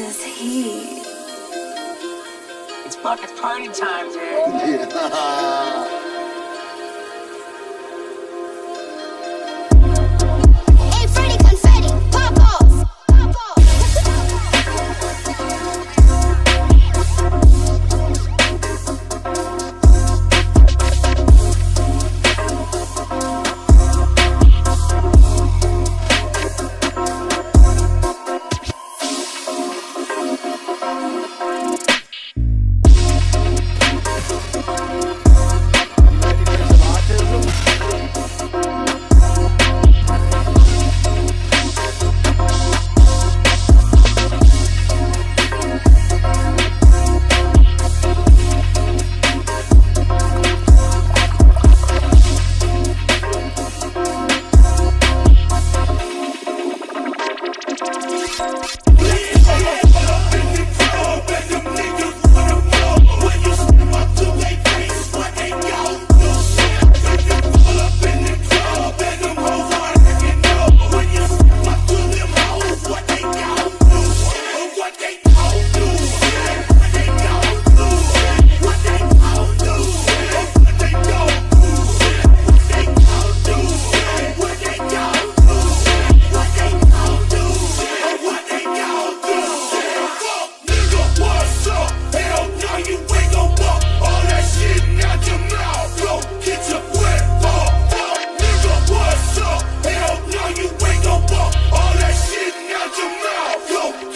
Texas heat. It's fucking party time, dude. Yeah.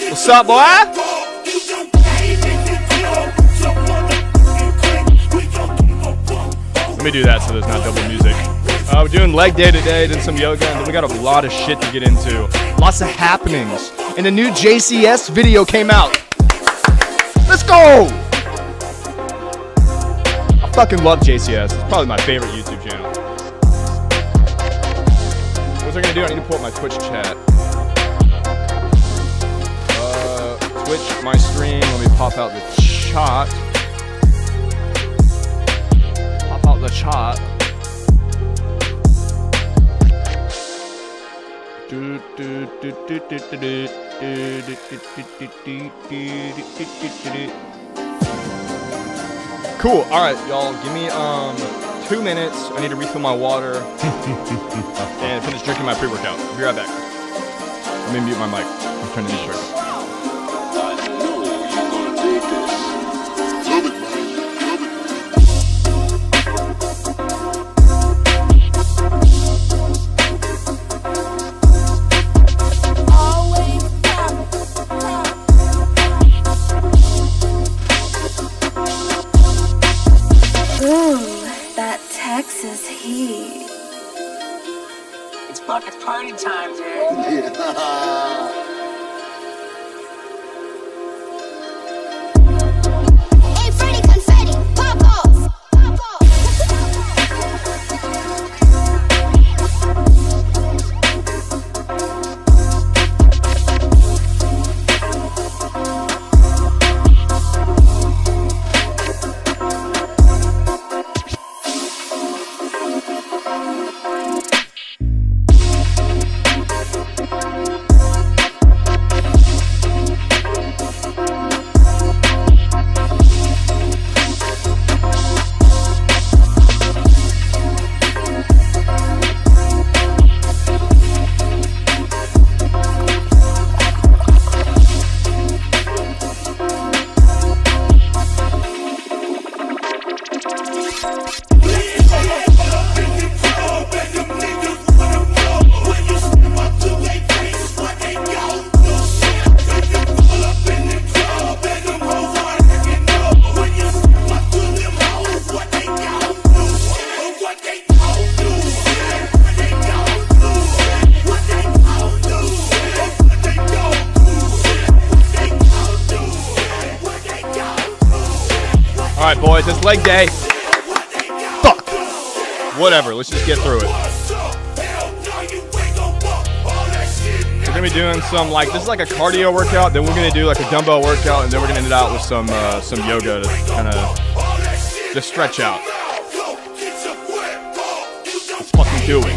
What's up, boy? Let me do that so there's not double music. We're doing leg day today, did some yoga, and then we got a lot of shit to get into. Lots of happenings. And the new JCS video came out. Let's go! I fucking love JCS. It's probably my favorite YouTube channel. What's I gonna do? I need to pull up my Twitch chat. Twitch, my stream. Let me pop out the chat. Pop out the chat. Cool. All right, y'all. Give me 2 minutes. I need to refill my water and finish drinking my pre-workout. Be right back. Let me mute my mic. I'm turning this shirt. Texas heat. It's fucking party time, dude. Yeah. Alright, boys, it's leg day. Fuck. Whatever, let's just get through it. We're gonna be doing some, like, this is like a cardio workout, then we're gonna do like a dumbbell workout, and then we're gonna end it out with some yoga to kind of just stretch out. Let's fucking do it.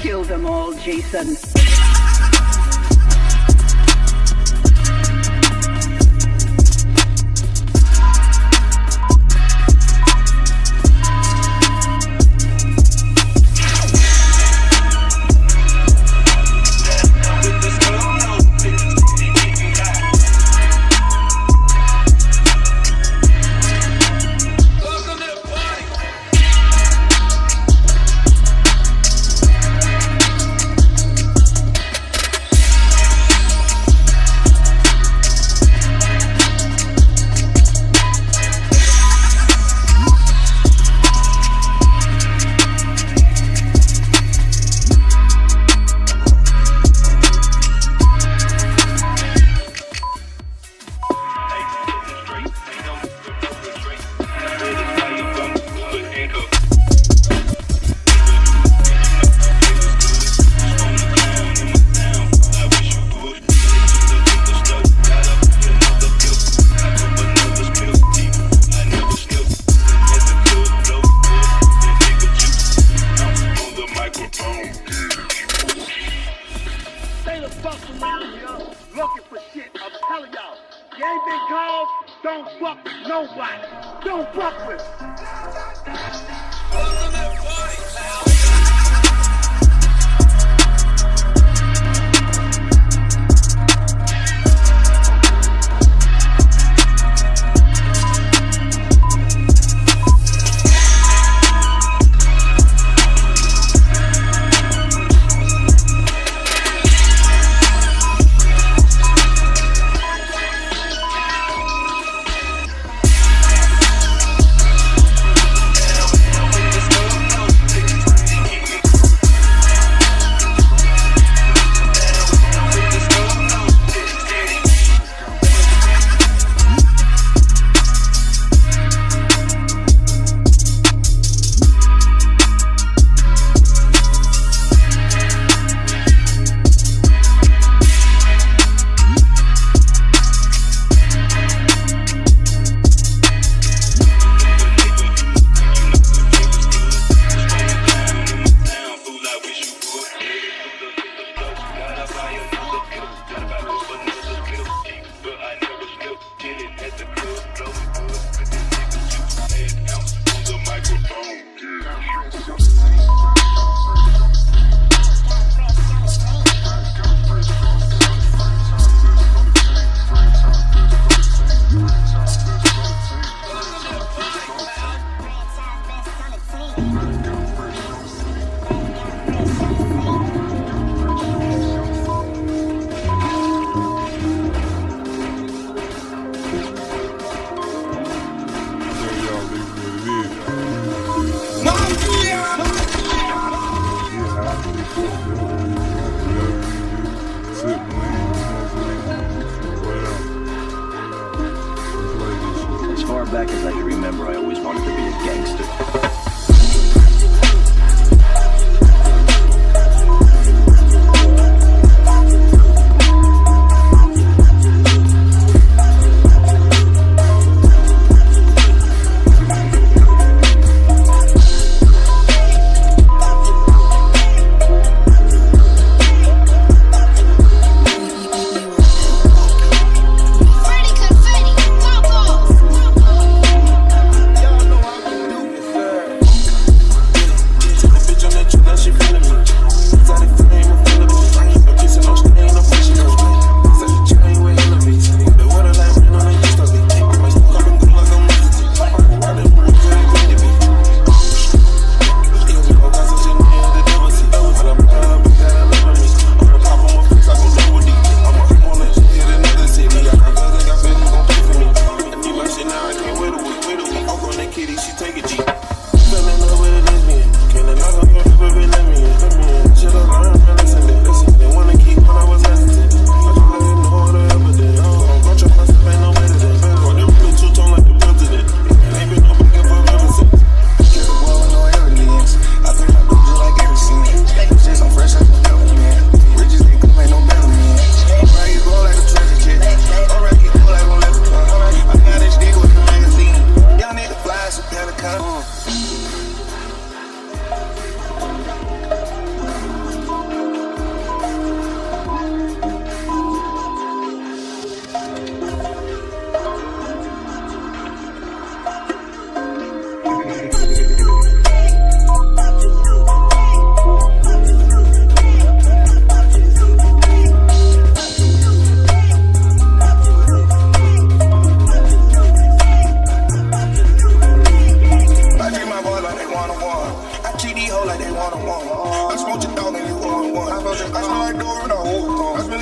Kill them all, Jason. Looking for shit, I'm telling y'all. You ain't been called, don't fuck with nobody. Don't fuck with As far back as I can remember, I always wanted to be a gangster.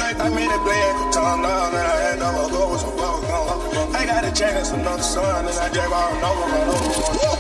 straight, I made it play every time down, and I had double goals, so bubble gum. I got a chance, another son, and I drag all over my nose.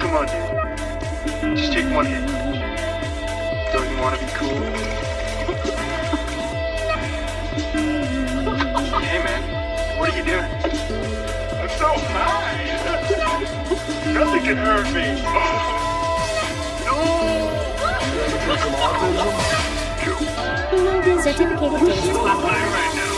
Come on, dude. Just take one hit. Don't you want to be cool? Hey, man. What are you doing? I'm so high. Nothing can hurt me. No. Certificated data. Right now.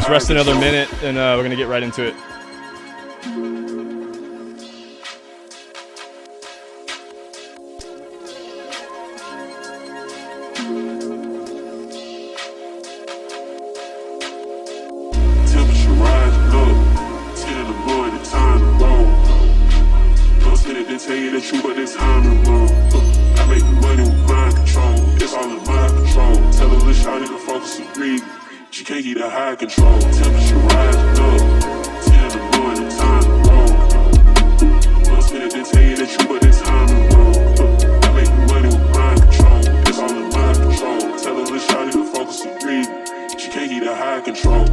Rest another minute, and we're gonna get right into it. Temperature rising up, 10 in the morning, time to roll. Don't spend it, then tell you the truth, but it's time to roll. I make money with mind control, it's all in mind control. Tell a little shawty to focus and breathe. She can't get a high control. Temperature rising up, 10 in the morning, time to roll. Don't spend it, then tell you the truth, but it's time to roll. I make money with mind control, it's all in mind control. Tell a little shawty to focus and breathe. She can't get a high control.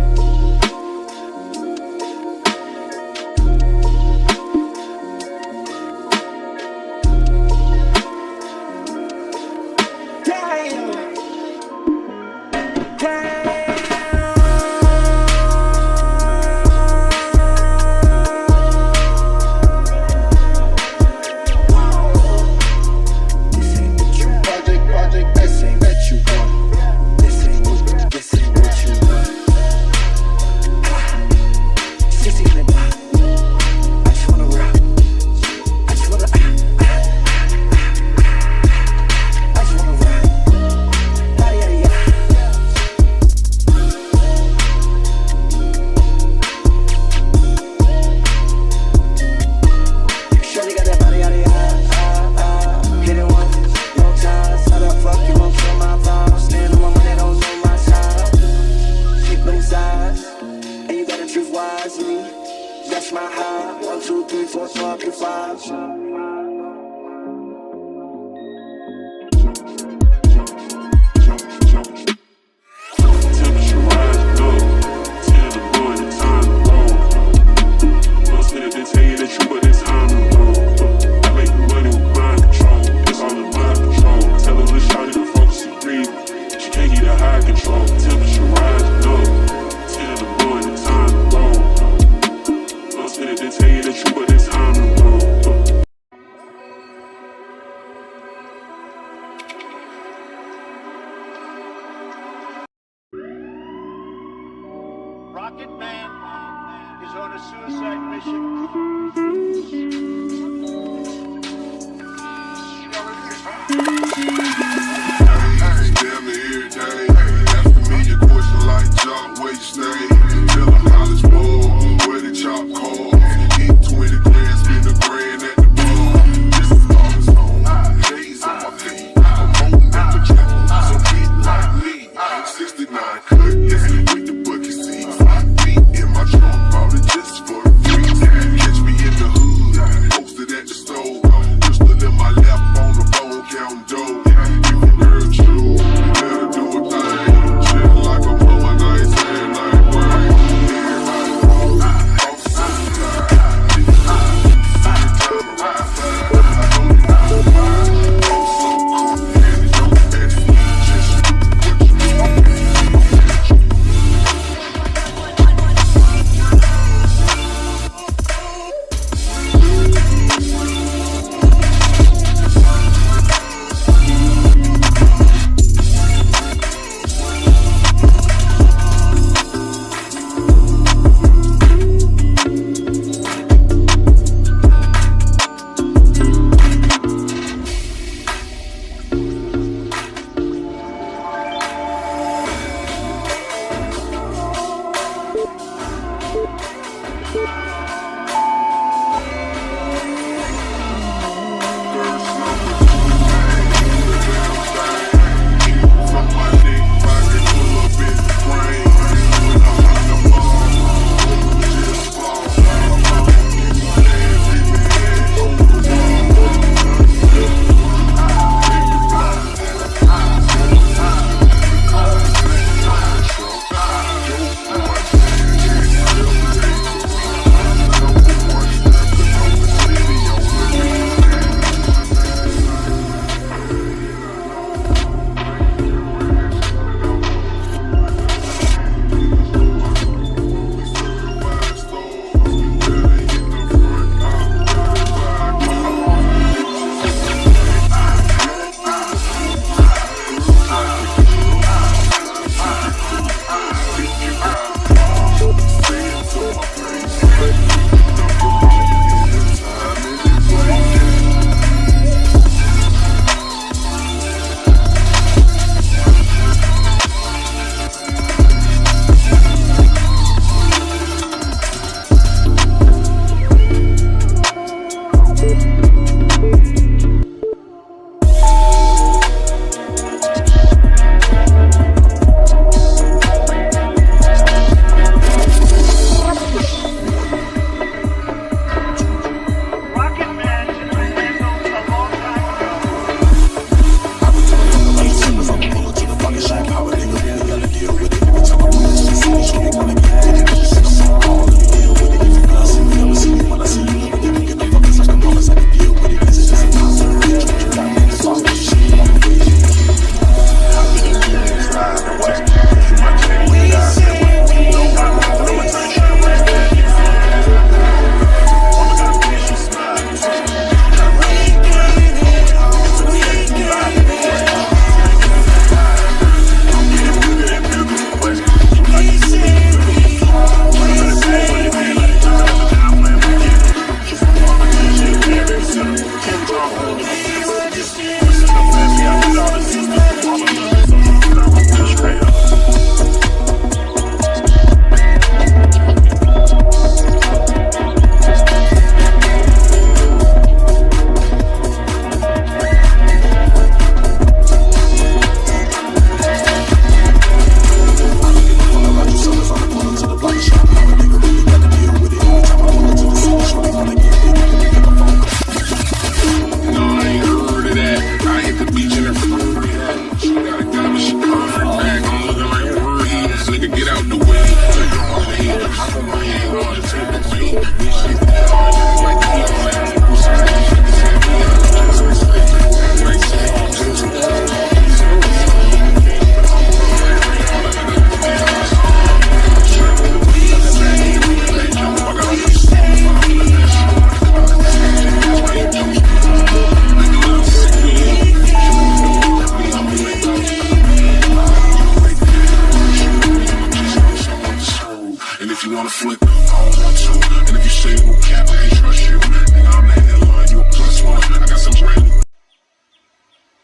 a suicide mission. Damn near every day. Asking me a question like, Jock, where you stay? Tell her Hollywood, where the chop call. Eat 20 grand, spend a grand at the bar. This is August home, days on my feet. I'm holding at the triple, so get like me. 69 cut, yes, with the bucket seats. Feet in my trunk, bought it just for the freaks. Catch me in the hood,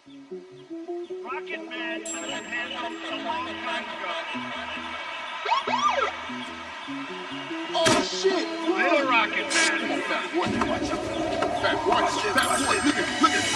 Rocket Man should have been handled a long time ago. Oh shit! Little Rocket Man. Fat boy, watch out. Fat boy, look at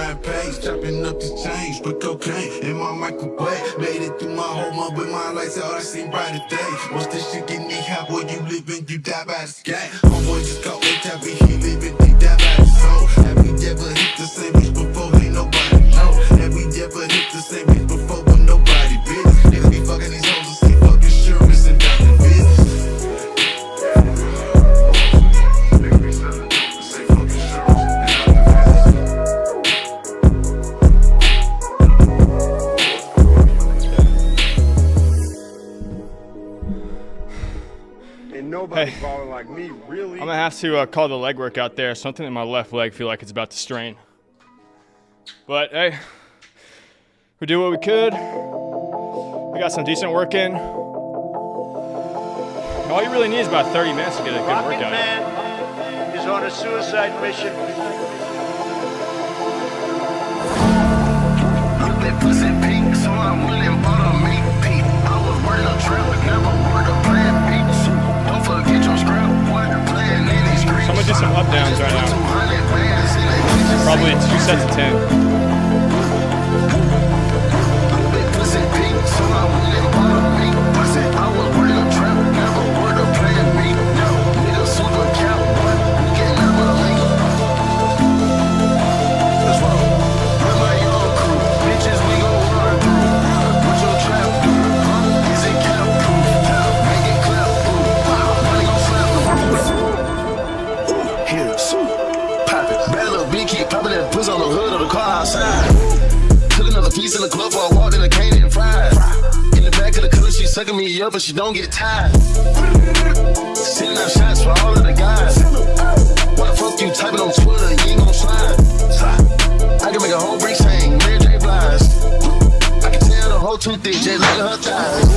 9 page, chopping up the change, put cocaine in my microwave. Made it through my whole month with my lights out, I seen brighter days. Once this shit get me hot, boy, you living, you die by the sky. Homeboy just caught me tapping, he living, he die by the soul. Have we ever hit the same bitch before? Ain't nobody know. Have we ever hit the same bitch before? But nobody business. Niggas be fucking these hoes and see fuck insurance and down the business. Niggas be selling dope and say fuck insurance and down the business. Ain't nobody balling like me, really. I'm gonna have to call the leg work out there. Something in my left leg feel like it's about to strain. But hey, we did what we could. We got some decent work in. All you really need is about 30 minutes to get a good Rocket workout. Man is on a suicide mission. That pussy pink, so I'm willing butter meat Pete. I was working a trap, but never worked a plan B. Don't forget your scrap, boy, playing in these streets. So I'm gonna do some up downs right now. Probably 2 sets of 10. Pussy pink, so I'm willing butter meat. Pussy, I was working a trap, never worked a plan B. Nigga super cap, boy, can never link. That's wrong. With my young crew, bitches we gon' run through. What your trap do? Is it cap proof? Make it clap proof. Money gon' slap the roof. Here, pop it. Bad little bitch keep popping that pussy on the hood of the car outside. Took another piece in the club before I walked in the cane and fried. In the back of the color, she sucking me up, but she don't get tired. Sending out shots for all of the guys. Why the fuck you typing on Twitter? You ain't gon' slide. I can make a whole brick hang, Mary J. Blige. I can tell the whole too thick, just look at her thighs.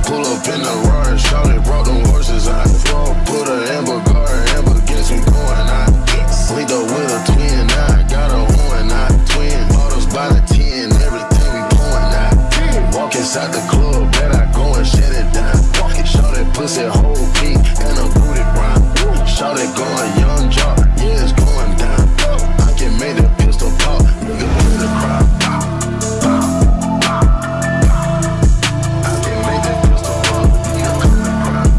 Pull up in the Rari, shawty brought them horses out. Put her Amber Guard, Amber gets me going out. Linked up with a twin, now I got a horn out. Twin bottles by the 10, everything we pouring out. Walk inside the club, bet I go and shut it down. Shout that pussy whole pink and a booty brown. Shout it going young jock, yeah it's going down. I can make that pistol pop, nigga in the crowd. I can make that pistol pop, nigga in the crowd.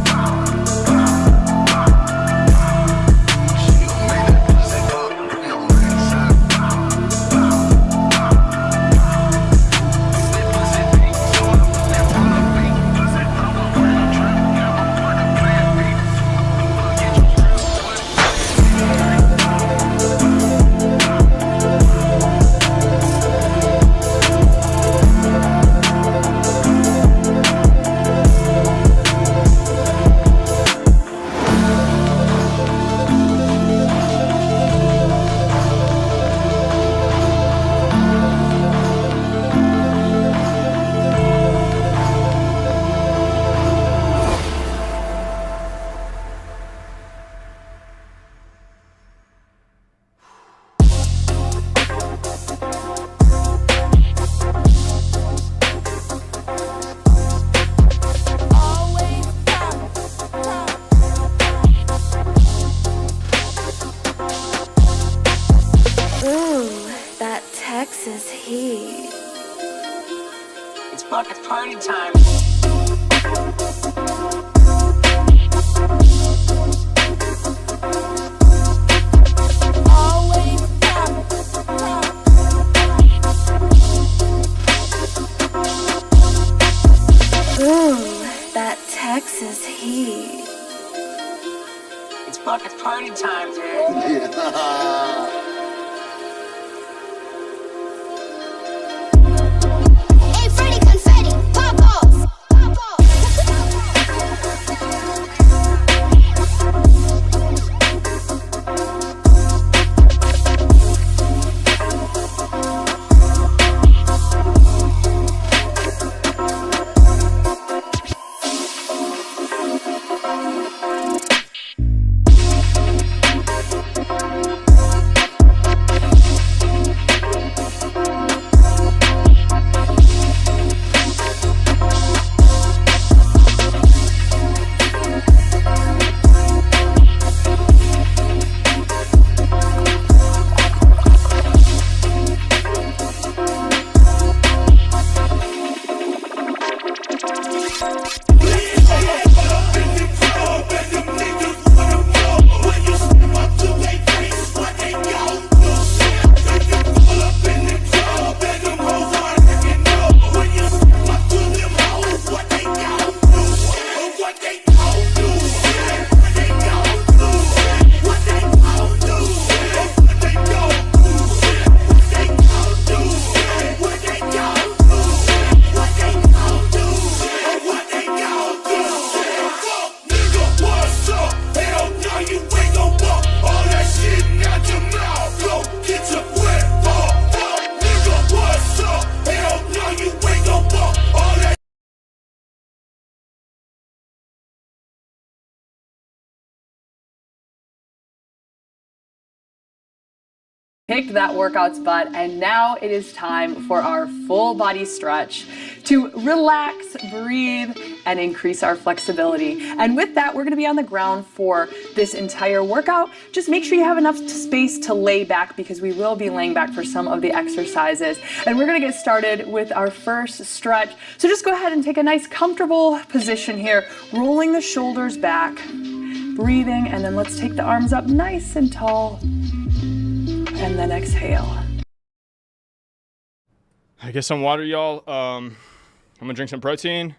She gon' make that pussy pop, bring no ringside. That pussy pink, so I'm that wanna be. Pussy, I'm gon' bring a trap, never put a plan B. Get your strap, Ooh, that Texas heat. It's fucking party time. Ooh, that Texas heat. It's fucking party time, dude. Hey, Freddy Confetti, pop off! Pop off! Kicked that workout's butt, and now it is time for our full body stretch to relax, breathe, and increase our flexibility. And with that, we're gonna be on the ground for this entire workout. Just make sure you have enough space to lay back, because we will be laying back for some of the exercises. And we're gonna get started with our first stretch. So just go ahead and take a nice comfortable position here, rolling the shoulders back, breathing, and then let's take the arms up nice and tall. And then exhale. I get some water, y'all. I'm gonna drink some protein.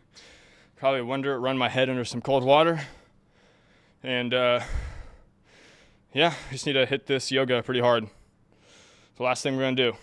Probably run my head under some cold water. And yeah, I just need to hit this yoga pretty hard. It's the last thing we're gonna do.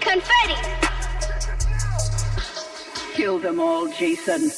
Confetti! Kill them all, Jason.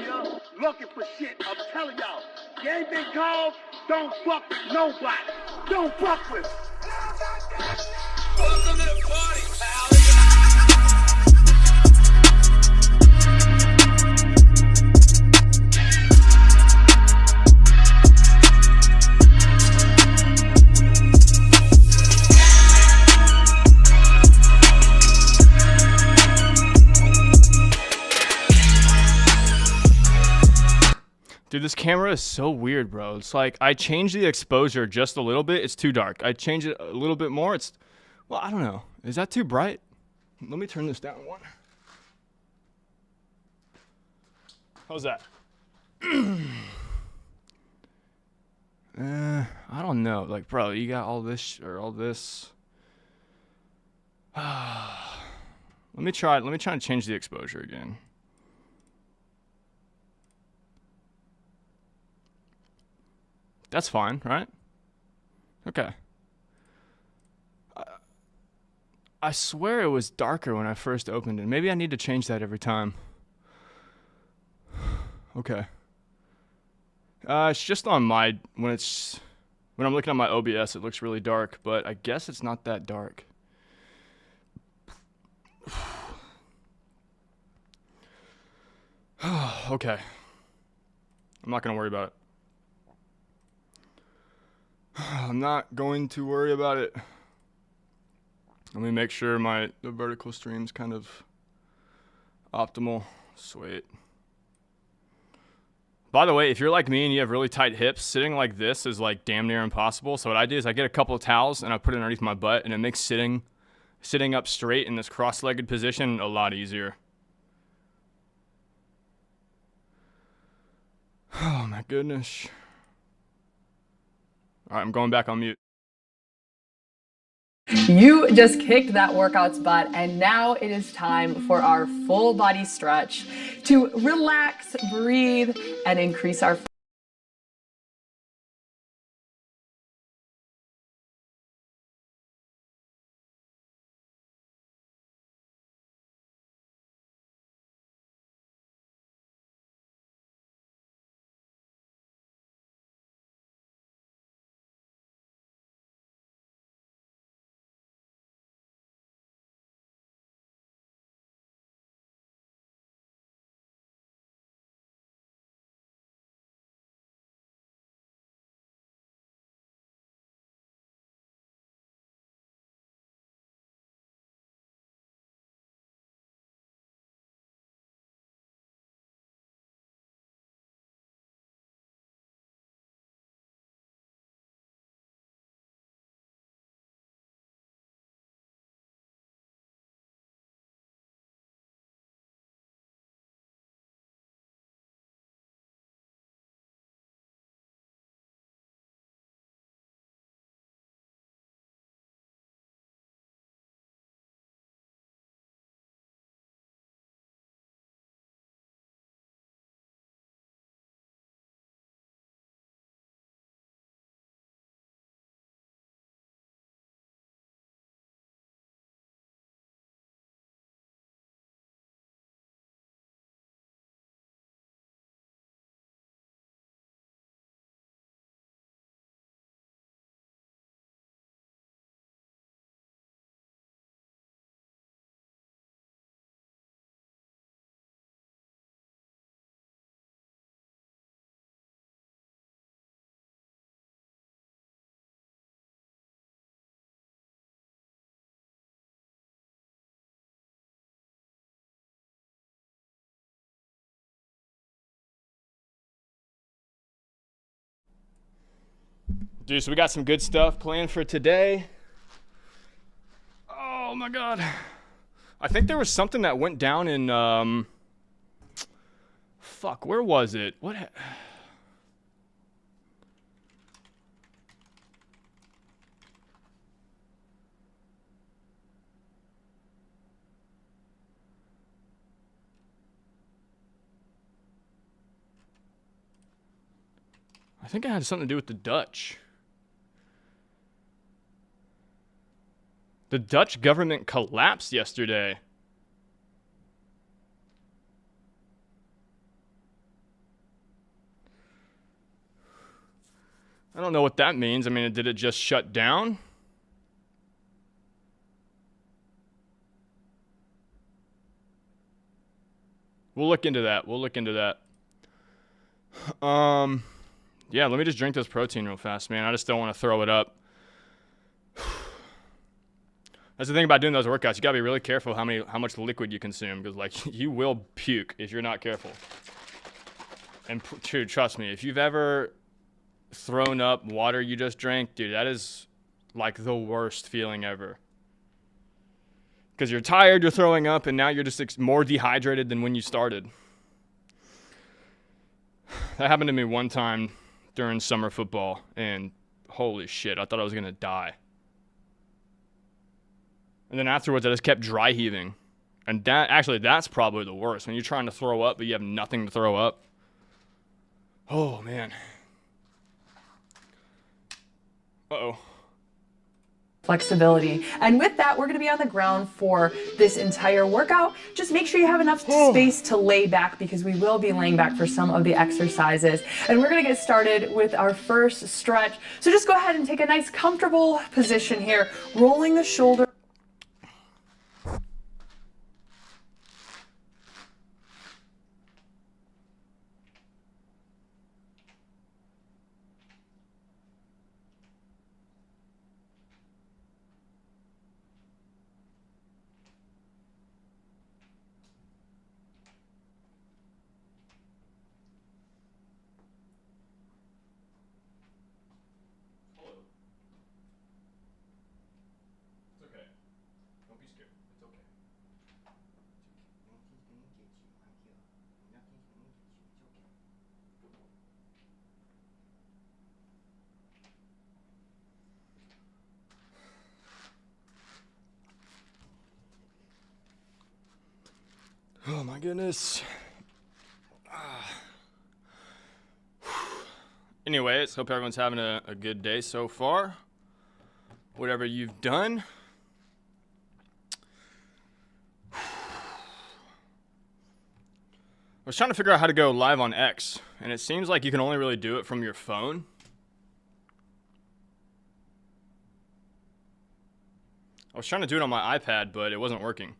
here looking for shit. I'm telling y'all, you ain't been called, don't fuck with nobody. Don't fuck with. Welcome to the party, pal. Dude, this camera is so weird, bro. It's like I changed the exposure just a little bit. It's too dark. I change it a little bit more. It's, well, I don't know. Is that too bright? Let me turn this down one. How's that? I don't know. Like, bro, you got all this or all this. Let me try and change the exposure again. That's fine, right? Okay. I swear it was darker when I first opened it. Maybe I need to change that every time. Okay. It's just on my, when I'm looking at my OBS, it looks really dark, but I guess it's not that dark. Okay. I'm not going to worry about it. I'm not going to worry about it. Let me make sure the vertical stream's kind of optimal. Sweet. By the way, if you're like me and you have really tight hips, sitting like this is like damn near impossible. So what I do is I get a couple of towels and I put it underneath my butt, and it makes sitting up straight in this cross-legged position a lot easier. Oh my goodness. All right, I'm going back on mute. You just kicked that workout's butt, and now it is time for our full body stretch to relax, breathe, and increase our Dude, so we got some good stuff planned for today. Oh my God. I think there was something that went down in, fuck, where was it? What? I think it had something to do with the Dutch. The Dutch government collapsed yesterday. I don't know what that means. I mean, did it just shut down? We'll look into that. Yeah, let me just drink this protein real fast, man. I just don't want to throw it up. That's the thing about doing those workouts. You gotta be really careful how much liquid you consume, because like you will puke if you're not careful. And dude, trust me, if you've ever thrown up water you just drank, dude, that is like the worst feeling ever. Because you're tired, you're throwing up, and now you're just more dehydrated than when you started. That happened to me one time during summer football, and holy shit, I thought I was gonna die. And then afterwards, I just kept dry heaving. And that's probably the worst. When you're trying to throw up, but you have nothing to throw up. Oh, man. Uh-oh. Flexibility. And with that, we're going to be on the ground for this entire workout. Just make sure you have enough space to lay back, because we will be laying back for some of the exercises. And we're going to get started with our first stretch. So just go ahead and take a nice comfortable position here, rolling the shoulder. Oh my goodness. Anyways, hope everyone's having a good day so far. Whatever you've done. I was trying to figure out how to go live on X, and it seems like you can only really do it from your phone. I was trying to do it on my iPad, but it wasn't working.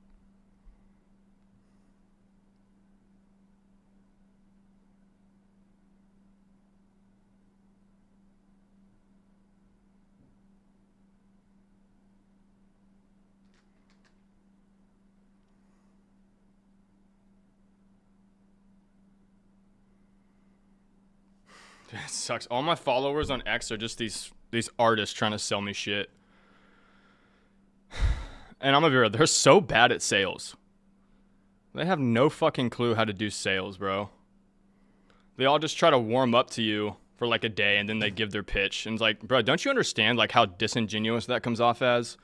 It sucks. All my followers on X are just these artists trying to sell me shit. And I'm gonna be real, they're so bad at sales. They have no fucking clue how to do sales, bro. They all just try to warm up to you for like a day, and then they give their pitch. And it's like, bro, don't you understand like how disingenuous that comes off as?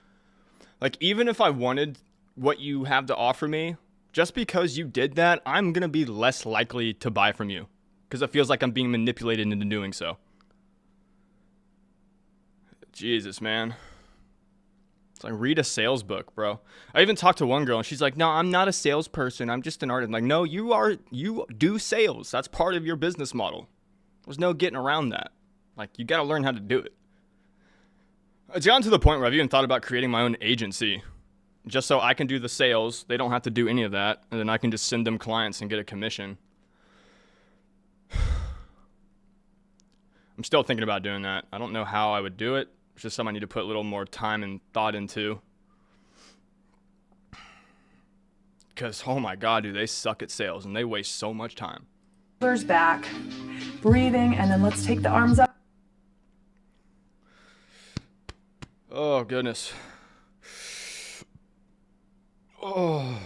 Like, even if I wanted what you have to offer me, just because you did that, I'm gonna be less likely to buy from you. Because it feels like I'm being manipulated into doing so. Jesus, man. It's like, read a sales book, bro. I even talked to one girl, and she's like, no, I'm not a salesperson. I'm just an artist. I'm like, no, you do sales. That's part of your business model. There's no getting around that. Like, you got to learn how to do it. It's gotten to the point where I've even thought about creating my own agency. Just so I can do the sales. They don't have to do any of that. And then I can just send them clients and get a commission. I'm still thinking about doing that. I don't know how I would do it. It's just something I need to put a little more time and thought into. Because, oh my God, dude, they suck at sales and they waste so much time. Shoulders back, breathing, and then let's take the arms up. Oh, goodness. Oh.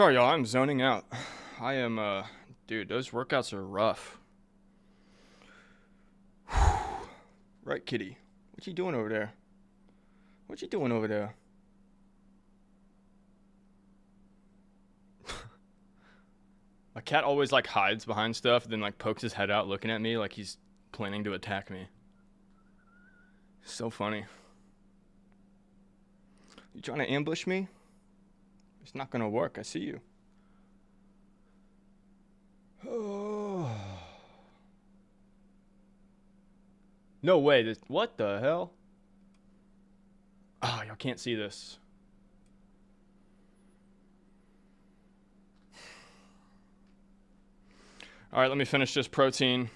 Sorry, y'all. I'm zoning out. I am, dude, those workouts are rough. Right, kitty? What you doing over there? What you doing over there? My cat always, like, hides behind stuff, then, like, pokes his head out looking at me like he's planning to attack me. So funny. You trying to ambush me? It's not gonna work. I see you. Oh. No way. What the hell? Oh, y'all can't see this. All right, let me finish this protein.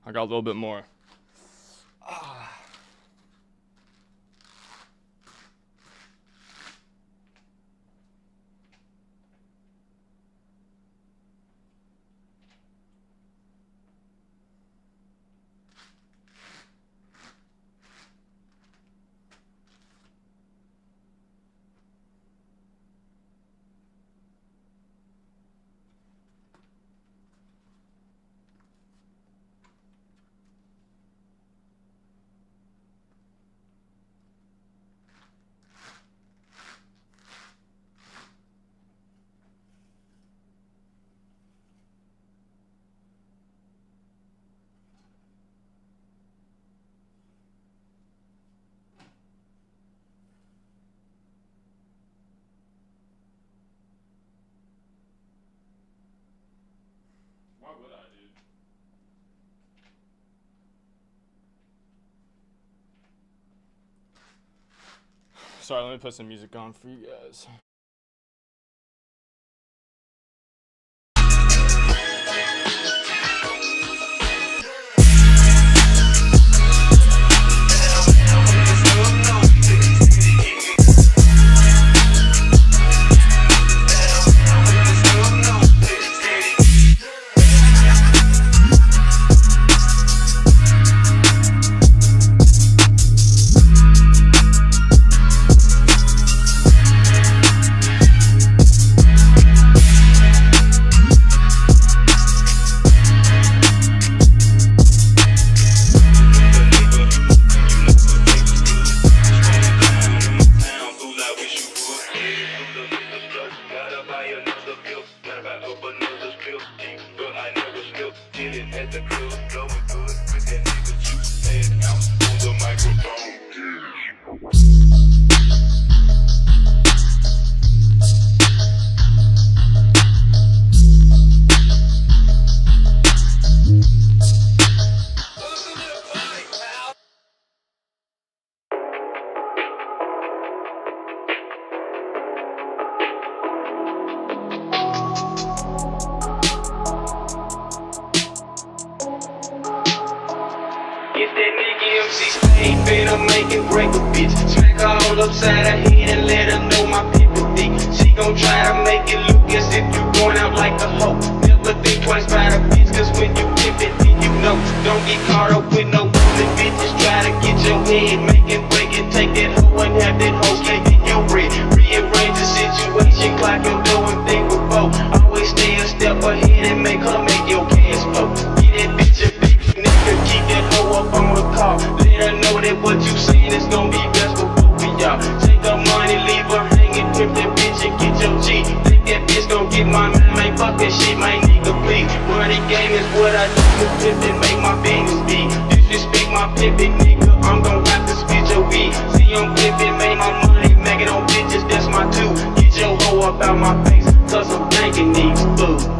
I got a little bit more. Why would I, dude? Sorry, let me put some music on for you guys. Upside her head and let her know my people thick. She gon' try to make it look as if you going out like a hoe. Never think twice by the bitch, cause when you tip it, then you know. Don't get caught up with no bullet bitches. Try to get your head, make it break it, take that hoe and have that hoe get your bread. Rearrange the situation, clock your door and think before. Always stay a step ahead and make her make your cash flow. Get that bitch a big nigga, keep that hoe up on the car. Let her know that what you saying is gon' be best for y'all. Take her money, leave her hanging, pimp that bitch and get your G. Think that bitch gon' get my man, man, fuck that shit, my nigga, please. Money game is what I do to pimp and make my business be. Disrespect my pimpin', nigga, I'm gon' have to spit your weed. See, I'm pimpin', make my money, make it on bitches, that's my two. Get your hoe up out my face, cause I'm thanking these fools.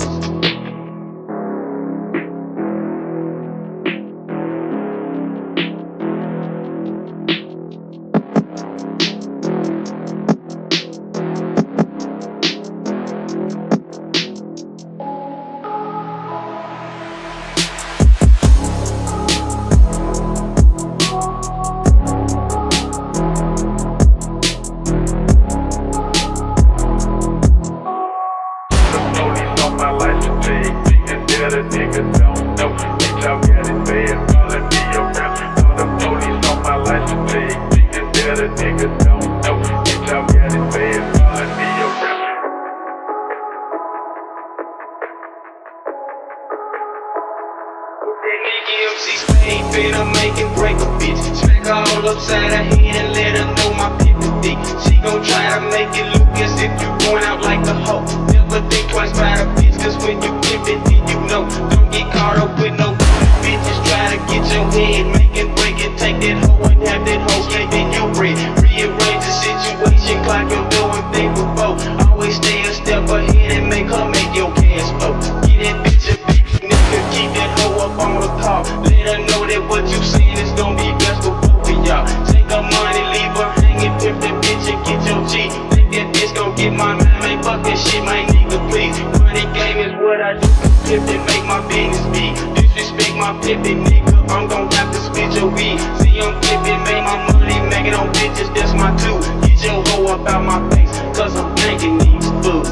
Spade finna make and break a bitch. Smack her all upside her head and let her know my people dick. She gon' try to make it look as if you going out like a hoe. Never think twice about a bitch, cause when you give it, then you know. Don't get caught up with no bitches. Try to get your head, make it break it. Take that hoe and have that hoe sleep in your bread. Rearrange the situation, clock your door and think before. Always stay a step ahead and make her make your cash flow. Get that bitch a big nigga, keep that hoe up on the car. Let her know that what you saying is gonna be best for both of y'all. Take her money, leave her hanging, pimp that bitch and get your G. Think that bitch gon' get my man, man, fuck that shit, my nigga, please. Money game is what I do, pimp and make my business be. Disrespect my pimpin', nigga, I'm gon' have to spit your weed. See, I'm pimpin', make my money, make it on bitches, that's my two. Get your hoe up out my face, cause I'm thinking these fools.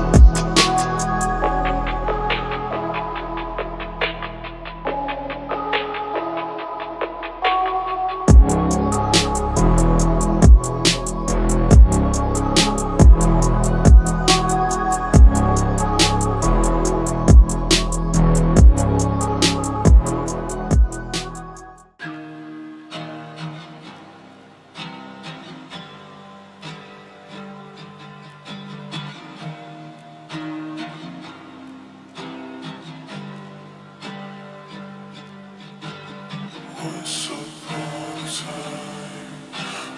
Once upon a time,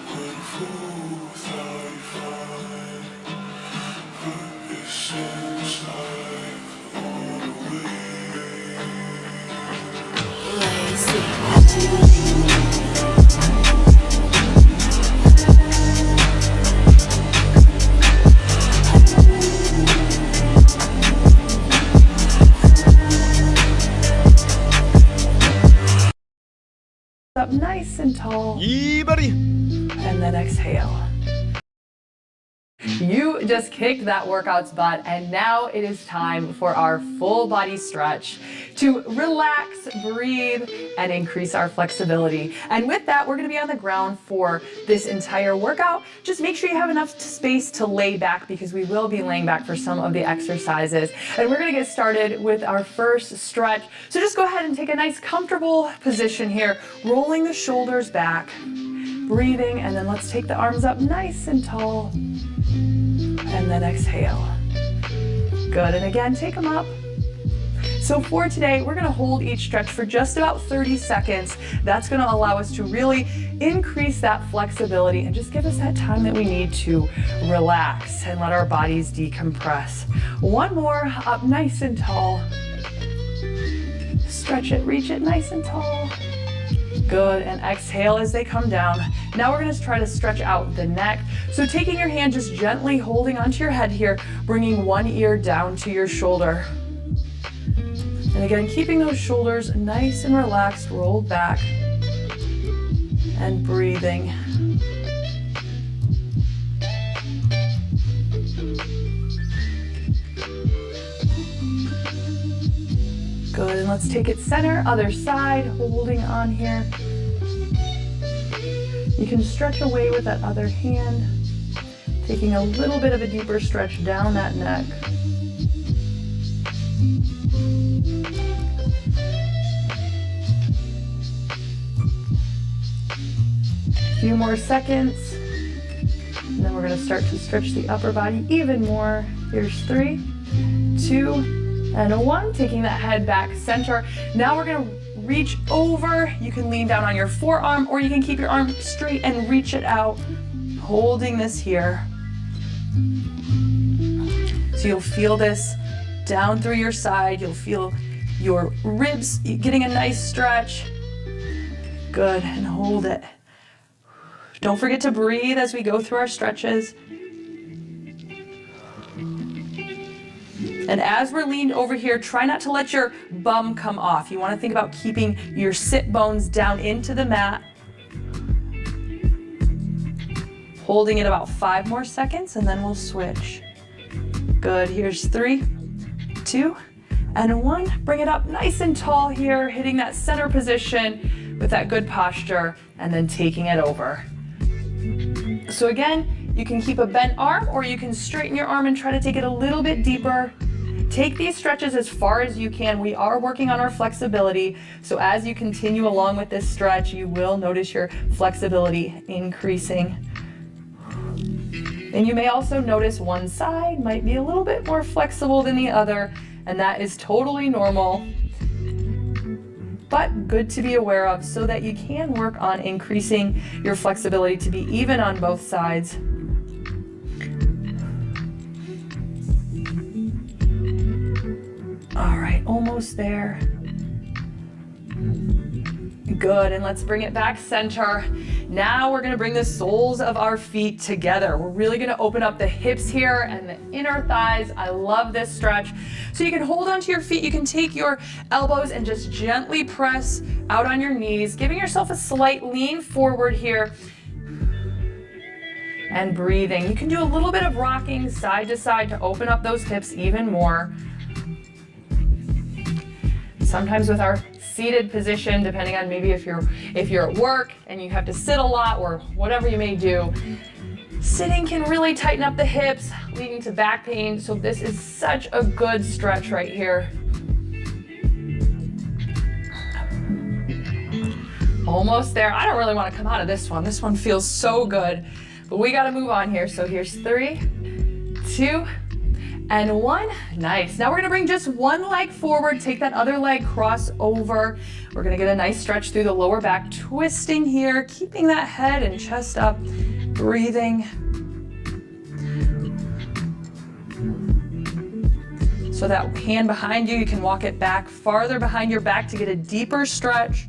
when a fool without a fight, put his life on the way. Up nice and tall. Yeah, buddy. And then exhale. You just kicked that workout's butt, and now it is time for our full body stretch to relax, breathe, and increase our flexibility. And with that, we're gonna be on the ground for this entire workout. Just make sure you have enough space to lay back, because we will be laying back for some of the exercises. And we're gonna get started with our first stretch. So just go ahead and take a nice comfortable position here, rolling the shoulders back, breathing, and then let's take the arms up nice and tall. And then exhale. Good, and again, take them up. So for today, we're gonna hold each stretch for just about 30 seconds. That's gonna allow us to really increase that flexibility and just give us that time that we need to relax and let our bodies decompress. One more, up nice and tall. Stretch it, reach it nice and tall. Good, and exhale as they come down. Now we're gonna try to stretch out the neck. So taking your hand, just gently holding onto your head here, bringing one ear down to your shoulder. And again, keeping those shoulders nice and relaxed, rolled back, and breathing. Good, and let's take it center, other side, holding on here. You can stretch away with that other hand, taking a little bit of a deeper stretch down that neck. A few more seconds, and then we're going to start to stretch the upper body even more. Here's 3, 2, and 1, taking that head back center. Now we're gonna reach over. You can lean down on your forearm, or you can keep your arm straight and reach it out, holding this here. So you'll feel this down through your side. You'll feel your ribs getting a nice stretch. Good, and hold it. Don't forget to breathe as we go through our stretches. And as we're leaned over here, try not to let your bum come off. You want to think about keeping your sit bones down into the mat. Holding it about 5 more seconds, and then we'll switch. Good, here's 3, 2, and 1. Bring it up nice and tall here, hitting that center position with that good posture, and then taking it over. So again, you can keep a bent arm, or you can straighten your arm and try to take it a little bit deeper. take these stretches as far as you can. We are working on our flexibility. So as you continue along with this stretch, you will notice your flexibility increasing. And you may also notice one side might be a little bit more flexible than the other, and that is totally normal, but good to be aware of so that you can work on increasing your flexibility to be even on both sides. All right, almost there. Good, and let's bring it back center. Now we're gonna bring the soles of our feet together. We're really gonna open up the hips here and the inner thighs. I love this stretch. So you can hold onto your feet. You can take your elbows and just gently press out on your knees, giving yourself a slight lean forward here. And breathing. You can do a little bit of rocking side to side to open up those hips even more. Sometimes with our seated position, depending on maybe if you're at work and you have to sit a lot or whatever you may do, sitting can really tighten up the hips, leading to back pain. So this is such a good stretch right here. Almost there. I don't really want to come out of this one. This one feels so good, but we got to move on here. So here's 3, 2, and 1. Nice. Now we're gonna bring just one leg forward, take that other leg, cross over. We're gonna get a nice stretch through the lower back, twisting here, keeping that head and chest up, breathing. So that hand behind you, you can walk it back farther behind your back to get a deeper stretch.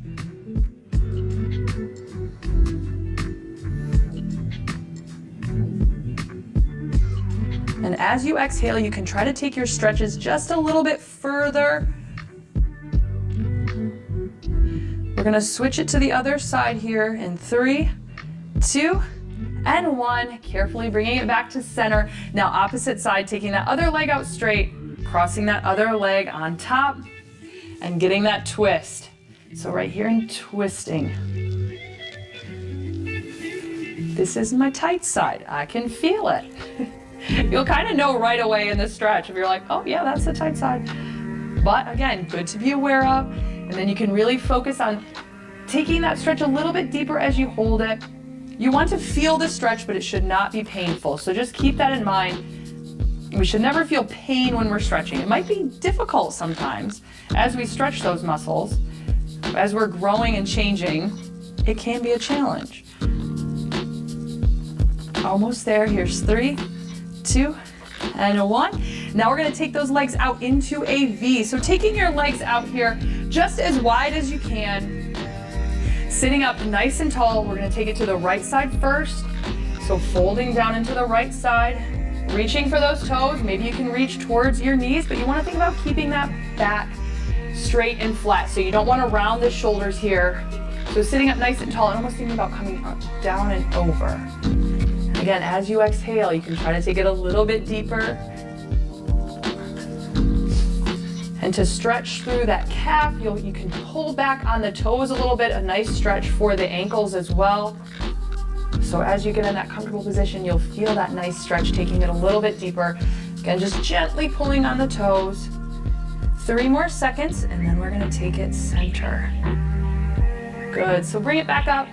And as you exhale, you can try to take your stretches just a little bit further. We're gonna switch it to the other side here in 3, 2, and 1. Carefully bringing it back to center. Now opposite side, taking that other leg out straight, crossing that other leg on top, and getting that twist. So right here in twisting. This is my tight side. I can feel it. You'll kind of know right away in this stretch if you're like, oh yeah, that's the tight side. But again, good to be aware of. And then you can really focus on taking that stretch a little bit deeper as you hold it. You want to feel the stretch, but it should not be painful. So just keep that in mind. We should never feel pain when we're stretching. It might be difficult sometimes as we stretch those muscles. As we're growing and changing, it can be a challenge. Almost there. Here's 3, 2, and 1. Now we're going to take those legs out into a V. So taking your legs out here just as wide as you can. Sitting up nice and tall, we're going to take it to the right side first. So folding down into the right side, reaching for those toes. Maybe you can reach towards your knees, but you want to think about keeping that back straight and flat. So you don't want to round the shoulders here. So sitting up nice and tall and almost thinking about coming up, down and over. Again, as you exhale, you can try to take it a little bit deeper. And to stretch through that calf, you can pull back on the toes a little bit, a nice stretch for the ankles as well. So as you get in that comfortable position, you'll feel that nice stretch, taking it a little bit deeper. Again, just gently pulling on the toes. 3 more seconds, and then we're gonna take it center. Good, so bring it back up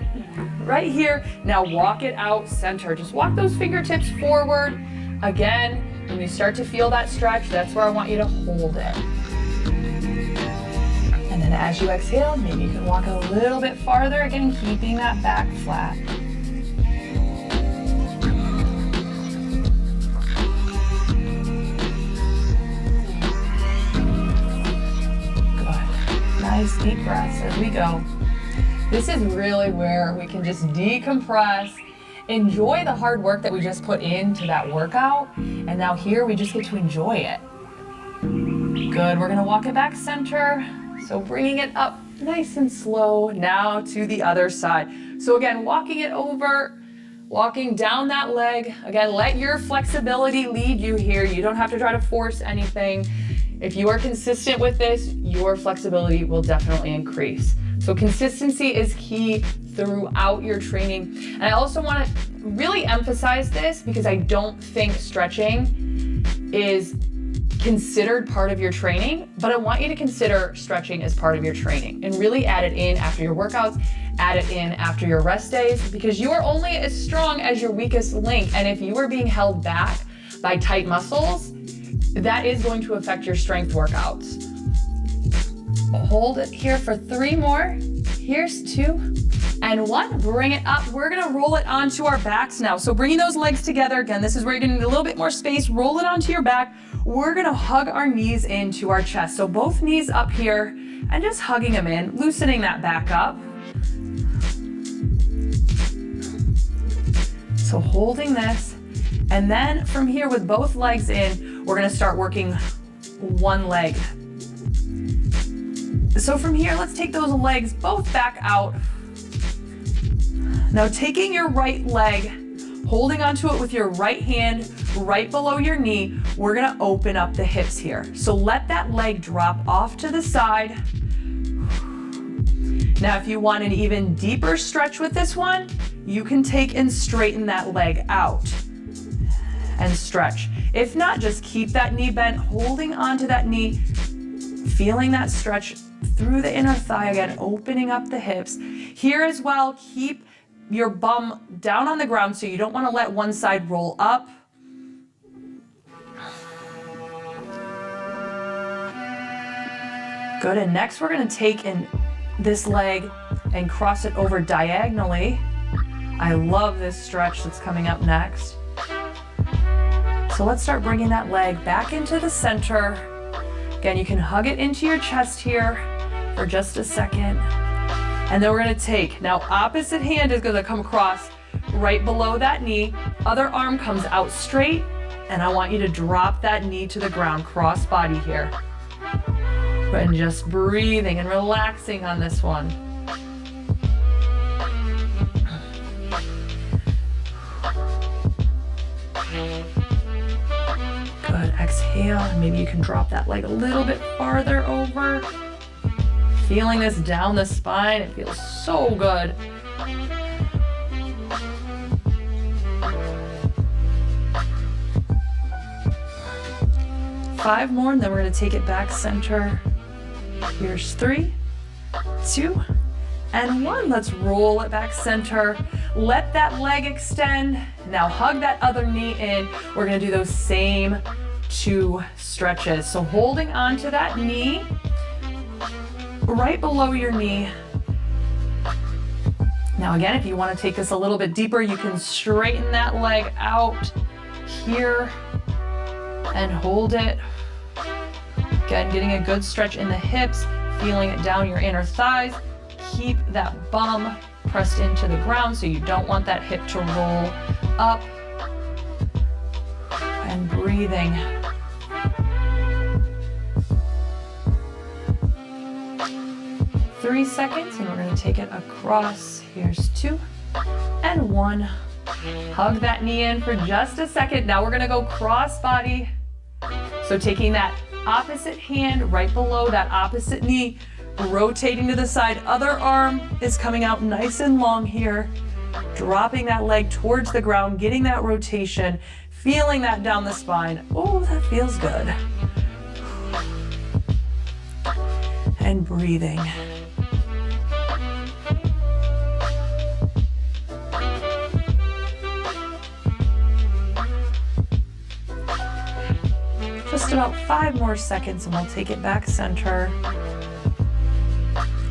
right here. Now walk it out center. Just walk those fingertips forward. Again, when you start to feel that stretch, that's where I want you to hold it. And then as you exhale, maybe you can walk a little bit farther, again, keeping that back flat. Good. Nice deep breaths as we go. This is really where we can just decompress, enjoy the hard work that we just put into that workout, and now here we just get to enjoy it. Good, we're gonna walk it back center. So bringing it up nice and slow now to the other side. So again, walking it over, walking down that leg. Again, let your flexibility lead you here. You don't have to try to force anything. If you are consistent with this, your flexibility will definitely increase. So consistency is key throughout your training. And I also want to really emphasize this because I don't think stretching considered part of your training, but I want you to consider stretching as part of your training and really add it in after your workouts, add it in after your rest days, because you are only as strong as your weakest link. And if you are being held back by tight muscles, that is going to affect your strength workouts. Hold it here for 3 more. Here's 2 and 1. Bring it up. We're gonna roll it onto our backs now. So bringing those legs together, again, this is where you're gonna need a little bit more space. Roll it onto your back. We're gonna hug our knees into our chest. So both knees up here and just hugging them in, loosening that back up. So holding this, and then from here with both legs in, we're gonna start working one leg. So from here, let's take those legs both back out. Now taking your right leg, holding onto it with your right hand right below your knee, we're gonna open up the hips here. So let that leg drop off to the side. Now if you want an even deeper stretch with this one, you can take and straighten that leg out and stretch. If not, just keep that knee bent, holding onto that knee, feeling that stretch through the inner thigh again, opening up the hips. Here as well, keep your bum down on the ground so you don't want to let one side roll up. Good, and next we're going to take in this leg and cross it over diagonally. I love this stretch that's coming up next. So let's start bringing that leg back into the center. Again, you can hug it into your chest here for just a second. And then we're gonna take, now opposite hand is gonna come across right below that knee. Other arm comes out straight, and I want you to drop that knee to the ground, cross body here. And just breathing and relaxing on this one. Good, exhale, and maybe you can drop that leg a little bit farther over. Feeling this down the spine, it feels so good. Five more, and then we're gonna take it back center. Here's 3, 2, and 1. Let's roll it back center. Let that leg extend. Now hug that other knee in. We're gonna do those same 2 stretches. So holding onto that knee, right below your knee. Now again, if you want to take this a little bit deeper, you can straighten that leg out here and hold it. Again, getting a good stretch in the hips, feeling it down your inner thighs. Keep that bum pressed into the ground so you don't want that hip to roll up. And breathing. Three seconds, and we're going to take it across. Here's 2 and 1. Hug that knee in for just a second. Now we're going to go cross body. So taking that opposite hand right below that opposite knee, rotating to the side. Other arm is coming out nice and long here. Dropping that leg towards the ground, getting that rotation, feeling that down the spine. Oh, that feels good. And breathing. Just about 5 more seconds and we'll take it back center.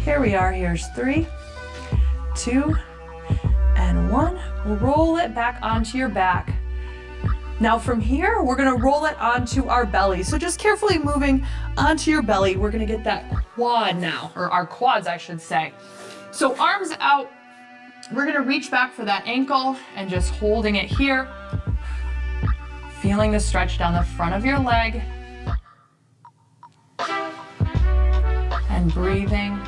Here we are, here's 3, 2, and 1. Roll it back onto your back. Now from here, we're gonna roll it onto our belly. So just carefully moving onto your belly, we're gonna get that quad now, or our quads, I should say. So arms out, we're gonna reach back for that ankle and just holding it here. Feeling the stretch down the front of your leg. And breathing.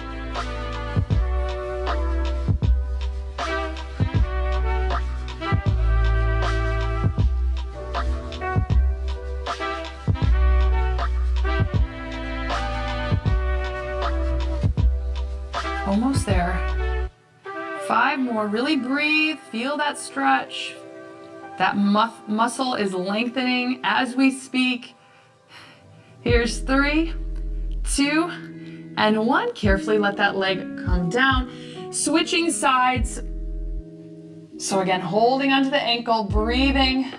Almost there. 5 more, really breathe, feel that stretch. That muscle is lengthening as we speak. Here's 3, 2, and 1. Carefully let that leg come down. Switching sides. So again, holding onto the ankle, breathing,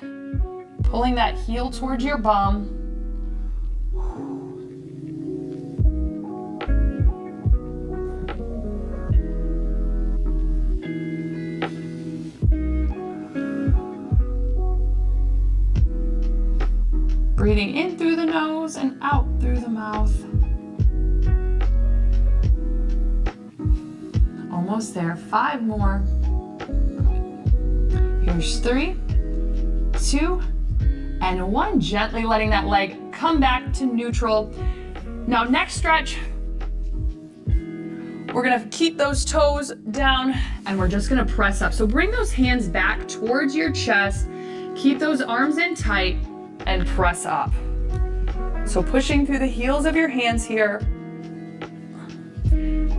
pulling that heel towards your bum. Breathing in through the nose and out through the mouth. Almost there. 5 more. Here's 3, 2, and 1. Gently letting that leg come back to neutral. Now next stretch, we're gonna keep those toes down and we're just gonna press up. So bring those hands back towards your chest. Keep those arms in tight and press up. So pushing through the heels of your hands here.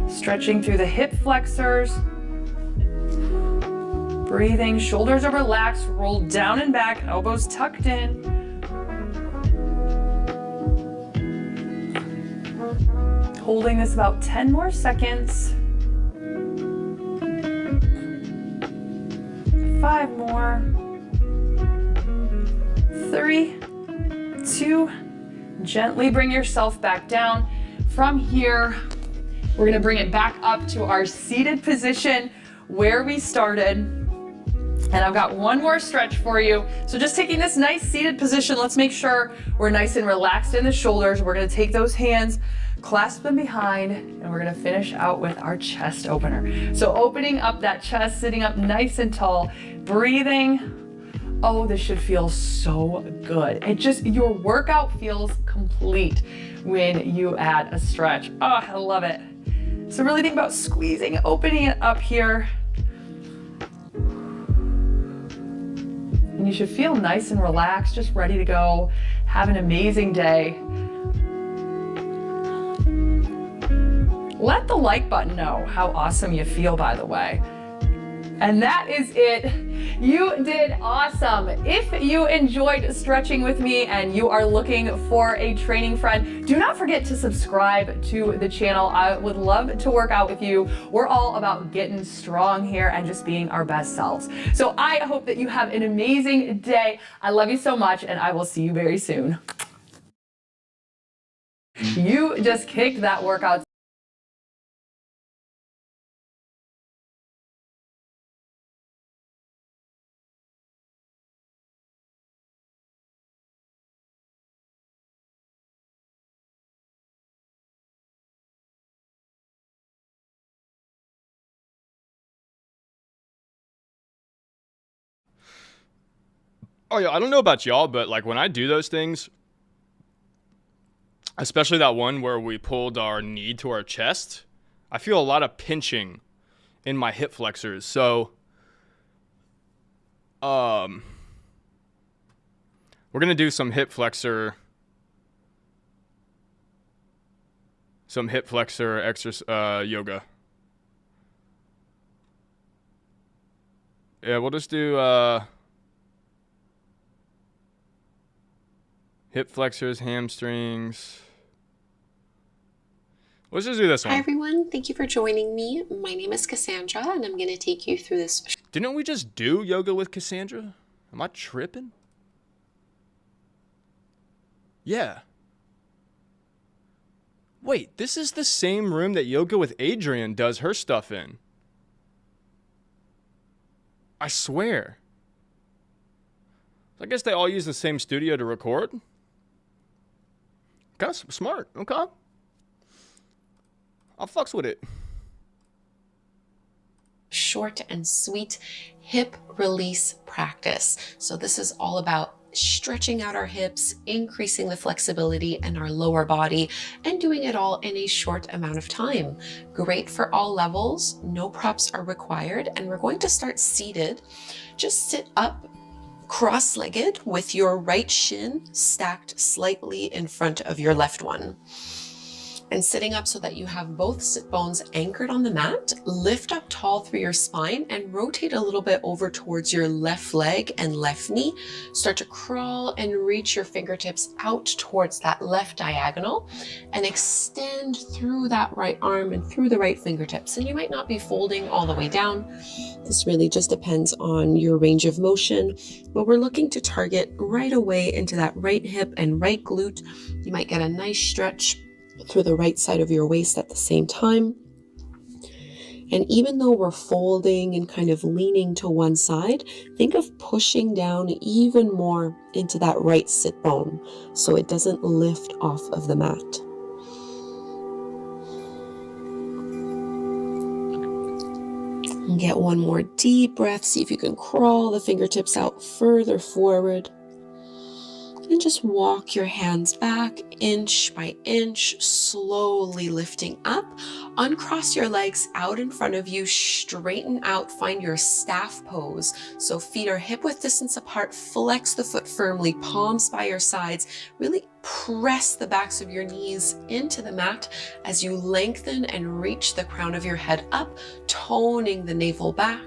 Stretching through the hip flexors. Breathing, shoulders are relaxed, roll down and back, elbows tucked in. Holding this about 10 more seconds. 5 more. 3, 2, gently bring yourself back down. From here, we're gonna bring it back up to our seated position where we started. And I've got one more stretch for you. So just taking this nice seated position, let's make sure we're nice and relaxed in the shoulders. We're gonna take those hands, clasp them behind, and we're gonna finish out with our chest opener. So opening up that chest, sitting up nice and tall, breathing. Oh, this should feel so good. Your workout feels complete when you add a stretch. Oh, I love it. So really think about squeezing, opening it up here. And you should feel nice and relaxed, just ready to go. Have an amazing day. Let the like button know how awesome you feel, by the way. And that is it. You did awesome. If you enjoyed stretching with me and you are looking for a training friend, do not forget to subscribe to the channel. I would love to work out with you. We're all about getting strong here and just being our best selves. So I hope that you have an amazing day. I love you so much and I will see you very soon. You just kicked that workout. Oh yeah, I don't know about y'all, but like when I do those things, especially that one where we pulled our knee to our chest, I feel a lot of pinching in my hip flexors. So we're gonna do some hip flexor exercise, yoga. Yeah, we'll just do hip flexors, hamstrings. Let's just do this one. Hi everyone, thank you for joining me. My name is Cassandra and I'm going to take you through this. Didn't we just do yoga with Cassandra? Am I tripping? Yeah. Wait, this is the same room that Yoga with Adrian does her stuff in. I swear. I guess they all use the same studio to record. Kind of smart, okay? I'll fucks with it. Short and sweet hip release practice. So this is all about stretching out our hips, increasing the flexibility in our lower body, and doing it all in a short amount of time. Great for all levels, no props are required, and we're going to start seated. Just sit up cross-legged with your right shin stacked slightly in front of your left one. And sitting up so that you have both sit bones anchored on the mat, lift up tall through your spine and rotate a little bit over towards your left leg and left knee. Start to crawl and reach your fingertips out towards that left diagonal and extend through that right arm and through the right fingertips. And you might not be folding all the way down. This really just depends on your range of motion, but we're looking to target right away into that right hip and right glute. You might get a nice stretch through the right side of your waist at the same time. And even though we're folding and kind of leaning to one side, think of pushing down even more into that right sit bone so it doesn't lift off of the mat. And get one more deep breath. See if you can crawl the fingertips out further forward. And just walk your hands back inch by inch, slowly lifting up. Uncross your legs out in front of you, straighten out, find your staff pose. So feet are hip width distance apart, flex the foot firmly, palms by your sides. Really press the backs of your knees into the mat as you lengthen and reach the crown of your head up, toning the navel back.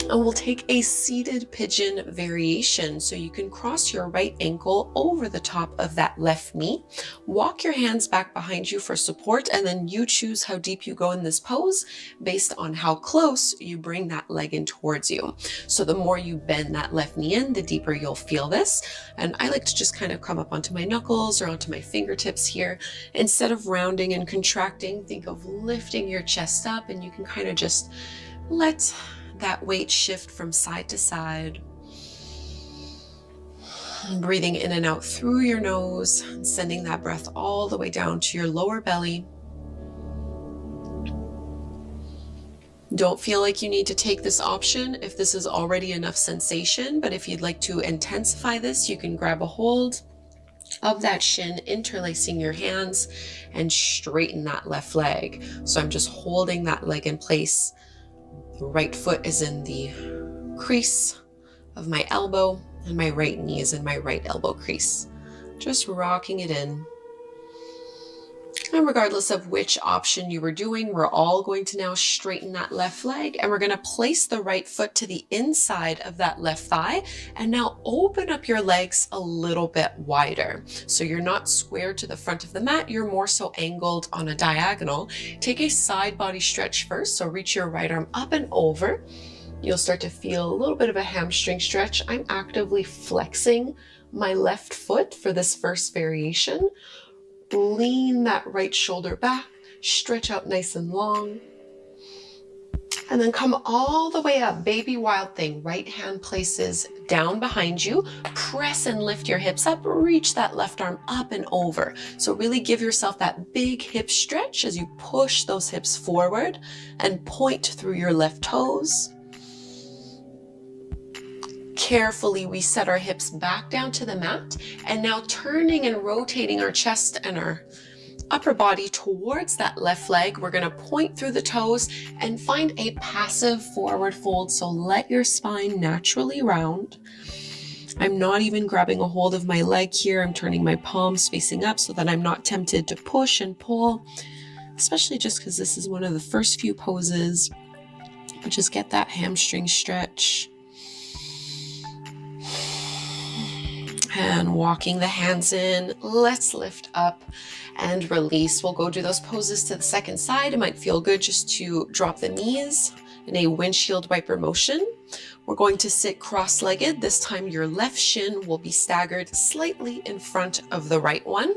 And we'll take a seated pigeon variation. So you can cross your right ankle over the top of that left knee. Walk your hands back behind you for support, and then you choose how deep you go in this pose based on how close you bring that leg in towards you. So the more you bend that left knee in, the deeper you'll feel this. And I like to just kind of come up onto my knuckles or onto my fingertips here. Instead of rounding and contracting, think of lifting your chest up, and you can kind of just let that weight shift from side to side. Breathing in and out through your nose and sending that breath all the way down to your lower belly. Don't feel like you need to take this option if this is already enough sensation, but if you'd like to intensify this, you can grab a hold of that shin, interlacing your hands, and straighten that left leg. So I'm just holding that leg in place. The right foot is in the crease of my elbow, and my right knee is in my right elbow crease. Just rocking it in. And regardless of which option you were doing, we're all going to now straighten that left leg, and we're going to place the right foot to the inside of that left thigh, and now open up your legs a little bit wider. So you're not square to the front of the mat, you're more so angled on a diagonal. Take a side body stretch first, so reach your right arm up and over. You'll start to feel a little bit of a hamstring stretch. I'm actively flexing my left foot for this first variation. Lean that right shoulder back, stretch out nice and long, and then come all the way up, baby wild thing. Right hand places down behind you, press and lift your hips up, reach that left arm up and over. So really give yourself that big hip stretch as you push those hips forward and point through your left toes. Carefully, we set our hips back down to the mat, and now turning and rotating our chest and our upper body towards that left leg, we're going to point through the toes and find a passive forward fold. So let your spine naturally round. I'm not even grabbing a hold of my leg here. I'm turning my palms facing up so that I'm not tempted to push and pull, especially just because this is one of the first few poses. But just get that hamstring stretch. And walking the hands in, let's lift up and release. We'll go do those poses to the second side. It might feel good just to drop the knees in a windshield wiper motion. We're going to sit cross-legged. This time your left shin will be staggered slightly in front of the right one.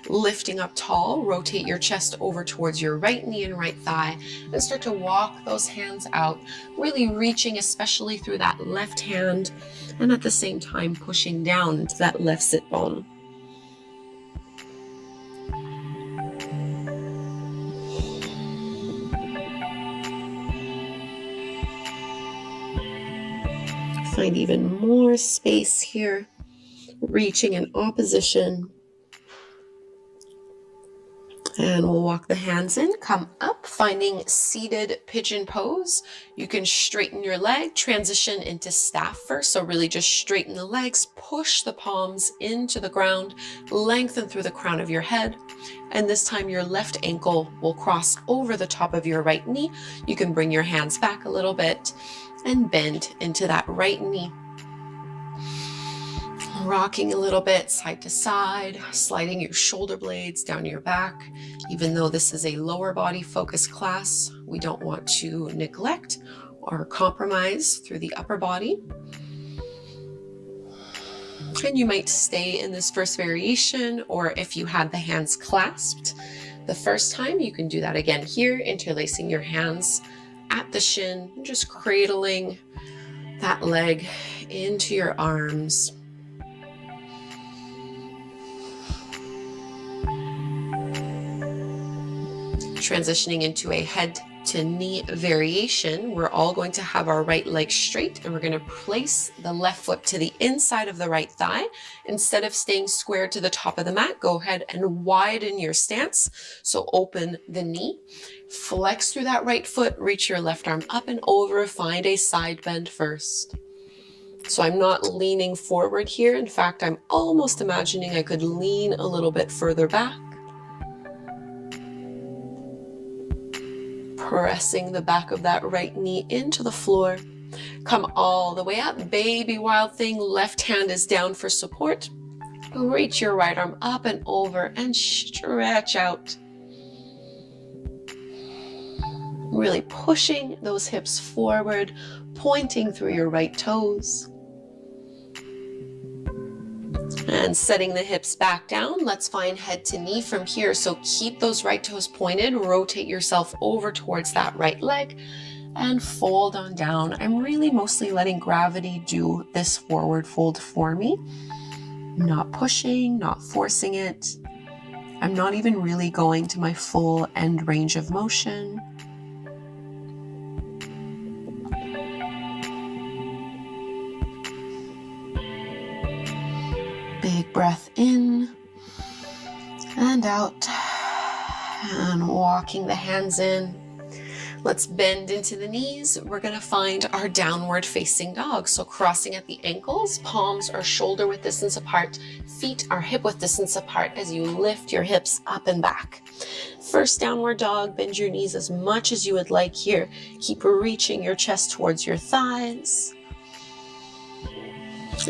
Lifting up tall, rotate your chest over towards your right knee and right thigh, and start to walk those hands out, really reaching especially through that left hand, and at the same time pushing down into that left sit bone. Find even more space here, reaching in opposition. And we'll walk the hands in, come up, finding seated pigeon pose. You can straighten your leg, transition into staff first. So really just straighten the legs, push the palms into the ground, lengthen through the crown of your head. And this time your left ankle will cross over the top of your right knee. You can bring your hands back a little bit and bend into that right knee. Rocking a little bit side to side, sliding your shoulder blades down your back. Even though this is a lower body focused class, we don't want to neglect or compromise through the upper body. And you might stay in this first variation, or if you had the hands clasped the first time, you can do that again here, interlacing your hands at the shin, and just cradling that leg into your arms. Transitioning into a head to knee variation, we're all going to have our right leg straight, and we're going to place the left foot to the inside of the right thigh. Instead of staying square to the top of the mat, go ahead and widen your stance. So open the knee, flex through that right foot, reach your left arm up and over, find a side bend first. So I'm not leaning forward here. In fact, I'm almost imagining I could lean a little bit further back. Pressing the back of that right knee into the floor. Come all the way up, baby wild thing. Left hand is down for support. Reach your right arm up and over and stretch out. Really pushing those hips forward, pointing through your right toes. And setting the hips back down, let's find head to knee from here. So keep those right toes pointed, rotate yourself over towards that right leg and fold on down. I'm really mostly letting gravity do this forward fold for me. Not pushing, not forcing it. I'm not even really going to my full end range of motion. Big breath in and out, and walking the hands in. Let's bend into the knees. We're going to find our downward facing dog. So crossing at the ankles, palms are shoulder width distance apart, feet are hip width distance apart as you lift your hips up and back. First downward dog, bend your knees as much as you would like here. Keep reaching your chest towards your thighs.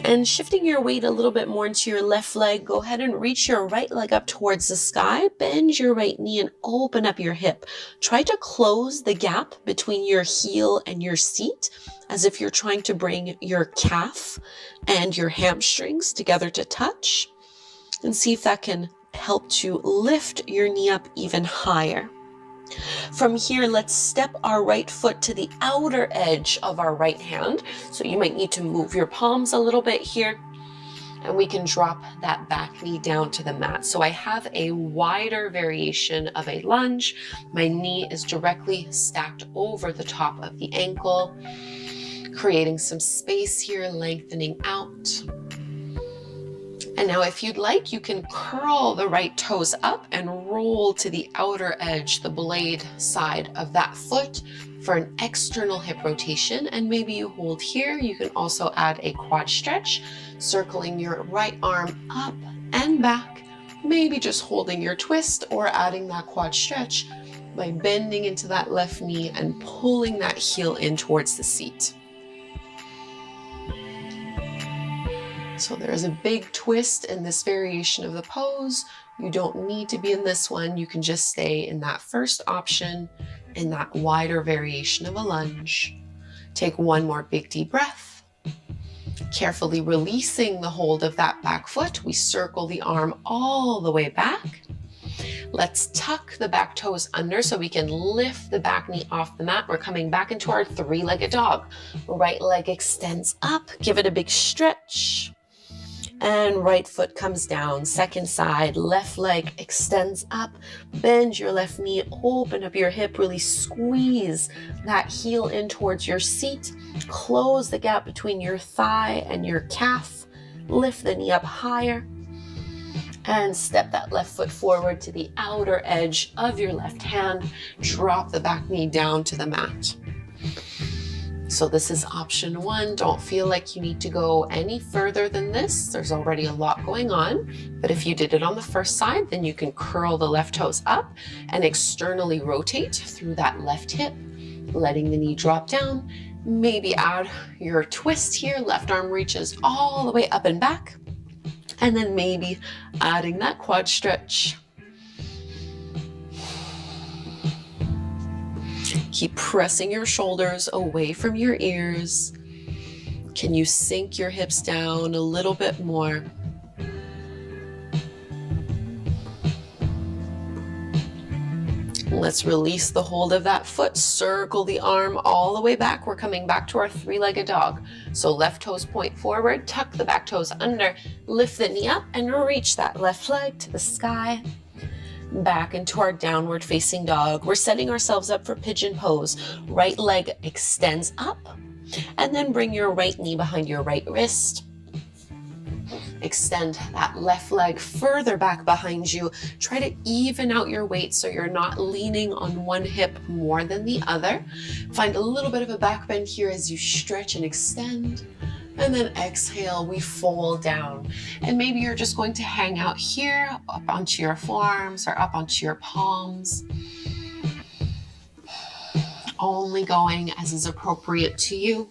And shifting your weight a little bit more into your left leg, go ahead and reach your right leg up towards the sky, bend your right knee and open up your hip. Try to close the gap between your heel and your seat as if you're trying to bring your calf and your hamstrings together to touch, and see if that can help to lift your knee up even higher. From here, let's step our right foot to the outer edge of our right hand. So you might need to move your palms a little bit here, and we can drop that back knee down to the mat. So I have a wider variation of a lunge. My knee is directly stacked over the top of the ankle, creating some space here, lengthening out. And now if you'd like, you can curl the right toes up and roll to the outer edge, the blade side of that foot for an external hip rotation. And maybe you hold here. You can also add a quad stretch, circling your right arm up and back, maybe just holding your twist or adding that quad stretch by bending into that left knee and pulling that heel in towards the seat. So there's a big twist in this variation of the pose. You don't need to be in this one. You can just stay in that first option, in that wider variation of a lunge. Take one more big deep breath. Carefully releasing the hold of that back foot, we circle the arm all the way back. Let's tuck the back toes under so we can lift the back knee off the mat. We're coming back into our three-legged dog. Right leg extends up, give it a big stretch. And right foot comes down, second side, left leg extends up, bend your left knee, open up your hip, really squeeze that heel in towards your seat, close the gap between your thigh and your calf, lift the knee up higher, And step that left foot forward to the outer edge of your left hand. Drop the back knee down to the mat. So this is option one. Don't feel like you need to go any further than this. There's already a lot going on. But if you did it on the first side, then you can curl the left toes up and externally rotate through that left hip, letting the knee drop down. Maybe add your twist here. Left arm reaches all the way up and back. And then maybe adding that quad stretch. Keep pressing your shoulders away from your ears. Can you sink your hips down a little bit more? Let's release the hold of that foot. Circle the arm all the way back. We're coming back to our three-legged dog. So left toes point forward, tuck the back toes under, lift the knee up and reach that left leg to the sky. Back into our downward facing dog. We're setting ourselves up for pigeon pose. Right leg extends up and then bring your right knee behind your right wrist. Extend that left leg further back behind you. Try to even out your weight so you're not leaning on one hip more than the other. Find a little bit of a back bend here as you stretch and extend. And then exhale, we fold down. And maybe you're just going to hang out here, up onto your forearms or up onto your palms. Only going as is appropriate to you.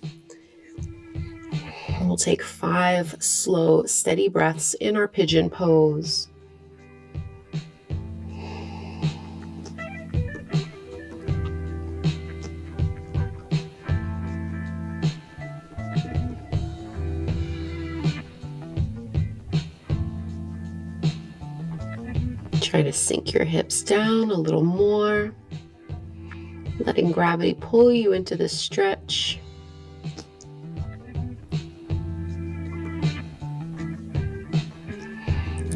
We'll take 5 slow, steady breaths in our pigeon pose. Try to sink your hips down a little more, letting gravity pull you into the stretch.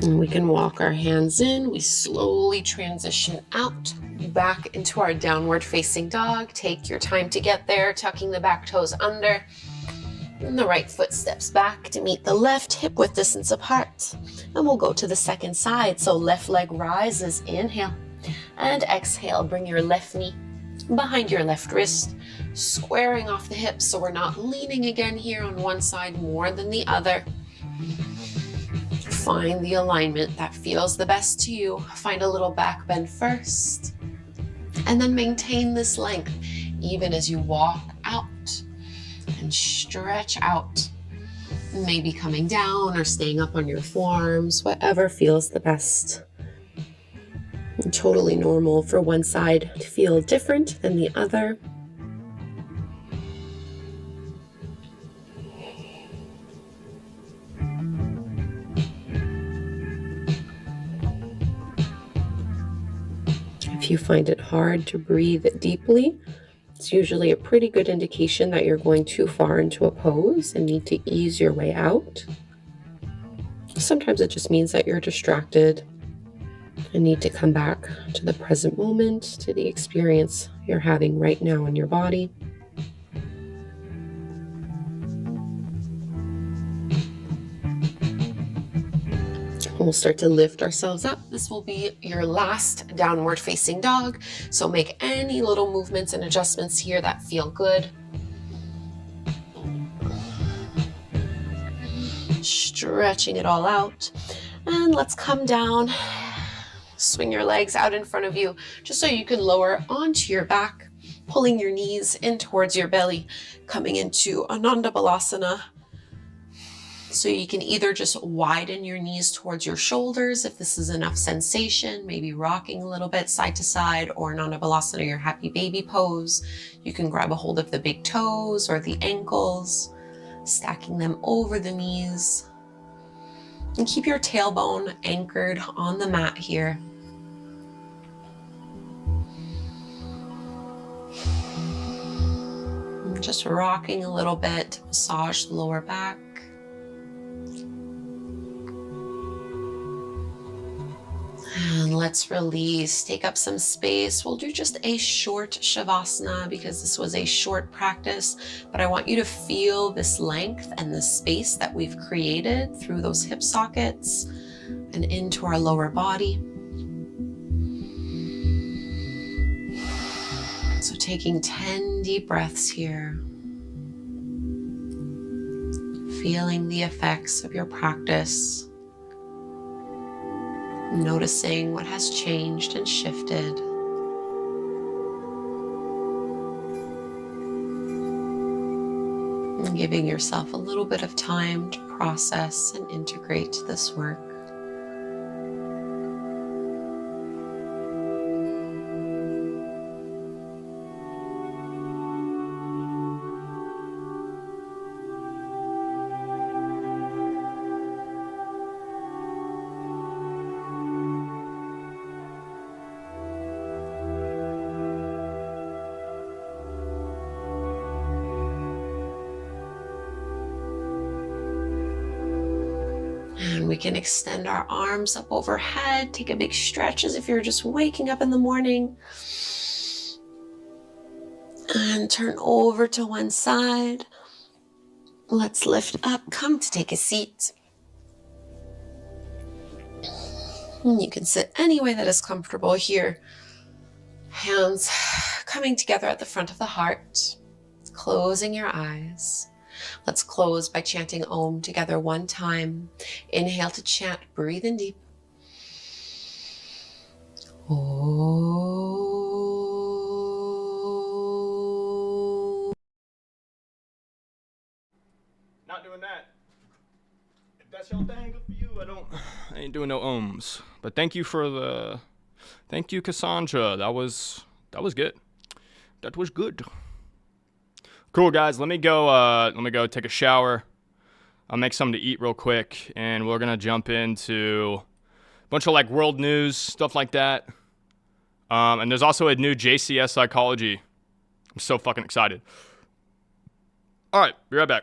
And we can walk our hands in. We slowly transition out, back into our downward facing dog. Take your time to get there, tucking the back toes under. And the right foot steps back to meet the left, hip width distance apart. And we'll go to the second side. So left leg rises, inhale. And exhale, bring your left knee behind your left wrist, squaring off the hips so we're not leaning again here on one side more than the other. Find the alignment that feels the best to you. Find a little back bend first. And then maintain this length even as you walk out. And stretch out, maybe coming down or staying up on your forearms, whatever feels the best. And totally normal for one side to feel different than the other. If you find it hard to breathe deeply, it's usually a pretty good indication that you're going too far into a pose and need to ease your way out. Sometimes it just means that you're distracted and need to come back to the present moment, to the experience you're having right now in your body. We'll start to lift ourselves up. This will be your last downward facing dog. So make any little movements and adjustments here that feel good. Stretching it all out. And let's come down. Swing your legs out in front of you just so you can lower onto your back, pulling your knees in towards your belly, coming into Ananda Balasana. So you can either just widen your knees towards your shoulders if this is enough sensation, maybe rocking a little bit side to side, or Ananda Balasana, your happy baby pose. You can grab a hold of the big toes or the ankles, stacking them over the knees. And keep your tailbone anchored on the mat here. Just rocking a little bit, massage the lower back. And let's release, take up some space. We'll do just a short Shavasana because this was a short practice, but I want you to feel this length and the space that we've created through those hip sockets. and into our lower body. So taking 10 deep breaths here, feeling the effects of your practice, noticing what has changed and shifted. And giving yourself a little bit of time to process and integrate this work. And we can extend our arms up overhead, take a big stretch as if you're just waking up in the morning. And turn over to one side. Let's lift up, come to take a seat. And you can sit any way that is comfortable here. Hands coming together at the front of the heart, closing your eyes. Let's close by chanting Om together one time. Inhale to chant, breathe in deep. Om. Not doing that. If that's your thing, good for you. I ain't doing no ohms. But thank you, Cassandra. That was good. That was good. Cool, guys. Let me go take a shower. I'll make something to eat real quick, and we're gonna jump into a bunch of like world news, stuff like that. And there's also a new JCS psychology. I'm so fucking excited. All right, be right back.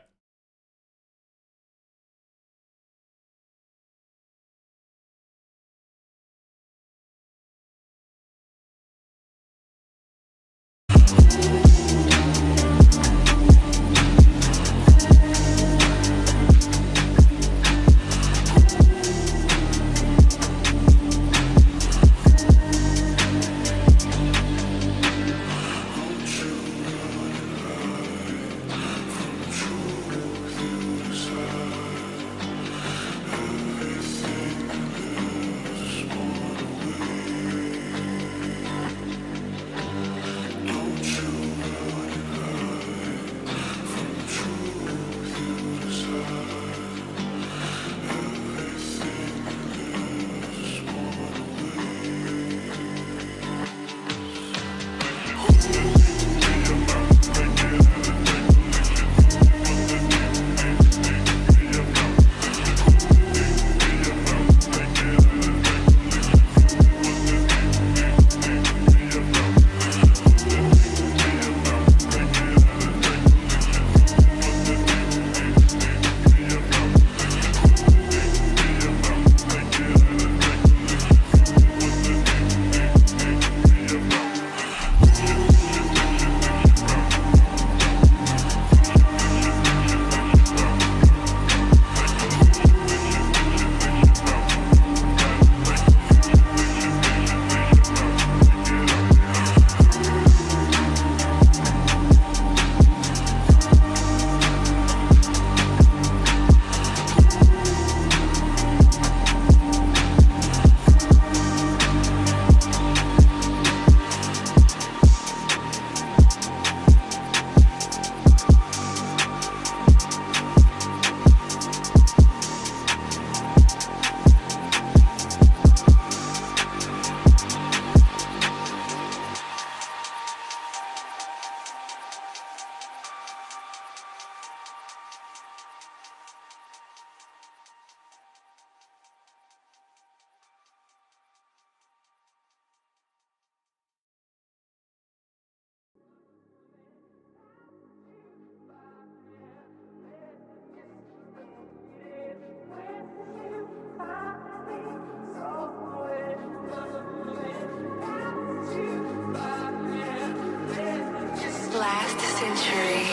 Last century.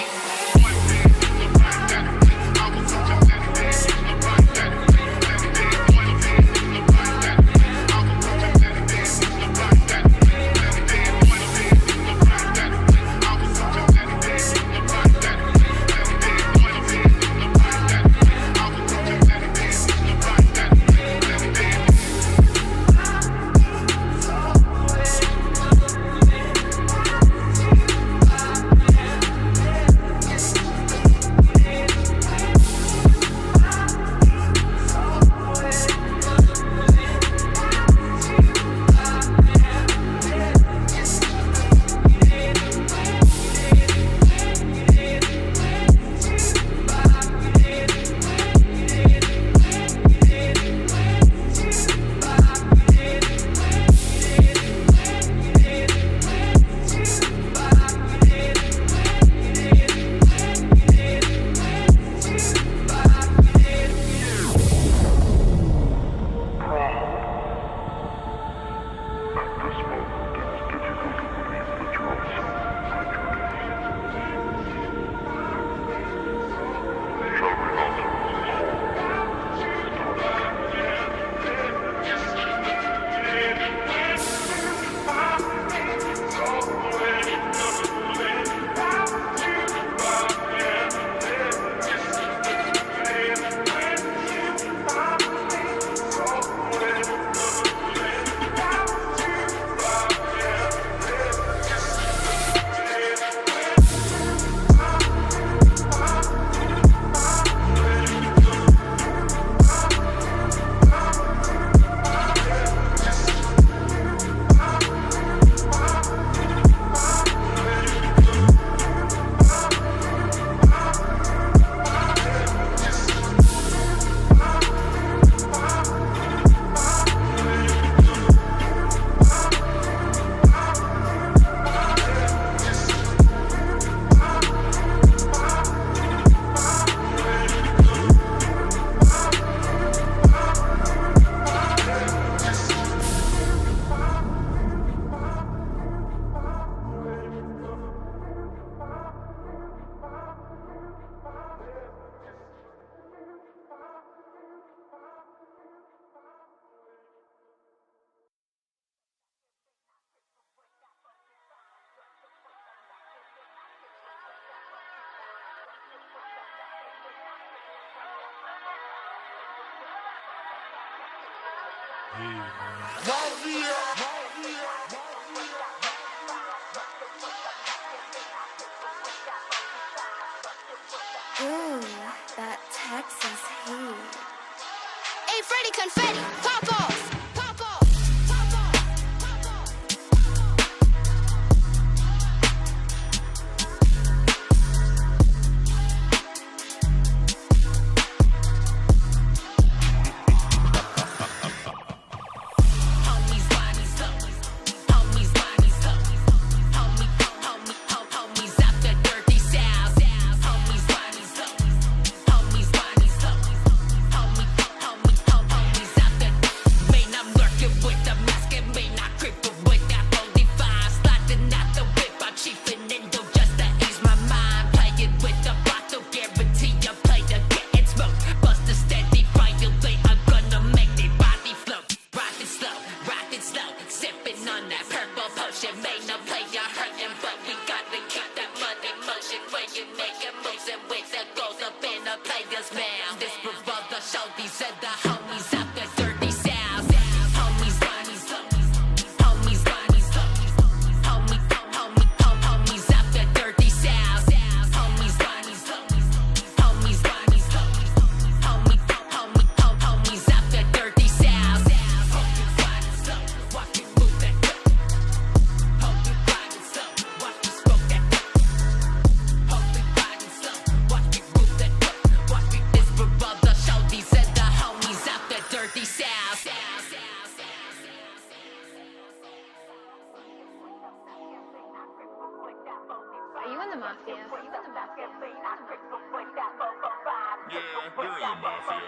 Ooh, that Texas heat. Hey, Freddy Confetti, pop off! Are you in the mafia? Yeah, you're in the mafia.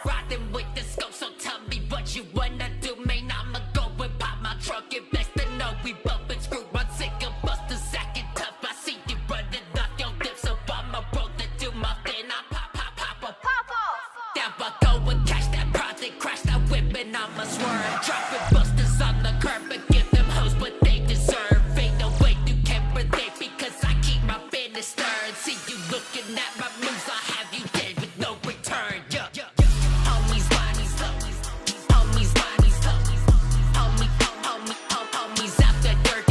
Riding with the scope, so tell me what you wanna do, man. I'ma go and pop my trunk. It best to know we both been screwed. I'm sick of busting, sacking tough. I see you running off your dip, so I'ma roll to do my thing. I pop off. Down I go and catch that project, crash that whip, and I'ma swerve. Dropping busters on the curb and give them hoes what they deserve. Ain't no way you can relate because I keep my business stirred. See you looking at my moves, I have you dead with no return. Yeah. Homies, homies, homies, homies, homies, homies, homies out the dirt.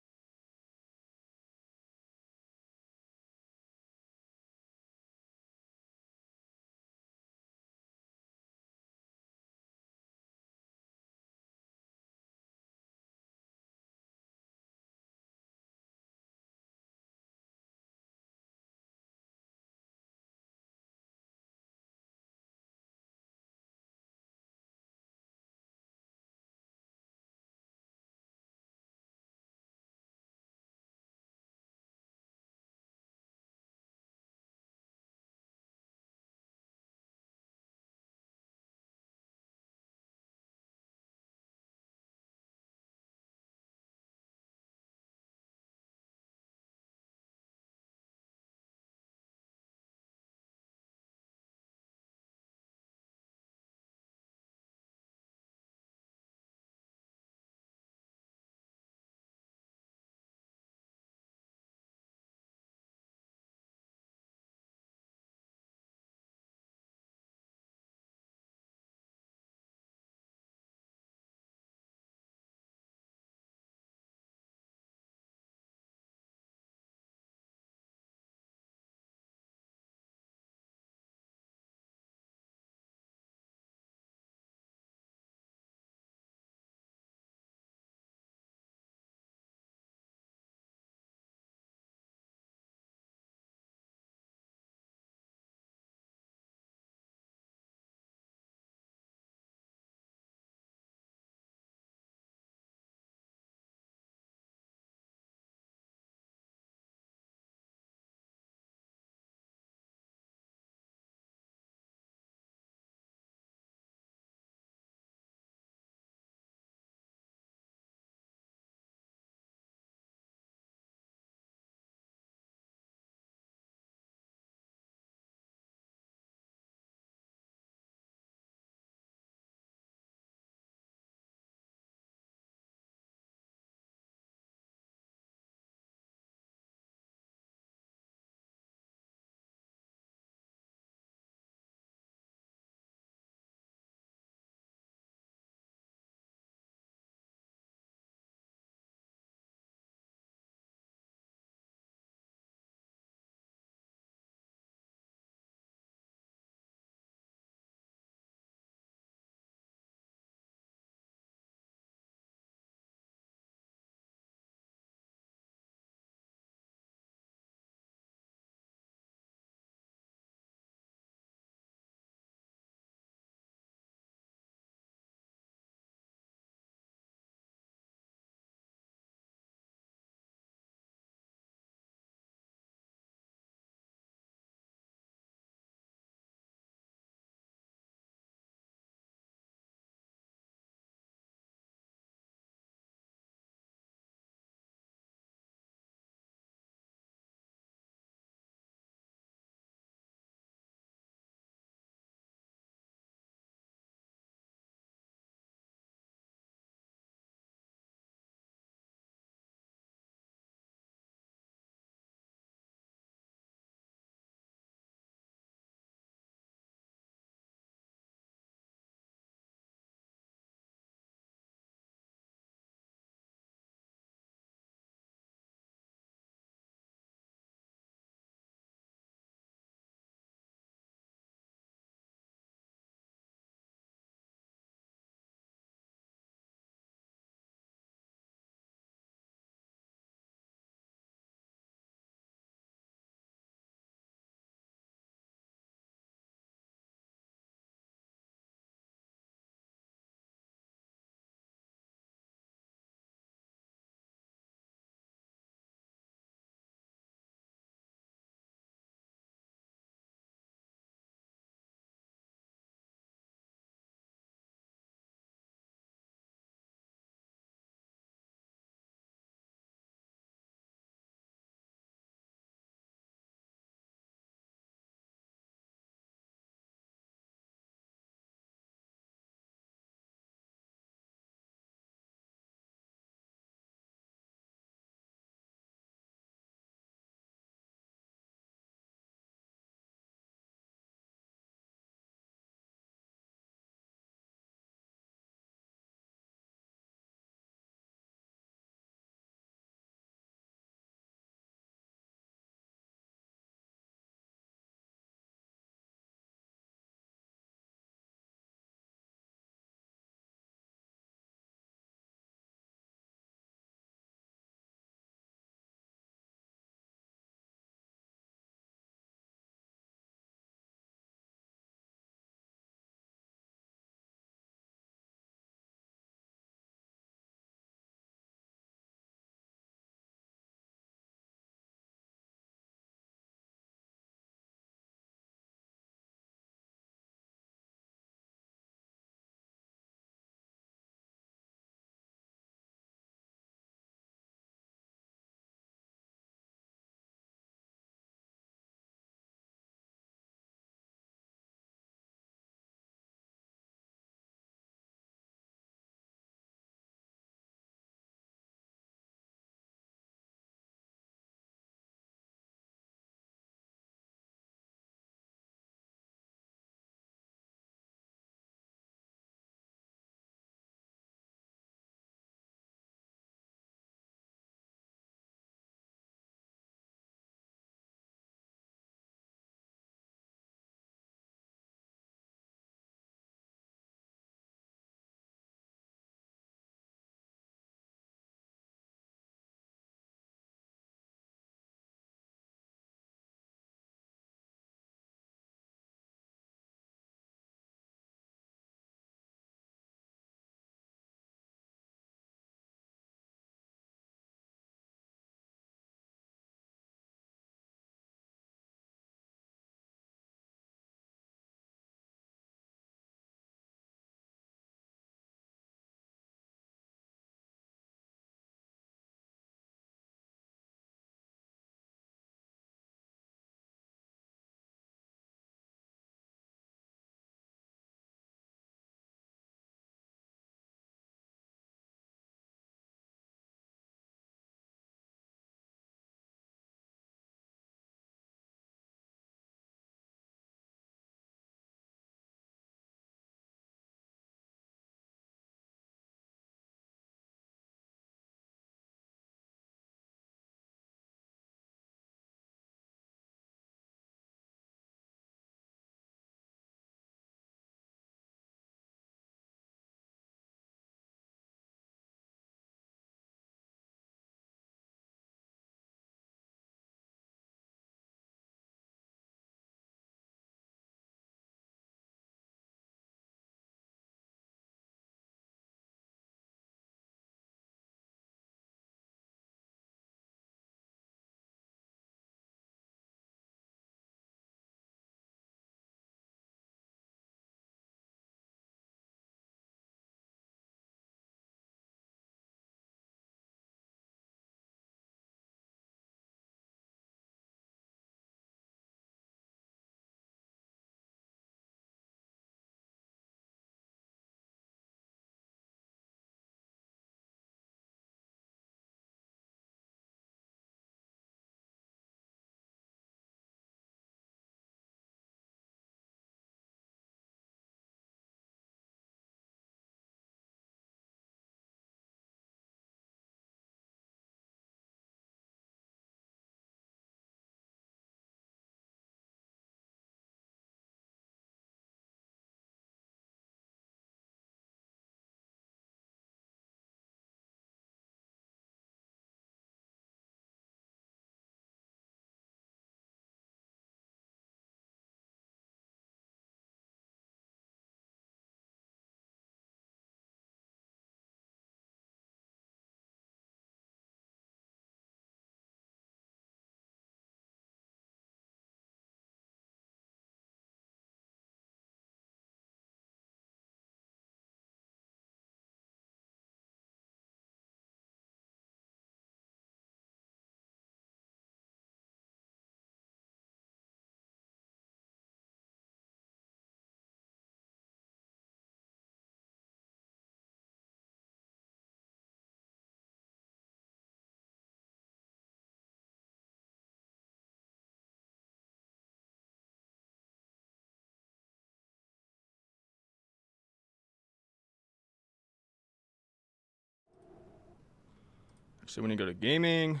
So when you go to gaming.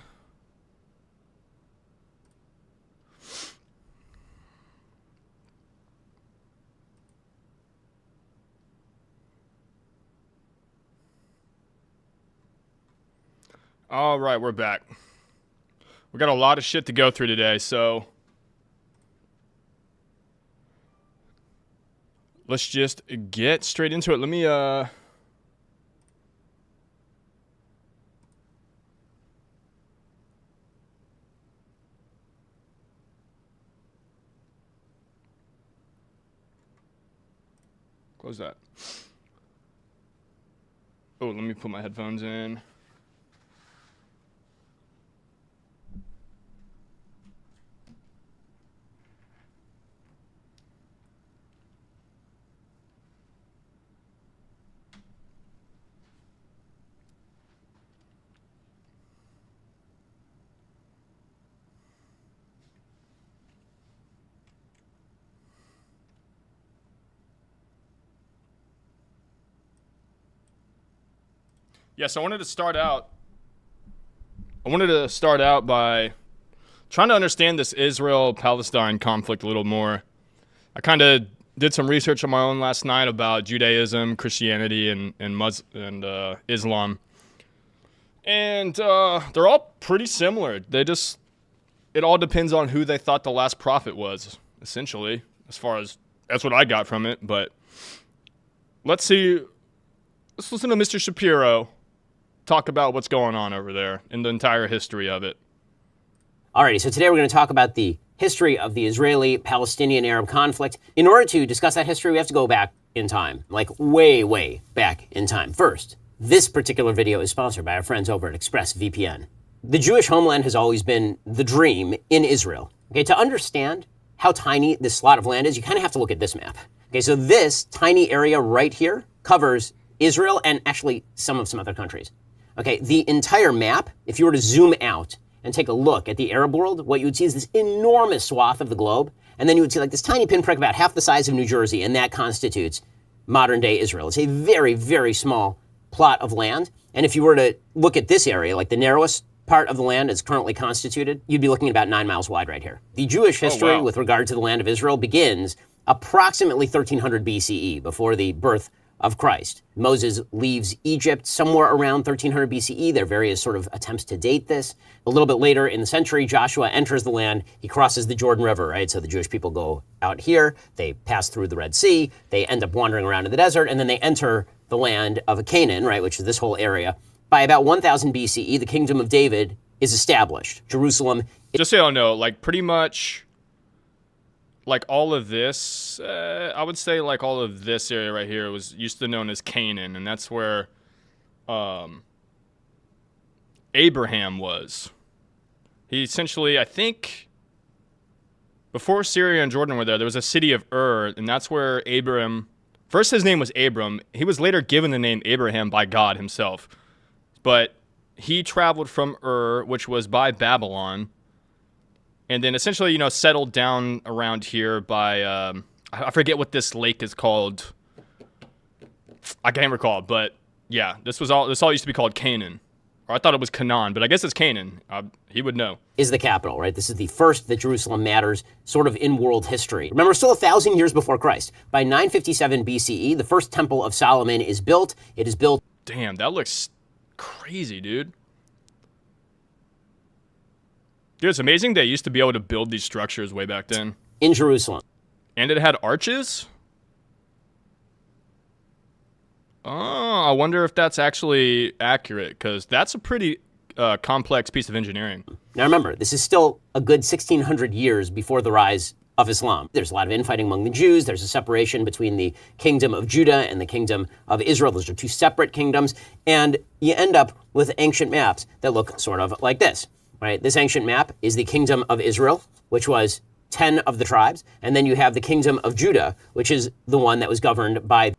All right, we're back. We got a lot of shit to go through today, so let's just get straight into it. Let me close that. Oh, let me put my headphones in. Yes, I wanted to start out by trying to understand this Israel-Palestine conflict a little more. I kind of did some research on my own last night about Judaism, Christianity, and Islam. And they're all pretty similar. It all depends on who they thought the last prophet was, essentially, as far as that's what I got from it. But let's listen to Mr. Shapiro talk about what's going on over there and the entire history of it. Alrighty, so today we're going to talk about the history of the Israeli-Palestinian-Arab conflict. In order to discuss that history, we have to go back in time, like way, way back in time. First, this particular video is sponsored by our friends over at ExpressVPN. The Jewish homeland has always been the dream in Israel. Okay, to understand how tiny this slot of land is, you kind of have to look at this map. Okay, so this tiny area right here covers Israel and actually some other countries. Okay, the entire map, if you were to zoom out and take a look at the Arab world, what you would see is this enormous swath of the globe, and then you would see like this tiny pinprick about half the size of New Jersey, and that constitutes modern-day Israel. It's a very, very small plot of land, and if you were to look at this area, like the narrowest part of the land is currently constituted, you'd be looking at about 9 miles wide right here. The Jewish history with regard to the land of Israel begins approximately 1300 BCE, before the birth of Christ. Moses leaves Egypt somewhere around 1300 BCE. There are various sort of attempts to date this. A little bit later in the century, Joshua enters the land. He crosses the Jordan River, right? So the Jewish people go out here. They pass through the Red Sea. They end up wandering around in the desert, and then they enter the land of Canaan, right, which is this whole area. By about 1000 BCE, the kingdom of David is established. Jerusalem. Just so y'all know, like pretty much like all of this, I would say like all of this area right here used to known as Canaan, and that's where Abraham was. He essentially, I think, before Syria and Jordan were there was a city of Ur, and that's where Abram, first his name was Abram, he was later given the name Abraham by God himself, but he traveled from Ur, which was by Babylon, and then essentially, settled down around here by, I forget what this lake is called. I can't recall, but yeah, this all used to be called Canaan. Or I thought it was Canaan, but I guess it's Canaan. He would know. Is the capital, right? This is the first that Jerusalem matters sort of in world history. Remember, still 1,000 years before Christ. By 957 BCE, the first temple of Solomon is built. It is built. Damn, that looks crazy, dude. Dude, it's amazing they used to be able to build these structures way back then. In Jerusalem. And it had arches? Oh, I wonder if that's actually accurate, because that's a pretty complex piece of engineering. Now remember, this is still a good 1,600 years before the rise of Islam. There's a lot of infighting among the Jews. There's a separation between the kingdom of Judah and the kingdom of Israel. Those are two separate kingdoms. And you end up with ancient maps that look sort of like this. Right? This ancient map is the kingdom of Israel, which was 10 of the tribes. And then you have the kingdom of Judah, which is the one that was governed by.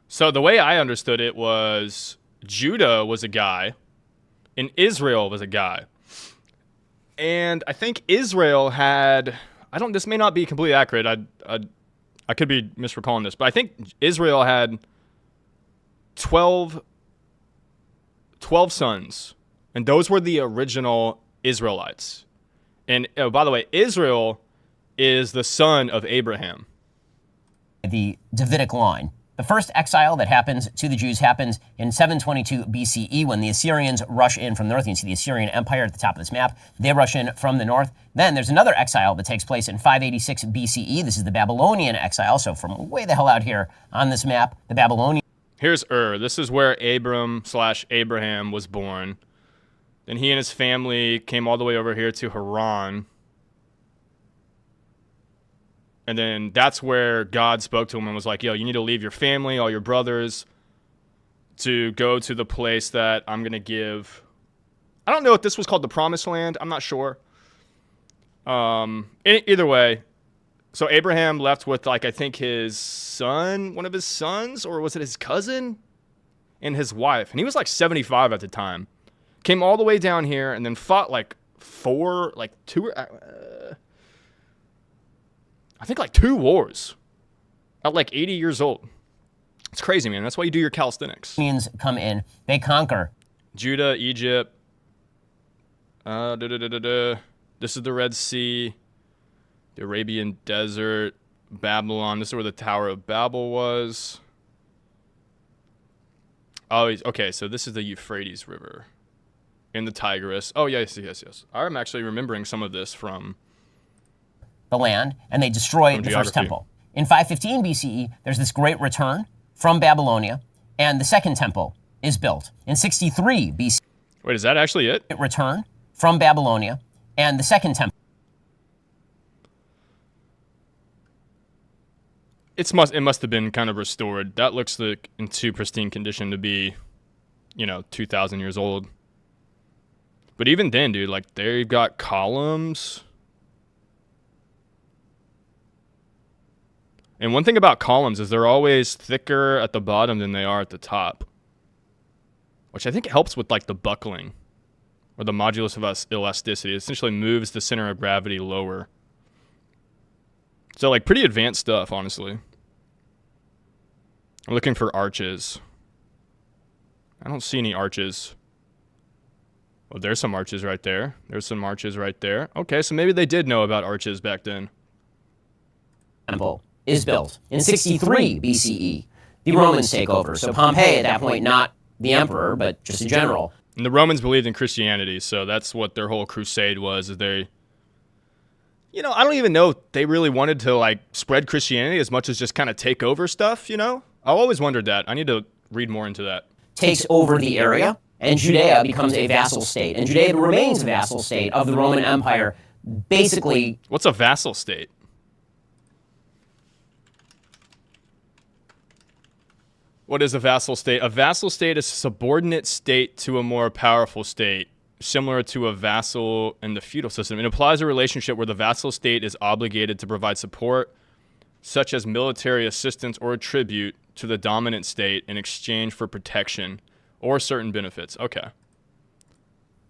So the way I understood it was Judah was a guy and Israel was a guy. And I think Israel had, this may not be completely accurate. I could be misrecalling this, but I think Israel had 12 12 sons. And those were the original Israelites. And by the way, Israel is the son of Abraham. The Davidic line. The first exile that happens to the Jews happens in 722 BCE when the Assyrians rush in from the north. You can see the Assyrian Empire at the top of this map. They rush in from the north. Then there's another exile that takes place in 586 BCE. This is the Babylonian exile. So from way the hell out here on this map, the Babylonian. Here's Ur. This is where Abram/Abraham was born. Then he and his family came all the way over here to Haran. And then that's where God spoke to him and was like, yo, you need to leave your family, all your brothers, to go to the place that I'm going to give. I don't know if this was called the Promised Land. I'm not sure. Either way, so Abraham left with, like, I think his son, one of his sons, or was it his cousin? And his wife. And he was like 75 at the time. Came all the way down here and then fought like two wars at like 80 years old. It's crazy, man. That's why you do your calisthenics. Come in. They conquer. Judah, Egypt. This is the Red Sea. The Arabian Desert. Babylon. This is where the Tower of Babel was. Oh, okay. So this is the Euphrates River. In the Tigris. Oh, yes. I'm actually remembering some of this from the land, and they destroy the first temple. In 515 BCE, there's this great return from Babylonia, and the second temple is built. In 63 BCE... Wait, is that actually it? Return from Babylonia, and the second temple... It must have been kind of restored. That looks like in too pristine condition to be, 2,000 years old. But even then, dude, like, they've got columns. And one thing about columns is they're always thicker at the bottom than they are at the top. Which I think helps with, like, the buckling. Or the modulus of elasticity. It essentially moves the center of gravity lower. So, like, pretty advanced stuff, honestly. I'm looking for arches. I don't see any arches. Oh, there's some arches right there. There's some arches right there. Okay, so maybe they did know about arches back then. Temple is built in 63 BCE. The Romans take over. So Pompey, at that point, not the emperor, but just a general. And the Romans believed in Christianity, so that's what their whole crusade was. Is they, I don't even know if they really wanted to, like, spread Christianity as much as just kind of take over stuff, I've always wondered that. I need to read more into that. Takes over the area. And Judea becomes a vassal state. And Judea remains a vassal state of the Roman Empire. Basically... What's a vassal state? What is a vassal state? A vassal state is a subordinate state to a more powerful state, similar to a vassal in the feudal system. It implies a relationship where the vassal state is obligated to provide support, such as military assistance or tribute, to the dominant state in exchange for protection or certain benefits. Okay.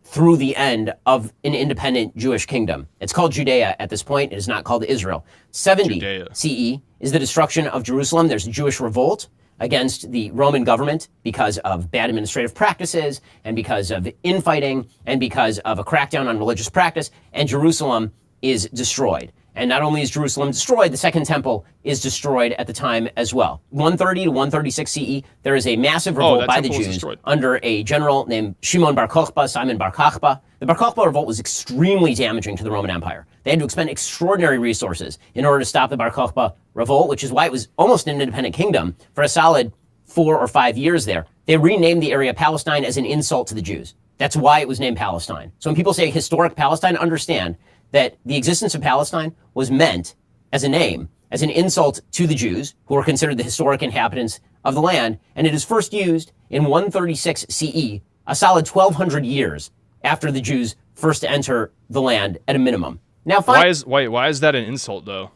Through the end of an independent Jewish kingdom. It's called Judea at this point. It is not called Israel. 70 CE is the destruction of Jerusalem. There's a Jewish revolt against the Roman government because of bad administrative practices and because of infighting and because of a crackdown on religious practice, and Jerusalem is destroyed. And not only is Jerusalem destroyed, the Second Temple is destroyed at the time as well. 130 to 136 CE, there is a massive revolt by the Jews under a general named Simon Bar Kokhba. The Bar Kokhba revolt was extremely damaging to the Roman Empire. They had to expend extraordinary resources in order to stop the Bar Kokhba revolt, which is why it was almost an independent kingdom for a solid 4 or 5 years there. They renamed the area Palestine as an insult to the Jews. That's why it was named Palestine. So when people say historic Palestine, understand that the existence of Palestine was meant as a name, as an insult to the Jews, who are considered the historic inhabitants of the land, and it is first used in 136 CE, a solid 1,200 years after the Jews first enter the land at a minimum. Now, why is that an insult, though?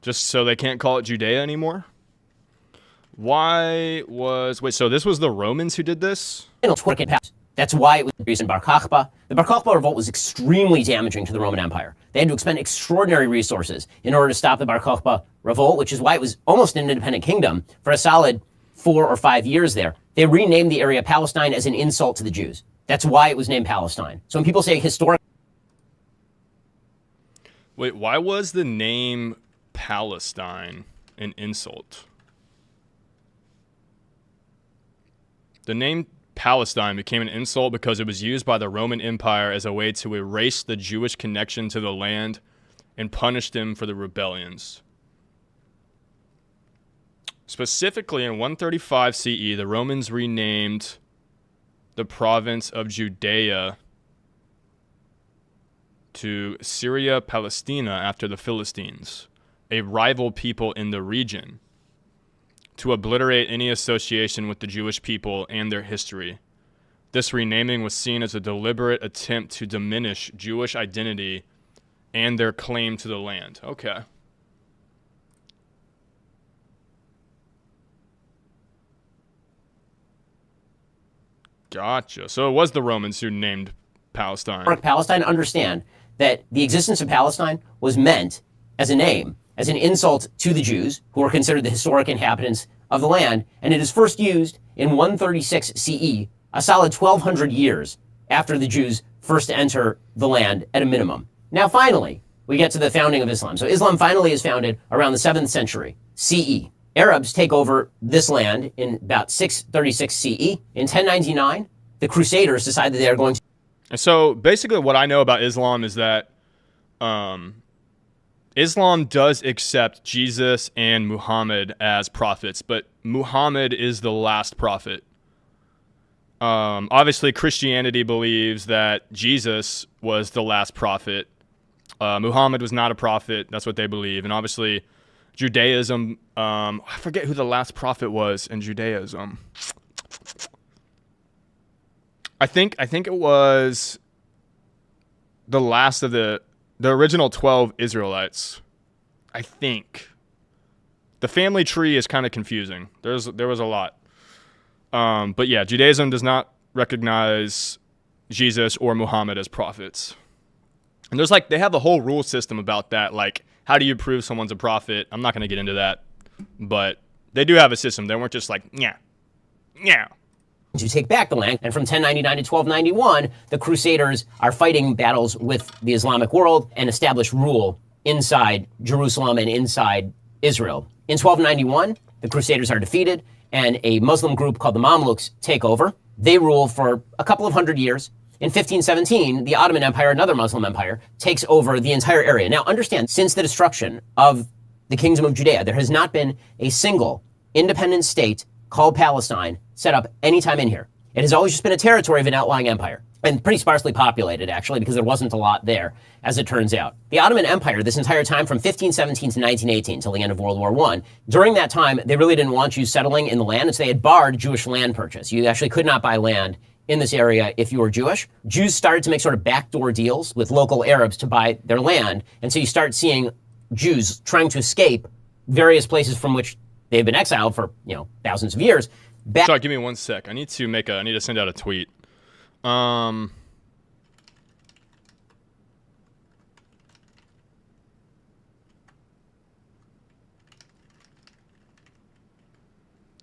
Just so they can't call it Judea anymore? So this was the Romans who did this? That's why it was used in Bar Kokhba. The Bar Kokhba revolt was extremely damaging to the Roman Empire. They had to expend extraordinary resources in order to stop the Bar Kokhba revolt, which is why it was almost an independent kingdom for a solid 4 or 5 years there, they renamed the area Palestine as an insult to the Jews. That's why it was named Palestine. So when people say historic... Wait, why was the name Palestine an insult? The name Palestine became an insult because it was used by the Roman Empire as a way to erase the Jewish connection to the land and punish them for the rebellions. Specifically, in 135 CE, the Romans renamed the province of Judea to Syria Palestina after the Philistines, a rival people in the region, to obliterate any association with the Jewish people and their history. This renaming was seen as a deliberate attempt to diminish Jewish identity and their claim to the land. Okay. Gotcha. So it was the Romans who named Palestine. Palestine, understand that the existence of Palestine was meant as a name, as an insult to the Jews, who are considered the historic inhabitants of the land, and it is first used in 136 CE, a solid 1,200 years after the Jews first enter the land at a minimum. Now, finally, we get to the founding of Islam. So Islam finally is founded around the 7th century CE. Arabs take over this land in about 636 CE. In 1099, the Crusaders decided they are going to... And so basically what I know about Islam is that Islam does accept Jesus and Muhammad as prophets, but Muhammad is the last prophet. Obviously, Christianity believes that Jesus was the last prophet. Muhammad was not a prophet. That's what they believe. And obviously, Judaism, I forget who the last prophet was in Judaism. I think it was the last of the original 12 Israelites. I think. The family tree is kind of confusing. There was a lot. But yeah, Judaism does not recognize Jesus or Muhammad as prophets. And they have a whole rule system about that. Like, how do you prove someone's a prophet? I'm not going to get into that. But they do have a system. They weren't just like, yeah. To take back the land. And from 1099 to 1291, the Crusaders are fighting battles with the Islamic world and establish rule inside Jerusalem and inside Israel. In 1291, the Crusaders are defeated, and a Muslim group called the Mamluks take over. They rule for a couple of hundred years. In 1517, the Ottoman Empire, another Muslim empire, takes over the entire area. Now, understand, since the destruction of the Kingdom of Judea, there has not been a single independent state called Palestine set up anytime in here. It has always just been a territory of an outlying empire, and pretty sparsely populated, actually, because there wasn't a lot there, as it turns out. The Ottoman Empire, this entire time from 1517 to 1918, till the end of World War I, during that time, they really didn't want Jews settling in the land, and so they had barred Jewish land purchase. You actually could not buy land in this area if you were Jewish. Jews started to make sort of backdoor deals with local Arabs to buy their land, and so you start seeing Jews trying to escape various places from which they've been exiled for, thousands of years. Sorry, give me 1 sec. I need to send out a tweet. Let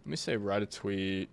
me say write a tweet.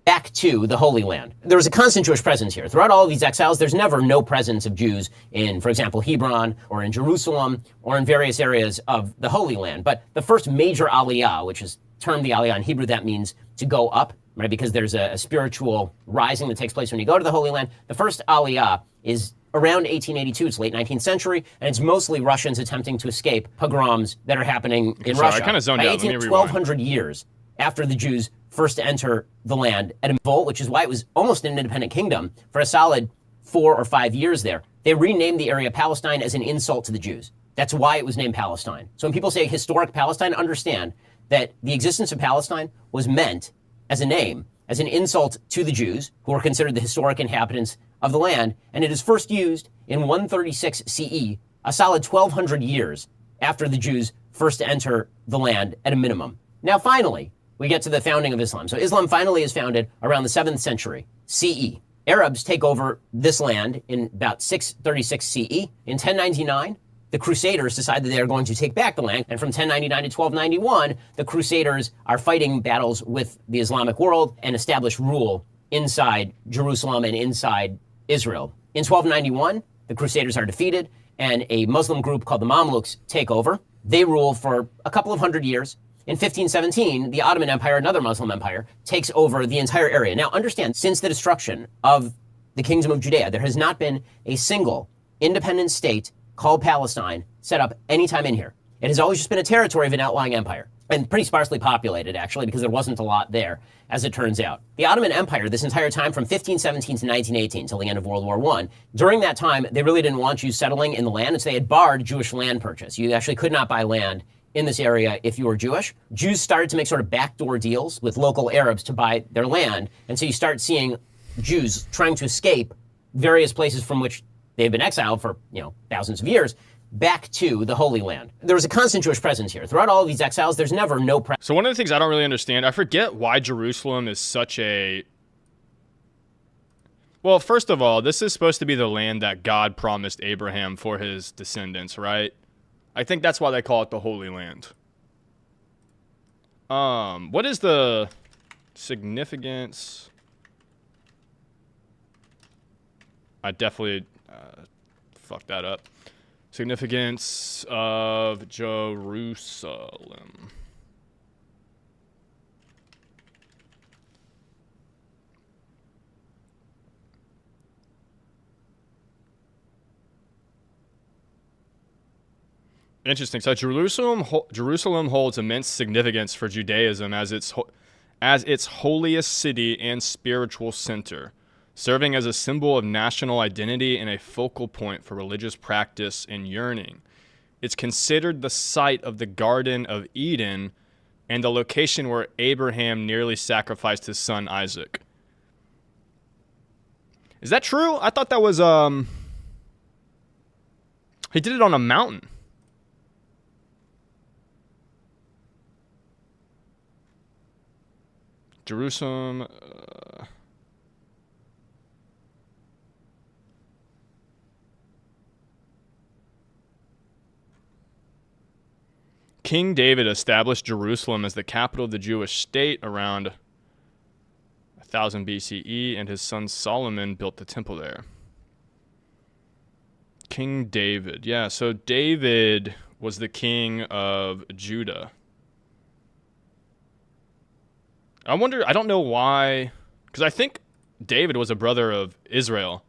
Back to the Holy Land. There was a constant Jewish presence here. Throughout all of these exiles, there's never no presence of Jews in, for example, Hebron or in Jerusalem or in various areas of the Holy Land. But the first major aliyah, which is termed the aliyah in Hebrew, that means to go up, right? Because there's a spiritual rising that takes place when you go to the Holy Land. The first aliyah is around 1882. It's late 19th century, and it's mostly Russians attempting to escape pogroms that are happening in Russia. I kind of zoned out. Let me rewind. 1200 years after the Jews first to enter the land at a volt, which is why it was almost an independent kingdom for a solid 4 or 5 years there. They renamed the area Palestine as an insult to the Jews. That's why it was named Palestine. So when people say historic Palestine, understand that the existence of Palestine was meant as a name, as an insult to the Jews, who were considered the historic inhabitants of the land, and it is first used in 136 CE, a solid 1,200 years after the Jews first enter the land at a minimum. Now, finally, we get to the founding of Islam. So Islam finally is founded around the 7th century CE. Arabs take over this land in about 636 CE. In 1099, the Crusaders decide that they are going to take back the land. And from 1099 to 1291, the Crusaders are fighting battles with the Islamic world and establish rule inside Jerusalem and inside Israel. In 1291, the Crusaders are defeated and a Muslim group called the Mamluks take over. They rule for a couple of hundred years. In 1517, the Ottoman Empire, another Muslim empire, takes over the entire area. Now understand, since the destruction of the Kingdom of Judea, there has not been a single independent state called Palestine set up anytime in here. It has always just been a territory of an outlying empire, and pretty sparsely populated, actually, because there wasn't a lot there, as it turns out. The Ottoman Empire, this entire time from 1517 to 1918, till the end of World War I, during that time, they really didn't want Jews settling in the land, and so they had barred Jewish land purchase. You actually could not buy land in this area if you were Jewish. Jews started to make sort of backdoor deals with local Arabs to buy their land, and so you start seeing Jews trying to escape various places from which they've been exiled for, thousands of years, back to the Holy Land. There was a constant Jewish presence here. Throughout all of these exiles, there's never no presence. So one of the things I don't really understand, I forget why Jerusalem is such a... Well, first of all, this is supposed to be the land that God promised Abraham for his descendants, right? I think that's why they call it the Holy Land. What is the significance? I definitely fucked that up. Significance of Jerusalem. Interesting. So Jerusalem holds immense significance for Judaism as its holiest city and spiritual center, serving as a symbol of national identity and a focal point for religious practice and yearning. It's considered the site of the Garden of Eden and the location where Abraham nearly sacrificed his son Isaac. Is that true? I thought that was, he did it on a mountain. Jerusalem. King David established Jerusalem as the capital of the Jewish state around 1000 BCE, and his son Solomon built the temple there. King David. Yeah, so David was the king of Judah. I wonder, I don't know why, because I think David was a brother of Israel.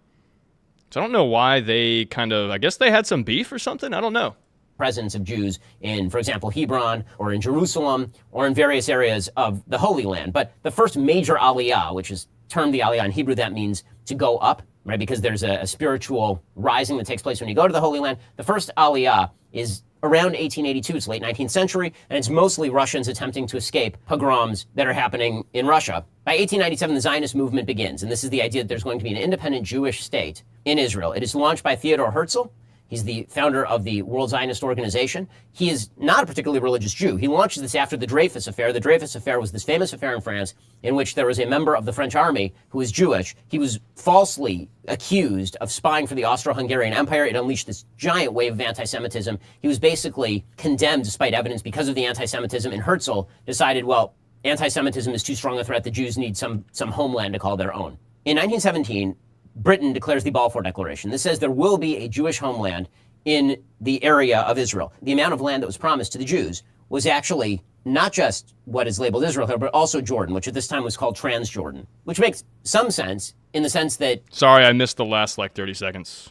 So I don't know why they I guess they had some beef or something? I don't know. Presence of Jews in, for example, Hebron or in Jerusalem or in various areas of the Holy Land. But the first major aliyah, which is termed the aliyah in Hebrew, that means to go up, right? Because there's a spiritual rising that takes place when you go to the Holy Land. The first aliyah is around 1882. It's late 19th century, and it's mostly Russians attempting to escape pogroms that are happening in Russia. By 1897, the Zionist movement begins, and this is the idea that there's going to be an independent Jewish state in Israel. It is launched by Theodor Herzl. He's the founder of the World Zionist Organization. He is not a particularly religious Jew. He launches this after the Dreyfus Affair. The Dreyfus Affair was this famous affair in France in which there was a member of the French army who was Jewish. He was falsely accused of spying for the Austro-Hungarian Empire. It unleashed this giant wave of anti-Semitism. He was basically condemned despite evidence because of the anti-Semitism, and Herzl decided, well, anti-Semitism is too strong a threat. The Jews need some homeland to call their own. In 1917, Britain declares the Balfour Declaration. This says there will be a Jewish homeland in the area of Israel. The amount of land that was promised to the Jews was actually not just what is labeled Israel here, but also Jordan, which at this time was called Transjordan, which makes some sense in the sense that... Sorry, I missed the last 30 seconds.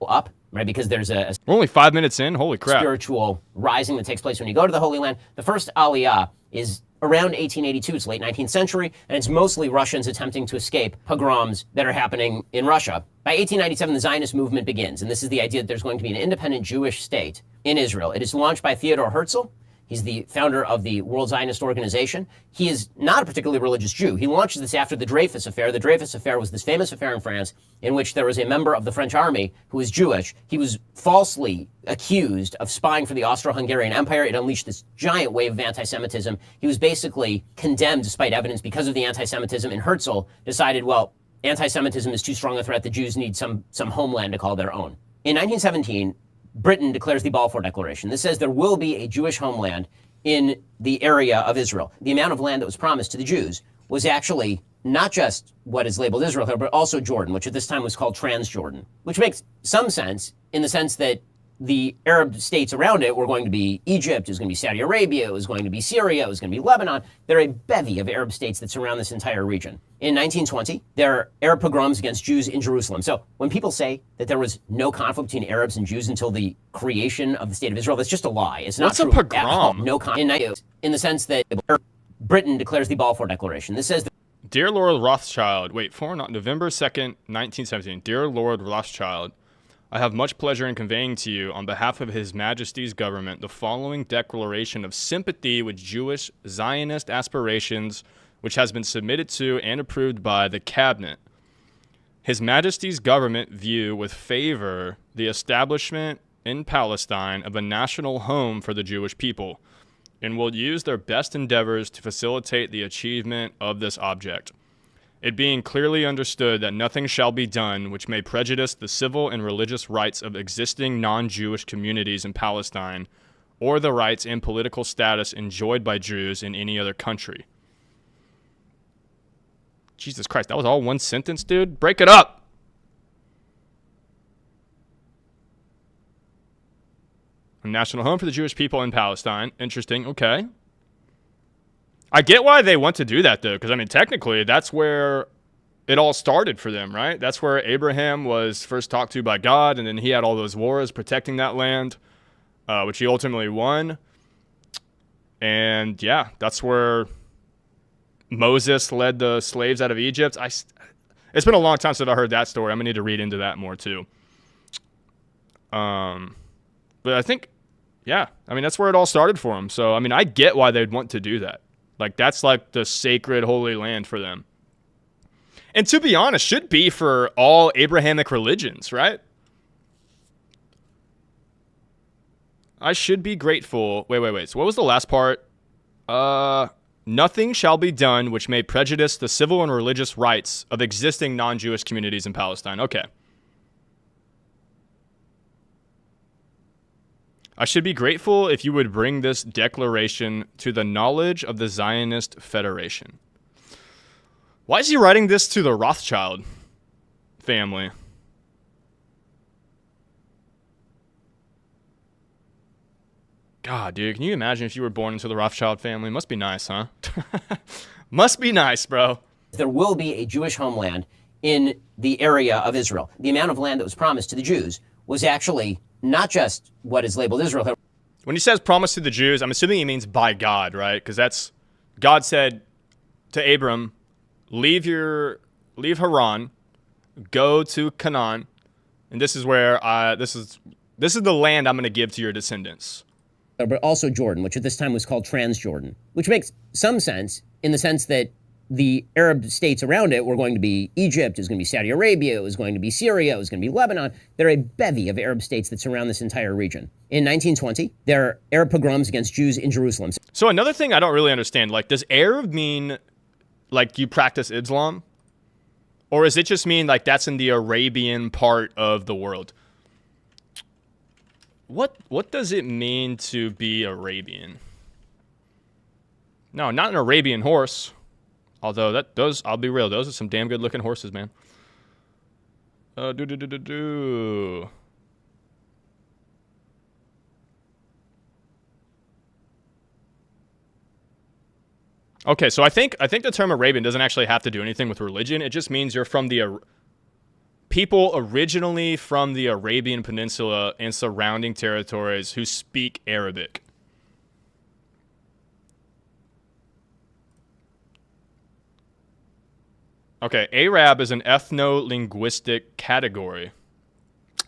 Up, right? Because there's We're only 5 minutes in? Holy crap. Spiritual rising that takes place when you go to the Holy Land. The first aliyah is around 1882. It's late 19th century, and it's mostly Russians attempting to escape pogroms that are happening in Russia. By 1897, the Zionist movement begins, and this is the idea that there's going to be an independent Jewish state in Israel. It is launched by Theodor Herzl. He's the founder of the World Zionist Organization. He is not a particularly religious Jew. He launches this after the Dreyfus Affair. The Dreyfus Affair was this famous affair in France in which there was a member of the French army who was Jewish. He was falsely accused of spying for the Austro-Hungarian Empire. It unleashed this giant wave of anti-Semitism. He was basically condemned despite evidence because of the anti-Semitism, and Herzl decided, well, anti-Semitism is too strong a threat. The Jews need some homeland to call their own. In 1917, Britain declares the Balfour Declaration. This says there will be a Jewish homeland in the area of Israel. The amount of land that was promised to the Jews was actually not just what is labeled Israel here, but also Jordan, which at this time was called Transjordan, which makes some sense in the sense that the Arab states around it were going to be Egypt, it was going to be Saudi Arabia, it was going to be Syria, it was going to be Lebanon. There are a bevy of Arab states that surround this entire region. In 1920, there are Arab pogroms against Jews in Jerusalem. So when people say that there was no conflict between Arabs and Jews until the creation of the state of Israel, that's just a lie. It's not true. What's a pogrom? No in the sense that Britain declares the Balfour Declaration. This says, Dear Lord Rothschild, November 2nd, 1917. Dear Lord Rothschild, I have much pleasure in conveying to you, on behalf of His Majesty's government, the following declaration of sympathy with Jewish Zionist aspirations, which has been submitted to and approved by the Cabinet. His Majesty's government view with favor the establishment in Palestine of a national home for the Jewish people, and will use their best endeavors to facilitate the achievement of this object. It being clearly understood that nothing shall be done which may prejudice the civil and religious rights of existing non-Jewish communities in Palestine, or the rights and political status enjoyed by Jews in any other country. Jesus Christ, that was all one sentence, dude? Break it up! A national home for the Jewish people in Palestine. Interesting, okay. I get why they want to do that, though, because, I mean, technically, that's where it all started for them, right? That's where Abraham was first talked to by God, and then he had all those wars protecting that land, which he ultimately won. And, yeah, that's where Moses led the slaves out of Egypt. It's been a long time since I heard that story. I'm going to need to read into that more, too. But I think, yeah, I mean, that's where it all started for them. So, I mean, I get why they'd want to do that. Like, that's like the sacred holy land for them. And to be honest, should be for all Abrahamic religions, right? I should be grateful. Wait. So what was the last part? Nothing shall be done which may prejudice the civil and religious rights of existing non-Jewish communities in Palestine. Okay. I should be grateful if you would bring this declaration to the knowledge of the Zionist Federation. Why is he writing this to the Rothschild family? God, dude, can you imagine if you were born into the Rothschild family? Must be nice, huh? Must be nice, bro. There will be a Jewish homeland in the area of Israel. The amount of land that was promised to the Jews was actually not just what is labeled Israel. When he says promise to the Jews, I'm assuming he means by God, right? Because that's, God said to Abram, leave Haran, go to Canaan, and this is where this is the land I'm going to give to your descendants. But also Jordan, which at this time was called Transjordan, which makes some sense in the sense that the Arab states around it were going to be Egypt, it was going to be Saudi Arabia, it was going to be Syria, it was going to be Lebanon. There are a bevy of Arab states that surround this entire region. In 1920, there are Arab pogroms against Jews in Jerusalem. So another thing I don't really understand, like, does Arab mean, like, you practice Islam? Or does it just mean, like, that's in the Arabian part of the world? What does it mean to be Arabian? No, not an Arabian horse. Although I'll be real, those are some damn good looking horses, man. Okay, so I think the term Arabian doesn't actually have to do anything with religion. It just means you're from the people originally from the Arabian Peninsula and surrounding territories who speak Arabic. Okay, Arab is an ethno-linguistic category,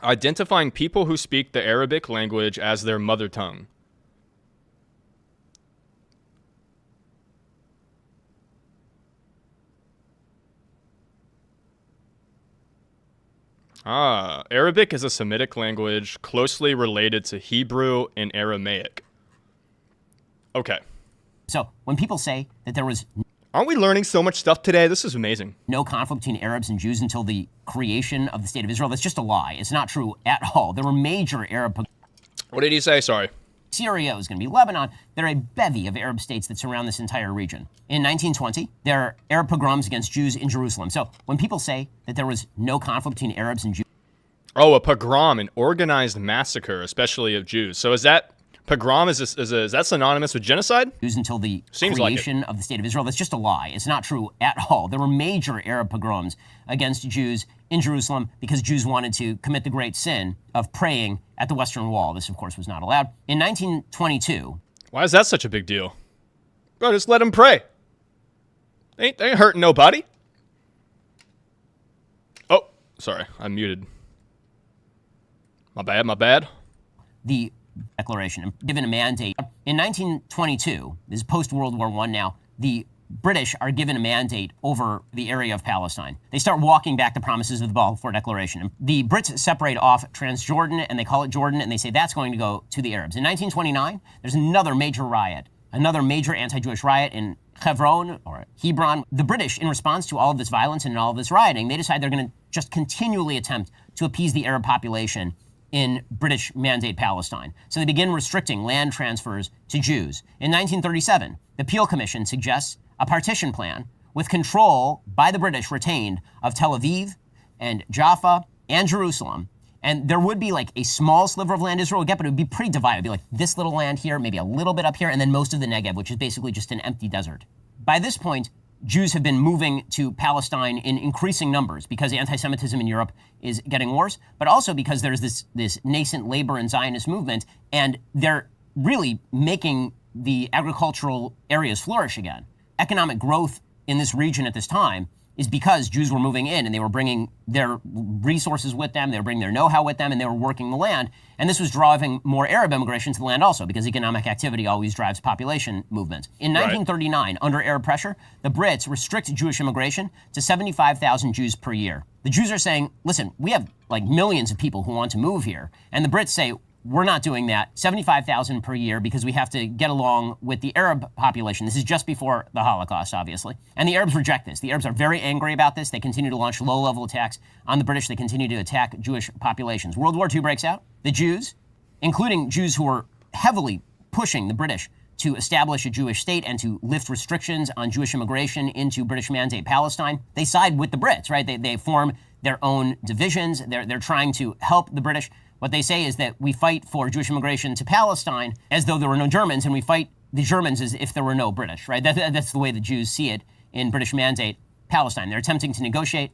identifying people who speak the Arabic language as their mother tongue. Arabic is a Semitic language closely related to Hebrew and Aramaic. Okay. So when people say that there was... Aren't we learning so much stuff today? This is amazing. No conflict between Arabs and Jews until the creation of the State of Israel. That's just a lie. It's not true at all. There were major Arab... What did he say? Sorry. Syria is going to be Lebanon. There are a bevy of Arab states that surround this entire region. In 1920, there are Arab pogroms against Jews in Jerusalem. So when people say that there was no conflict between Arabs and Jews... Oh, a pogrom, an organized massacre, especially of Jews. So is that... Pogrom, is that synonymous with genocide? Jews until the Seems creation of the State of Israel. That's just a lie. It's not true at all. There were major Arab pogroms against Jews in Jerusalem because Jews wanted to commit the great sin of praying at the Western Wall. This, of course, was not allowed. In 1922... Why is that such a big deal? Bro, just let them pray. They ain't hurting nobody. Oh, sorry. I'm muted. My bad. The Declaration, given a mandate. In 1922, this is post-World War I now, the British are given a mandate over the area of Palestine. They start walking back the promises of the Balfour Declaration. The Brits separate off Transjordan, and they call it Jordan, and they say that's going to go to the Arabs. In 1929, there's another major riot, another major anti-Jewish riot in Hebron. The British, in response to all of this violence and all of this rioting, they decide they're going to just continually attempt to appease the Arab population in British Mandate Palestine. So they begin restricting land transfers to Jews. In 1937, the Peel Commission suggests a partition plan with control by the British retained of Tel Aviv and Jaffa and Jerusalem. And there would be like a small sliver of land Israel would get, but it would be pretty divided. It'd be like this little land here, maybe a little bit up here, and then most of the Negev, which is basically just an empty desert. By this point, Jews have been moving to Palestine in increasing numbers because anti-Semitism in Europe is getting worse, but also because there's this nascent labor and Zionist movement, and they're really making the agricultural areas flourish again. Economic growth in this region at this time is because Jews were moving in and they were bringing their resources with them, they were bringing their know-how with them, and they were working the land. And this was driving more Arab immigration to the land also, because economic activity always drives population movement. In 1939, under Arab pressure, the Brits restrict Jewish immigration to 75,000 Jews per year. The Jews are saying, listen, we have like millions of people who want to move here. And the Brits say, we're not doing that, 75,000 per year, because we have to get along with the Arab population. This is just before the Holocaust, obviously. And the Arabs reject this. The Arabs are very angry about this. They continue to launch low-level attacks on the British. They continue to attack Jewish populations. World War II breaks out. The Jews, including Jews who were heavily pushing the British to establish a Jewish state and to lift restrictions on Jewish immigration into British Mandate Palestine, they side with the Brits, right? They form their own divisions. They're trying to help the British. What they say is that we fight for Jewish immigration to Palestine as though there were no Germans, and we fight the Germans as if there were no British, right? That's the way the Jews see it in British Mandate Palestine. They're attempting to negotiate.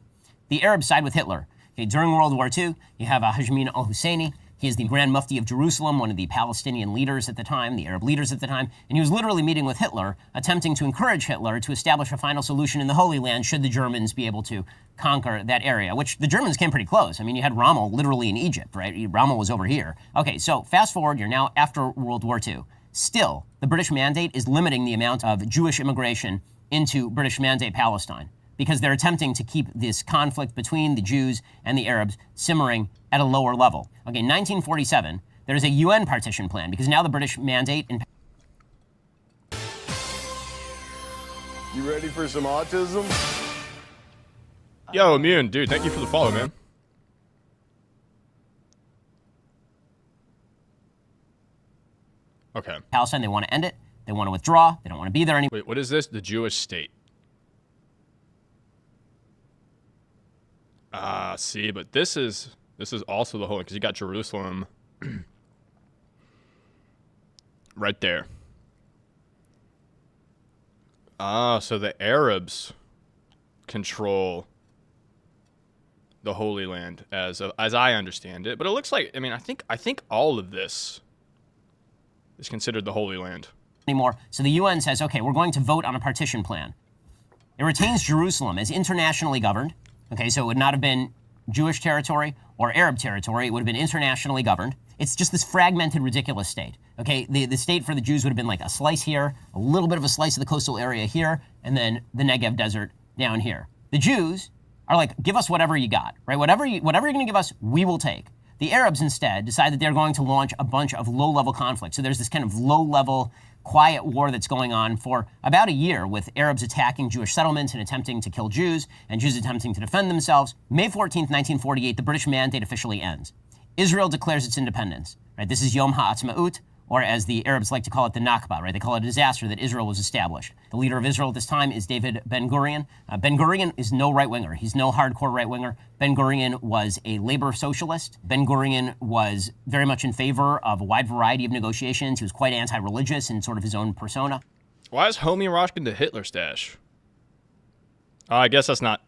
The Arabs side with Hitler. Okay, during World War II, you have Hashmin al-Husseini. He is the Grand Mufti of Jerusalem, one of the Palestinian leaders at the time, the Arab leaders at the time, and he was literally meeting with Hitler, attempting to encourage Hitler to establish a final solution in the Holy Land should the Germans be able to conquer that area, which the Germans came pretty close. I mean, you had Rommel literally in Egypt, right? Rommel was over here. Okay, so fast forward, you're now after World War II. Still, the British Mandate is limiting the amount of Jewish immigration into British Mandate Palestine, because they're attempting to keep this conflict between the Jews and the Arabs simmering at a lower level. Okay, 1947, there's a UN partition plan, because now the British Mandate in... You ready for some autism? Yo, Immune, dude, thank you for the follow, man. Okay. Palestine, they want to end it. They want to withdraw. They don't want to be there anymore. Wait, what is this? The Jewish state. See, but this is also the whole, because you got Jerusalem right there. So the Arabs control the Holy Land as I understand it, but it looks like, I mean, I think all of this is considered the Holy Land anymore. So the UN says, okay, we're going to vote on a partition plan. It retains Jerusalem as internationally governed. Okay, so it would not have been Jewish territory or Arab territory. It would have been internationally governed. It's just this fragmented, ridiculous state. Okay, the state for the Jews would have been like a slice here, a little bit of a slice of the coastal area here, and then the Negev desert down here. The Jews are like, give us whatever you got, right? Whatever you're going to give us, we will take. The Arabs instead decide that they're going to launch a bunch of low-level conflicts. So there's this kind of low-level, quiet war that's going on for about a year, with Arabs attacking Jewish settlements and attempting to kill Jews, and Jews attempting to defend themselves. May 14th, 1948, the British Mandate officially ends. Israel declares its independence, right? This is Yom HaAtzmaut, or as the Arabs like to call it, the Nakba, right? They call it a disaster that Israel was established. The leader of Israel at this time is David Ben-Gurion. Ben-Gurion is no right-winger. He's no hardcore right-winger. Ben-Gurion was a labor socialist. Ben-Gurion was very much in favor of a wide variety of negotiations. He was quite anti-religious in sort of his own persona. Why is Homie rocking the Hitler stash? I guess that's not...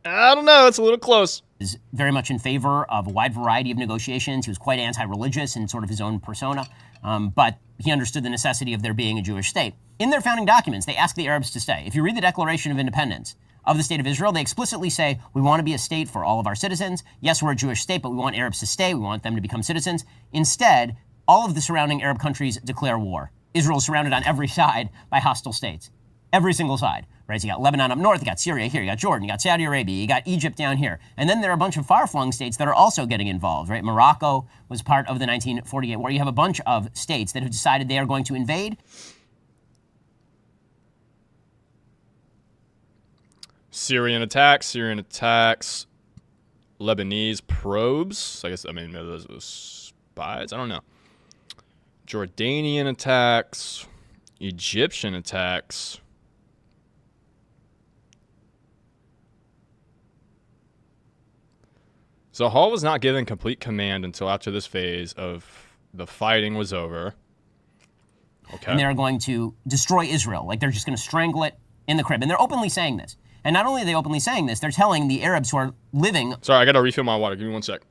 I don't know. It's a little close. Is very much in favor of a wide variety of negotiations. He was quite anti-religious in sort of his own persona, but he understood the necessity of there being a Jewish state. In their founding documents, they ask the Arabs to stay. If you read the Declaration of Independence of the State of Israel, they explicitly say, we want to be a state for all of our citizens. Yes, we're a Jewish state, but we want Arabs to stay. We want them to become citizens. Instead, all of the surrounding Arab countries declare war. Israel is surrounded on every side by hostile states. Every single side, right? So you got Lebanon up north, you got Syria here, you got Jordan, you got Saudi Arabia, you got Egypt down here. And then there are a bunch of far-flung states that are also getting involved, right? Morocco was part of the 1948 war. You have a bunch of states that have decided they are going to invade. Syrian attacks, Lebanese probes. I guess, maybe those were spies. I don't know. Jordanian attacks, Egyptian attacks. So Hall was not given complete command until after this phase of the fighting was over. Okay. And they're going to destroy Israel. Like, they're just going to strangle it in the crib. And they're openly saying this. And not only are they openly saying this, they're telling the Arabs who are living... Sorry, I got to refill my water. Give me 1 sec.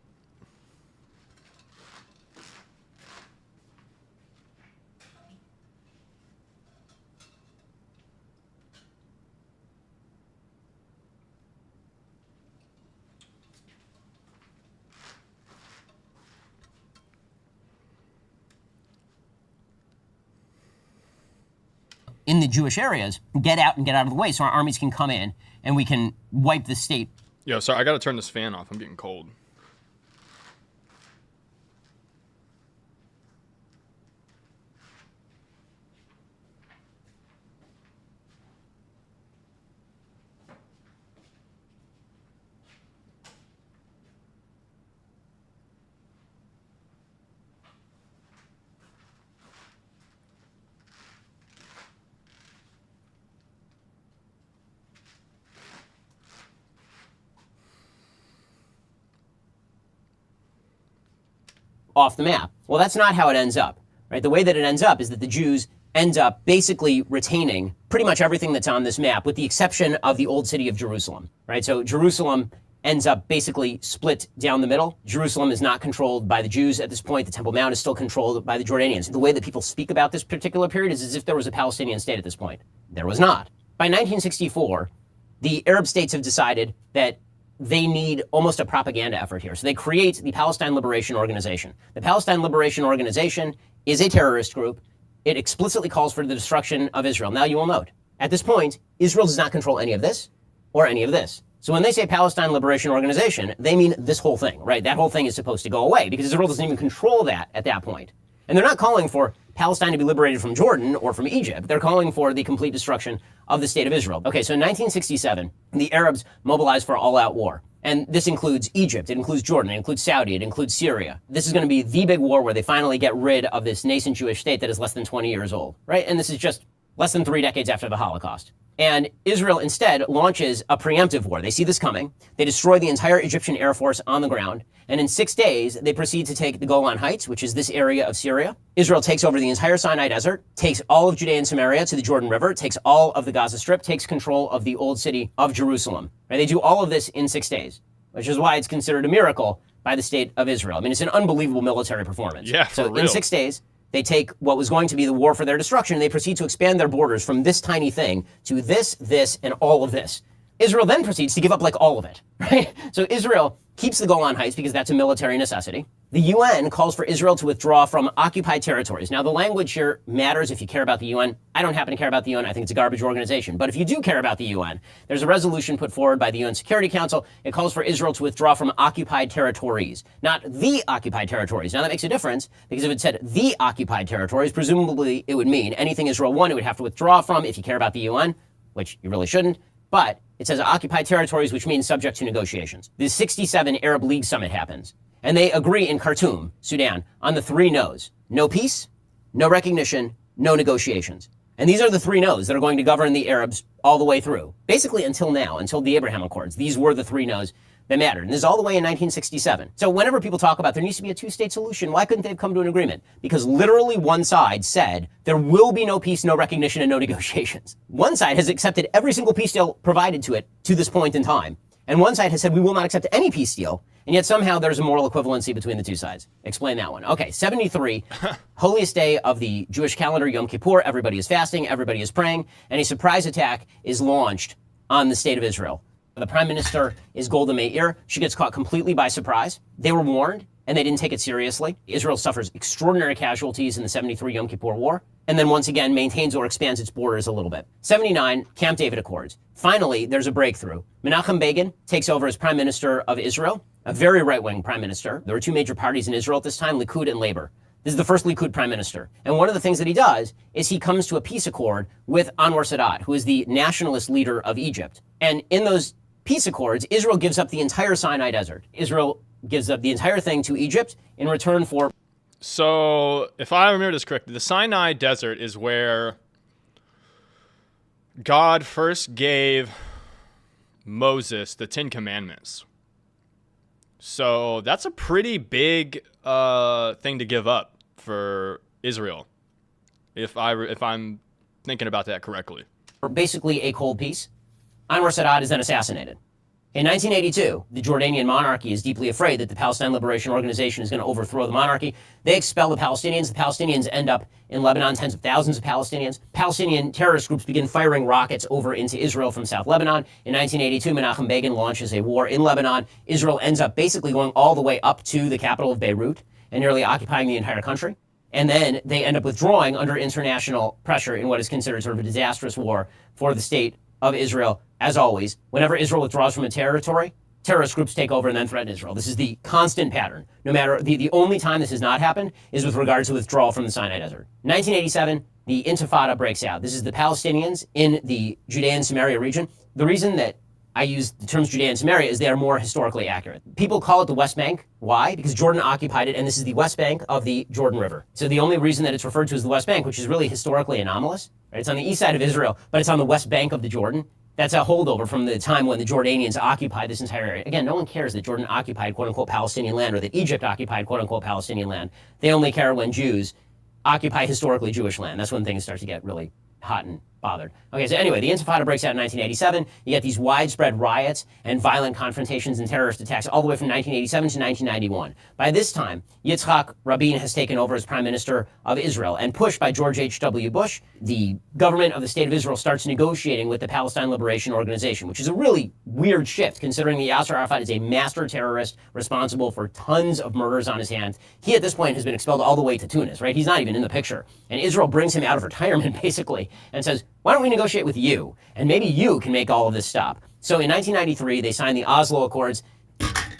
in the Jewish areas, get out and get out of the way so our armies can come in and we can wipe the state. Yo, sorry, I gotta turn this fan off. I'm getting cold. Off the map. Well, that's not how it ends up, right? The way that it ends up is that the Jews end up basically retaining pretty much everything that's on this map, with the exception of the old city of Jerusalem, right? So Jerusalem ends up basically split down the middle. Jerusalem is not controlled by the Jews at this point. The Temple Mount is still controlled by the Jordanians. The way that people speak about this particular period is as if there was a Palestinian state at this point. There was not. By 1964, the Arab states have decided that they need almost a propaganda effort here. So they create the Palestine Liberation Organization. The Palestine Liberation Organization is a terrorist group. It explicitly calls for the destruction of Israel. Now you will note, at this point, Israel does not control any of this or any of this. So when they say Palestine Liberation Organization, they mean this whole thing, right? That whole thing is supposed to go away because Israel doesn't even control that at that point. And they're not calling for Palestine to be liberated from Jordan or from Egypt. They're calling for the complete destruction of the state of Israel. Okay, so in 1967, the Arabs mobilized for all-out war. And this includes Egypt, it includes Jordan, it includes Saudi, it includes Syria. This is going to be the big war where they finally get rid of this nascent Jewish state that is less than 20 years old, right? And this is just less than 3 decades after the Holocaust. And Israel instead launches a preemptive war. They see this coming. They destroy the entire Egyptian Air Force on the ground. And in 6 days, they proceed to take the Golan Heights, which is this area of Syria. Israel takes over the entire Sinai Desert, takes all of Judea and Samaria to the Jordan River, takes all of the Gaza Strip, takes control of the old city of Jerusalem. Right? They do all of this in 6 days, which is why it's considered a miracle by the state of Israel. I mean, it's an unbelievable military performance. Yeah, for So real. in 6 days, They take what was going to be the war for their destruction, and they proceed to expand their borders from this tiny thing to this, and all of this. Israel then proceeds to give up like all of it, right? So Israel keeps the Golan Heights because that's a military necessity. The UN calls for Israel to withdraw from occupied territories. Now, the language here matters if you care about the UN. I don't happen to care about the UN. I think it's a garbage organization. But if you do care about the UN, there's a resolution put forward by the UN Security Council. It calls for Israel to withdraw from occupied territories, not the occupied territories. Now, that makes a difference because if it said the occupied territories, presumably it would mean anything Israel won, it would have to withdraw from if you care about the UN, which you really shouldn't. But it says occupied territories, which means subject to negotiations. The 67 Arab League summit happens, and they agree in Khartoum, Sudan, on the 3 no's. No peace, no recognition, no negotiations. And these are the 3 no's that are going to govern the Arabs all the way through. Basically until now, until the Abraham Accords. These were the 3 no's that mattered. And this is all the way in 1967. So whenever people talk about there needs to be a 2-state solution, why couldn't they have come to an agreement? Because literally one side said there will be no peace, no recognition, and no negotiations. One side has accepted every single peace deal provided to it to this point in time. And one side has said we will not accept any peace deal. And yet somehow there's a moral equivalency between the 2 sides. Explain that one. Okay, 73, holiest day of the Jewish calendar, Yom Kippur. Everybody is fasting, everybody is praying, and a surprise attack is launched on the state of Israel. The prime minister is Golda Meir. She gets caught completely by surprise. They were warned, and they didn't take it seriously. Israel suffers extraordinary casualties in the 73 Yom Kippur War, and then once again maintains or expands its borders a little bit. 79, Camp David Accords. Finally, there's a breakthrough. Menachem Begin takes over as prime minister of Israel, a very right-wing prime minister. There were 2 major parties in Israel at this time, Likud and Labor. This is the first Likud prime minister. And one of the things that he does is he comes to a peace accord with Anwar Sadat, who is the nationalist leader of Egypt. And in those peace accords, Israel gives up the entire Sinai Desert. Israel gives up the entire thing to Egypt in return for... So, if I remember this correctly, the Sinai Desert is where God first gave Moses the 10 Commandments. So, that's a pretty big thing to give up for Israel, if I'm thinking about that correctly. Basically a cold peace. Anwar Sadat is then assassinated. In 1982, the Jordanian monarchy is deeply afraid that the Palestine Liberation Organization is going to overthrow the monarchy. They expel the Palestinians. The Palestinians end up in Lebanon, tens of thousands of Palestinians. Palestinian terrorist groups begin firing rockets over into Israel from South Lebanon. In 1982, Menachem Begin launches a war in Lebanon. Israel ends up basically going all the way up to the capital of Beirut and nearly occupying the entire country. And then they end up withdrawing under international pressure in what is considered sort of a disastrous war for the state of Israel. As always, whenever Israel withdraws from a territory, terrorist groups take over and then threaten Israel. This is the constant pattern. No matter, the only time this has not happened is with regard to withdrawal from the Sinai Desert. 1987, the Intifada breaks out. This is the Palestinians in the Judea and Samaria region. The reason that I use the terms Judea and Samaria is they are more historically accurate. People call it the West Bank. Why? Because Jordan occupied it, and this is the West Bank of the Jordan River. So the only reason that it's referred to as the West Bank, which is really historically anomalous, right? It's on the east side of Israel, but it's on the West Bank of the Jordan. That's a holdover from the time when the Jordanians occupied this entire area. Again, no one cares that Jordan occupied quote-unquote Palestinian land or that Egypt occupied quote-unquote Palestinian land. They only care when Jews occupy historically Jewish land. That's when things start to get really hot and bothered. Okay, so anyway, the Intifada breaks out in 1987. You get these widespread riots and violent confrontations and terrorist attacks all the way from 1987 to 1991. By this time, Yitzhak Rabin has taken over as Prime Minister of Israel, and pushed by George H.W. Bush, the government of the State of Israel starts negotiating with the Palestine Liberation Organization, which is a really weird shift considering that Yasser Arafat is a master terrorist responsible for tons of murders on his hands. He at this point has been expelled all the way to Tunis, right? He's not even in the picture. And Israel brings him out of retirement basically and says, why don't we negotiate with you? And maybe you can make all of this stop. So in 1993, they signed the Oslo Accords,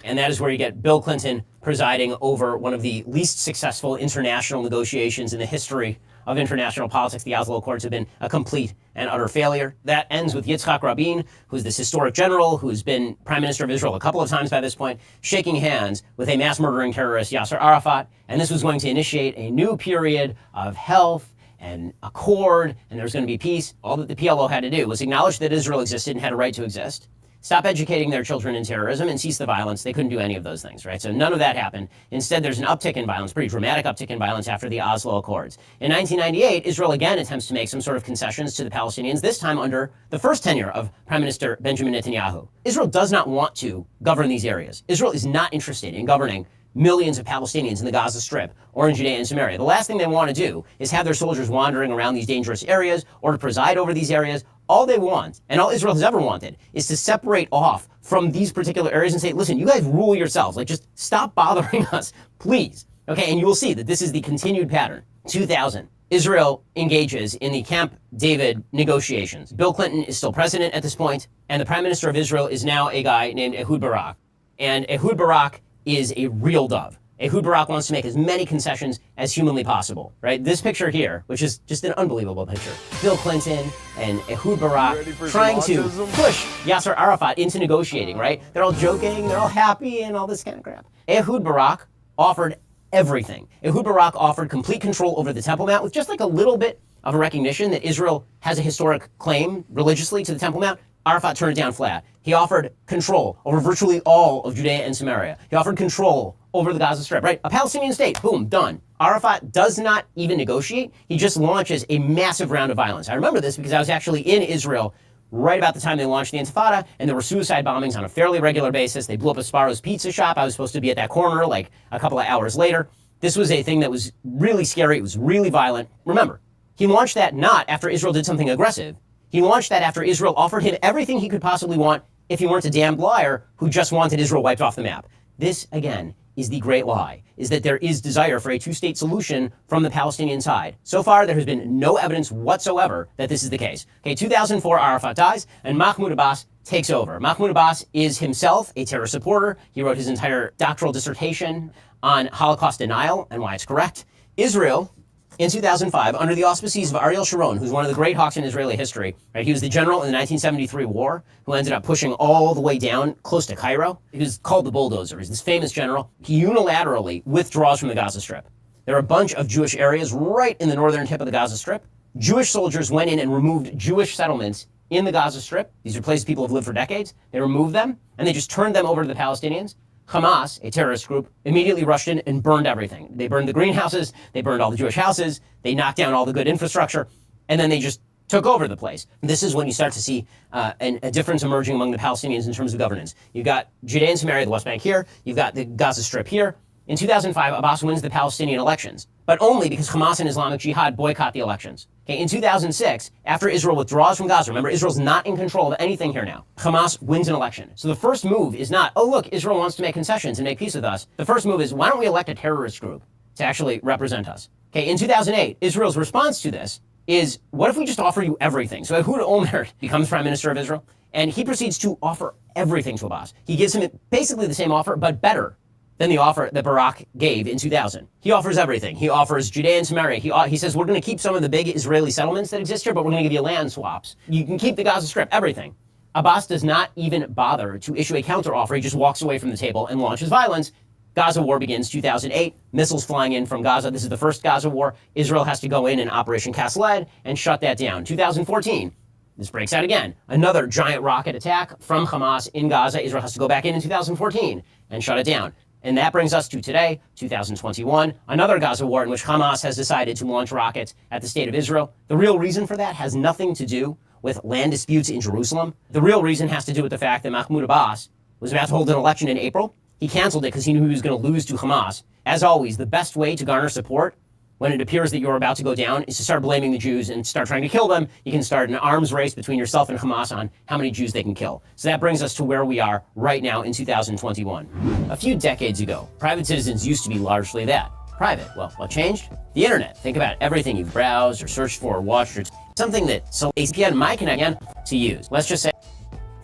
and that is where you get Bill Clinton presiding over one of the least successful international negotiations in the history of international politics. The Oslo Accords have been a complete and utter failure. That ends with Yitzhak Rabin, who's this historic general who's been Prime Minister of Israel a couple of times by this point, shaking hands with a mass murdering terrorist, Yasser Arafat. And this was going to initiate a new period of health and accord, and there was going to be peace. All that the PLO had to do was acknowledge that Israel existed and had a right to exist, stop educating their children in terrorism, and cease the violence. They couldn't do any of those things, right? So none of that happened. Instead, there's an uptick in violence, pretty dramatic uptick in violence after the Oslo Accords. In 1998, Israel again attempts to make some sort of concessions to the Palestinians, this time under the first tenure of Prime Minister Benjamin Netanyahu. Israel does not want to govern these areas. Israel is not interested in governing millions of Palestinians in the Gaza Strip or in Judea and Samaria. The last thing they want to do is have their soldiers wandering around these dangerous areas or to preside over these areas. All they want, and all Israel has ever wanted, is to separate off from these particular areas and say, listen, you guys rule yourselves. Like, just stop bothering us, please. Okay, and you will see that this is the continued pattern. 2000, Israel engages in the Camp David negotiations. Bill Clinton is still president at this point, and the prime minister of Israel is now a guy named Ehud Barak. And Ehud Barak is a real dove. Ehud Barak wants to make as many concessions as humanly possible, right? This picture here, which is just an unbelievable picture. Bill Clinton and Ehud Barak trying to push Yasser Arafat into negotiating, right? They're all joking, they're all happy, and all this kind of crap. Ehud Barak offered everything. Ehud Barak offered complete control over the Temple Mount with just like a little bit of a recognition that Israel has a historic claim religiously to the Temple Mount. Arafat turned it down flat. He offered control over virtually all of Judea and Samaria. He offered control over the Gaza Strip, right? A Palestinian state, boom, done. Arafat does not even negotiate. He just launches a massive round of violence. I remember this because I was actually in Israel right about the time they launched the Intifada, and there were suicide bombings on a fairly regular basis. They blew up a Sparrow's pizza shop. I was supposed to be at that corner like a couple of hours later. This was a thing that was really scary. It was really violent. Remember, he launched that not after Israel did something aggressive. He launched that after Israel offered him everything he could possibly want if he weren't a damned liar who just wanted Israel wiped off the map. This, again, is the great lie, is that there is desire for a two-state solution from the Palestinian side. So far, there has been no evidence whatsoever that this is the case. Okay, 2004, Arafat dies, and Mahmoud Abbas takes over. Mahmoud Abbas is himself a terror supporter. He wrote his entire doctoral dissertation on Holocaust denial and why it's correct. Israel, in 2005, under the auspices of Ariel Sharon, who's one of the great hawks in Israeli history, right? He was the general in the 1973 war who ended up pushing all the way down close to Cairo. He was called the bulldozer. He's this famous general. He unilaterally withdraws from the Gaza Strip. There are a bunch of Jewish areas right in the northern tip of the Gaza Strip. Jewish soldiers went in and removed Jewish settlements in the Gaza Strip. These are places people have lived for decades. They removed them, and they just turned them over to the Palestinians. Hamas, a terrorist group, immediately rushed in and burned everything. They burned the greenhouses, they burned all the Jewish houses, they knocked down all the good infrastructure, and then they just took over the place. This is when you start to see a difference emerging among the Palestinians in terms of governance. You've got Judea and Samaria, the West Bank here, you've got the Gaza Strip here. In 2005, Abbas wins the Palestinian elections, but only because Hamas and Islamic Jihad boycott the elections. Okay, in 2006, after Israel withdraws from Gaza, remember, Israel's not in control of anything here now. Hamas wins an election. So the first move is not, oh, look, Israel wants to make concessions and make peace with us. The first move is, why don't we elect a terrorist group to actually represent us? Okay, in 2008, Israel's response to this is, what if we just offer you everything? So Ehud Olmert becomes prime minister of Israel, and he proceeds to offer everything to Abbas. He gives him basically the same offer, but better than the offer that Barak gave in 2000. He offers everything. He offers Judea and Samaria. He says, we're going to keep some of the big Israeli settlements that exist here, but we're going to give you land swaps. You can keep the Gaza Strip, everything. Abbas does not even bother to issue a counteroffer. He just walks away from the table and launches violence. Gaza war begins 2008, missiles flying in from Gaza. This is the first Gaza war. Israel has to go in Operation Cast Lead and shut that down. 2014, this breaks out again. Another giant rocket attack from Hamas in Gaza. Israel has to go back in 2014 and shut it down. And that brings us to today, 2021, another Gaza war in which Hamas has decided to launch rockets at the state of Israel. The real reason for that has nothing to do with land disputes in Jerusalem. The real reason has to do with the fact that Mahmoud Abbas was about to hold an election in April. He canceled it because he knew he was going to lose to Hamas. As always, the best way to garner support when it appears that you're about to go down is to start blaming the Jews and start trying to kill them. You can start an arms race between yourself and Hamas on how many Jews they can kill. So that brings us to where we are right now in 2021. A few decades ago, private citizens used to be largely that. Private. Well, what changed? The internet. Think about everything you've browsed or searched for or watched or something that so a VPN might connect to use. Let's just say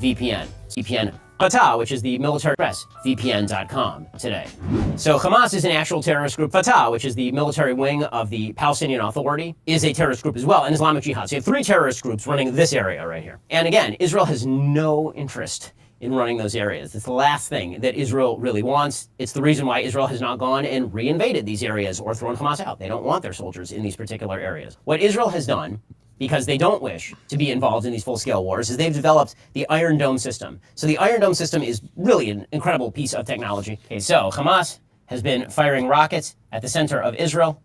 VPN. VPN Fatah, which is the military press, VPN.com today. So Hamas is an actual terrorist group. Fatah, which is the military wing of the Palestinian Authority, is a terrorist group as well, and Islamic Jihad. So you have three terrorist groups running this area right here. And again, Israel has no interest in running those areas. It's the last thing that Israel really wants. It's the reason why Israel has not gone and reinvaded these areas or thrown Hamas out. They don't want their soldiers in these particular areas. What Israel has done, because they don't wish to be involved in these full-scale wars, is they've developed the Iron Dome system. So the Iron Dome system is really an incredible piece of technology. Okay, so Hamas has been firing rockets at the center of Israel.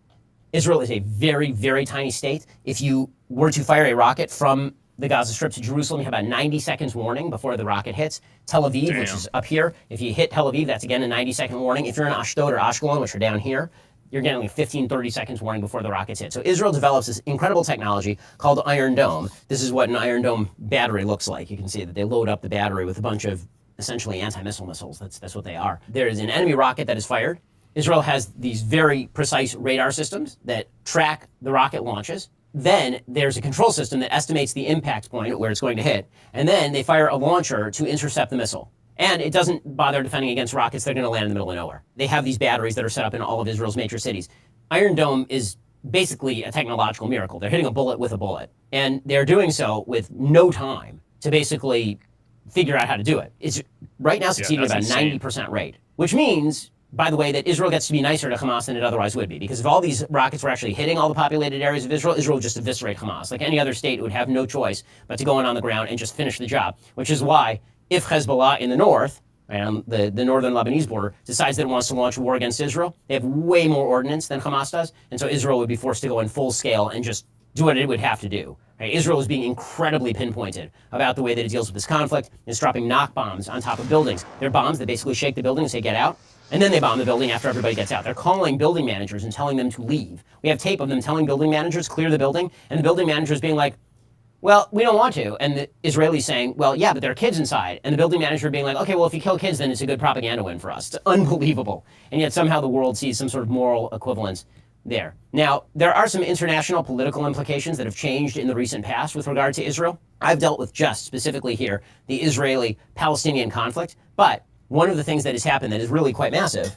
Israel is a very, very tiny state. If you were to fire a rocket from the Gaza Strip to Jerusalem, you have about 90 seconds warning before the rocket hits. Tel Aviv, which is up here, if you hit Tel Aviv, that's again a 90-second warning. If you're in Ashdod or Ashkelon, which are down here, you're getting like 15, 30 seconds warning before the rockets hit. So Israel develops this incredible technology called Iron Dome. This is what an Iron Dome battery looks like. You can see that they load up the battery with a bunch of essentially anti-missile missiles. That's what they are. There is an enemy rocket that is fired. Israel has these very precise radar systems that track the rocket launches. Then there's a control system that estimates the impact point where it's going to hit. And then they fire a launcher to intercept the missile. And it doesn't bother defending against rockets that are going to land in the middle of nowhere. They have these batteries that are set up in all of Israel's major cities. Iron Dome is basically a technological miracle. They're hitting a bullet with a bullet. And they're doing so with no time to basically figure out how to do it. It's right now succeeding at about 90% rate, which means, by the way, that Israel gets to be nicer to Hamas than it otherwise would be. Because if all these rockets were actually hitting all the populated areas of Israel, Israel would just eviscerate Hamas. Like any other state, it would have no choice but to go in on the ground and just finish the job, which is why if Hezbollah in the north, and the northern Lebanese border, decides that it wants to launch a war against Israel, they have way more ordnance than Hamas does, and so Israel would be forced to go in full scale and just do what it would have to do. Right? Israel is being incredibly pinpointed about the way that it deals with this conflict. It's dropping knock bombs on top of buildings. They're bombs that basically shake the building and say, get out, and then they bomb the building after everybody gets out. They're calling building managers and telling them to leave. We have tape of them telling building managers, clear the building, and the building managers being like, well, we don't want to. And the Israelis saying, well, yeah, but there are kids inside. And the building manager being like, okay, well, if you kill kids, then it's a good propaganda win for us. It's unbelievable. And yet somehow the world sees some sort of moral equivalence there. Now, there are some international political implications that have changed in the recent past with regard to Israel. I've dealt with just specifically here the Israeli-Palestinian conflict. But one of the things that has happened that is really quite massive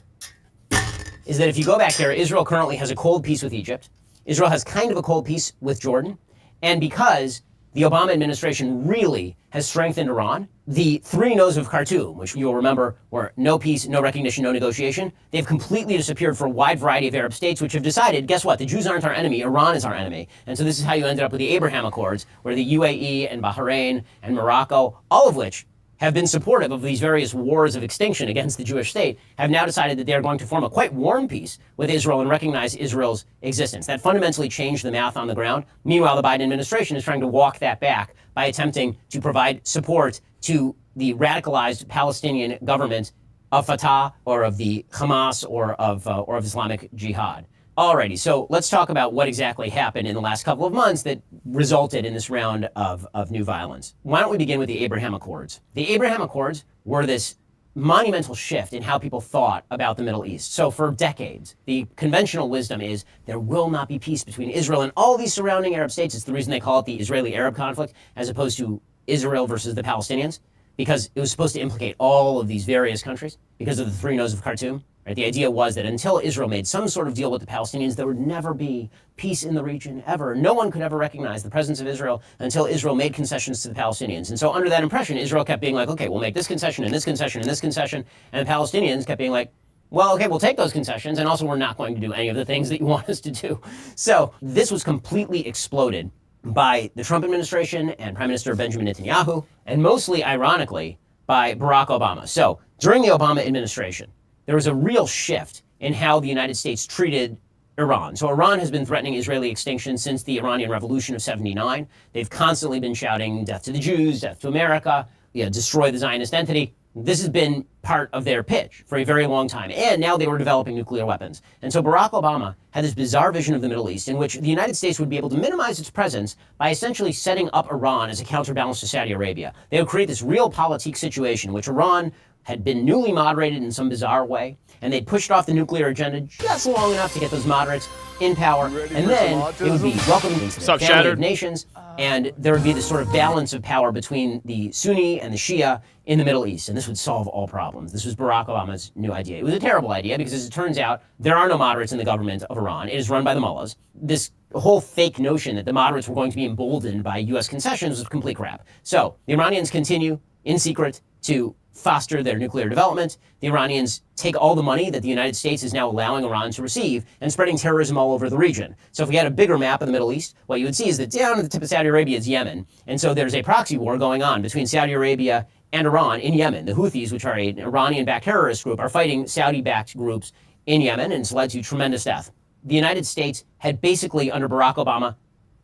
is that if you go back there, Israel currently has a cold peace with Egypt. Israel has kind of a cold peace with Jordan. And because the Obama administration really has strengthened Iran, the three no's of Khartoum, which you'll remember were no peace, no recognition, no negotiation, they've completely disappeared for a wide variety of Arab states, which have decided, guess what, the Jews aren't our enemy, Iran is our enemy. And so this is how you ended up with the Abraham Accords, where the UAE and Bahrain and Morocco, all of which have been supportive of these various wars of extinction against the Jewish state, have now decided that they are going to form a quite warm peace with Israel and recognize Israel's existence. That fundamentally changed the math on the ground. Meanwhile, the Biden administration is trying to walk that back by attempting to provide support to the radicalized Palestinian government of Fatah or of the Hamas or of Islamic Jihad. Alrighty, so let's talk about what exactly happened in the last couple of months that resulted in this round of new violence. Why don't we begin with the Abraham Accords? The Abraham Accords were this monumental shift in how people thought about the Middle East. So for decades, the conventional wisdom is there will not be peace between Israel and all these surrounding Arab states. It's the reason they call it the Israeli-Arab conflict as opposed to Israel versus the Palestinians, because it was supposed to implicate all of these various countries because of the three no's of Khartoum. Right? The idea was that until Israel made some sort of deal with the Palestinians, there would never be peace in the region, ever. No one could ever recognize the presence of Israel until Israel made concessions to the Palestinians. And so under that impression, Israel kept being like, okay, we'll make this concession and this concession and this concession. And the Palestinians kept being like, well, okay, we'll take those concessions, and also we're not going to do any of the things that you want us to do. So this was completely exploded by the Trump administration and Prime Minister Benjamin Netanyahu, and mostly, ironically, by Barack Obama. So during the Obama administration, there was a real shift in how the United States treated Iran. So Iran has been threatening Israeli extinction since the Iranian Revolution of '79. They've constantly been shouting death to the Jews, death to America, destroy the Zionist entity. This has been part of their pitch for a very long time. And now they were developing nuclear weapons. And so Barack Obama had this bizarre vision of the Middle East in which the United States would be able to minimize its presence by essentially setting up Iran as a counterbalance to Saudi Arabia. They would create this realpolitik situation in which Iran had been newly moderated in some bizarre way, and they'd pushed off the nuclear agenda just long enough to get those moderates in power, and then it would be welcomed into the family of nations, and there would be this sort of balance of power between the Sunni and the Shia in the Middle East, and this would solve all problems. This was Barack Obama's new idea. It was a terrible idea because, as it turns out, there are no moderates in the government of Iran. It is run by the mullahs. This whole fake notion that the moderates were going to be emboldened by U.S. concessions was complete crap. So the Iranians continue in secret to foster their nuclear development. The Iranians take all the money that the United States is now allowing Iran to receive and spreading terrorism all over the region. So if we had a bigger map of the Middle East, what you would see is that down at the tip of Saudi Arabia is Yemen. And so there's a proxy war going on between Saudi Arabia and Iran in Yemen. The Houthis, which are an Iranian-backed terrorist group, are fighting Saudi-backed groups in Yemen, and it's led to tremendous death. The United States had basically, under Barack Obama,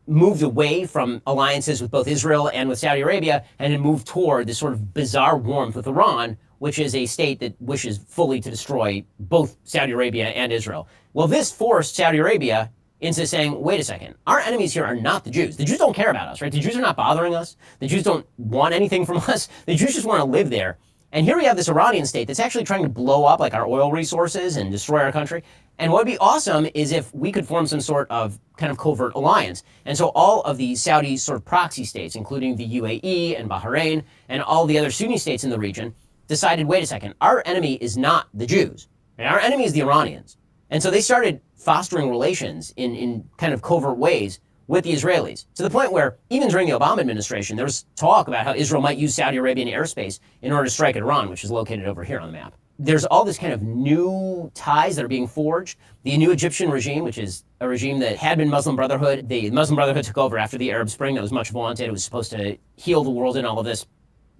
moved away from alliances with both Israel and with Saudi Arabia and had moved toward this sort of bizarre warmth with Iran, which is a state that wishes fully to destroy both Saudi Arabia and Israel. Well, this forced Saudi Arabia into saying, wait a second, our enemies here are not the Jews. The Jews don't care about us, right? The Jews are not bothering us. The Jews don't want anything from us. The Jews just want to live there. And here we have this Iranian state that's actually trying to blow up like our oil resources and destroy our country. And what would be awesome is if we could form some sort of kind of covert alliance. And so all of the Saudi sort of proxy states, including the UAE and Bahrain and all the other Sunni states in the region, decided, wait a second, our enemy is not the Jews. Our enemy is the Iranians. And so they started fostering relations in kind of covert ways with the Israelis, to the point where even during the Obama administration, there was talk about how Israel might use Saudi Arabian airspace in order to strike at Iran, which is located over here on the map. There's all this kind of new ties that are being forged. The new Egyptian regime, which is a regime that had been Muslim Brotherhood, the Muslim Brotherhood took over after the Arab Spring. That was much vaunted. It was supposed to heal the world in all of this.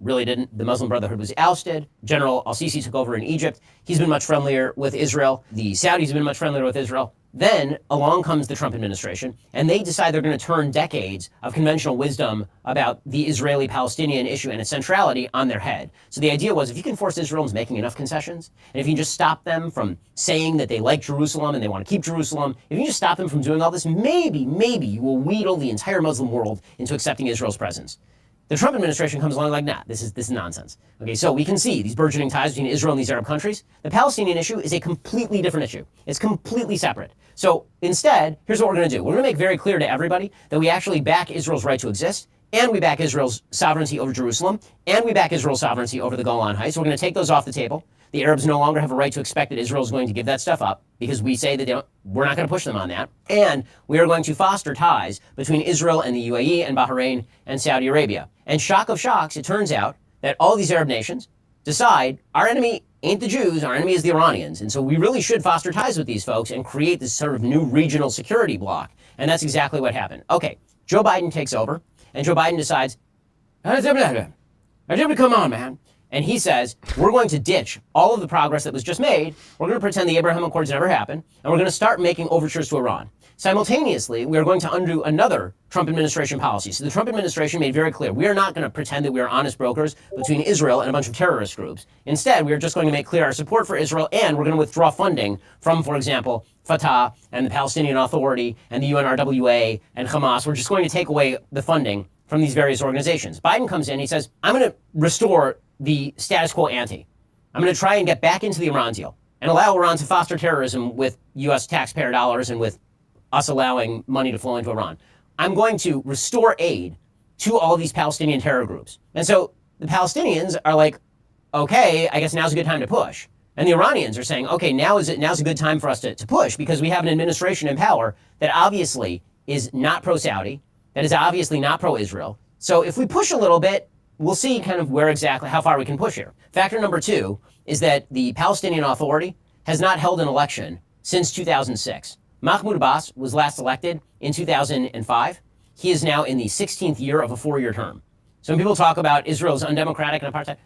Really didn't. The Muslim Brotherhood was ousted. General al-Sisi took over in Egypt. He's been much friendlier with Israel. The Saudis have been much friendlier with Israel. Then along comes the Trump administration, and they decide they're going to turn decades of conventional wisdom about the Israeli-Palestinian issue and its centrality on their head. So the idea was, if you can force Israel into making enough concessions, and if you can just stop them from saying that they like Jerusalem and they want to keep Jerusalem, if you can just stop them from doing all this, maybe you will wheedle the entire Muslim world into accepting Israel's presence. The Trump administration comes along like, nah, this is nonsense. Okay, so we can see these burgeoning ties between Israel and these Arab countries. The Palestinian issue is a completely different issue. It's completely separate. So instead, here's what we're going to do. We're going to make very clear to everybody that we actually back Israel's right to exist, and we back Israel's sovereignty over Jerusalem, and we back Israel's sovereignty over the Golan Heights. We're going to take those off the table. The Arabs no longer have a right to expect that Israel is going to give that stuff up, because we say that we're not going to push them on that. And we are going to foster ties between Israel and the UAE and Bahrain and Saudi Arabia. And shock of shocks, it turns out that all these Arab nations decide our enemy ain't the Jews, our enemy is the Iranians. And so we really should foster ties with these folks and create this sort of new regional security bloc. And that's exactly what happened. Okay, Joe Biden takes over, and Joe Biden decides, come on, man. And he says, we're going to ditch all of the progress that was just made. We're going to pretend the Abraham Accords never happened, and we're going to start making overtures to Iran. Simultaneously, we are going to undo another Trump administration policy. So the Trump administration made very clear, we are not going to pretend that we are honest brokers between Israel and a bunch of terrorist groups. Instead, we are just going to make clear our support for Israel, and we're going to withdraw funding from, for example, Fatah and the Palestinian Authority and the UNRWA and Hamas. We're just going to take away the funding from these various organizations. Biden comes in, he says, I'm going to restore the status quo ante. I'm going to try and get back into the Iran deal and allow Iran to foster terrorism with U.S. taxpayer dollars and with us allowing money to flow into Iran. I'm going to restore aid to all of these Palestinian terror groups. And so the Palestinians are like, okay, I guess now's a good time to push. And the Iranians are saying, okay, now's a good time for us to push, because we have an administration in power that obviously is not pro-Saudi, that is obviously not pro-Israel. So if we push a little bit, we'll see kind of how far we can push here. Factor number 2 is that the Palestinian Authority has not held an election since 2006. Mahmoud Abbas was last elected in 2005. He is now in the 16th year of a 4-year term. So when people talk about Israel's undemocratic and apartheid,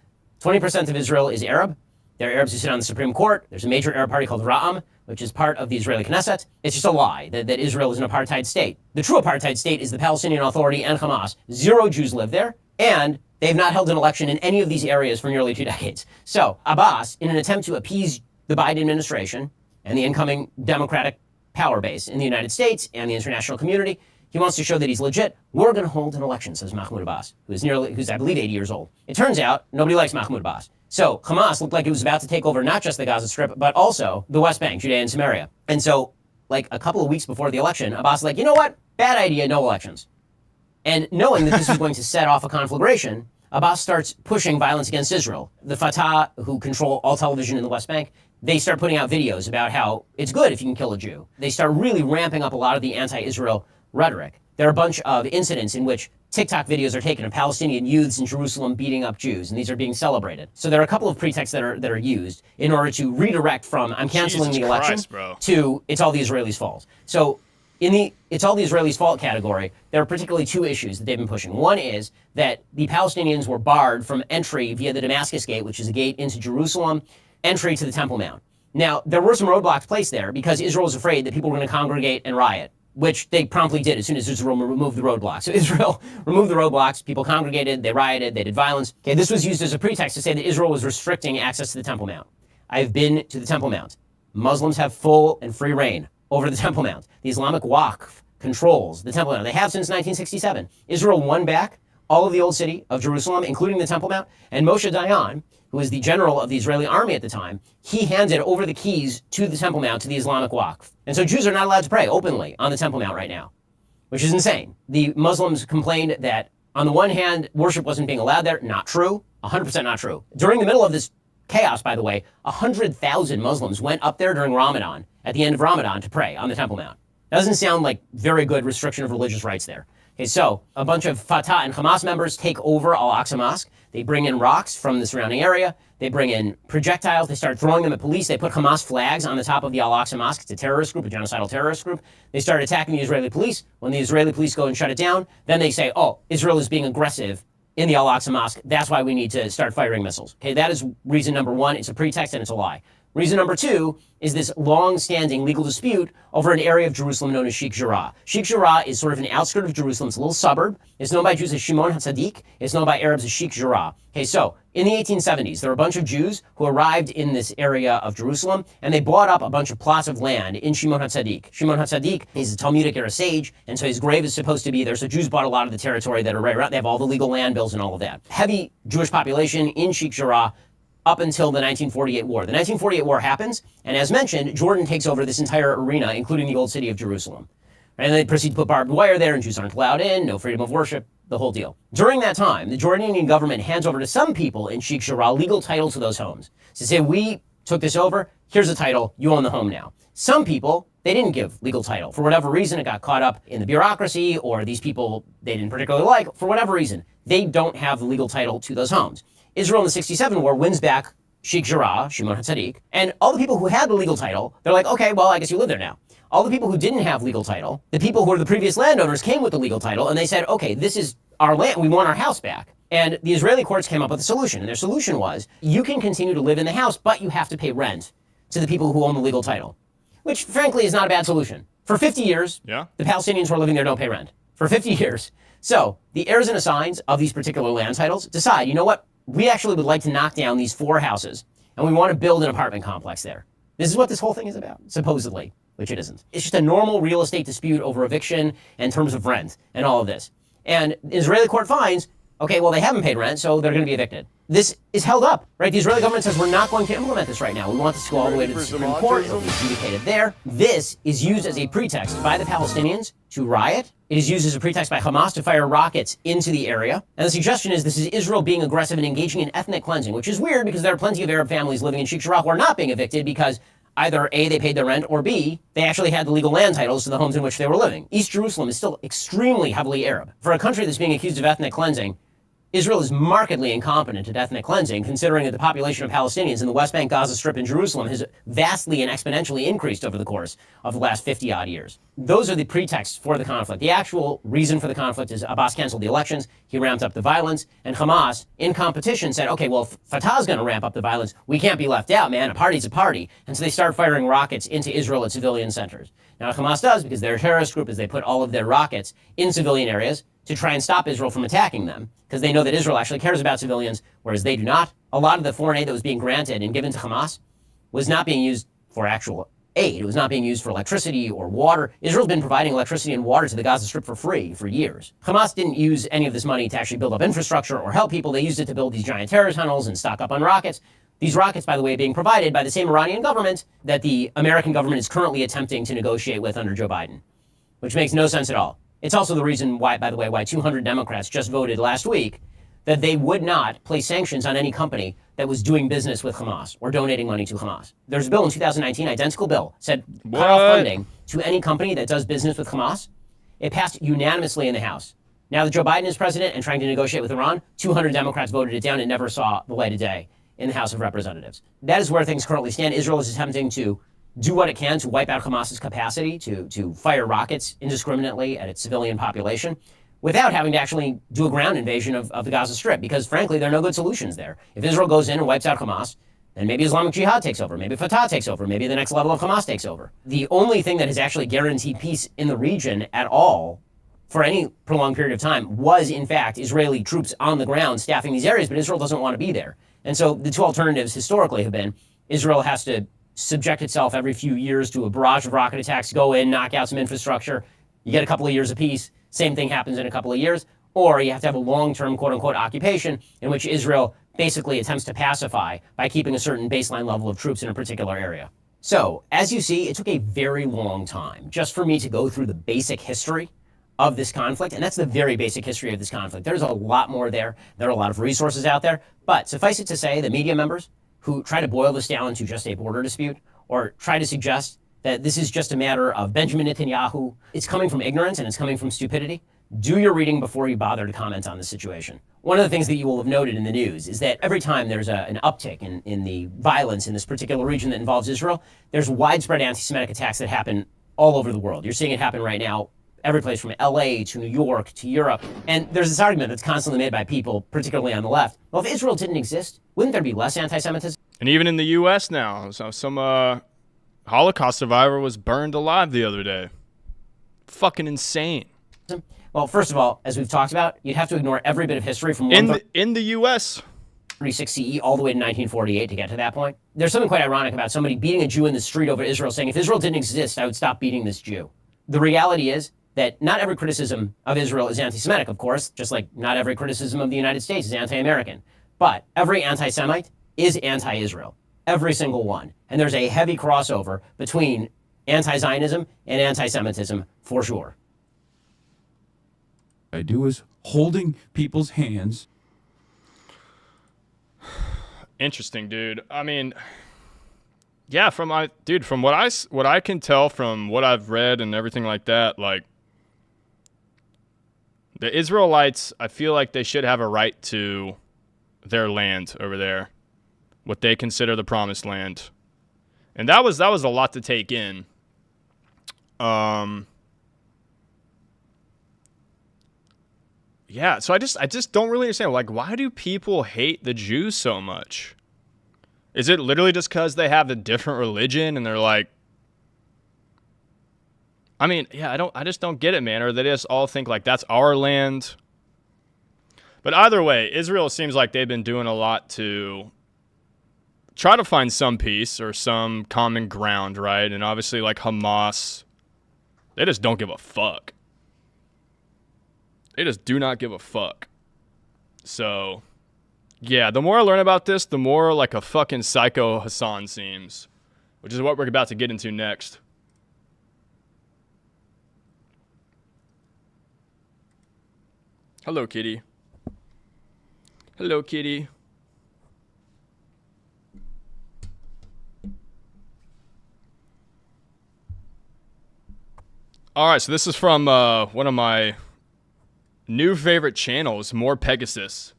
20% of Israel is Arab. There are Arabs who sit on the Supreme Court. There's a major Arab party called Ra'am, which is part of the Israeli Knesset. It's just a lie that Israel is an apartheid state. The true apartheid state is the Palestinian Authority and Hamas. 0 Jews live there, and they've not held an election in any of these areas for nearly 2 decades. So Abbas, in an attempt to appease the Biden administration and the incoming Democratic power base in the United States and the international community, he wants to show that he's legit. We're going to hold an election, says Mahmoud Abbas, who's I believe 80 years old. It turns out nobody likes Mahmoud Abbas. So Hamas looked like it was about to take over not just the Gaza Strip, but also the West Bank, Judea and Samaria. And so like a couple of weeks before the election, Abbas is like, you know what? Bad idea, no elections. And knowing that this was going to set off a conflagration, Abbas starts pushing violence against Israel. The Fatah, who control all television in the West Bank, they start putting out videos about how it's good if you can kill a Jew. They start really ramping up a lot of the anti-Israel rhetoric. There are a bunch of incidents in which TikTok videos are taken of Palestinian youths in Jerusalem beating up Jews, and these are being celebrated. So there are a couple of pretexts that are used in order to redirect from I'm canceling the election to it's all the Israelis' fault. So in the it's all the Israelis' fault category, there are particularly 2 issues that they've been pushing. One is that the Palestinians were barred from entry via the Damascus Gate, which is a gate into Jerusalem, entry to the Temple Mount. Now, there were some roadblocks placed there because Israel was afraid that people were going to congregate and riot. which they promptly did as soon as Israel removed the roadblocks. So Israel removed the roadblocks, people congregated, they rioted, they did violence. Okay, this was used as a pretext to say that Israel was restricting access to the Temple Mount. I've been to the Temple Mount. Muslims have full and free reign over the Temple Mount. The Islamic Waqf controls the Temple Mount. They have since 1967. Israel won back all of the old city of Jerusalem, including the Temple Mount, and Moshe Dayan, who was the general of the Israeli army at the time, he handed over the keys to the Temple Mount to the Islamic Waqf. And so Jews are not allowed to pray openly on the Temple Mount right now, which is insane. The Muslims complained that, on the one hand, worship wasn't being allowed there. Not true. 100% not true. During the middle of this chaos, by the way, 100,000 Muslims went up there during Ramadan, at the end of Ramadan, to pray on the Temple Mount. That doesn't sound like very good restriction of religious rights there. Okay, so a bunch of Fatah and Hamas members take over Al-Aqsa Mosque. They bring in rocks from the surrounding area. They bring in projectiles. They start throwing them at police. They put Hamas flags on the top of the Al-Aqsa Mosque. It's a terrorist group, a genocidal terrorist group. They start attacking the Israeli police. When the Israeli police go and shut it down, then they say, oh, Israel is being aggressive in the Al-Aqsa Mosque. That's why we need to start firing missiles. Okay, that is reason number one. It's a pretext and it's a lie. Reason number two is this long-standing legal dispute over an area of Jerusalem known as Sheikh Jarrah. Sheikh Jarrah is sort of an outskirt of Jerusalem. It's a little suburb. It's known by Jews as Shimon HaTzadik. It's known by Arabs as Sheikh Jarrah. Okay, so in the 1870s, there were a bunch of Jews who arrived in this area of Jerusalem, and they bought up a bunch of plots of land in Shimon HaTzadik. Shimon HaTzadik is a Talmudic era sage, and so his grave is supposed to be there. So Jews bought a lot of the territory that are right around. They have all the legal land bills and all of that. Heavy Jewish population in Sheikh Jarrah up until the 1948 war. The 1948 war happens, and as mentioned, Jordan takes over this entire arena, including the old city of Jerusalem. And they proceed to put barbed wire there, and Jews aren't allowed in, no freedom of worship, the whole deal. During that time, the Jordanian government hands over to some people in Sheikh Jarrah legal title to those homes. So say, we took this over, here's a title, you own the home now. Some people, they didn't give legal title. For whatever reason, it got caught up in the bureaucracy, or these people they didn't particularly like. For whatever reason, they don't have the legal title to those homes. Israel in the 67 war wins back Sheikh Jarrah, Shimon HaTzadik, and all the people who had the legal title, they're like, okay, well, I guess you live there now. All the people who didn't have legal title, the people who were the previous landowners came with the legal title, and they said, okay, this is our land, we want our house back. And the Israeli courts came up with a solution, and their solution was, you can continue to live in the house, but you have to pay rent to the people who own the legal title, which frankly is not a bad solution. For 50 years, the Palestinians who are living there don't pay rent. For 50 years. So the heirs and assigns of these particular land titles decide, you know what? We actually would like to knock down these 4 houses, and we want to build an apartment complex there. This is what this whole thing is about, supposedly, which it isn't. It's just a normal real estate dispute over eviction and terms of rent and all of this. And the Israeli court finds, okay, well, they haven't paid rent, so they're going to be evicted. This is held up, right? The Israeli government says, we're not going to implement this right now. We want this to go all the way to the Supreme Court. It'll be adjudicated there. This is used as a pretext by the Palestinians to riot. It is used as a pretext by Hamas to fire rockets into the area. And the suggestion is this is Israel being aggressive and engaging in ethnic cleansing, which is weird because there are plenty of Arab families living in Sheikh Jarrah who are not being evicted because either A, they paid their rent, or B, they actually had the legal land titles to the homes in which they were living. East Jerusalem is still extremely heavily Arab. For a country that's being accused of ethnic cleansing, Israel is markedly incompetent at ethnic cleansing, considering that the population of Palestinians in the West Bank, Gaza Strip, and Jerusalem has vastly and exponentially increased over the course of the last 50-odd years. Those are the pretexts for the conflict. The actual reason for the conflict is Abbas canceled the elections, he ramped up the violence, and Hamas, in competition, said, okay, well, if Fatah's going to ramp up the violence, we can't be left out, man. A party's a party. And so they start firing rockets into Israel at civilian centers. Now, what Hamas does, because they're a terrorist group, is they put all of their rockets in civilian areas to try and stop Israel from attacking them, because they know that Israel actually cares about civilians, whereas they do not. A lot of the foreign aid that was being granted and given to Hamas was not being used for actual aid. It was not being used for electricity or water. Israel's been providing electricity and water to the Gaza Strip for free for years. Hamas didn't use any of this money to actually build up infrastructure or help people. They used it to build these giant terror tunnels and stock up on rockets. These rockets, by the way, being provided by the same Iranian government that the American government is currently attempting to negotiate with under Joe Biden, which makes no sense at all. It's also the reason why, by the way, why 200 Democrats just voted last week that they would not place sanctions on any company that was doing business with Hamas or donating money to Hamas. There's a bill in 2019, identical bill, said cut off funding to any company that does business with Hamas. It passed unanimously in the House. Now that Joe Biden is president and trying to negotiate with Iran, 200 Democrats voted it down and never saw the light of day in the House of Representatives. That is where things currently stand. Israel is attempting to do what it can to wipe out Hamas's capacity to fire rockets indiscriminately at its civilian population without having to actually do a ground invasion of the Gaza Strip, because frankly, there are no good solutions there. If Israel goes in and wipes out Hamas, And maybe Islamic Jihad takes over, maybe Fatah takes over, maybe the next level of Hamas takes over. The only thing that has actually guaranteed peace in the region at all for any prolonged period of time was, in fact, Israeli troops on the ground staffing these areas, but Israel doesn't want to be there. And so the two alternatives historically have been Israel has to subject itself every few years to a barrage of rocket attacks, go in, knock out some infrastructure, you get a couple of years of peace, same thing happens in a couple of years, or you have to have a long-term quote-unquote occupation in which Israel basically attempts to pacify by keeping a certain baseline level of troops in a particular area. So, as you see, it took a very long time just for me to go through the basic history of this conflict, and that's the very basic history of this conflict. There's a lot more there. There are a lot of resources out there, but suffice it to say, the media members who try to boil this down to just a border dispute or try to suggest that this is just a matter of Benjamin Netanyahu, it's coming from ignorance and it's coming from stupidity. Do your reading before you bother to comment on the situation. One of the things that you will have noted in the news is that every time there's an uptick in the violence in this particular region that involves Israel, there's widespread anti-Semitic attacks that happen all over the world. You're seeing it happen right now every place from LA to New York to Europe. And there's this argument that's constantly made by people, particularly on the left. Well, if Israel didn't exist, wouldn't there be less anti-Semitism? And even in the U.S. now, so some Holocaust survivor was burned alive the other day. Fucking insane. Well, first of all, as we've talked about, you'd have to ignore every bit of history from in the U.S. 36 CE all the way to 1948 to get to that point. There's something quite ironic about somebody beating a Jew in the street over Israel saying, if Israel didn't exist, I would stop beating this Jew. The reality is that not every criticism of Israel is anti-Semitic, of course, just like not every criticism of the United States is anti-American. But every anti-Semite is anti-Israel. Every single one. And there's a heavy crossover between anti-Zionism and anti-Semitism for sure. I do is holding people's hands. Interesting, dude. I mean, yeah, from what I can tell from what I've read and everything like that, like the Israelites, I feel like they should have a right to their land over there, what they consider the promised land. And that was a lot to take in. Yeah, so I just don't really understand. Like, why do people hate the Jews so much? Is it literally just because they have a different religion and they're like, I mean, yeah, I just don't get it, man. Or they just all think like that's our land. But either way, Israel seems like they've been doing a lot to try to find some peace or some common ground, right? And obviously, like Hamas, they just don't give a fuck. They just do not give a fuck. So, yeah, the more I learn about this, the more like a fucking psycho Hassan seems, which is what we're about to get into next. Hello, kitty. Hello, kitty. All right, so this is from one of my new favorite channels, More Pegasus.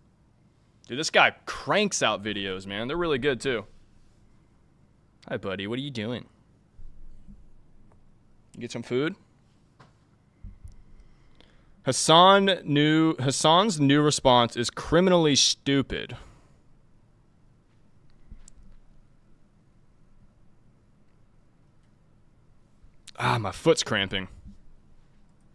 Dude, this guy cranks out videos, man. They're really good, too. Hi, buddy. What are you doing? You get some food? Hassan's new response is criminally stupid. Ah, my foot's cramping.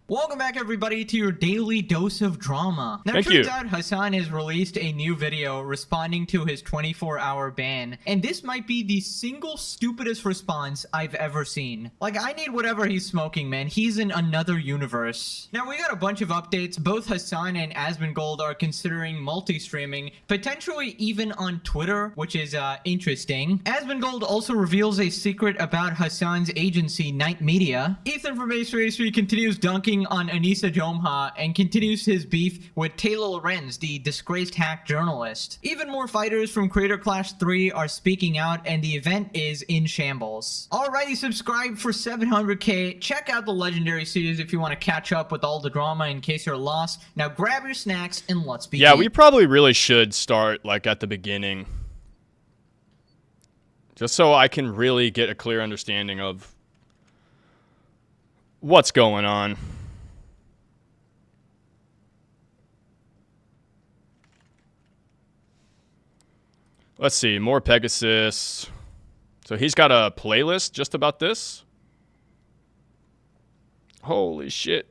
Welcome back, everybody, to your daily dose of drama. Now, Thank turns you. out Hassan has released a new video responding to his 24-hour ban, and this might be the single stupidest response I've ever seen. Like, I need whatever he's smoking, man. He's in another universe. Now, we got a bunch of updates. Both Hassan and Asmongold are considering multi-streaming, potentially even on Twitter, which is interesting. Asmongold also reveals a secret about Hassan's agency, Night Media. Ethan from Ace3 continues dunking on Anissa Jomha and continues his beef with Taylor Lorenz, the disgraced hack journalist. Even more fighters from Creator Clash 3 are speaking out, and the event is in shambles. Alrighty, subscribe for 700k. Check out the Legendary series if you want to catch up with all the drama in case you're lost. Now grab your snacks and let's begin. Yeah, we probably really should start like at the beginning, just so I can really get a clear understanding of what's going on. Let's see, more Pegasus. So he's got a playlist just about this. Holy shit.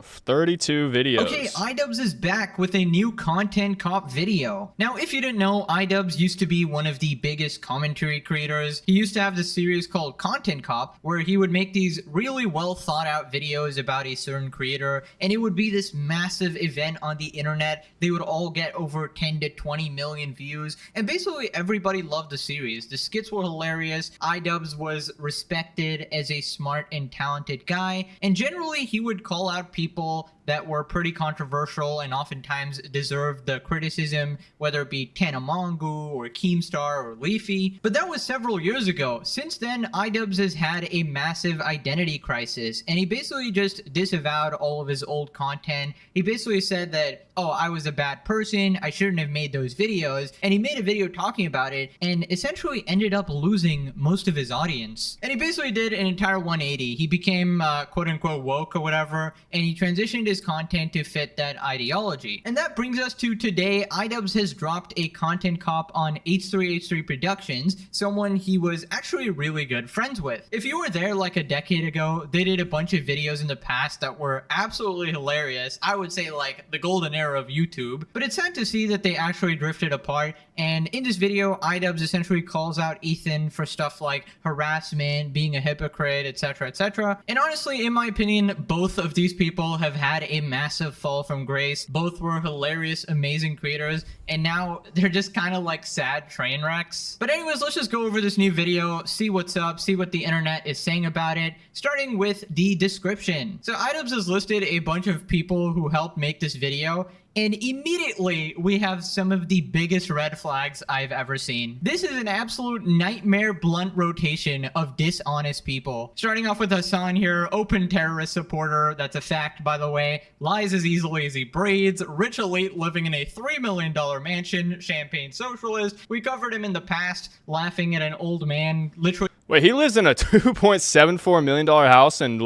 32 videos. Okay, iDubbbz is back with a new Content Cop video. Now, if you didn't know, iDubbbz used to be one of the biggest commentary creators. He used to have this series called Content Cop, where he would make these really well thought out videos about a certain creator, and it would be this massive event on the internet. They would all get over 10 to 20 million views, and basically everybody loved the series. The skits were hilarious, iDubbbz was respected as a smart and talented guy, and generally he would call out people that were pretty controversial and oftentimes deserved the criticism, whether it be Tana Mongu or Keemstar or Leafy. But that was several years ago. Since then, iDubbbz has had a massive identity crisis, and he basically just disavowed all of his old content. He basically said that, oh, I was a bad person, I shouldn't have made those videos, and he made a video talking about it and essentially ended up losing most of his audience. And he basically did an entire 180. He became quote-unquote woke or whatever, and he transitioned his content to fit that ideology. And that brings us to today. iDubbbz has dropped a Content Cop on H3H3 Productions, someone he was actually really good friends with. If you were there like a decade ago, they did a bunch of videos in the past that were absolutely hilarious. I would say like the golden era of YouTube. But it's sad to see that they actually drifted apart, and in this video, iDubbbz essentially calls out Ethan for stuff like harassment, being a hypocrite, etc, etc. And honestly, in my opinion, both of these people have had a massive fall from grace. Both were hilarious, amazing creators, and now they're just kind of like sad train wrecks. But anyways, let's just go over this new video, see what's up, see what the internet is saying about it, starting with the description. So iDubbbz has listed a bunch of people who helped make this video, and immediately we have some of the biggest red flags I've ever seen. This is an absolute nightmare blunt rotation of dishonest people. Starting off with Hassan here, open terrorist supporter, that's a fact by the way, lies as easily as he breathes, rich elite living in a $3 million mansion, champagne socialist. We covered him in the past, laughing at an old man, literally. Wait, he lives in a $2.74 million house and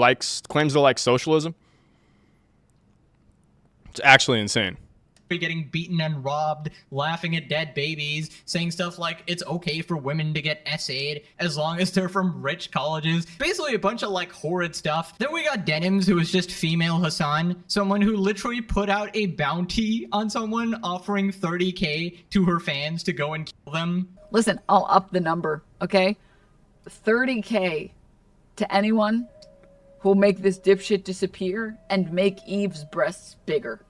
claims to like socialism? It's actually insane. Getting beaten and robbed, laughing at dead babies, saying stuff like it's okay for women to get essayed as long as they're from rich colleges. Basically a bunch of like horrid stuff. Then we got Denims, who is just female Hassan, someone who literally put out a bounty on someone offering 30K to her fans to go and kill them. Listen, I'll up the number, okay? 30K to anyone who'll make this dipshit disappear and make Eve's breasts bigger.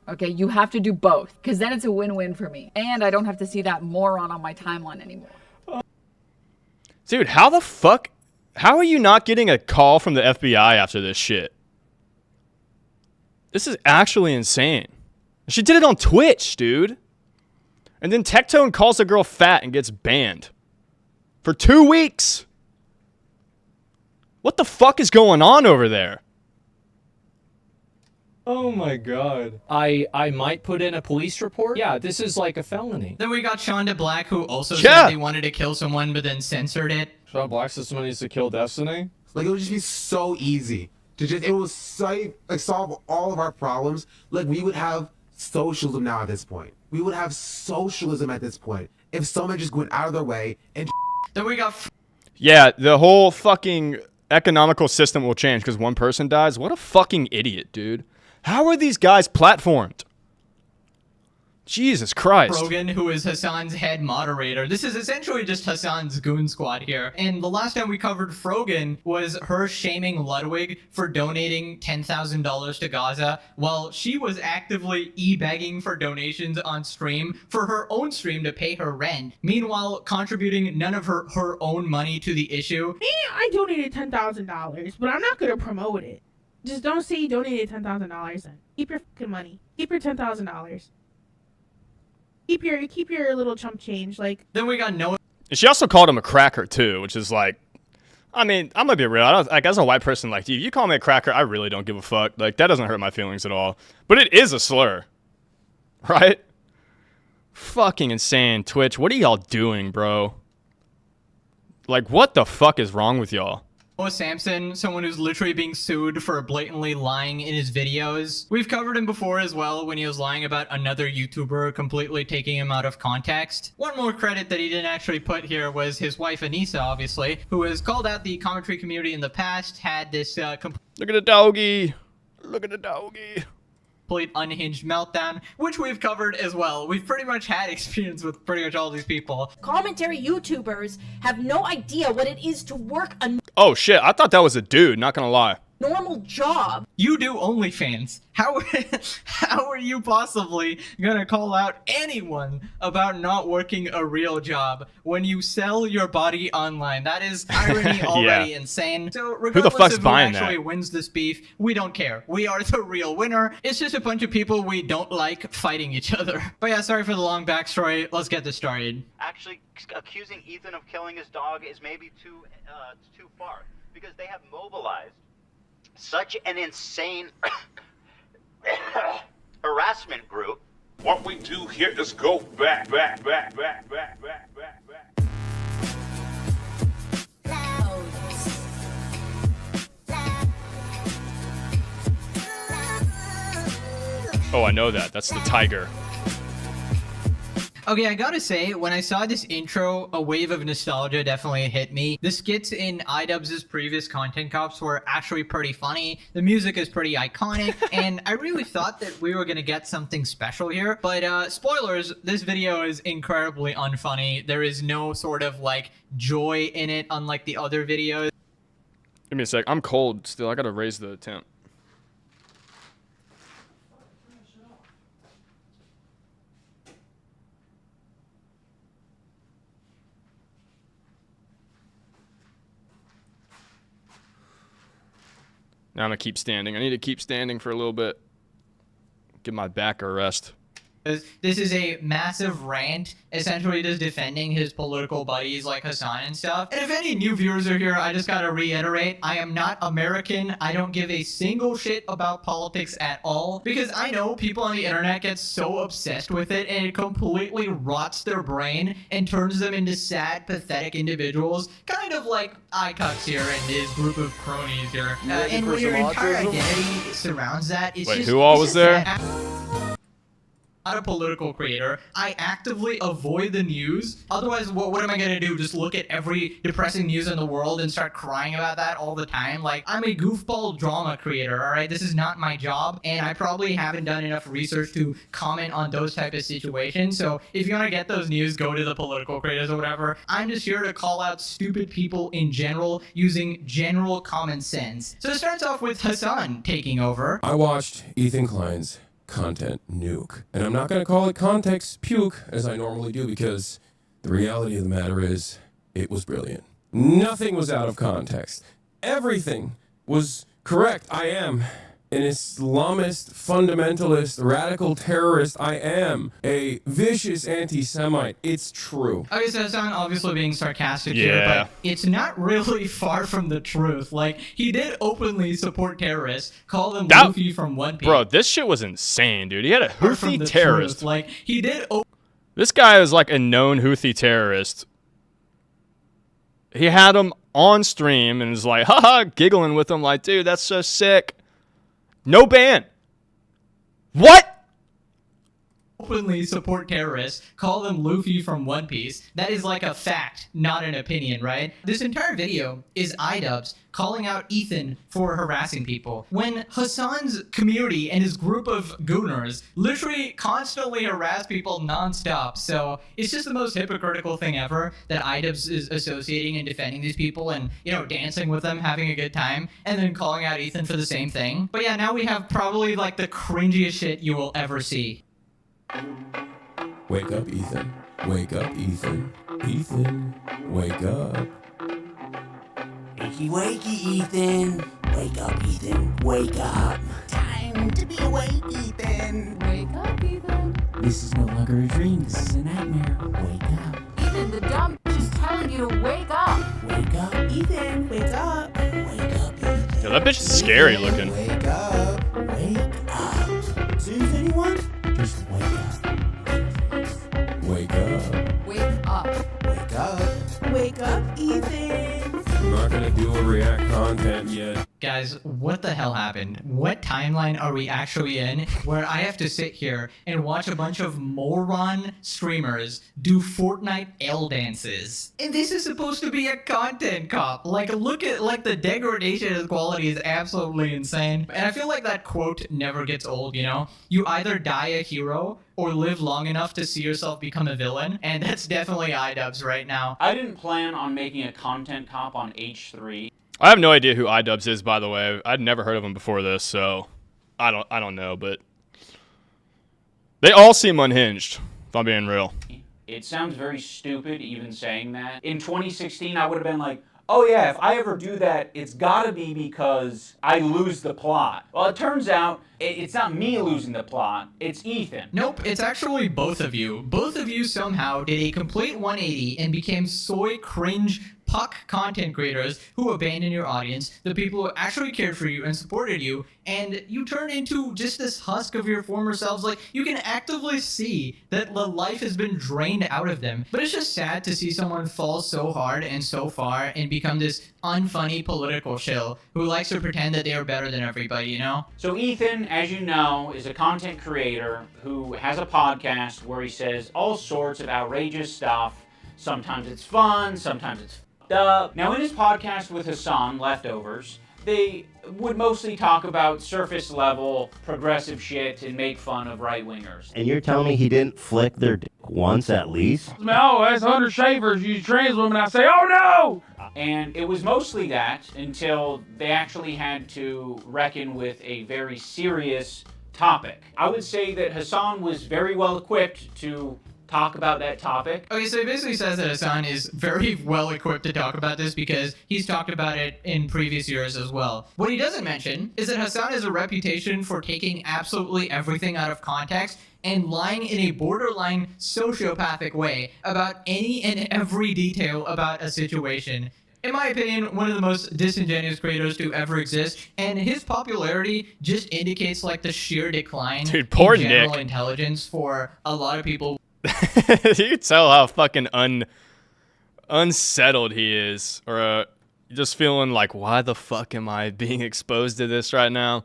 Okay, you have to do both, because then it's a win-win for me. And I don't have to see that moron on my timeline anymore. Dude, how the fuck? How are you not getting a call from the FBI after this shit? This is actually insane. She did it on Twitch, dude. And then Tectone calls a girl fat and gets banned. For 2 weeks. What the fuck is going on over there? Oh my god. I might put in a police report. Yeah, this is like a felony. Then we got Shonda Black, who also said they wanted to kill someone but then censored it. Shonda Black says someone needs to kill Destiny? Like, it would just be so easy to just, it would solve all of our problems. Like, we would have socialism now at this point. We would have socialism at this point if someone just went out of their way and. Then we got. Yeah, the whole fucking economical system will change because one person dies. What a fucking idiot, dude. How are these guys platformed? Jesus Christ. Rogan, who is Hassan's head moderator. This is essentially just Hassan's goon squad here. And the last time we covered Frogan was her shaming Ludwig for donating $10,000 to Gaza while she was actively e-begging for donations on stream for her own stream to pay her rent. Meanwhile, contributing none of her own money to the issue. Me, I donated $10,000, but I'm not going to promote it. Just don't say you donated $10,000 then. Keep your fucking money. Keep your $10,000. Keep your little chump change, like. Then we got Noah. She also called him a cracker too, which is like, I mean, I'm gonna be real. Like, as a white person like you call me a cracker, I really don't give a fuck. Like, that doesn't hurt my feelings at all. But it is a slur, right? Fucking insane, Twitch. What are y'all doing, bro? Like, what the fuck is wrong with y'all? Noah Samson, someone who's literally being sued for blatantly lying in his videos. We've covered him before as well when he was lying about another YouTuber, completely taking him out of context. One more credit that he didn't actually put here was his wife Anissa, obviously, who has called out the commentary community in the past, had this Look at the doggy. Look at the doggy. complete unhinged meltdown, which we've covered as well. We've pretty much had experience with pretty much all these people. Commentary YouTubers have no idea what it is to work a Oh shit, I thought that was a dude, not gonna lie. normal job. You do OnlyFans. How are you possibly gonna call out anyone about not working a real job when you sell your body online? That is irony already insane. So regardless fuck's of who buying actually that? wins this beef, we don't care. We are the real winner. It's just a bunch of people we don't like fighting each other. But yeah, sorry for the long backstory. Let's get this started. Actually, accusing Ethan of killing his dog is maybe too far, because they have mobilized such an insane harassment group. What we do here is go back. Oh, I know that. That's the tiger. Okay, I gotta say, when I saw this intro, a wave of nostalgia definitely hit me. The skits in iDubbbz's previous Content Cops were actually pretty funny. The music is pretty iconic, and I really thought that we were gonna get something special here. But spoilers, this video is incredibly unfunny. There is no sort of like joy in it, unlike the other videos. Give me a sec. I'm cold still. I gotta raise the temp. Now I'm gonna keep standing. I need to keep standing for a little bit. Give my back a rest. This is a massive rant, essentially just defending his political buddies like Hassan and stuff. And if any new viewers are here, I just gotta reiterate, I am not American. I don't give a single shit about politics at all, because I know people on the internet get so obsessed with it, and it completely rots their brain and turns them into sad, pathetic individuals, kind of like iCucks here and his group of cronies here. And when your entire identity surrounds that, it's Wait, just, who all it's was just there? Not a political creator. I actively avoid the news. Otherwise, what am I gonna do? Just look at every depressing news in the world and start crying about that all the time? Like, I'm a goofball drama creator, alright? This is not my job, and I probably haven't done enough research to comment on those type of situations. So if you wanna get those news, go to the political creators or whatever. I'm just here to call out stupid people in general using general common sense. So it starts off with Hassan taking over. I watched Ethan Klein's Content Nuke, and I'm not going to call it Context Puke as I normally do, because the reality of the matter is it was brilliant. Nothing was out of context. Everything was correct. I am an Islamist, fundamentalist, radical terrorist. I am a vicious anti-Semite. It's true. Okay, so Hassan obviously being sarcastic here, but it's not really far from the truth. Like, he did openly support terrorists, call them Luffy from One Piece. Bro, this shit was insane, dude. He had a Houthi terrorist. Like, he did. This guy is like a known Houthi terrorist. He had him on stream and is like, haha, giggling with him like, dude, that's so sick. No ban. What? Openly support terrorists, call them Luffy from One Piece. That is like a fact, not an opinion, right? This entire video is iDubbbz calling out Ethan for harassing people, when Hassan's community and his group of gooners literally constantly harass people non-stop. So it's just the most hypocritical thing ever that iDubbbz is associating and defending these people and, you know, dancing with them, having a good time, and then calling out Ethan for the same thing. But yeah, now we have probably like the cringiest shit you will ever see. Wake up, Ethan. Wake up, Ethan. Ethan, wake up. Wakey, wakey, Ethan. Wake up, Ethan. Wake up. Time to be awake, Ethan. Wake up, Ethan. This is no longer a dream. This is a nightmare. Wake up. Ethan, the dumb is telling you to wake up. Wake up, Ethan. Wake up. Wake up, Ethan. Yo, that bitch is scary looking. Wake up. Wake up. Sees anyone? Just wake up. Wake up. Wake up. Wake up. Wake up, Ethan. My not gonna do a react content yet. Guys, what the hell happened? What timeline are we actually in where I have to sit here and watch a bunch of moron streamers do Fortnite L dances? And this is supposed to be a content cop. Like, look at, like, the degradation of quality is absolutely insane. And I feel like that quote never gets old, you know? You either die a hero or live long enough to see yourself become a villain, and that's definitely iDubbbz right now. I didn't plan on making a content cop on H3. I have no idea who iDubbbz is, by the way. I'd never heard of him before this, so I don't know, but they all seem unhinged, if I'm being real. It sounds very stupid even saying that. In 2016, I would have been like, oh yeah, if I ever do that, it's gotta be because I lose the plot. Well, it turns out it's not me losing the plot, it's Ethan. Nope, it's actually both of you. Both of you somehow did a complete 180 and became soy cringe puck content creators who abandoned your audience, the people who actually cared for you and supported you, and you turned into just this husk of your former selves. Like, you can actively see that the life has been drained out of them. But it's just sad to see someone fall so hard and so far and become this unfunny political shill who likes to pretend that they are better than everybody, you know? So Ethan, as you know, is a content creator who has a podcast where he says all sorts of outrageous stuff. Sometimes it's fun, sometimes it's up. Now, in his podcast with Hassan, Leftovers, they would mostly talk about surface level progressive shit and make fun of right-wingers. And you're telling me he didn't flick their dick once at least? Oh, that's 100 shavers use trans women. I say, oh no! And it was mostly that until they actually had to reckon with a very serious topic. I would say that Hassan was very well equipped to talk about that topic. Okay, so he basically says that Hassan is very well equipped to talk about this because he's talked about it in previous years as well. What he doesn't mention is that Hassan has a reputation for taking absolutely everything out of context and lying in a borderline sociopathic way about any and every detail about a situation. In my opinion, one of the most disingenuous creators to ever exist, and his popularity just indicates like the sheer decline in general intelligence for a lot of people. You can tell how fucking unsettled he is, or just feeling like, why the fuck am I being exposed to this right now?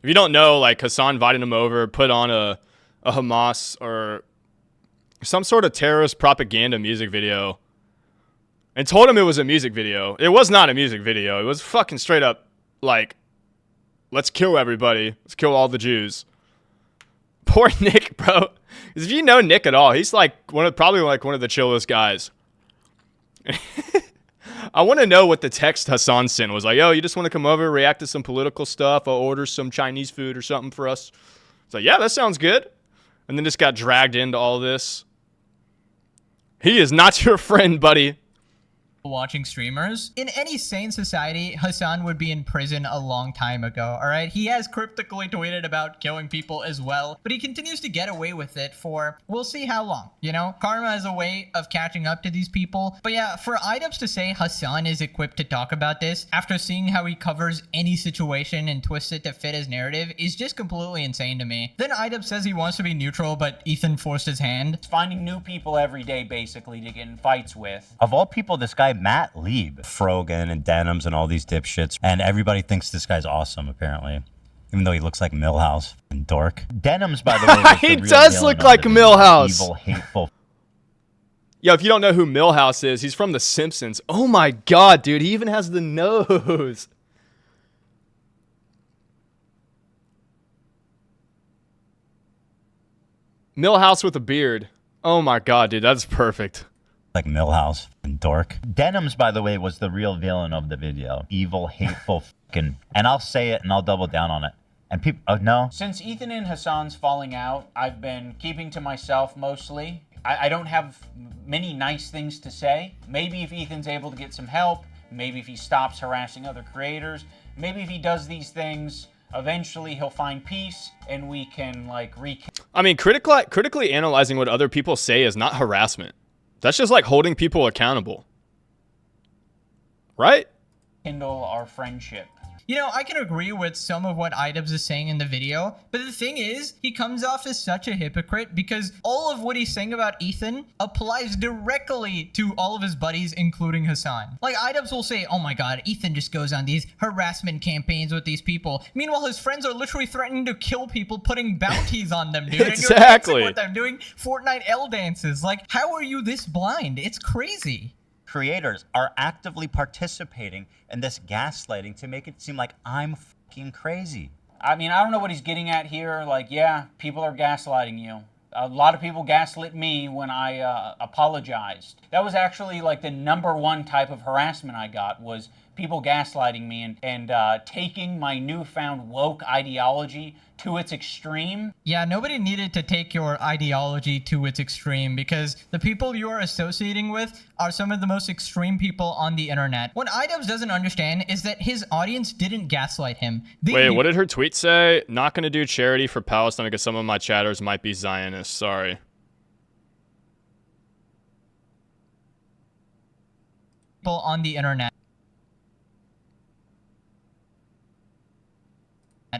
If you don't know, like, Hassan invited him over, put on a Hamas or some sort of terrorist propaganda music video, and told him it was a music video. It was not a music video. It was fucking straight up like, let's kill everybody. Let's kill all the Jews. Poor Nick, bro. Because if you know Nick at all, he's like probably one of the chillest guys. I want to know what the text Hassan sent was like. Yo, you just want to come over, react to some political stuff? I'll order some Chinese food or something for us. It's like, yeah, that sounds good. And then just got dragged into all this. He is not your friend, buddy. Watching streamers. In any sane society, Hassan would be in prison a long time ago, alright? He has cryptically tweeted about killing people as well, but he continues to get away with it for, we'll see how long, you know? Karma is a way of catching up to these people. But yeah, for iDubbbz to say Hassan is equipped to talk about this, after seeing how he covers any situation and twists it to fit his narrative, is just completely insane to me. Then iDubbbz says he wants to be neutral, but Ethan forced his hand. It's finding new people every day, basically, to get in fights with. Of all people, this guy Matt Lieb, Frogan and Denims and all these dipshits, and everybody thinks this guy's awesome, apparently. Even though he looks like Millhouse and dork. Denims, by the way, he does look like Millhouse. Evil, hateful. Yo, if you don't know who Millhouse is, he's from The Simpsons. Oh my god, dude, he even has the nose. Millhouse with a beard. Oh my god, dude, that's perfect. Like Millhouse and dork. Denims, by the way, was the real villain of the video. Evil, hateful, fucking. And I'll say it and I'll double down on it. And people, oh no. Since Ethan and Hassan's falling out, I've been keeping to myself mostly. I don't have many nice things to say. Maybe if Ethan's able to get some help, maybe if he stops harassing other creators, maybe if he does these things, eventually he'll find peace and we can like I mean, critically analyzing what other people say is not harassment. That's just like holding people accountable. Right? Kindle our friendship. You know, I can agree with some of what Idubbbz is saying in the video, but the thing is, he comes off as such a hypocrite because all of what he's saying about Ethan applies directly to all of his buddies, including Hassan. Like, Idubbbz will say, oh my god, Ethan just goes on these harassment campaigns with these people. Meanwhile, his friends are literally threatening to kill people, putting bounties on them, dude. Exactly. And you're dancing with them, doing Fortnite L dances. Like, how are you this blind? It's crazy. Creators are actively participating in this gaslighting to make it seem like I'm fucking crazy. I mean, I don't know what he's getting at here. Like, yeah, people are gaslighting you. A lot of people gaslit me when I apologized. That was actually like the #1 type of harassment I got, was people gaslighting me and taking my newfound woke ideology to its extreme. Yeah, nobody needed to take your ideology to its extreme because the people you are associating with are some of the most extreme people on the internet. What Idubbbz doesn't understand is that his audience didn't gaslight him. Wait, what did her tweet say? Not gonna do charity for Palestine because some of my chatters might be Zionists. Sorry. People on the internet.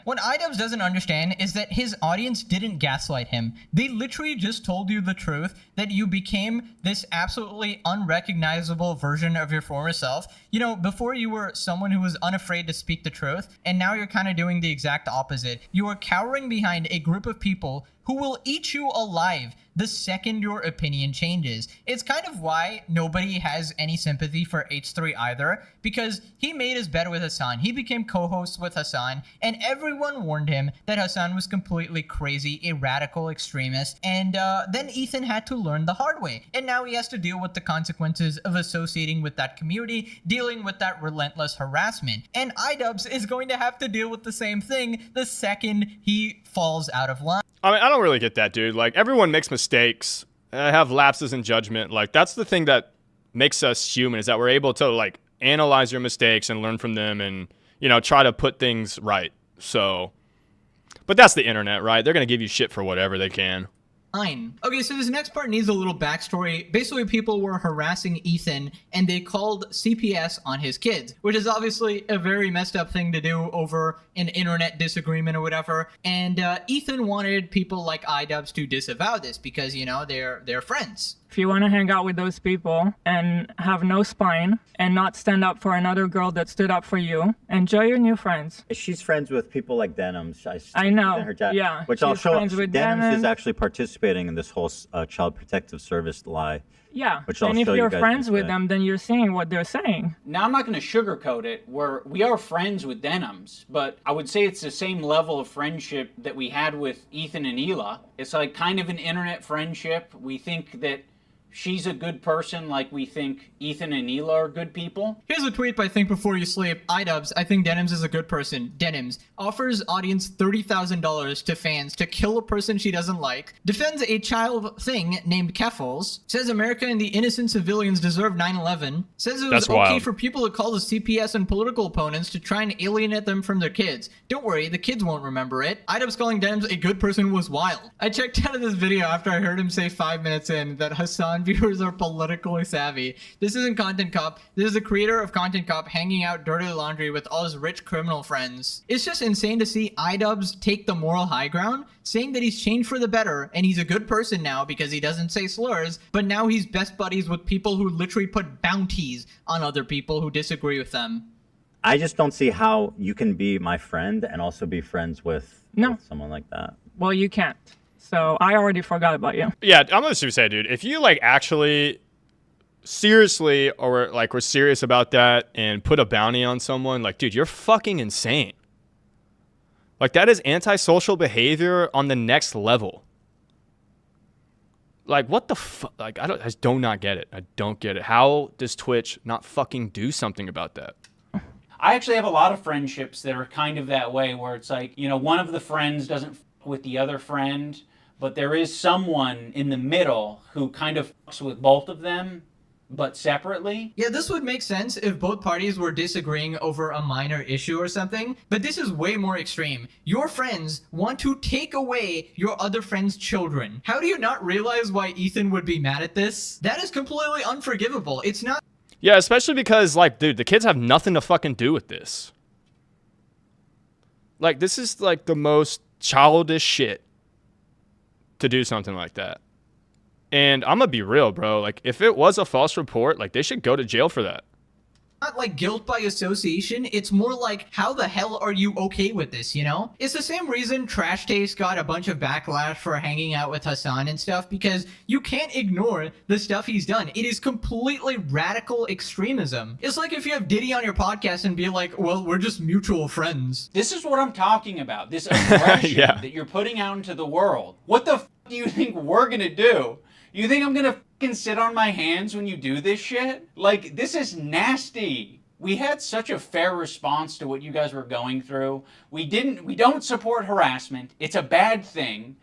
What Idubbbz doesn't understand is that his audience didn't gaslight him. They literally just told you the truth, that you became this absolutely unrecognizable version of your former self. You know, before you were someone who was unafraid to speak the truth, and now you're kind of doing the exact opposite. You are cowering behind a group of people who will eat you alive the second your opinion changes. It's kind of why nobody has any sympathy for H3 either, because he made his bet with Hassan. He became co-host with Hassan, and everyone warned him that Hassan was completely crazy, a radical extremist, and then Ethan had to learn the hard way. And now he has to deal with the consequences of associating with that community, dealing with that relentless harassment. And Idubbbz is going to have to deal with the same thing the second he falls out of line. I mean, I don't really get that, dude. Like, everyone makes mistakes, have lapses in judgment. Like, that's the thing that makes us human, is that we're able to, like, analyze your mistakes and learn from them and, you know, try to put things right. So, but that's the internet, right? They're going to give you shit for whatever they can. Okay, so this next part needs a little backstory. Basically, people were harassing Ethan, and they called CPS on his kids, which is obviously a very messed up thing to do over an internet disagreement or whatever. And Ethan wanted people like Idubbbz to disavow this because, you know, they're friends. If you want to hang out with those people and have no spine and not stand up for another girl that stood up for you, enjoy your new friends. She's friends with people like Denims. I know, yeah. Which I'll show. With Denims is actually participating in this whole Child Protective Service lie. Yeah, which I'll and if show you're you guys friends with instead. them, then you're saying what they're saying. Now, I'm not going to sugarcoat it. We are friends with Denims, but I would say it's the same level of friendship that we had with Ethan and Hila. It's like kind of an internet friendship. We think that she's a good person like we think Ethan and Hila are good people. Here's a tweet by Think Before You Sleep. Idubbbz, I think Denims is a good person. Denims offers audience $30,000 to fans to kill a person she doesn't like. Defends a child thing named Keffals. Says America and the innocent civilians deserve 9/11. Says it was okay for people to call the CPS and political opponents to try and alienate them from their kids. Don't worry, the kids won't remember it. Idubbbz calling Denims a good person was wild. I checked out of this video after I heard him say 5 minutes in that Hassan viewers are politically savvy. This isn't Content Cop. This is the creator of Content Cop hanging out dirty laundry with all his rich criminal friends. It's just insane to see Idubbbz take the moral high ground, saying that he's changed for the better and he's a good person now because he doesn't say slurs, but now he's best buddies with people who literally put bounties on other people who disagree with them. I just don't see how you can be my friend and also be friends with someone like that. Well, you can't. So I already forgot about you. Yeah, I'm gonna say, dude, if you like actually seriously or like were serious about that and put a bounty on someone, like, dude, you're fucking insane. Like, that is antisocial behavior on the next level. Like, what the fuck? Like, I just do not get it. I don't get it. How does Twitch not fucking do something about that? I actually have a lot of friendships that are kind of that way, where it's like, you know, one of the friends doesn't fuck with the other friend, but there is someone in the middle who kind of fucks with both of them, but separately. Yeah, this would make sense if both parties were disagreeing over a minor issue or something, but this is way more extreme. Your friends want to take away your other friend's children. How do you not realize why Ethan would be mad at this? That is completely unforgivable. It's not... Yeah, especially because, like, dude, the kids have nothing to fucking do with this. Like, this is like the most childish shit to do something like that. And I'm gonna be real, bro. Like, if it was a false report, like, they should go to jail for that. Not like guilt by association, it's more like, how the hell are you okay with this, you know? It's the same reason Trash Taste got a bunch of backlash for hanging out with Hassan and stuff, because you can't ignore the stuff he's done. It is completely radical extremism. It's like if you have Diddy on your podcast and be like, well, we're just mutual friends. This is what I'm talking about. This aggression that you're putting out into the world. What the f do you think we're gonna do? You think I'm gonna fucking sit on my hands when you do this shit? Like, this is nasty. We had such a fair response to what you guys were going through. We don't support harassment. It's a bad thing,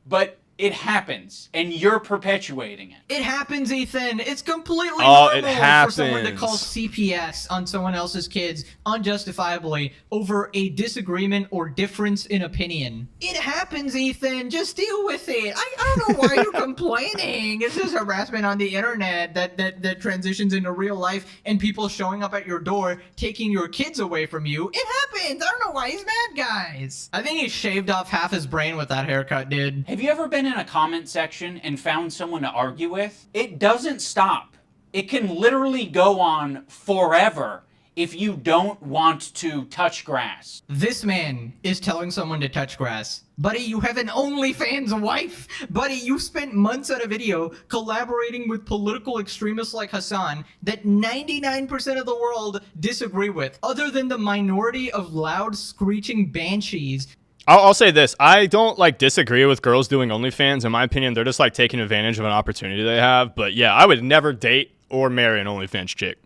but it happens, and you're perpetuating it. It happens, Ethan. It's completely normal for someone to call happens. CPS on someone else's kids unjustifiably over a disagreement or difference in opinion. It happens, Ethan. Just deal with it. I don't know why you're complaining. It's just harassment on the internet that transitions into real life and people showing up at your door taking your kids away from you. It happens. I don't know why he's mad, guys. I think he shaved off half his brain with that haircut, dude. Have you ever been in a comment section and found someone to argue with? It doesn't stop. It can literally go on forever if you don't want to touch grass. This man is telling someone to touch grass. Buddy, you have an OnlyFans wife. Buddy, you spent months on a video collaborating with political extremists like Hassan that 99% of the world disagree with, other than the minority of loud screeching banshees. I'll say this. I don't, like, disagree with girls doing OnlyFans. In my opinion, they're just, like, taking advantage of an opportunity they have. But, yeah, I would never date or marry an OnlyFans chick.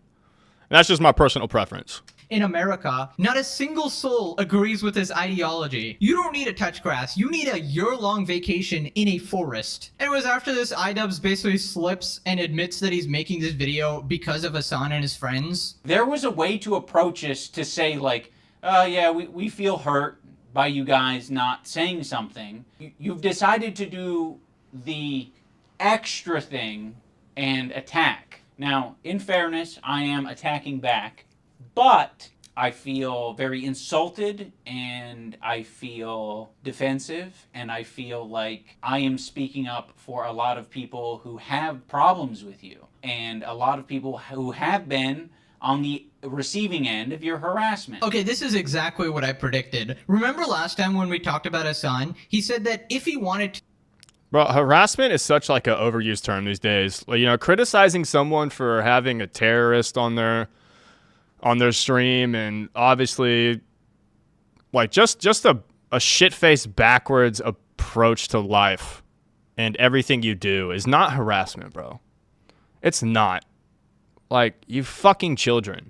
And that's just my personal preference. In America, not a single soul agrees with his ideology. You don't need to touch grass. You need a year-long vacation in a forest. And it was after this, iDubbbz basically slips and admits that he's making this video because of Hassan and his friends. There was a way to approach us to say, like, yeah, we feel hurt by you guys not saying something. You've decided to do the extra thing and attack. Now, in fairness, I am attacking back, but I feel very insulted and I feel defensive and I feel like I am speaking up for a lot of people who have problems with you and a lot of people who have been on the receiving end of your harassment. Okay, this is exactly what I predicted. Remember last time when we talked about Hassan? He said that if he wanted to... Bro, harassment is such, like, an overused term these days. Like, you know, criticizing someone for having a terrorist on their stream and obviously, like, just a shit-faced backwards approach to life and everything you do is not harassment, bro. It's not. Like, you fucking children.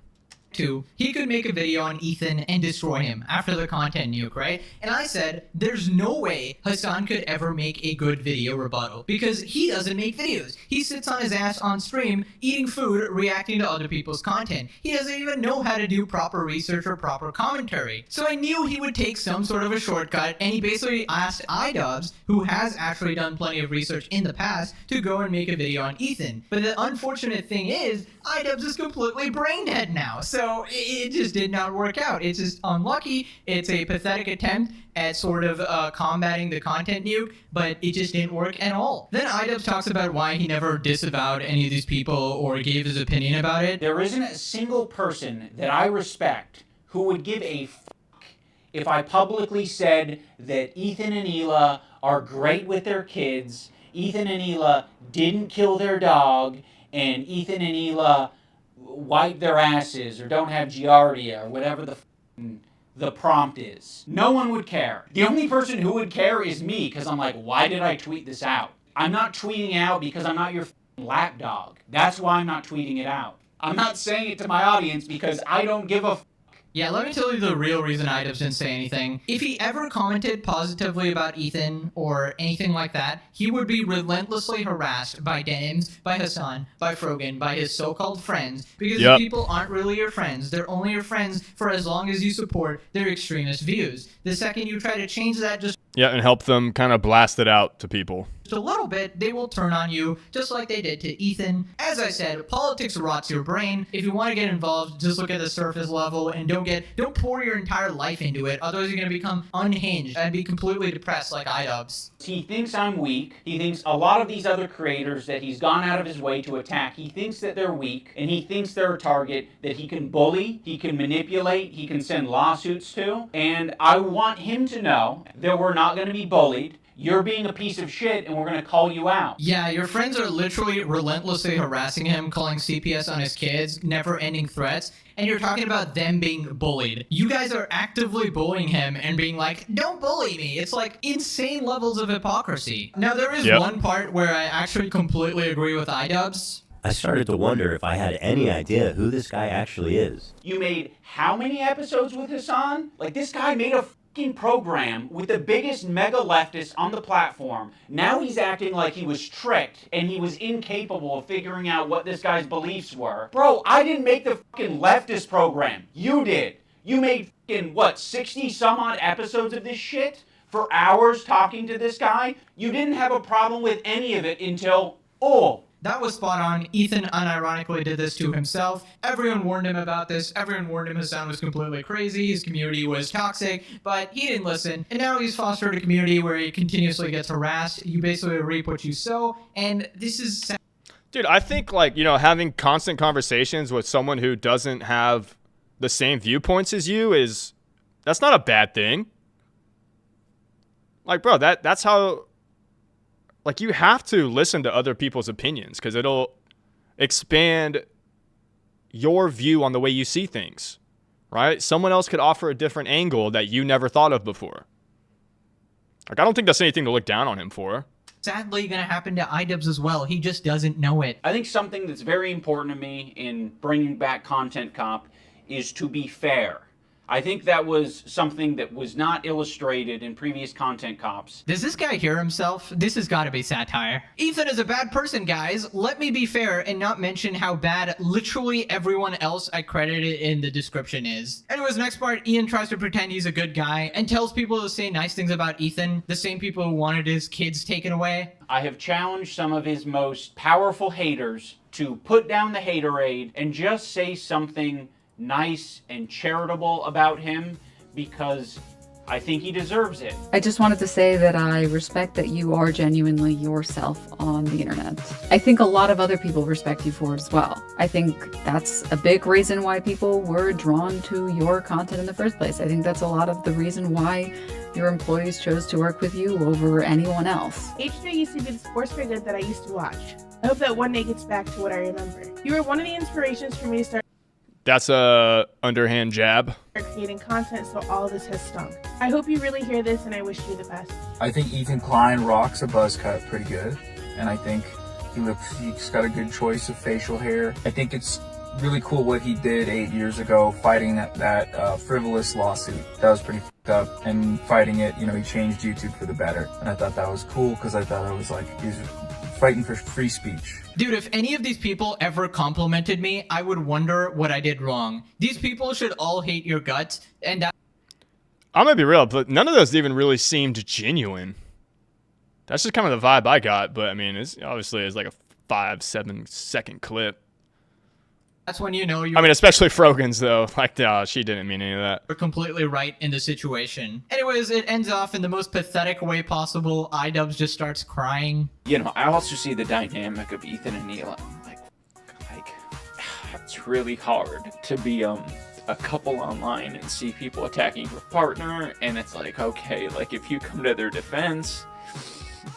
He could make a video on Ethan and destroy him after the content nuke, right? And I said, there's no way Hassan could ever make a good video rebuttal because he doesn't make videos. He sits on his ass on stream, eating food, reacting to other people's content. He doesn't even know how to do proper research or proper commentary. So I knew he would take some sort of a shortcut, and he basically asked iDubbbz, who has actually done plenty of research in the past, to go and make a video on Ethan. But the unfortunate thing is, iDubbbz is completely brain dead now, so it just did not work out. It's just unlucky. It's a pathetic attempt at sort of combating the content nuke, but it just didn't work at all. Then iDubbbz talks about why he never disavowed any of these people or gave his opinion about it. There isn't a single person that I respect who would give a fuck if I publicly said that Ethan and Hila are great with their kids, Ethan and Hila didn't kill their dog, and Ethan and Hila wipe their asses or don't have giardia or whatever the prompt is. No one would care. The only person who would care is me because I'm like, why did I tweet this out? I'm not tweeting out because I'm not your lapdog. That's why I'm not tweeting it out. I'm not saying it to my audience because I don't give a Yeah, let me tell you the real reason iDubbbz didn't say anything. If he ever commented positively about Ethan or anything like that, he would be relentlessly harassed by Denims, by Hassan, by Frogan, by his so-called friends, because these people aren't really your friends. They're only your friends for as long as you support their extremist views. The second you try to change that, just Yeah, and help them kind of blast it out to people. a little bit, they will turn on you, just like they did to Ethan. As I said, politics rots your brain. If you want to get involved, just look at the surface level and don't pour your entire life into it. Otherwise, you're going to become unhinged and be completely depressed like iDubbbz. He thinks I'm weak. He thinks a lot of these other creators that he's gone out of his way to attack, he thinks that they're weak, and he thinks they're a target that he can bully, he can manipulate, he can send lawsuits to. And I want him to know that we're not going to be bullied. You're being a piece of shit, and we're going to call you out. Yeah, your friends are literally relentlessly harassing him, calling CPS on his kids, never-ending threats, and you're talking about them being bullied. You guys are actively bullying him and being like, don't bully me. It's like insane levels of hypocrisy. Now, there is one part where I actually completely agree with iDubbbz. I started to wonder if I had any idea who this guy actually is. You made how many episodes with Hassan? Like, this guy made a program with the biggest mega leftist on the platform. Now he's acting like he was tricked and he was incapable of figuring out what this guy's beliefs were. Bro, I didn't make the fucking leftist program. You did. You made fucking, 60 some odd episodes of this shit for hours talking to this guy? You didn't have a problem with any of it until, That was spot on. Ethan unironically did this to himself. Everyone warned him about this. Everyone warned him his sound was completely crazy. His community was toxic, but he didn't listen. And now he's fostered a community where he continuously gets harassed. You basically reap what you sow, and this is... Dude, I think, having constant conversations with someone who doesn't have the same viewpoints as you that's not a bad thing. Like, bro, that's how... you have to listen to other people's opinions because it'll expand your view on the way you see things, right? Someone else could offer a different angle that you never thought of before. I don't think that's anything to look down on him for. Sadly going to happen to iDubbbz as well. He just doesn't know it. I think something that's very important to me in bringing back Content Cop is to be fair. I think that was something that was not illustrated in previous Content Cops. Does this guy hear himself? This has got to be satire. Ethan is a bad person, guys. Let me be fair and not mention how bad literally everyone else I credited in the description is. Anyways, next part, Ian tries to pretend he's a good guy and tells people to say nice things about Ethan, the same people who wanted his kids taken away. I have challenged some of his most powerful haters to put down the haterade and just say something nice and charitable about him because I think he deserves it. I just wanted to say that I respect that you are genuinely yourself on the internet. I think a lot of other people respect you for it as well. I think that's a big reason why people were drawn to your content in the first place. I think that's a lot of the reason why your employees chose to work with you over anyone else. HJ used to be the sports figure that I used to watch. I hope that one day gets back to what I remember. You were one of the inspirations for me to start That's a underhand jab. creating content, so all of this has stunk. I hope you really hear this, and I wish you the best. I think Ethan Klein rocks a buzz cut pretty good, and I think he's got a good choice of facial hair. I think it's really cool what he did 8 years ago, fighting that frivolous lawsuit. That was pretty fucked up, and fighting it, he changed YouTube for the better, and I thought that was cool because I thought it was he was fighting for free speech. Dude, if any of these people ever complimented me, I would wonder what I did wrong. These people should all hate your guts, and that... I'm gonna be real, but none of those even really seemed genuine. That's just kind of the vibe I got, but I mean, it's obviously like a 5-7 second clip. That's when you know especially Frogan's though. She didn't mean any of that. We're completely right in the situation. Anyways, it ends off in the most pathetic way possible. iDubbbz just starts crying. I also see the dynamic of Ethan and Neil. It's really hard to be a couple online and see people attacking your partner, and it's okay, if you come to their defense,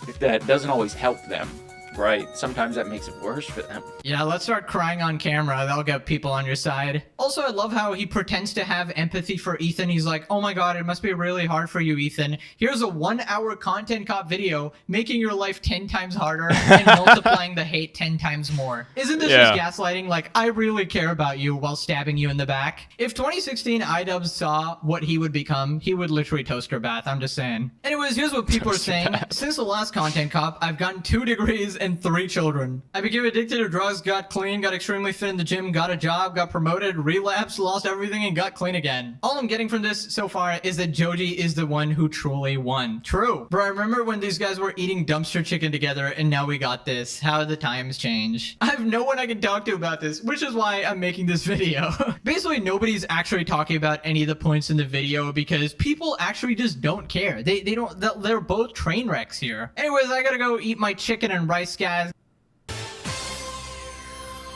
if that doesn't always help them. Right? Sometimes that makes it worse for them. Yeah, let's start crying on camera. That'll get people on your side. Also, I love how he pretends to have empathy for Ethan. He's like, oh my god, it must be really hard for you, Ethan. Here's a 1-hour Content Cop video making your life 10 times harder and multiplying the hate 10 times more. Isn't this just gaslighting? I really care about you while stabbing you in the back. If 2016 iDubbbz saw what he would become, he would literally toaster bath. I'm just saying. Anyways, here's what people are saying. Since the last Content Cop, I've gotten 2 degrees and 3 children. I became addicted to drugs, got clean, got extremely fit in the gym, got a job, got promoted, relapsed, lost everything, and got clean again. All I'm getting from this so far is that Joji is the one who truly won. True. Bro, I remember when these guys were eating dumpster chicken together, and now we got this. How the times change. I have no one I can talk to about this, which is why I'm making this video. Basically, nobody's actually talking about any of the points in the video because people actually just don't care. They're both train wrecks here. Anyways, I gotta go eat my chicken and rice, guys.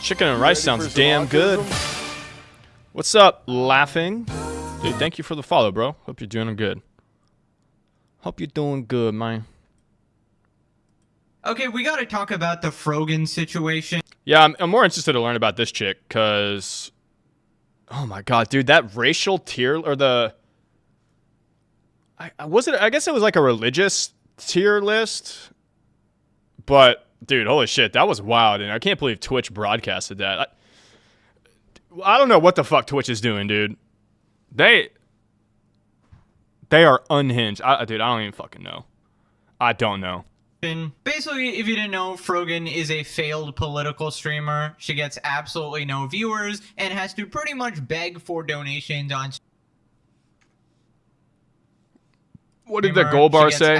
Chicken and rice sounds damn good. What's up, Laughing? Dude, thank you for the follow, bro. Hope you're doing good. Hope you're doing good, man. Okay, we gotta talk about the Frogan situation. Yeah, I'm more interested to learn about this chick, because... Oh my god, dude, that racial tier, or the... I guess it was like a religious tier list. But, dude, holy shit, that was wild, and I can't believe Twitch broadcasted that. I don't know what the fuck Twitch is doing, dude. They are unhinged. Dude, I don't even fucking know. I don't know. Basically, if you didn't know, Frogan is a failed political streamer. She gets absolutely no viewers and has to pretty much beg for donations on... What did the gold bar say?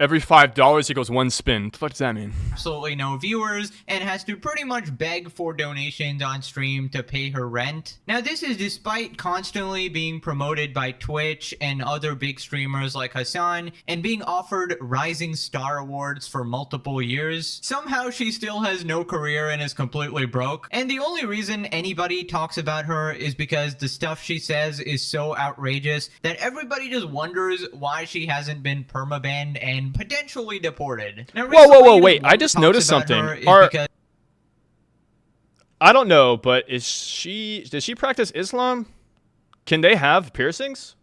Every $5 equals 1 spin. What the fuck does that mean? Absolutely no viewers and has to pretty much beg for donations on stream to pay her rent. Now, this is despite constantly being promoted by Twitch and other big streamers like Hassan and being offered Rising Star Awards for multiple years. Somehow she still has no career and is completely broke. And the only reason anybody talks about her is because the stuff she says is so outrageous that everybody just wonders why she hasn't been permabanned and potentially deported. Now, whoa, wait. I just noticed something. I don't know, but does she practice Islam? Can they have piercings?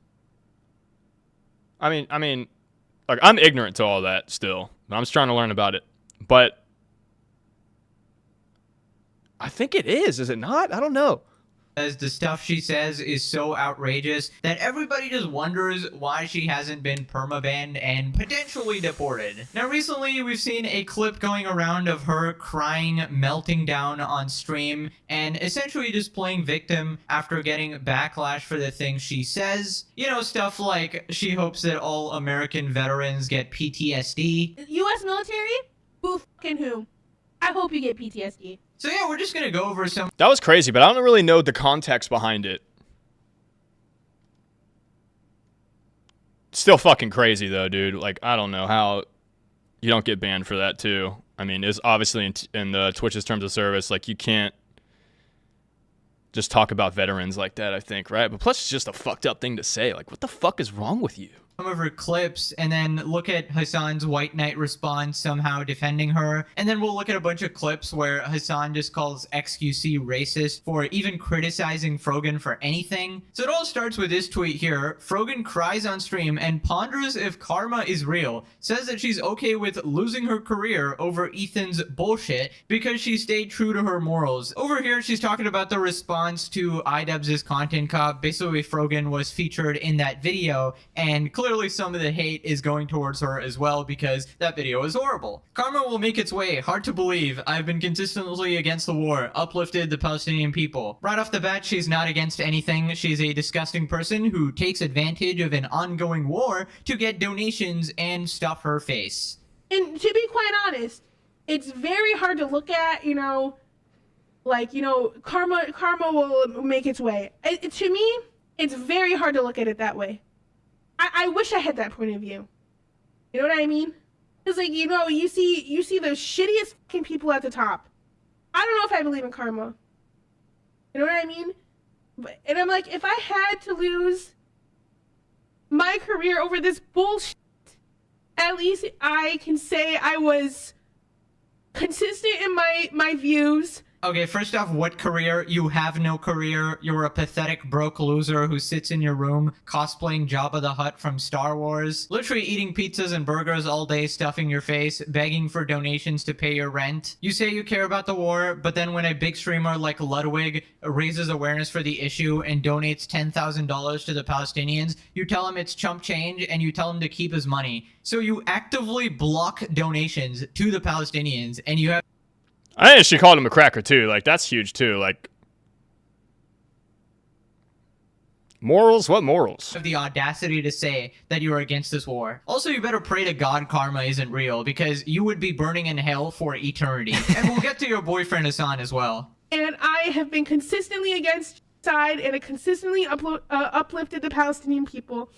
I mean, like, I'm ignorant to all that still. I'm just trying to learn about it. But I think it is it not? I don't know. As the stuff she says is so outrageous that everybody just wonders why she hasn't been permabanned and potentially deported. Now, recently we've seen a clip going around of her crying, melting down on stream, and essentially just playing victim after getting backlash for the things she says. You know, stuff like she hopes that all American veterans get PTSD. U.S. military? Who fucking who? I hope you get PTSD. So yeah, we're just gonna go over some... That was crazy, but I don't really know the context behind it. Still fucking crazy, though, dude. Like, I don't know how you don't get banned for that, too. I mean, it's obviously in the Twitch's terms of service, like, you can't just talk about veterans like that, I think, right? But plus, it's just a fucked up thing to say. Like, what the fuck is wrong with you? Some of her clips, and then look at Hassan's White Knight response somehow defending her, and then we'll look at a bunch of clips where Hassan just calls XQC racist for even criticizing Frogan for anything. So it all starts with this tweet here. Frogan cries on stream and ponders if karma is real, says that she's okay with losing her career over Ethan's bullshit because she stayed true to her morals. Over here, she's talking about the response to iDubbbz's Content Cop. Basically, Frogan was featured in that video, and clearly some of the hate is going towards her as well because that video is horrible. Karma will make its way. Hard to believe. I've been consistently against the war, uplifted the Palestinian people. Right off the bat, she's not against anything. She's a disgusting person who takes advantage of an ongoing war to get donations and stuff her face. And to be quite honest, it's very hard to look at, you know, like, you know, karma will make its way. To me, it's very hard to look at it that way. I wish I had that point of view. You know what I mean? It's like, you know, you see the shittiest fucking people at the top. I don't know if I believe in karma. You know what I mean? And I'm like, if I had to lose my career over this bullshit, at least I can say I was consistent in my views. Okay, first off, what career? You have no career. You're a pathetic broke loser who sits in your room cosplaying Jabba the Hutt from Star Wars, literally eating pizzas and burgers all day, stuffing your face, begging for donations to pay your rent. You say you care about the war, but then when a big streamer like Ludwig raises awareness for the issue and donates $10,000 to the Palestinians, you tell him it's chump change and you tell him to keep his money. So you actively block donations to the Palestinians, and you have... I think she called him a cracker too. Like, that's huge too. Like, morals? What morals? Have the audacity to say that you are against this war. Also, you better pray to God karma isn't real, because you would be burning in hell for eternity. And we'll get to your boyfriend Hassan as well. And I have been consistently against side and consistently uplifted the Palestinian people.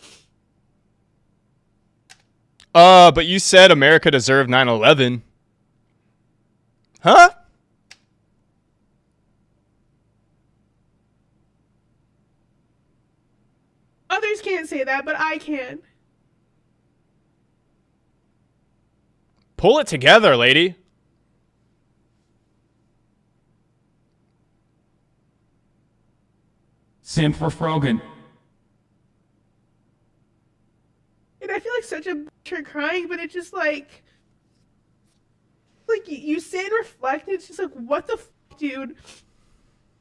But you said America deserved 9/11. Huh? Others can't say that, but I can. Pull it together, lady. Sim for Frogan. And I feel like such a bitch for crying, but it's just like you sit and reflect, and it's just like, what the f, dude?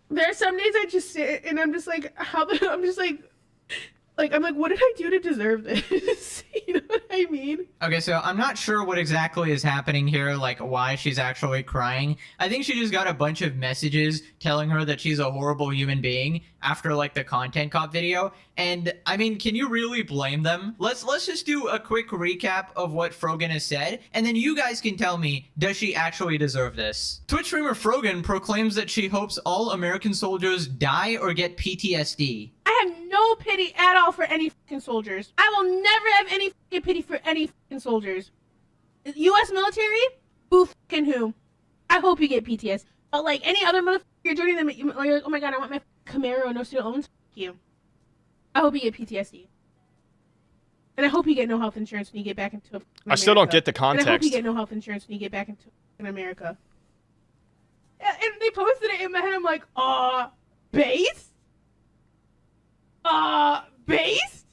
There are some days I just sit and I'm just like, I'm just like, what did I do to deserve this? You know what I mean? Okay, so I'm not sure what exactly is happening here, like why she's actually crying. I think she just got a bunch of messages telling her that she's a horrible human being after like the content cop video. And I mean, can you really blame them? Let's just do a quick recap of what Frogan has said, and then you guys can tell me, does she actually deserve this? Twitch streamer Frogan proclaims that she hopes all American soldiers die or get PTSD. I have no pity at all for any fucking soldiers. I will never have any fucking pity for any fucking soldiers. U.S. military? Who fucking who? I hope you get PTSD. But like any other motherfucker, you're joining them, you're like, oh my god, I want my Camaro, no student loans. Fuck you. I hope you get PTSD. And I hope you get no health insurance when you get back into America. I still don't get the context. And I hope you get no health insurance when you get back into America. And they posted it in my head, I'm like, base? Based?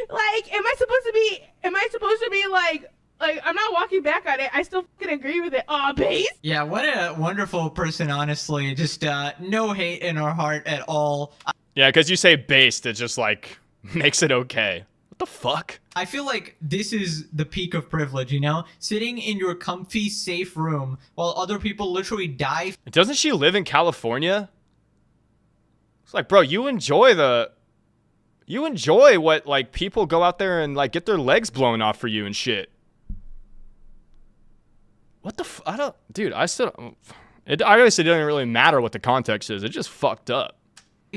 Like, am I supposed to be like, I'm not walking back on it. I still fucking agree with it. Based? Yeah, what a wonderful person, honestly. Just no hate in her heart at all. Yeah, because you say based, it just like makes it okay. What the fuck? I feel like this is the peak of privilege, you know? Sitting in your comfy, safe room while other people literally die. Doesn't she live in California? It's like, bro, you enjoy what like people go out there and like get their legs blown off for you and shit. What the I don't, dude, I obviously didn't really matter what the context is. It just fucked up.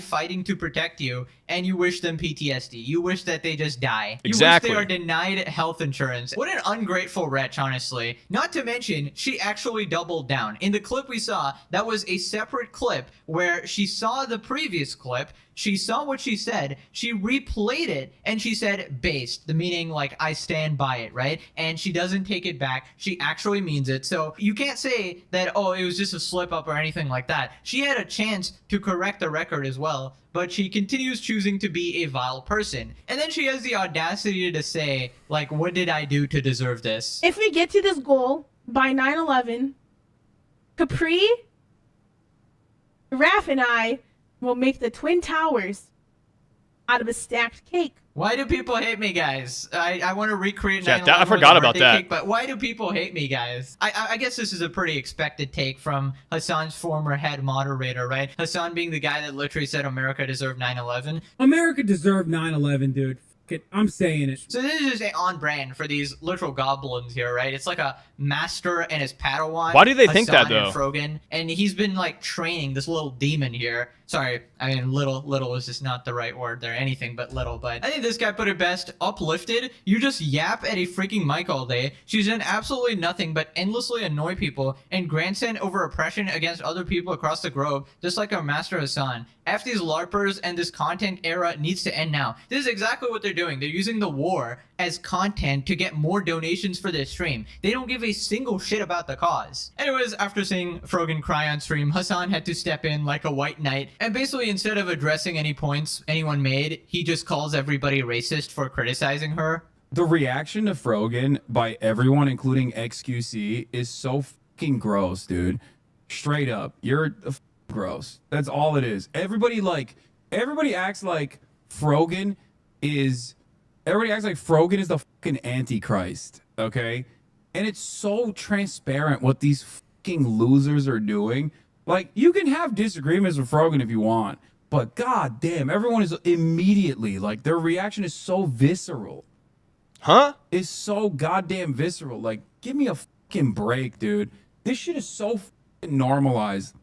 Fighting to protect you, and you wish them PTSD. You wish that they just die. Exactly. You wish they are denied health insurance. What an ungrateful wretch, honestly. Not to mention, she actually doubled down. In the clip we saw, that was a separate clip where she saw the previous clip, she saw what she said, she replayed it, and she said based, the meaning like I stand by it, right? And she doesn't take it back. She actually means it. So you can't say that, oh, it was just a slip up or anything like that. She had a chance to correct the record as well, but she continues choosing to be a vile person. And then she has the audacity to say, like, what did I do to deserve this? If we get to this goal by 9/11, Capri, Raph, and I will make the Twin Towers out of a stacked cake. Why do people hate me, guys? I want to recreate 9/11 I forgot about that. cake, but why do people hate me, guys? I guess this is a pretty expected take from Hassan's former head moderator, right? Hassan being the guy that literally said America deserved 9/11. America deserved 9/11, dude. I'm saying it. So this is just on brand for these literal goblins here, right? It's like a master and his Padawan. Why do they think that, Hassan though? And Frogan, and he's been like training this little demon here Sorry, I mean, little is just not the right word there, anything but little, but I think this guy put it best. Uplifted, you just yap at a freaking mic all day. She's done absolutely nothing but endlessly annoy people and grandstand over oppression against other people across the globe, just like our master Hassan. F these LARPers, and this content era needs to end now. This is exactly what they're doing. They're using the war as content to get more donations for their stream. They don't give a single shit about the cause. Anyways, after seeing Frogan cry on stream, Hassan had to step in like a white knight, and basically instead of addressing any points anyone made, he just calls everybody racist for criticizing her. The reaction to Frogan by everyone, including XQC, is so fucking gross, dude. Straight up, you're gross. That's all it is. Everybody acts like Frogan is the fucking Antichrist, okay? And it's so transparent what these fucking losers are doing. Like, you can have disagreements with Frogan if you want, but god damn, everyone is immediately, like, their reaction is so visceral. Huh? It's so goddamn visceral. Like, give me a fucking break, dude. This shit is so fucking normalized.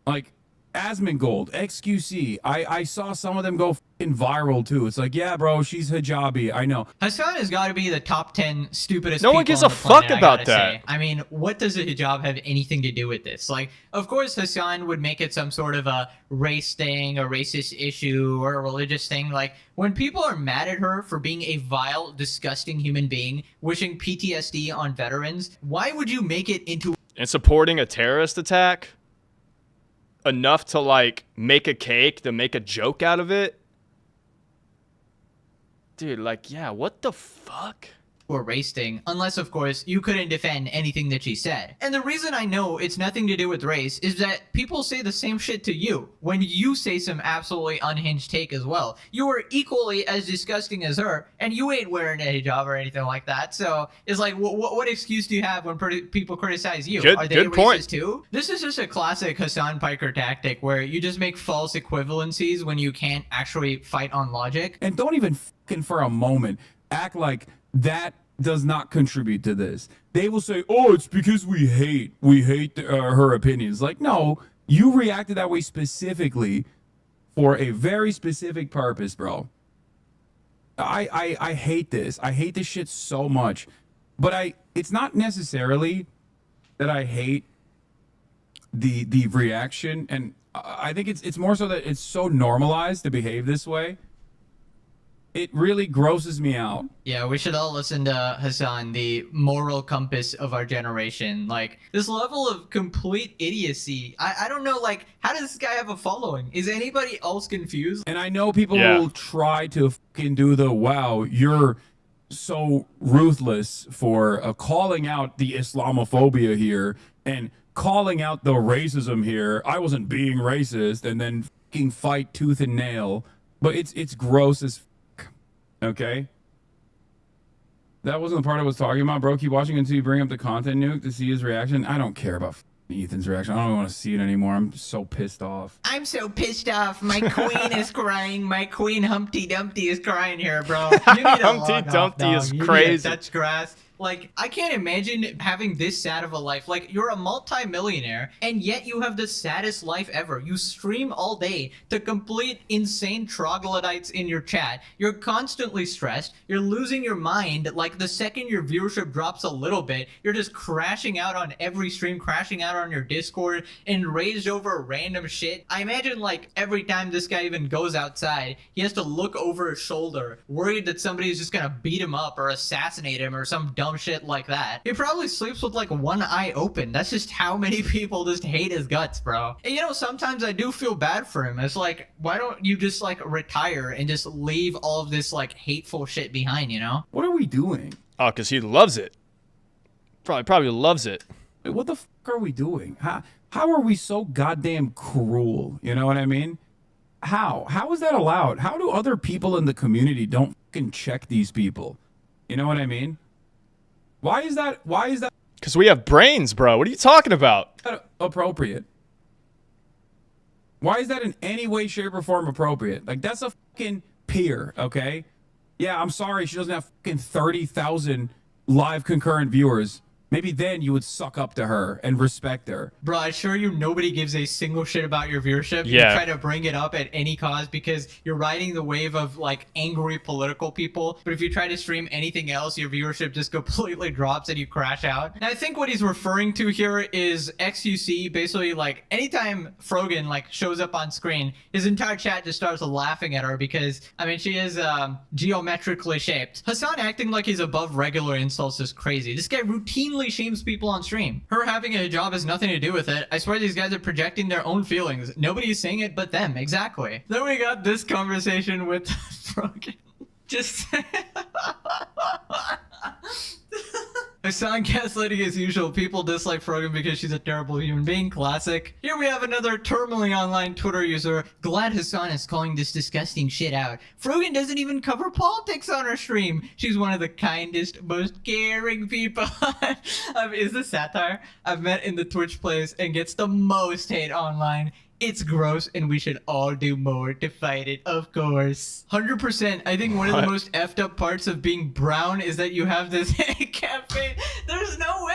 Like, Asmongold, XQC, I saw some of them go fucking viral too. It's like, yeah, bro, she's hijabi. I know. Hassan has got to be the top 10 stupidest No people one gives on a the fuck planet, I about gotta that. say. I mean, what does a hijab have anything to do with this? Like, of course Hassan would make it some sort of a race thing, a racist issue, or a religious thing. Like, when people are mad at her for being a vile, disgusting human being, wishing PTSD on veterans, why would you make it into... And supporting a terrorist attack? Enough to, like, make a cake, to make a joke out of it? Dude, like, yeah, what the fuck? or race thing, unless of course you couldn't defend anything that she said. And the reason I know it's nothing to do with race is that people say the same shit to you when you say some absolutely unhinged take as well. You are equally as disgusting as her, and you ain't wearing a hijab or anything like that. So it's like, what excuse do you have when people criticize you? Are they racist point. too? This is just a classic Hassan Piker tactic where you just make false equivalencies when you can't actually fight on logic. And don't even fucking for a moment act like that does not contribute to this. They will say, oh, it's because we hate her opinions. Like, no, you reacted that way specifically for a very specific purpose, bro. I hate this. I hate this shit so much. But it's not necessarily that I hate the reaction, and I think it's more so that it's so normalized to behave this way. It really grosses me out. Yeah, we should all listen to Hassan, the moral compass of our generation. Like, this level of complete idiocy. I don't know, like, how does this guy have a following? Is anybody else confused? And I know people will try to fucking do the, wow, you're so ruthless for calling out the Islamophobia here and calling out the racism here. I wasn't being racist, and then fucking fight tooth and nail. But it's gross as okay? That wasn't the part I was talking about, bro. Keep watching until you bring up the content nuke to see his reaction. I don't care about Ethan's reaction. I don't want to see it anymore. I'm so pissed off. I'm so pissed off. My queen is crying. My queen Humpty Dumpty is crying here, bro. You need to Humpty Dumpty is crazy. Touch grass. Like, I can't imagine having this sad of a life. Like, you're a multi-millionaire, and yet you have the saddest life ever. You stream all day to complete insane troglodytes in your chat. You're constantly stressed. You're losing your mind. Like, the second your viewership drops a little bit, you're just crashing out on every stream, crashing out on your Discord, enraged over random shit. I imagine, like, every time this guy even goes outside, he has to look over his shoulder, worried that somebody's just gonna beat him up or assassinate him or some dumb shit like that. He probably sleeps with like one eye open. That's just how many people just hate his guts, bro. And you know, sometimes I do feel bad for him. It's like, why don't you just like retire and just leave all of this like hateful shit behind, you know? What are we doing? Oh, because he loves it. Probably loves it. Wait, what the fuck are we doing? How are we so goddamn cruel? You know what I mean? How is that allowed? How do other people in the community don't fucking check these people? You know what I mean? Why is that? Because we have brains, bro. What are you talking about? Appropriate. Why is that in any way, shape, or form appropriate? Like, that's a fucking peer, okay? Yeah, I'm sorry she doesn't have fucking 30,000 live concurrent viewers. maybe then you would suck up to her and respect her. Bro, I assure you nobody gives a single shit about your viewership. Yeah. You try to bring it up at any cause because you're riding the wave of like angry political people. But if you try to stream anything else, your viewership just completely drops and you crash out. And I think what he's referring to here is XQC. Basically, like anytime Frogan like shows up on screen, his entire chat just starts laughing at her because I mean she is geometrically shaped. Hassan acting like he's above regular insults is crazy. This guy routinely shames people on stream. Her having a hijab has nothing to do with it. I swear these guys are projecting their own feelings. Nobody's saying it but them. Exactly. Then we got this conversation with Frogan. Just Hassan gaslighting as usual. People dislike Frogan because she's a terrible human being. Classic. Here we have another terminally online Twitter user. Glad Hassan is calling this disgusting shit out. Frogan doesn't even cover politics on her stream. She's one of the kindest, most caring people is this satire? I've met in the Twitch place and gets the most hate online. It's gross and we should all do more to fight it, of course. 100%. I think one of the most effed up parts of being brown is that you have this campaign. There's no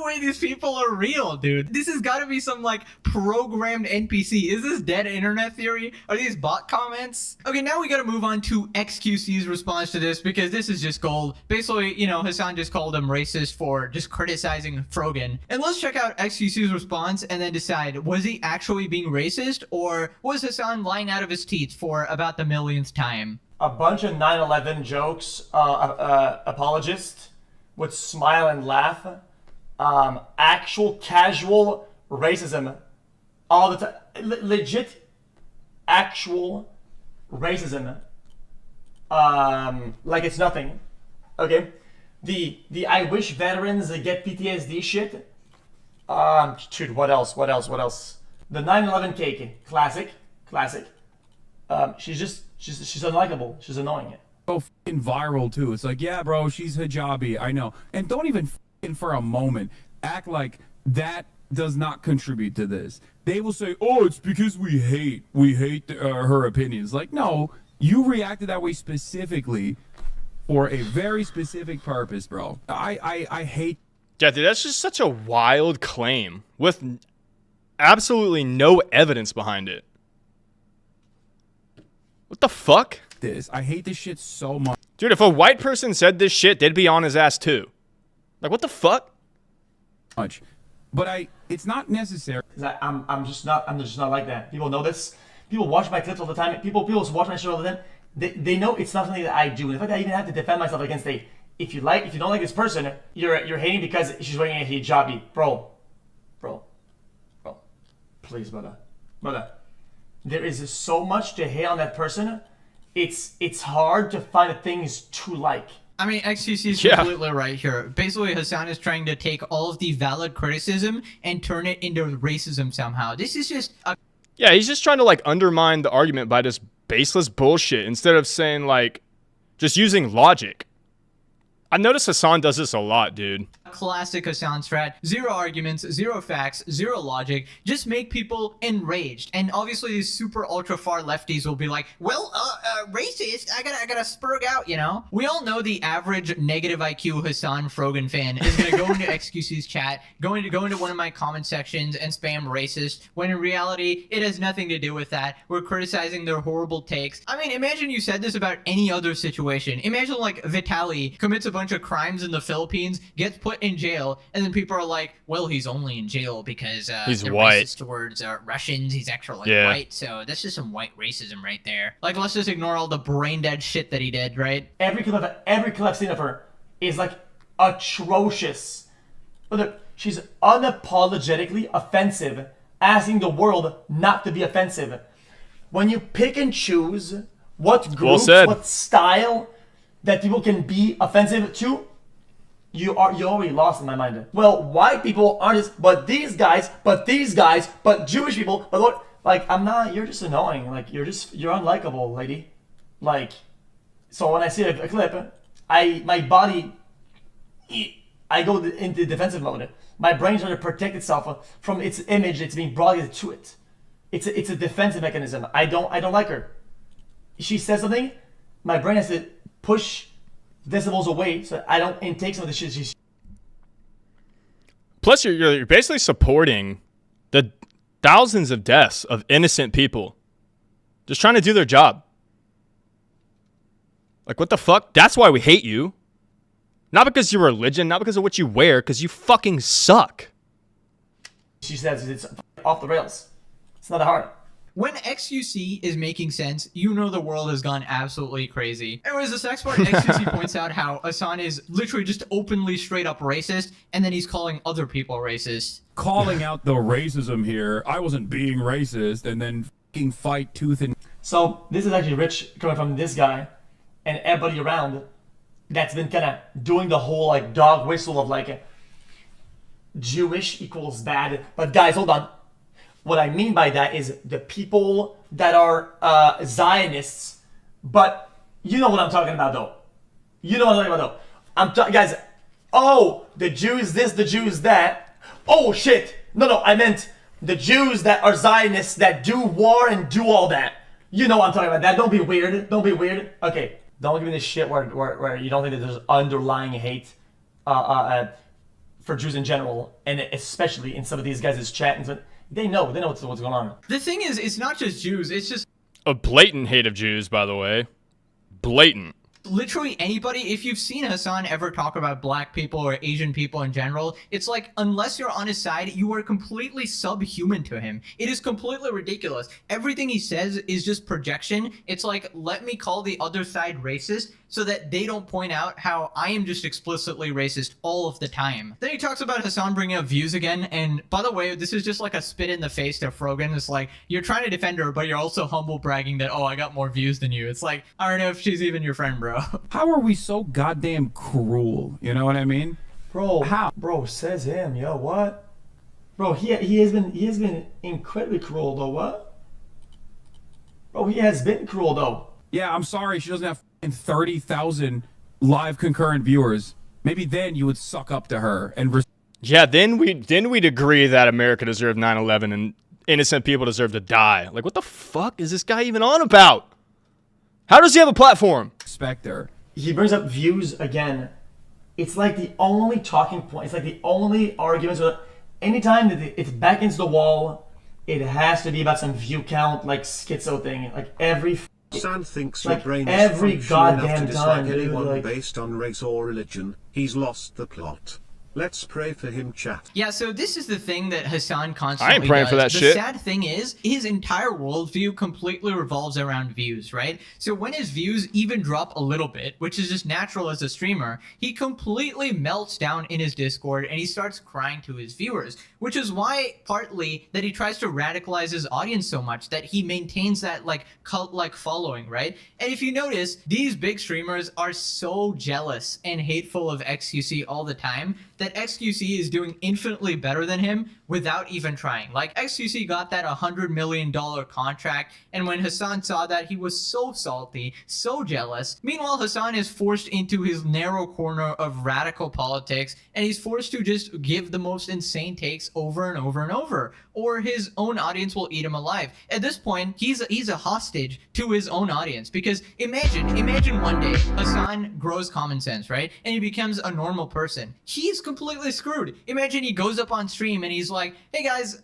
way these people are real, dude. This has got to be some like programmed NPC. Is this dead internet theory? Are these bot comments? Okay, now we got to move on to XQC's response to this because this is just gold. Basically, you know, Hassan just called him racist for just criticizing Frogan. And let's check out XQC's response and then decide, was he actually being racist or was Hassan lying out of his teeth for about the millionth time? A bunch of 9/11 jokes, apologists would smile and laugh. Actual casual racism all the time. Legit actual racism. Like it's nothing. Okay? The I wish veterans get PTSD shit. Dude, what else? The 9/11 cake, classic. She's unlikable. She's annoying. So fucking viral too. It's like, yeah, bro, she's hijabi. I know. And don't even for a moment act like that does not contribute to this. They will say, oh, it's because we hate her opinions. Like, no, you reacted that way specifically for a very specific purpose, bro. I hate. Yeah, dude, that's just such a wild claim with absolutely no evidence behind it. What the fuck? I hate this shit so much. Dude, if a white person said this shit, they'd be on his ass too. Like, what the fuck? But it's not necessary. I'm just not like that. People know this. People watch my clips all the time. People watch my shit all the time. They know it's not something that I do. In fact, I even have to defend myself against if you don't like this person, you're hating because she's wearing a hijabi. Bro. Please, brother. There is so much to hate on that person. It's hard to find things to like. I mean, XQC is completely right here. Basically, Hassan is trying to take all of the valid criticism and turn it into racism somehow. This is just a... Yeah, he's just trying to, like, undermine the argument by just baseless bullshit instead of saying, like, just using logic. I noticed Hassan does this a lot, dude. Classic Hassan strat. Zero arguments, zero facts, zero logic. Just make people enraged. And obviously these super ultra far lefties will be like, well, racist, I gotta spurg out, you know? We all know the average negative IQ Hassan Frogan fan is gonna go into XQC's chat, going to go into one of my comment sections and spam racist, when in reality, it has nothing to do with that. We're criticizing their horrible takes. I mean, imagine you said this about any other situation. Imagine like Vitaly commits a bunch of crimes in the Philippines, gets put in jail, and then people are like, well, he's only in jail because he's they're white racist towards Russians. He's actually Yeah. white, so that's just some white racism right there. Like, let's just ignore all the brain dead shit that he did, right? Every clip I've seen of her is like atrocious. But look, she's unapologetically offensive, asking the world not to be offensive. When you pick and choose what groups, what style that people can be offensive to, you're already lost in my mind. Well, white people aren't just, but these guys, but Jewish people, but what? Like, I'm not, you're just annoying. Like, you're unlikable, lady. Like, so when I see a clip, my body, I go into defensive mode. My brain tries to protect itself from its image that's being broadcasted to it. It's a defensive mechanism. I don't like her. She says something, my brain has to push decibels away so I don't intake some of the shit she's... Plus, you're basically supporting the thousands of deaths of innocent people just trying to do their job. Like, what the fuck? That's why we hate you. Not because of your religion, not because of what you wear, because you fucking suck. She says it's off the rails. It's not that hard. When XQC is making sense, you know the world has gone absolutely crazy. Anyways, this next part, XQC points out how Hassan is literally just openly straight up racist, and then he's calling other people racist. Calling out the racism here. I wasn't being racist, and then fucking fight tooth and... So this is actually Rich coming from this guy and everybody around that's been kind of doing the whole like dog whistle of like Jewish equals bad. But guys, hold on. What I mean by that is the people that are Zionists, but you know what I'm talking about though. You know what I'm talking about though. Guys, oh, the Jews this, the Jews that. Oh shit. No, I meant the Jews that are Zionists that do war and do all that. You know what I'm talking about. That. Don't be weird. Don't be weird. Okay. Don't give me this shit where you don't think that there's underlying hate for Jews in general, and especially in some of these guys' chat. And so they know what's going on. The thing is, it's not just Jews. It's just a blatant hate of Jews, by the way. Blatant. Literally anybody. If you've seen Hassan ever talk about black people or Asian people in general, it's like, unless you're on his side, you are completely subhuman to him. It is completely ridiculous. Everything he says is just projection. It's like, let me call the other side racist so that they don't point out how I am just explicitly racist all of the time. Then he talks about Hassan bringing up views again, and by the way, this is just like a spit in the face to Frogan. It's like, you're trying to defend her, but you're also humble bragging that, oh, I got more views than you. It's like, I don't know if she's even your friend, bro. How are we so goddamn cruel? You know what I mean? Bro, how? Bro, says him, yo, what? Bro, he has been incredibly cruel though, what? Bro, he has been cruel though. Yeah, I'm sorry she doesn't have 30,000 live concurrent viewers. Maybe then you would suck up to her and yeah, then we'd agree that America deserved 9/11 and innocent people deserve to die. Like, what the fuck is this guy even on about? How does he have a platform? Respect her. He brings up views again. It's like the only talking point. It's like the only arguments. Anytime that it's back against the wall, it has to be about some view count, like schizo thing. Like every San thinks like your brain every is functional enough goddamn to dislike time, dude, anyone like- based on race or religion. He's lost the plot. Let's pray for him, chat. Yeah, so this is the thing that Hassan constantly I ain't praying does. for that the shit. sad thing is, his entire worldview completely revolves around views, right? So when his views even drop a little bit, which is just natural as a streamer, he completely melts down in his Discord and he starts crying to his viewers, which is why, partly, that he tries to radicalize his audience so much, that he maintains that, like, cult-like following, right? And if you notice, these big streamers are so jealous and hateful of XQC all the time that XQC is doing infinitely better than him without even trying. Like, XQC got that $100 million contract, and when Hassan saw that, he was so salty, so jealous. Meanwhile, Hassan is forced into his narrow corner of radical politics, and he's forced to just give the most insane takes over and over and over, or his own audience will eat him alive. At this point, he's a hostage to his own audience, because imagine one day Hassan grows common sense, right? And he becomes a normal person. He's completely screwed. Imagine he goes up on stream and he's like, hey guys,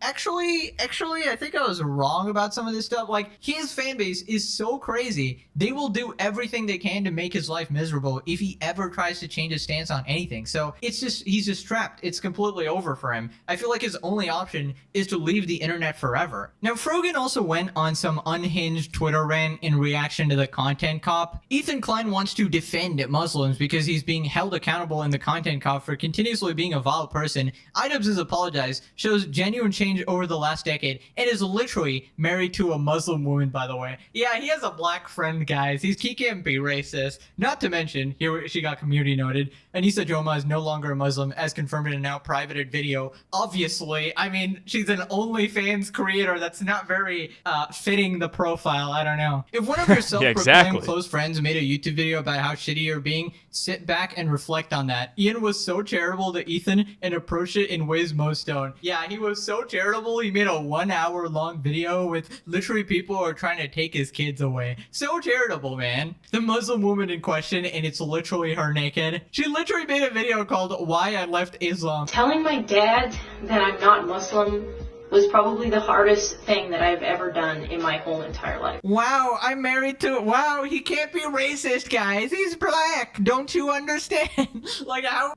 actually, I think I was wrong about some of this stuff. Like, his fan base is so crazy, they will do everything they can to make his life miserable if he ever tries to change his stance on anything. So it's just, he's just trapped. It's completely over for him. I feel like his only option is to leave the internet forever. Now, Frogan also went on some unhinged Twitter rant in reaction to the content cop. Ethan Klein wants to defend Muslims because he's being held accountable in the content cop for continuously being a vile person. iDubbbz has apologized, shows genuine change over the last decade, and is literally married to a Muslim woman, by the way. Yeah, he has a black friend, guys. He can't be racist. Not to mention, here she got community noted, Anissa Joma is no longer a Muslim, as confirmed in a now privated video. Obviously, I mean, mean, she's an OnlyFans creator. That's not very fitting the profile. I don't know. If one of your self-proclaimed exactly. close friends made a YouTube video about how shitty you're being, sit back and reflect on that. Ian was so charitable to Ethan and approached it in ways most don't. Yeah, he was so charitable, he made a 1 hour long video with literally people who are trying to take his kids away. So charitable, man. The Muslim woman in question, and it's literally her naked. She literally made a video called Why I Left Islam. Telling my dad that I'm not Muslim was probably the hardest thing that I've ever done in my whole entire life. Wow, I'm married to... Wow, he can't be racist, guys. He's black. Don't you understand? Like, how...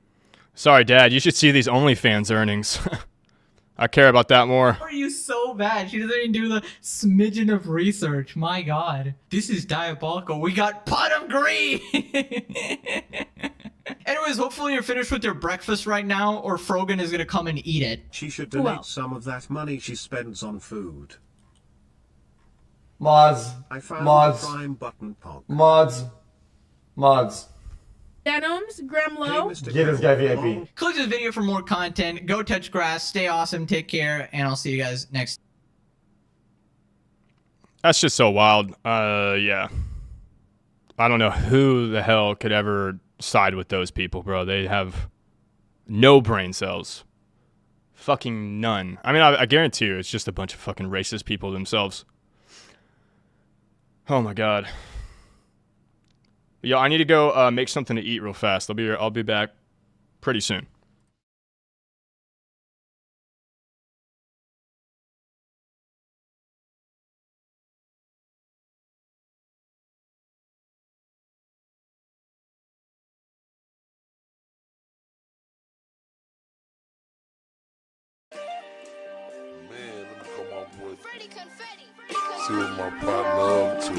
Sorry, Dad. You should see these OnlyFans earnings. I care about that more. How are you so bad? She doesn't even do the smidgen of research. My God. This is diabolical. We got pot of green! Anyways, hopefully you're finished with your breakfast right now, or Frogan is gonna come and eat it. She should donate some of that money she spends on food. Mods. I found Mods. the prime button pog. Mods. Mods. Denims, Gremlow. Give this guy VIP. Click this video for more content. Go touch grass. Stay awesome. Take care. And I'll see you guys next. That's just so wild. Yeah. I don't know who the hell could ever side with those people, bro. They have no brain cells. Fucking none. I mean, I guarantee you it's just a bunch of fucking racist people themselves. Oh my God. Yo, I need to go make something to eat real fast. I'll be back pretty soon. See what my partner up to.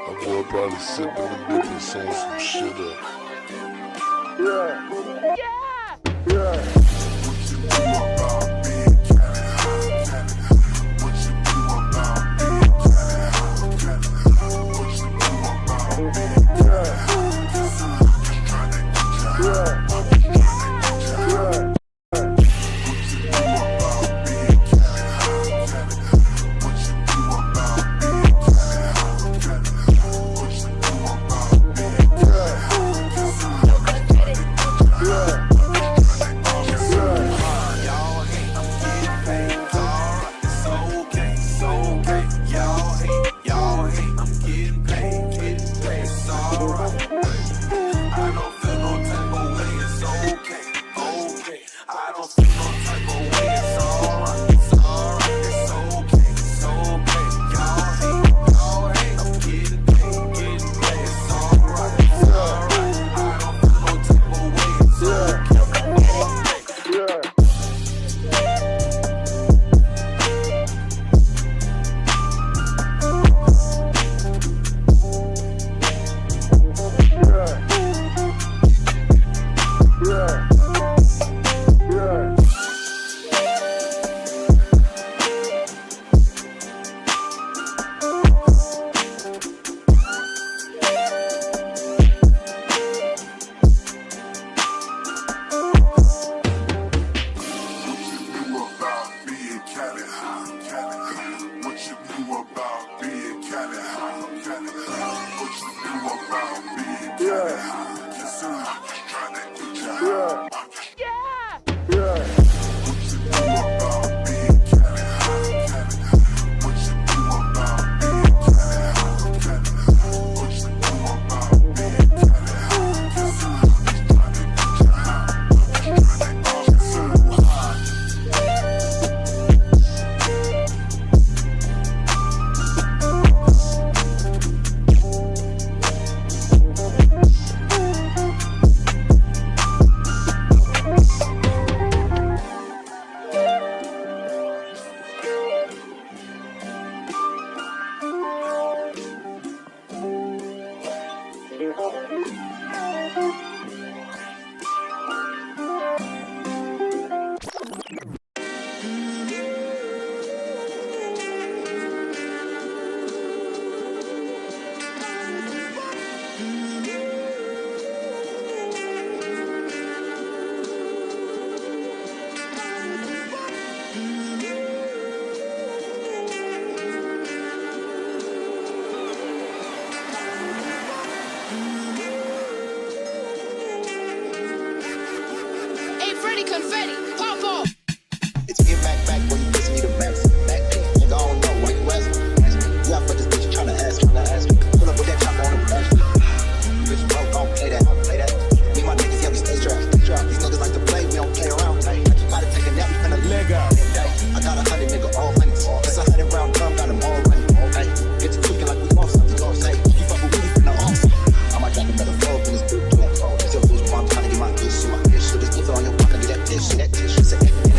My boy probably sipping the dip and sewing some shit up. Yeah. pretty confetti. Pop off. It's get back, boy, you kiss me the max. Back pay, nigga, I don't know why you asking. Yeah, but this bitch tryna ask me. Pull up with that chop on the dash. Bitch, bro, don't play that. Me and my niggas, yeah, we stay strapped. These niggas like to play, we don't play around. About to take a nap, we finna leg out. I got 100 nigga, all hundreds. It's 100 round drum, got them all running. Get to tweaking like we want something, gon' say. You fuck with me, finna off. I might drop another fold in this bitch. It's your bitch, I'm tryna get my issue. This nigga on your block, I get that tissue. Say that.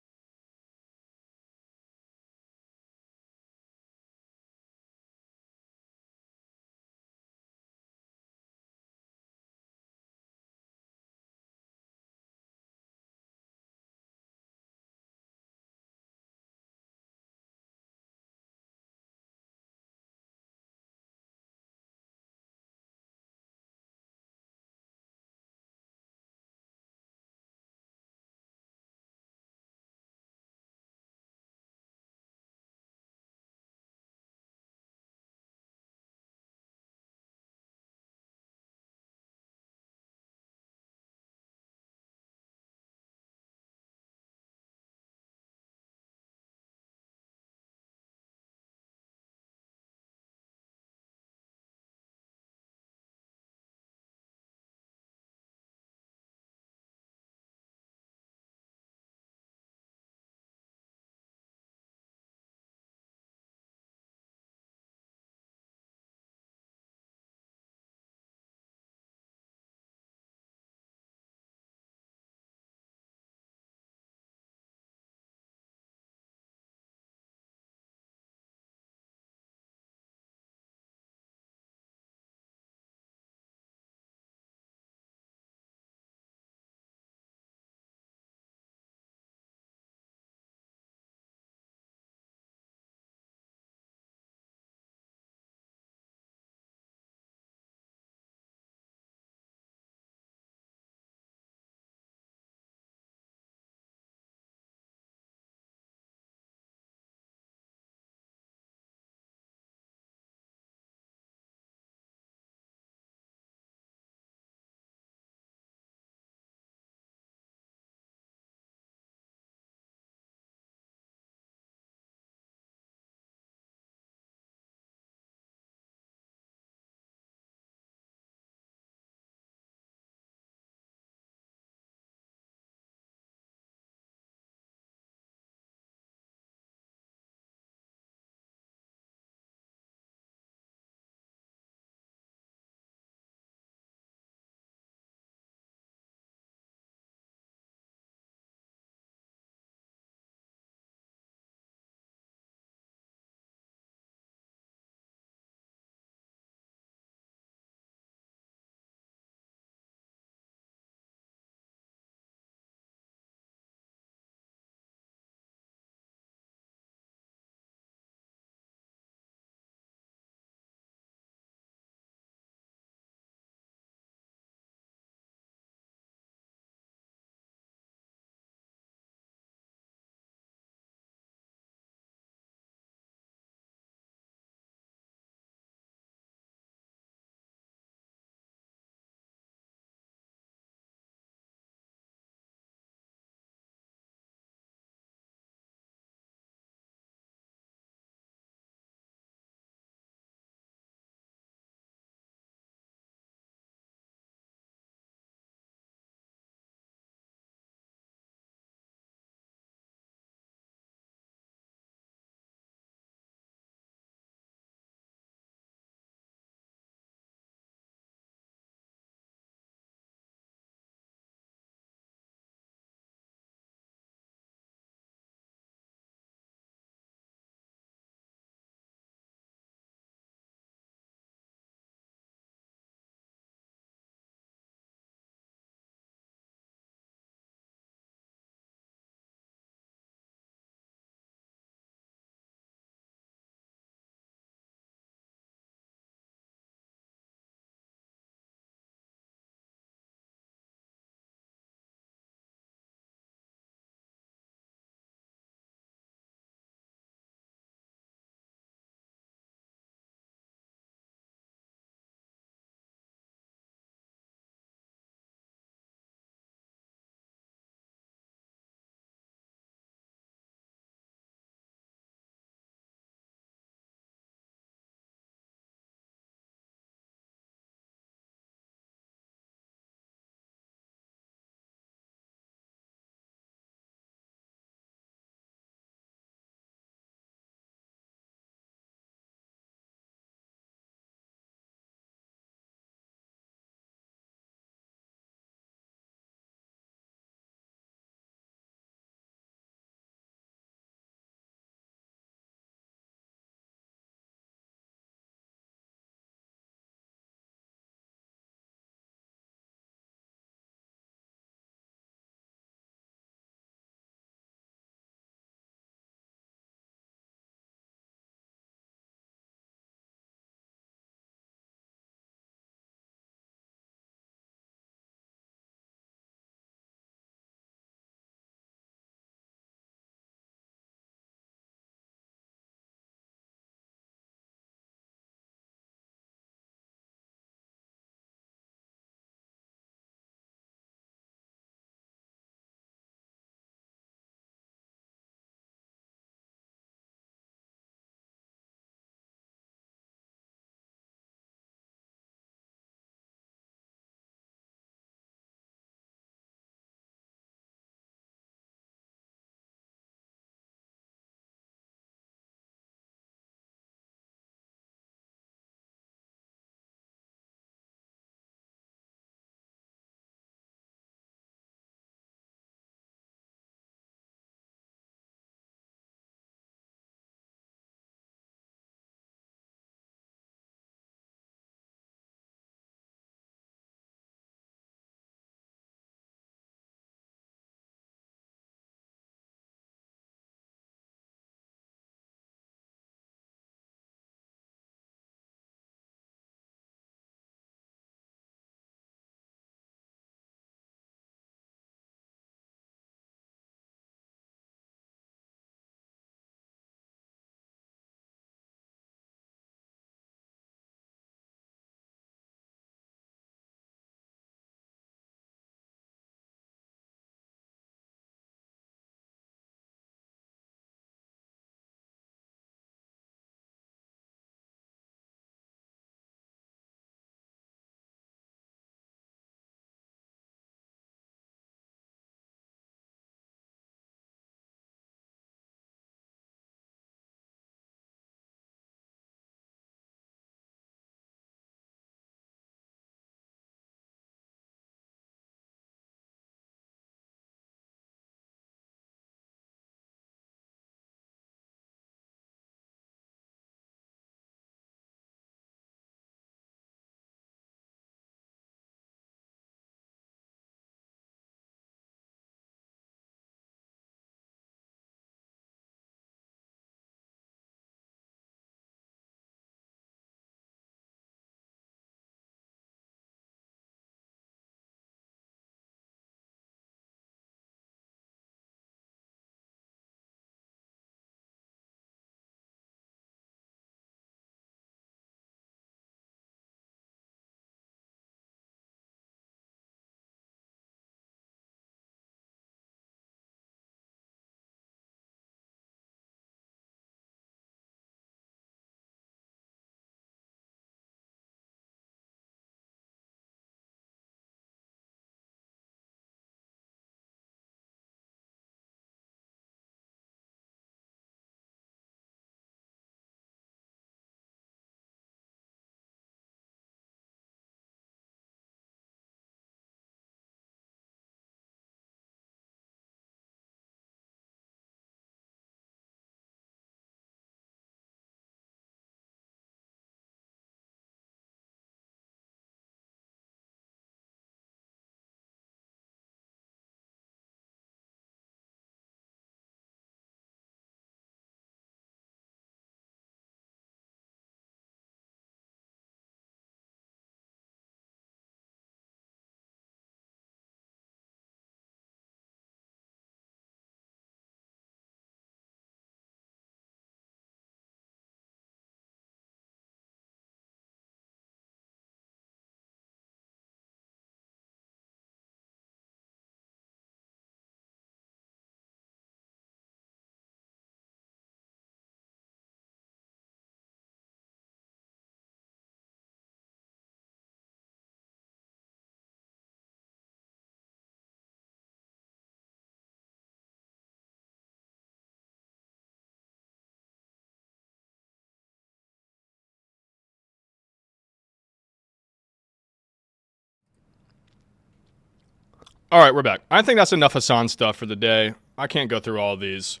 All right, we're back. I think that's enough Hassan stuff for the day. I can't go through all of these.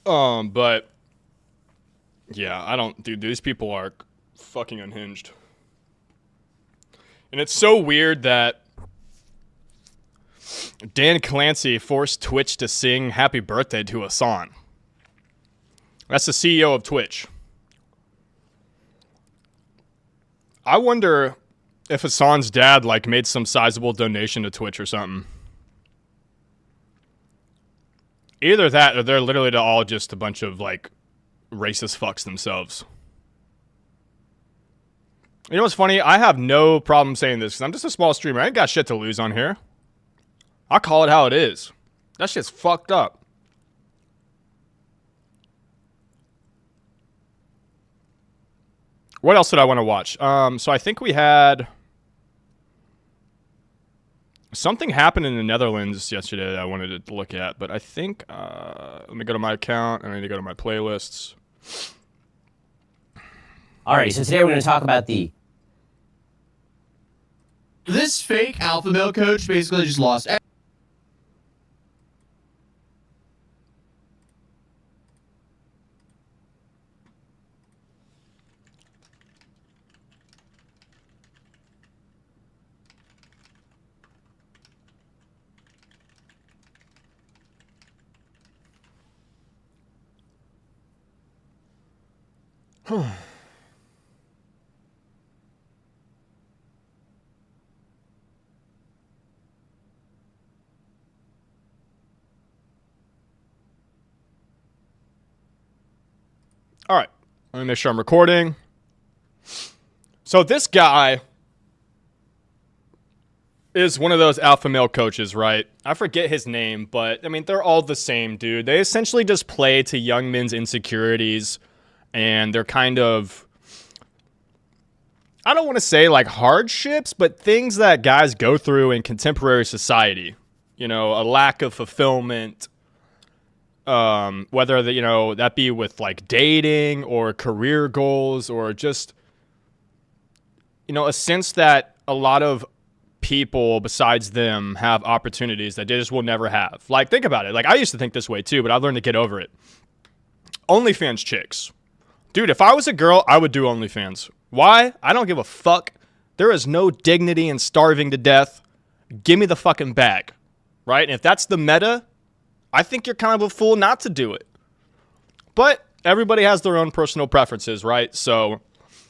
But yeah, I don't, dude, these people are fucking unhinged. And it's so weird that Dan Clancy forced Twitch to sing happy birthday to Hassan. That's the CEO of Twitch. I wonder if Hassan's dad, like, made some sizable donation to Twitch or something. Either that, or they're literally all just a bunch of, like, racist fucks themselves. You know what's funny? I have no problem saying this, because I'm just a small streamer. I ain't got shit to lose on here. I'll call it how it is. That shit's fucked up. What else did I want to watch? So I think we had... something happened in the Netherlands yesterday that I wanted to look at, but I think, let me go to my account, and I need to go to my playlists. Alright, so today we're going to talk about This fake alpha male coach basically just lost. All right, let me make sure I'm recording. So this guy is one of those alpha male coaches, right? I forget his name, but I mean, they're all the same, dude. They essentially just play to young men's insecurities, and they're kind of, I don't want to say like hardships, but things that guys go through in contemporary society. You know, a lack of fulfillment, whether that, you know, that be with like dating or career goals or just, you know, a sense that a lot of people besides them have opportunities that they just will never have. Like, think about it. Like, I used to think this way too, but I've learned to get over it. OnlyFans chicks. Dude, if I was a girl, I would do OnlyFans. Why? I don't give a fuck. There is no dignity in starving to death. Give me the fucking bag. Right? And if that's the meta, I think you're kind of a fool not to do it. But everybody has their own personal preferences, right? So,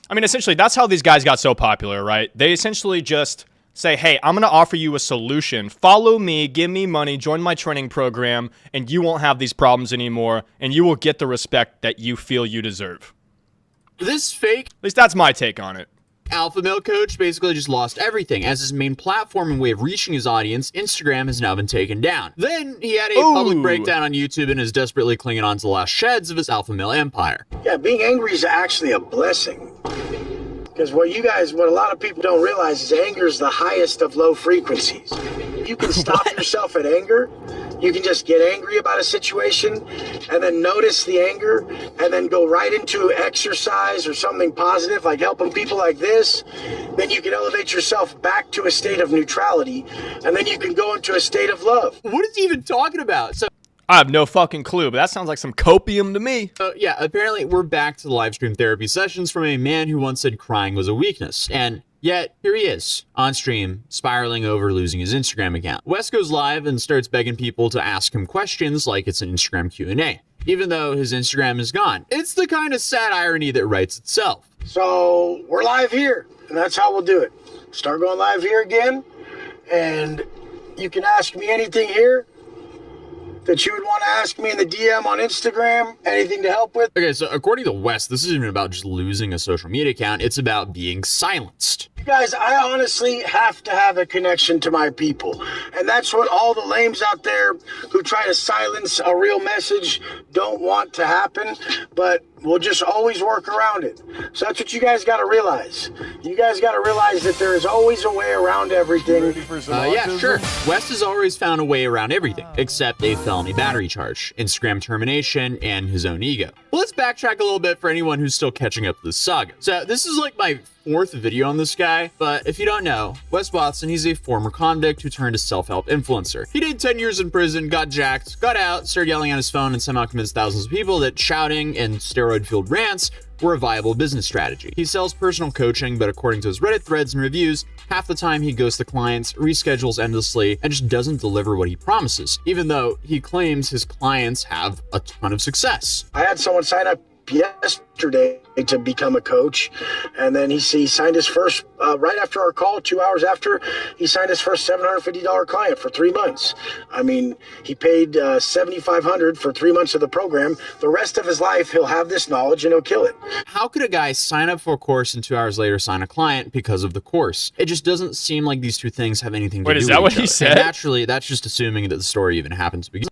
I mean, essentially, that's how these guys got so popular, right? They essentially just say, hey, I'm going to offer you a solution. Follow me, give me money, join my training program, and you won't have these problems anymore, and you will get the respect that you feel you deserve. This fake, at least that's my take on it, alpha male coach basically just lost everything. As his main platform and way of reaching his audience, Instagram has now been taken down. Then he had a public breakdown on YouTube and is desperately clinging on to the last sheds of his alpha male empire. Yeah, being angry is actually a blessing. Because what a lot of people don't realize is anger is the highest of low frequencies. You can stop yourself at anger. You can just get angry about a situation and then notice the anger and then go right into exercise or something positive like helping people like this. Then you can elevate yourself back to a state of neutrality and then you can go into a state of love. What is he even talking about? So I have no fucking clue, but that sounds like some copium to me. Yeah, apparently we're back to the live stream therapy sessions from a man who once said crying was a weakness. And yet, here he is, on stream, spiraling over losing his Instagram account. Wes goes live and starts begging people to ask him questions like it's an Instagram Q&A, even though his Instagram is gone. It's the kind of sad irony that writes itself. So, we're live here, and that's how we'll do it. Start going live here again, and you can ask me anything here that you would want to ask me in the DM on Instagram, anything to help with. Okay, so according to Wes, this isn't even about just losing a social media account, it's about being silenced. You guys, I honestly have to have a connection to my people. And that's what all the lames out there who try to silence a real message don't want to happen. But we'll just always work around it. So that's what you guys got to realize. You guys got to realize that there is always a way around everything. Yeah, sure. West has always found a way around everything, except a felony battery charge, Instagram termination, and his own ego. Well, let's backtrack a little bit for anyone who's still catching up to this saga. So this is like my 4th video on this guy, but if you don't know, Wes Watson, he's a former convict who turned a self-help influencer. He did 10 years in prison, got jacked, got out, started yelling on his phone, and somehow convinced thousands of people that shouting and steroid-fueled rants were a viable business strategy. He sells personal coaching, but according to his Reddit threads and reviews, half the time he ghosts the clients, reschedules endlessly, and just doesn't deliver what he promises, even though he claims his clients have a ton of success. I had someone sign up yesterday to become a coach, and then he signed his first right after our call, 2 hours after, he signed his first $750 client for 3 months. I mean, he paid $7,500 for 3 months of the program. The rest of his life he'll have this knowledge and he'll kill it. How could a guy sign up for a course and 2 hours later sign a client because of the course? It just doesn't seem like these two things have anything to do with each other. Wait, is that what he said? And naturally, that's just assuming that the story even happened to begin.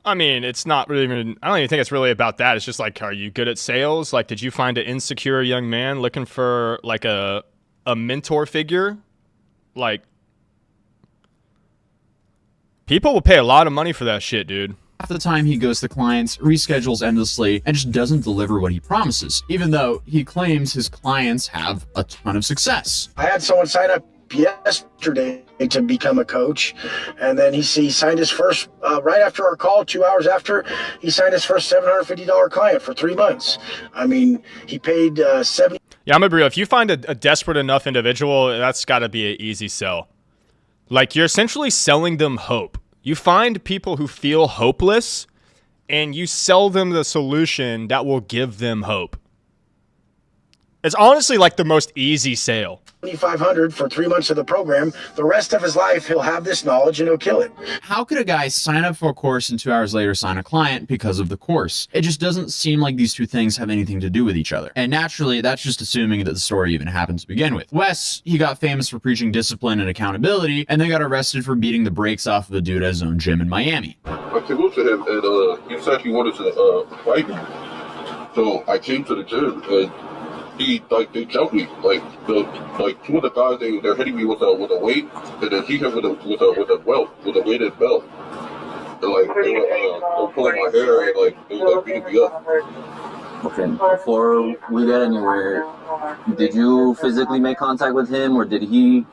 I mean, it's not really even, I don't even think it's really about that. It's just like, are you good at sales? Like, did you find an insecure young man looking for like a mentor figure? Like, people will pay a lot of money for that shit, dude. Half the time he goes to clients, reschedules endlessly, and just doesn't deliver what he promises, even though he claims his clients have a ton of success. I had someone sign up yesterday to become a coach, and then he signed his first right after our call, 2 hours after, he signed his first $750 client for 3 months. I mean, he paid $70. Yeah, I'm gonna be real. If you find a desperate enough individual, that's got to be an easy sell. Like, you're essentially selling them hope. You find people who feel hopeless, and you sell them the solution that will give them hope. It's honestly like the most easy sale. $7,500 for 3 months of the program. The rest of his life, he'll have this knowledge and he'll kill it. How could a guy sign up for a course and 2 hours later sign a client because of the course? It just doesn't seem like these two things have anything to do with each other. And naturally, that's just assuming that the story even happened to begin with. Wes, he got famous for preaching discipline and accountability, and then got arrested for beating the brakes off of a dude at his own gym in Miami. I came up to him and he said he wanted to fight me. So I came to the gym and they jumped me. Like two of the guys, they're hitting me with a weight, and then he hit with a weighted belt. And like they were pulling my hair and like they were like beating me up. Okay, before we get anywhere, did you physically make contact with him, or did he?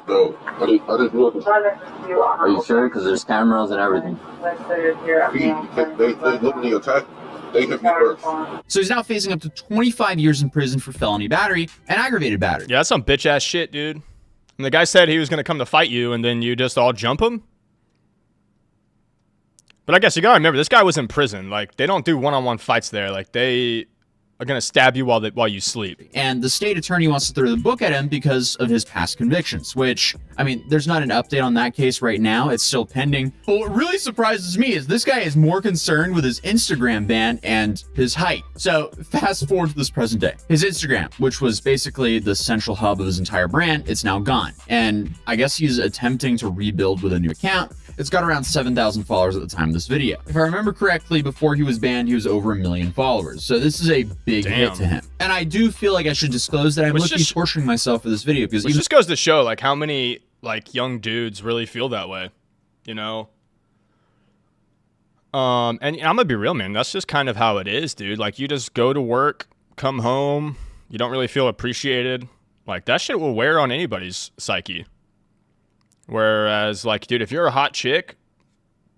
No, I didn't do it. Are you sure? Because there's cameras and everything. They literally attacked me. They hit me first. So he's now facing up to 25 years in prison for felony battery and aggravated battery. Yeah, that's some bitch ass shit, dude. And the guy said he was gonna come to fight you, and then you just all jump him. But I guess you gotta remember, this guy was in prison. Like, they don't do one-on-one fights there. Like, they are gonna stab you while you sleep. And the state attorney wants to throw the book at him because of his past convictions, which, I mean, there's not an update on that case right now. It's still pending. But what really surprises me is this guy is more concerned with his Instagram ban and his height. So fast forward to this present day. His Instagram, which was basically the central hub of his entire brand, it's now gone. And I guess he's attempting to rebuild with a new account. It's got around 7,000 followers at the time of this video. If I remember correctly, before he was banned, he was over 1 million followers. So this is a big hit to him. And I do feel like I should disclose that I'm torturing myself for this video, because it just goes to show like how many like young dudes really feel that way, you know? And I'm gonna be real, man. That's just kind of how it is, dude. Like, you just go to work, come home, you don't really feel appreciated. Like, that shit will wear on anybody's psyche. Whereas, like, dude, if you're a hot chick,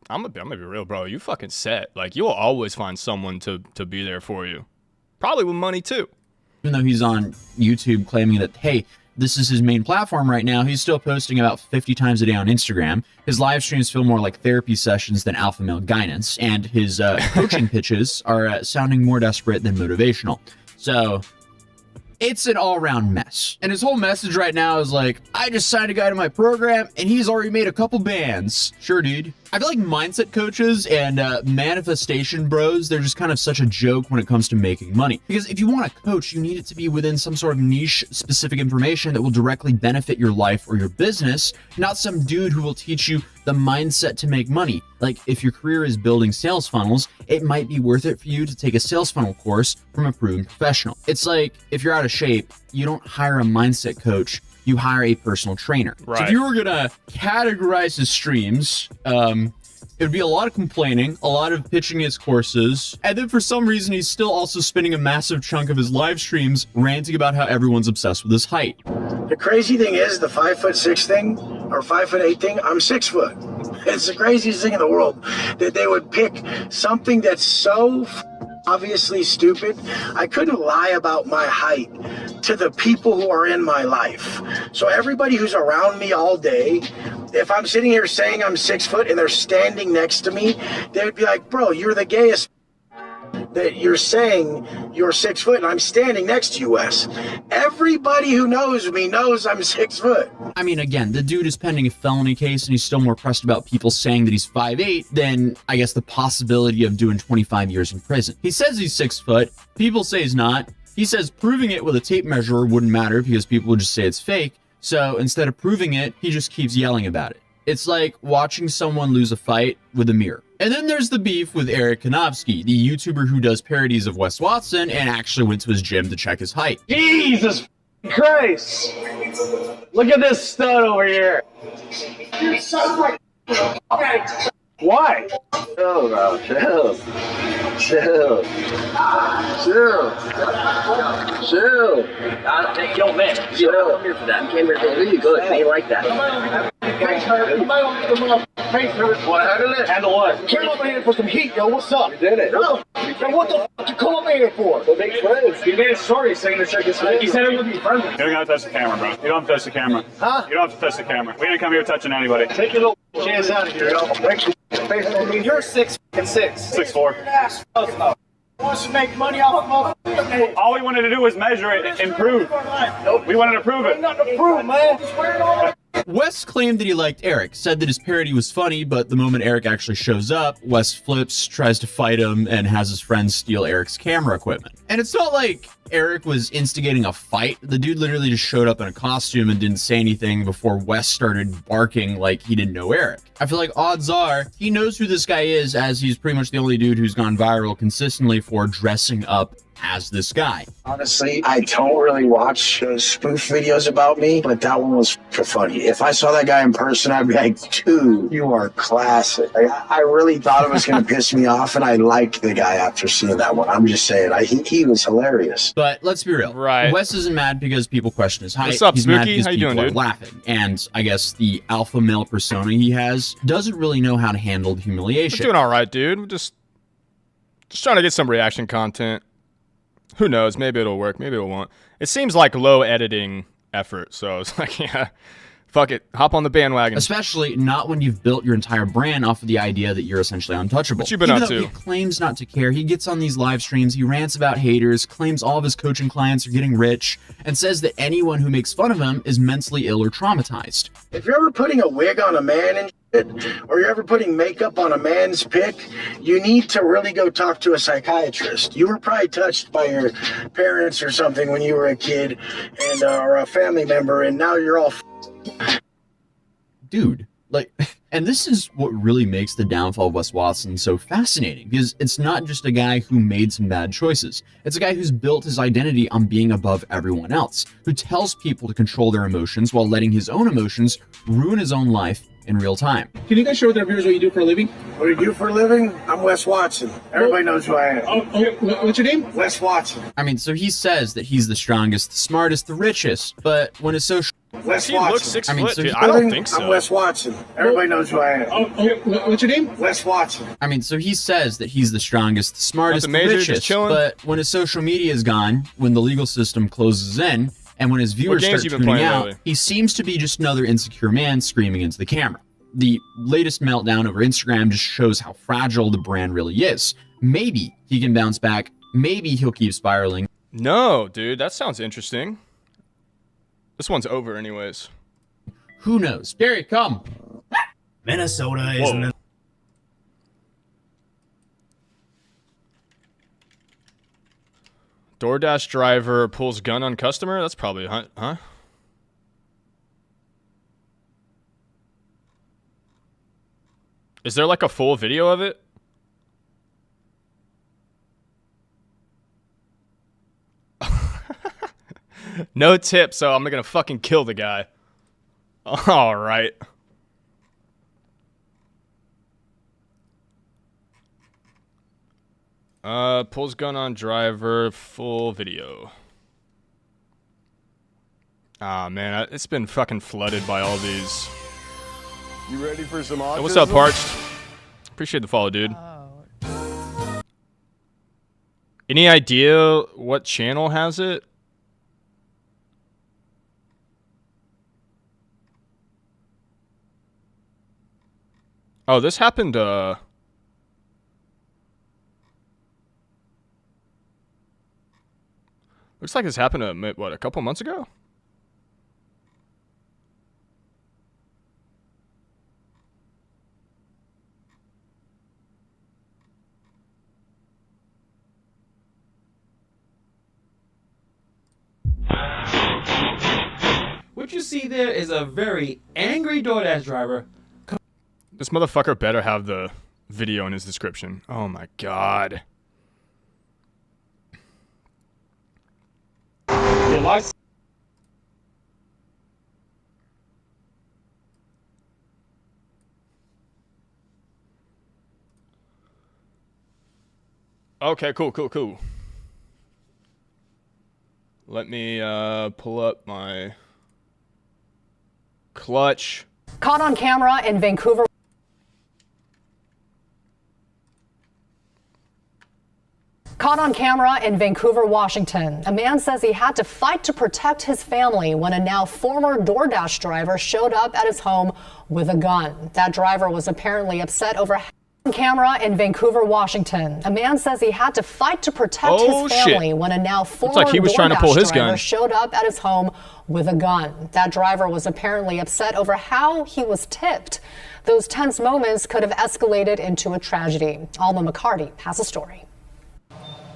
I'm gonna be real, bro. You fucking set. Like, you'll always find someone to be there for you. Probably with money, too. Even though he's on YouTube claiming that, hey, this is his main platform right now, he's still posting about 50 times a day on Instagram. His live streams feel more like therapy sessions than alpha male guidance. And his coaching pitches are sounding more desperate than motivational. So it's an all-around mess. And his whole message right now is like, I just signed a guy to my program, and he's already made a couple bands. Sure, dude. I feel like mindset coaches and manifestation bros, they're just kind of such a joke when it comes to making money. Because if you want a coach, you need it to be within some sort of niche specific information that will directly benefit your life or your business, not some dude who will teach you the mindset to make money. Like if your career is building sales funnels, it might be worth it for you to take a sales funnel course from a proven professional. It's like if you're out of shape, you don't hire a mindset coach, you hire a personal trainer. Right. So if you were gonna categorize his streams, it would be a lot of complaining, a lot of pitching his courses, and then for some reason he's still also spending a massive chunk of his live streams ranting about how everyone's obsessed with his height. The crazy thing is the 5'6" thing or 5'8" thing, I'm 6 foot. It's the craziest thing in the world that they would pick something that's so obviously stupid. I couldn't lie about my height to the people who are in my life. So everybody who's around me all day, if I'm sitting here saying I'm 6 foot and they're standing next to me, they would be like, bro, you're the gayest that you're saying you're 6 foot and I'm standing next to you, Wes. Everybody who knows me knows I'm 6 foot. I mean, again, the dude is pending a felony case and he's still more pressed about people saying that he's 5'8" than, I guess, the possibility of doing 25 years in prison. He says he's 6 foot. People say he's not. He says proving it with a tape measure wouldn't matter because people would just say it's fake. So instead of proving it, he just keeps yelling about it. It's like watching someone lose a fight with a mirror. And then there's the beef with Eric Konofsky, the YouTuber who does parodies of Wes Watson and actually went to his gym to check his height. Jesus Christ! Look at this stud over here. You sound like why? Chill, bro. Chill. Chill. Chill. Chill. Yo, man. You don't come here for that. You came here for really good. They like that. Face hurt. Face hurt. Want to handle it? Handle what? Came over here for some heat, yo. What's up? You did it. No. And what the fuck you come over here for? To make friends. He made a story saying to check his face. He said it would be friendly. You don't gotta touch the camera, bro. You don't have to touch the camera. Huh? You don't have to touch the camera. We didn't come here touching anybody. Take your little chance out of here, yo. You're 6'6". 6'4". Wants to make money off of all we wanted to do was measure it and prove. We wanted to prove it. Nothing to prove, man. Wes claimed that he liked Eric, said that his parody was funny, but the moment Eric actually shows up, Wes flips, tries to fight him, and has his friends steal Eric's camera equipment. And it's not like Eric was instigating a fight. The dude literally just showed up in a costume and didn't say anything before Wes started barking like he didn't know Eric. I feel like odds are he knows who this guy is, as he's pretty much the only dude who's gone viral consistently for dressing up as this guy. Honestly, I don't really watch spoof videos about me, but that one was funny. If I saw that guy in person, I'd be like, dude, you are classic. Like, I really thought it was going to piss me off, and I liked the guy after seeing that one. I'm just saying, he was hilarious. But let's be real. Right. Wes isn't mad because people question his height. What's up, He's mad Spooky? because How you people doing, are dude? laughing. And I guess the alpha male persona he has doesn't really know how to handle the humiliation. We're doing all right, dude. We're just trying to get some reaction content. Who knows? Maybe it'll work. Maybe it won't. It seems like low editing effort. So it's like, yeah, fuck it. Hop on the bandwagon. Especially not when you've built your entire brand off of the idea that you're essentially untouchable. What you been Even up though to? He claims not to care. He gets on these live streams. He rants about haters, claims all of his coaching clients are getting rich, and says that anyone who makes fun of him is mentally ill or traumatized. If you're ever putting a wig on a man and shit, or you're ever putting makeup on a man's pic, you need to really go talk to a psychiatrist. You were probably touched by your parents or something when you were a kid, and or a family member, and now you're all Dude, like, and this is what really makes the downfall of Wes Watson so fascinating, because it's not just a guy who made some bad choices. It's a guy who's built his identity on being above everyone else, who tells people to control their emotions while letting his own emotions ruin his own life in real time. Can you guys share with our viewers what you do for a living? What do you do for a living? I'm Wes Watson. Everybody knows who I am. What's your name? Wes Watson. I mean, so he says that he's the strongest, the smartest, the richest, but when his social... Wes He Watson. looks 6 I mean, foot, so dude. he- I don't think so. I'm Wes Watson. Everybody knows who I am. What's your name? Wes Watson. I mean, so he says that he's the strongest, the smartest, the Nothing major, just richest, chilling? but when his social media is gone, when the legal system closes in, and when his viewers games start you been tuning playing out, lately? he seems to be just another insecure man screaming into the camera. The latest meltdown over Instagram just shows how fragile the brand really is. Maybe he can bounce back. Maybe he'll keep spiraling. No, dude, that sounds interesting. This one's over anyways. Who knows? Gary, come. Minnesota is in the DoorDash driver pulls gun on customer? That's probably, huh? Is there like a full video of it? No tip, so I'm gonna fucking kill the guy. Alright. Pulls gun on driver, full video. Ah, man, it's been fucking flooded by all these. You ready for some autism? Hey, what's up, Parched? Appreciate the follow, dude. Any idea what channel has it? Oh, this happened, looks like this happened, what, a couple months ago? What you see there is a very angry DoorDash driver. This motherfucker better have the video in his description. Oh my god. Okay, cool. Let me pull up my clutch. Caught on camera in Vancouver. Caught on camera in Vancouver, Washington. A man says he had to fight to protect his family when a now former DoorDash driver showed up at his home with a gun. That driver was apparently upset over camera in Vancouver, Washington. A man says he had to fight to protect his family when a now former like he was trying to pull his driver gun. showed up at his home with a gun. That driver was apparently upset over how he was tipped. Those tense moments could have escalated into a tragedy. Alma McCarty has a story.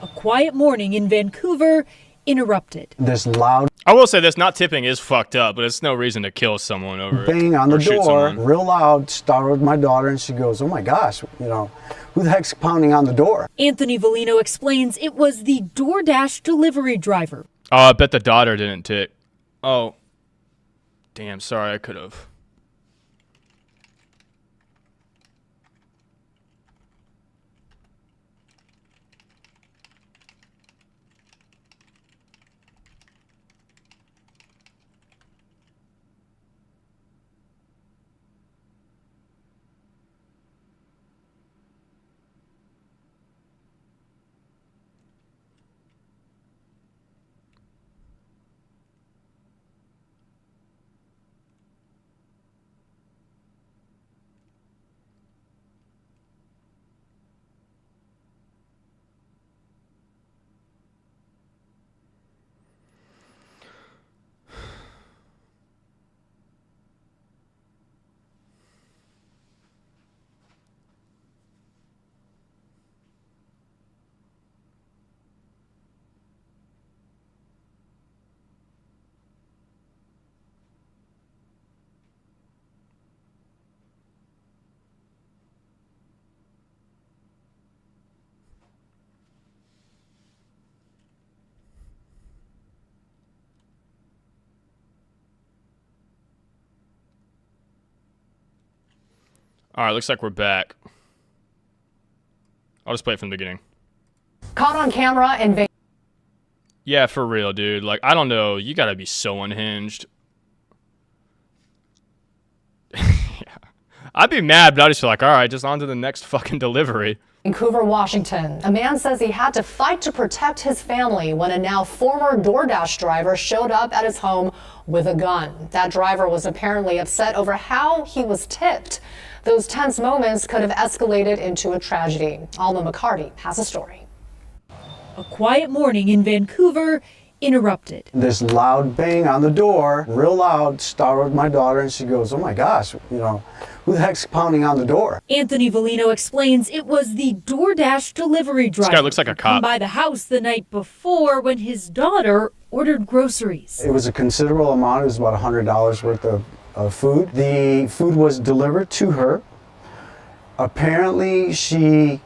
A quiet morning in Vancouver interrupted. This loud I will say this, not tipping is fucked up, but it's no reason to kill someone over bang it. on the or shoot door, someone. real loud, startled my daughter, and she goes, "Oh my gosh, who the heck's pounding on the door?" Anthony Valino explains it was the DoorDash delivery driver. Oh, I bet the daughter didn't tick. Oh. Damn, sorry, I could have. Alright, looks like we're back. I'll just play it from the beginning. Caught on camera in Vancouver. Yeah, for real, dude. Like, I don't know. You gotta be so unhinged. Yeah. I'd be mad, but I'd just be like, alright, just on to the next fucking delivery. Vancouver, Washington. A man says he had to fight to protect his family when a now former DoorDash driver showed up at his home with a gun. That driver was apparently upset over how he was tipped. Those tense moments could have escalated into a tragedy. Alma McCarty has a story. A quiet morning in Vancouver interrupted. This loud bang on the door, real loud, startled my daughter, and she goes, oh my gosh, who the heck's pounding on the door? Anthony Volino explains it was the DoorDash delivery driver. This guy looks like a cop. Come by the house the night before when his daughter ordered groceries. It was a considerable amount. It was about $100 worth of food. The food was delivered to her. Apparently, she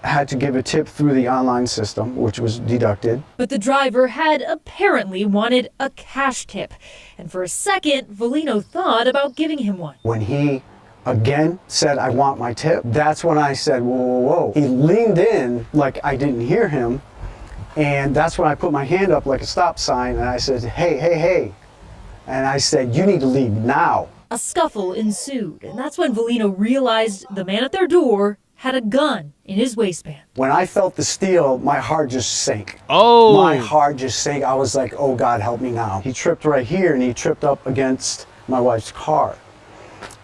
had to give a tip through the online system, which was deducted. But the driver had apparently wanted a cash tip. And for a second, Volino thought about giving him one. When he again said, I want my tip, that's when I said, whoa, whoa, whoa. He leaned in like I didn't hear him. And that's when I put my hand up like a stop sign and I said, hey, hey, hey. And I said, you need to leave now. A scuffle ensued, and that's when Volino realized the man at their door had a gun in his waistband. When I felt the steel, my heart just sank. Oh! My heart just sank. I was like, oh God, help me now. He tripped right here and he tripped up against my wife's car.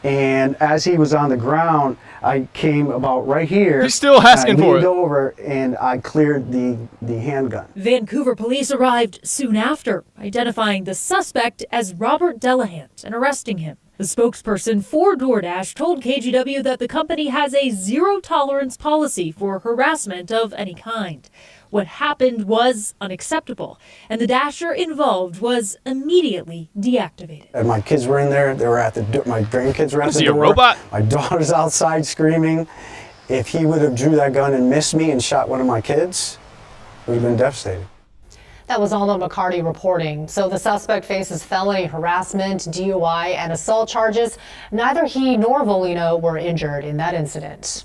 And as he was on the ground, I came about right here. He's still asking for it. I leaned over and I cleared the handgun. Vancouver police arrived soon after, identifying the suspect as Robert Delahant and arresting him. The spokesperson for DoorDash told KGW that the company has a zero-tolerance policy for harassment of any kind. What happened was unacceptable, and the Dasher involved was immediately deactivated. And my kids were in there. They were at the door. My grandkids were at the door. Is he a robot? My daughter's outside screaming. If he would have drew that gun and missed me and shot one of my kids, it would have been devastating. That was Alma McCarty reporting. So the suspect faces felony harassment, DUI, and assault charges. Neither he nor Volino were injured in that incident.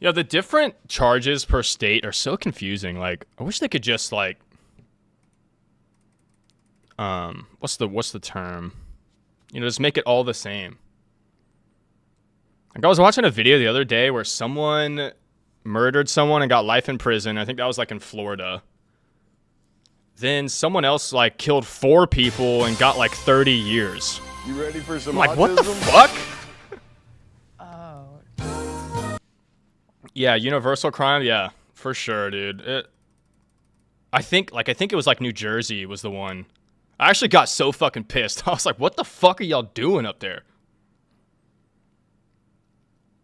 Yeah, the different charges per state are so confusing. Like, I wish they could just like, what's the term? Just make it all the same. Like, I was watching a video the other day where someone murdered someone and got life in prison. I think that was like in Florida. Then someone else like killed 4 people and got like 30 years. You ready for some I'm like, autism? what the fuck? Yeah, universal crime. Yeah, for sure, dude. I think it was like New Jersey was the one. I actually got so fucking pissed. I was like, what the fuck are y'all doing up there?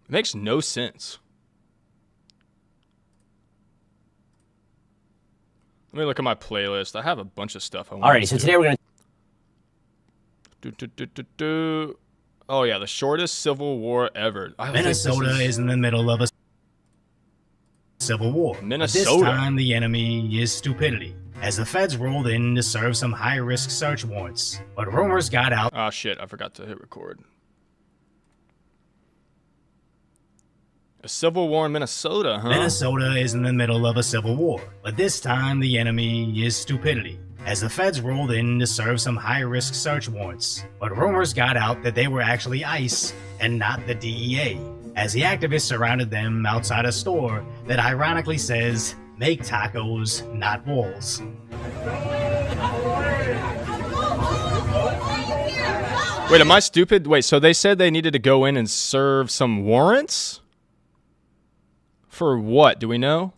It makes no sense. Let me look at my playlist. I have a bunch of stuff I want to do. Alrighty, so today we're gonna Oh yeah, the shortest civil war ever. Minnesota is in the middle of a civil war. Minnesota. This time the enemy is stupidity, as the feds rolled in to serve some high-risk search warrants. But rumors got out. Oh shit, I forgot to hit record. A civil war in Minnesota, huh? Minnesota is in the middle of a civil war, but this time the enemy is stupidity, as the feds rolled in to serve some high-risk search warrants. But rumors got out that they were actually ICE and not the DEA, as the activists surrounded them outside a store that ironically says, "Make tacos, not walls." Wait, am I stupid? Wait, so they said they needed to go in and serve some warrants? For what? Do we know?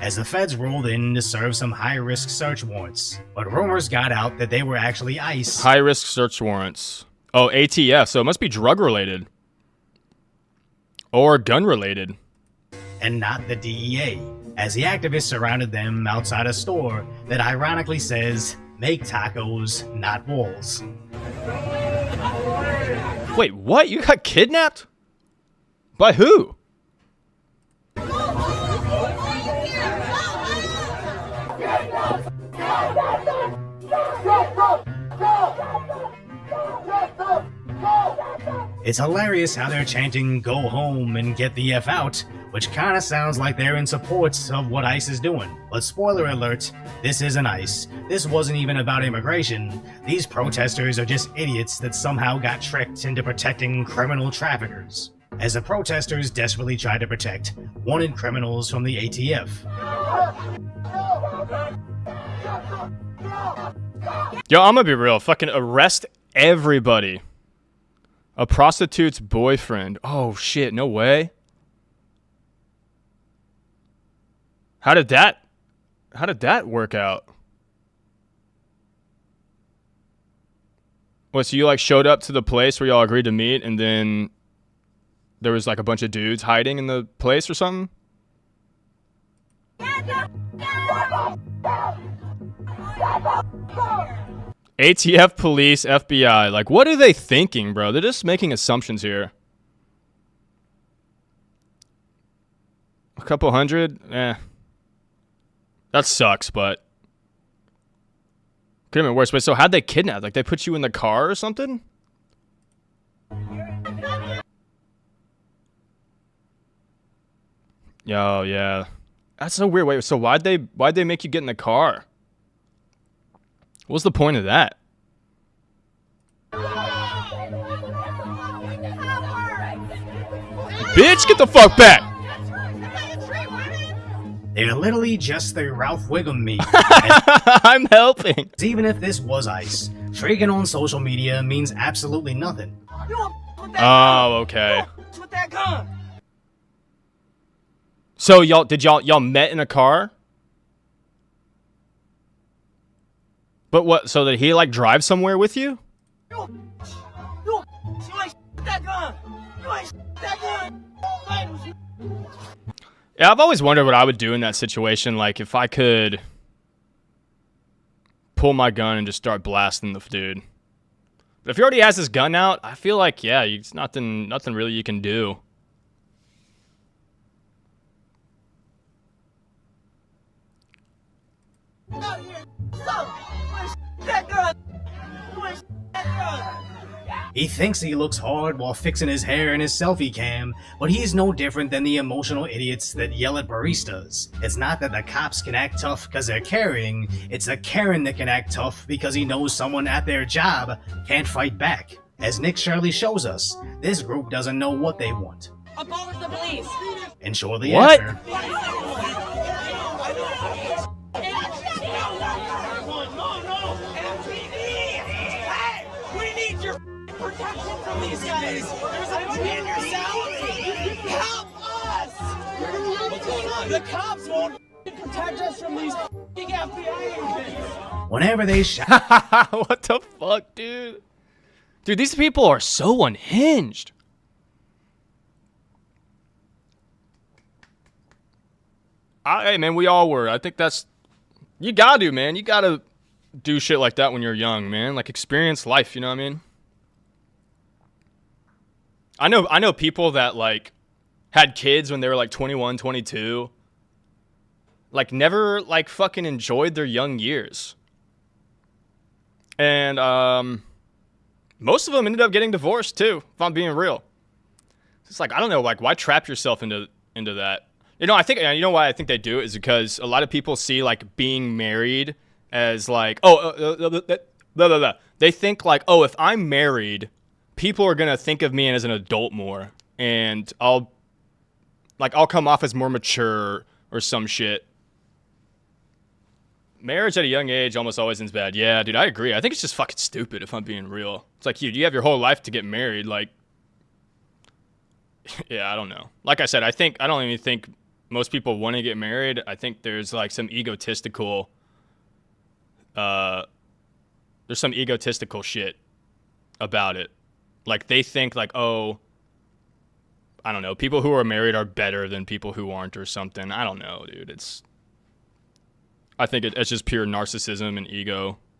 As the feds rolled in to serve some high-risk search warrants, but rumors got out that they were actually ICE. High-risk search warrants. Oh, ATF, so it must be drug-related. Or gun-related. And not the DEA, as the activists surrounded them outside a store that ironically says, "Make tacos, not walls." Wait, what? You got kidnapped? By who? It's hilarious how they're chanting "go home and get the F out," which kinda sounds like they're in support of what ICE is doing. But spoiler alert, this isn't ICE. This wasn't even about immigration. These protesters are just idiots that somehow got tricked into protecting criminal traffickers, as the protesters desperately tried to protect wanted criminals from the ATF. Yo, I'm gonna be real. Fucking arrest everybody. A prostitute's boyfriend. Oh shit, no way. How did that work out? What, so you like showed up to the place where y'all agreed to meet, and then there was like a bunch of dudes hiding in the place or something? ATF, police, FBI. Like, what are they thinking, bro? They're just making assumptions here. A couple hundred? Eh. That sucks, but could have been worse. Wait, so how'd they kidnap? Like, they put you in the car or something? Yo, yeah. That's so weird. Wait, so why'd they make you get in the car? What's the point of that? Bitch, get the fuck back! They're literally just the Ralph Wiggum me. I'm helping. Even if this was ice, shrieking on social media means absolutely nothing. Oh, okay. So y'all met in a car? But what, so did he like drive somewhere with you? Yeah, I've always wondered what I would do in that situation, like if I could pull my gun and just start blasting the dude. But if he already has his gun out, I feel like, yeah, it's nothing really you can do. He thinks he looks hard while fixing his hair in his selfie cam, but he's no different than the emotional idiots that yell at baristas. It's not that the cops can act tough because they're caring, it's the Karen that can act tough because he knows someone at their job can't fight back. As Nick Shirley shows us, this group doesn't know what they want. Abolish the police! And shortly What? after... Protection from these guys! There's a man yourself! Help us! What's going on? The cops won't protect us from these FBI agents! Whenever they What the fuck, dude? Dude, these people are so unhinged. Hey, man, we all were. I think that's... You gotta do, man. You gotta do shit like that when you're young, man. Like, experience life, you know what I mean? I know people that, like, had kids when they were, like, 21, 22. Like, never, like, fucking enjoyed their young years. And, most of them ended up getting divorced, too, if I'm being real. It's like, I don't know, like, why trap yourself into that? You know, you know why I think they do it is because a lot of people see, like, being married as, like, they think, like, oh, if I'm married, people are going to think of me as an adult more, and I'll come off as more mature or some shit. Marriage at a young age almost always ends bad. Yeah, dude, I agree. I think it's just fucking stupid if I'm being real. It's like, you have your whole life to get married. Like, yeah, I don't know. Like I said, I don't even think most people want to get married. I think there's like some egotistical shit about it. Like, they think like, oh, I don't know, people who are married are better than people who aren't or something. I don't know, dude. I think it's just pure narcissism and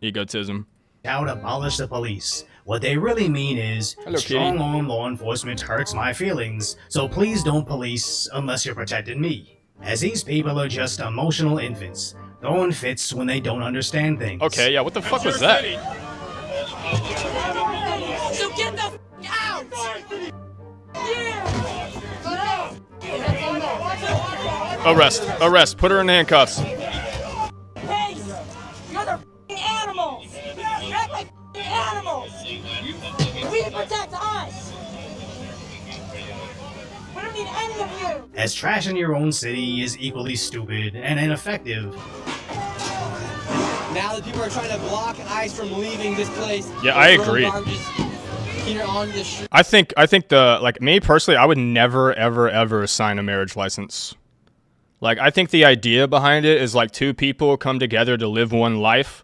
egotism. Shout abolish the police. What they really mean is, Hello, strong kitty. arm law enforcement hurts my feelings, so please don't police unless you're protecting me. As these people are just emotional infants, throwing fits when they don't understand things. Okay, yeah, what the fuck was that? So get the out! Arrest, put her in handcuffs. Hey, you're the animals! You're like animals! We protect us! We don't need any of you! As trash in your own city is equally stupid and ineffective. Now that people are trying to block ICE from leaving this place. Yeah, I agree. Here on the street. I think me personally, I would never, ever sign a marriage license. Like, I think the idea behind it is like two people come together to live one life,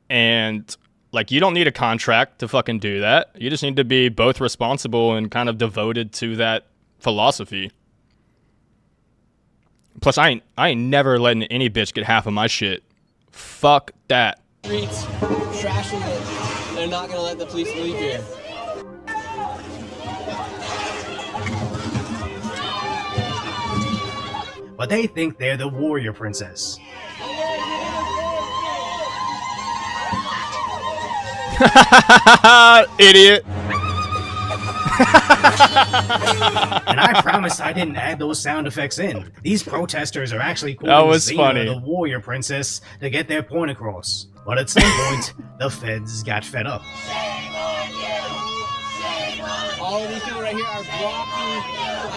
and Like, you don't need a contract to fucking do that. You just need to be both responsible and kind of devoted to that philosophy. Plus, I ain't never letting any bitch get half of my shit. Fuck that. Streets, trashing it. They're not gonna let the police leave here. But they think they're the warrior princess. Idiot. And I promise I didn't add those sound effects in. These protesters are actually That quoting was Xena, funny. the warrior princess, to get their point across. But at some point, the feds got fed up. All of these people right here are blocking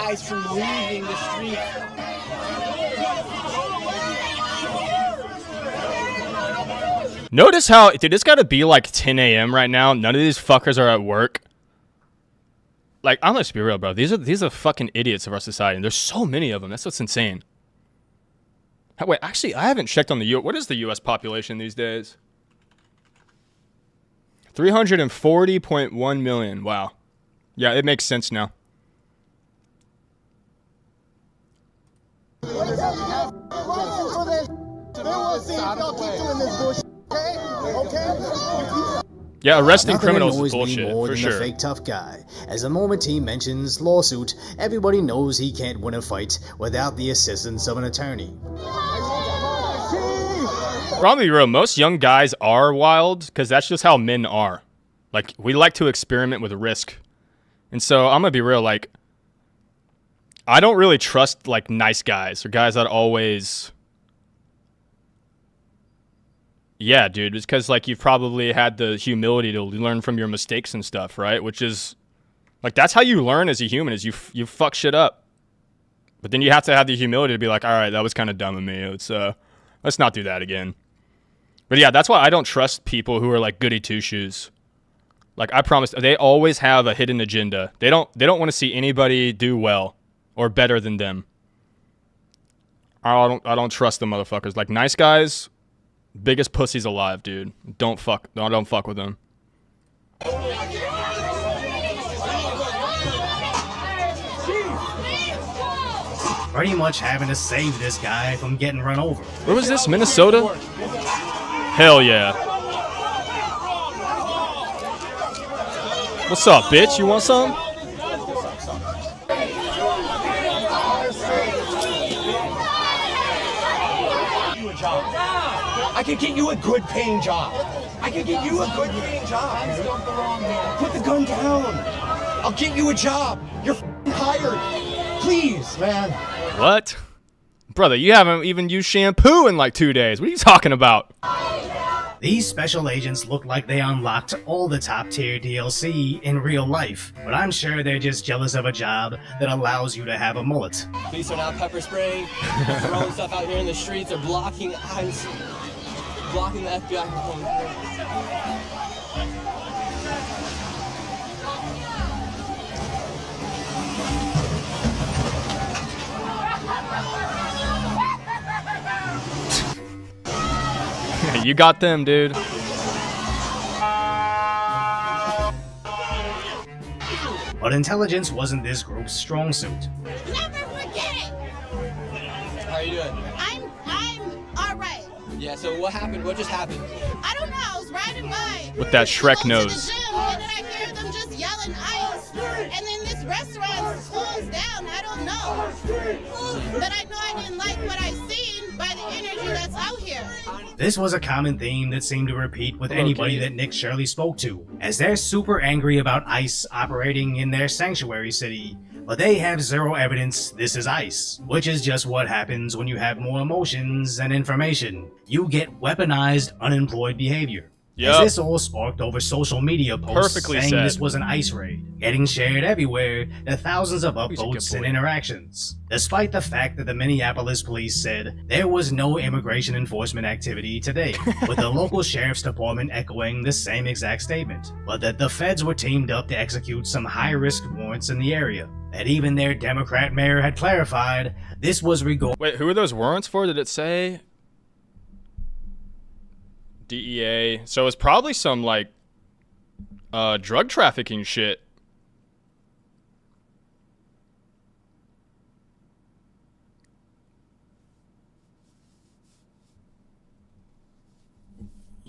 ICE from leaving the street. Notice how, dude, it's gotta be like 10 a.m. right now. None of these fuckers are at work. Like, I'm gonna be real, bro. These are fucking idiots of our society, and there's so many of them. That's what's insane. Wait, actually, I haven't checked on the U.S. What is the U.S. population these days? 340.1 million. Wow. Yeah, it makes sense now. Yeah, arresting Nothing criminals annoys is bullshit, me more for than sure. the fake tough guy. As the moment he mentions lawsuit, everybody knows he can't win a fight without the assistance of an attorney. Probably real. Most young guys are wild because that's just how men are. Like, we like to experiment with risk. And so I'm gonna be real, like, I don't really trust like nice guys or guys that always, yeah, dude, it's because like you've probably had the humility to learn from your mistakes and stuff, right? Which is like, that's how you learn as a human, is you fuck shit up, but then you have to have the humility to be like, all right, that was kind of dumb of me. Let's not do that again. But yeah, that's why I don't trust people who are like goody two shoes. Like, I promise, they always have a hidden agenda. They don't want to see anybody do well or better than them. I don't trust the motherfuckers. Like, nice guys, biggest pussies alive, dude. Don't fuck with them. Pretty much having to save this guy from getting run over. Where was this? Minnesota? Hell yeah. What's up, bitch? You want some? I can get you a good paying job. I can get you a good paying job. Guns don't belong here. Put the gun down. I'll get you a job. You're hired. Please, man. What? Brother, you haven't even used shampoo in like 2 days. What are you talking about? These special agents look like they unlocked all the top-tier DLC in real life, but I'm sure they're just jealous of a job that allows you to have a mullet. Police are now pepper spraying, throwing stuff out here in the streets. They're blocking ICE, blocking the FBI from coming through. You got them, dude. But intelligence wasn't this group's strong suit. Never forget. How are you doing? I'm all right. Yeah, so what happened? What just happened? I don't know. I was riding by. With that Shrek to nose. the gym, and then I hear them just yelling ICE. And then this restaurant closed down. I don't know. But I know I didn't like what I seen by the energy that's out here. This was a common theme that seemed to repeat with anybody that Nick Shirley spoke to, as they're super angry about ICE operating in their sanctuary city, but they have zero evidence this is ICE, which is just what happens when you have more emotions and information. You get weaponized, unemployed behavior. Yep. As this all sparked over social media posts Perfectly saying said. this was an ICE raid, getting shared everywhere to thousands of upvotes and interactions. Despite the fact that the Minneapolis police said there was no immigration enforcement activity today, with the local sheriff's department echoing the same exact statement, but that the feds were teamed up to execute some high-risk warrants in the area. That even their Democrat mayor had clarified this was regarding. Wait, who are those warrants for? Did it say? DEA. So it's probably some like drug trafficking shit.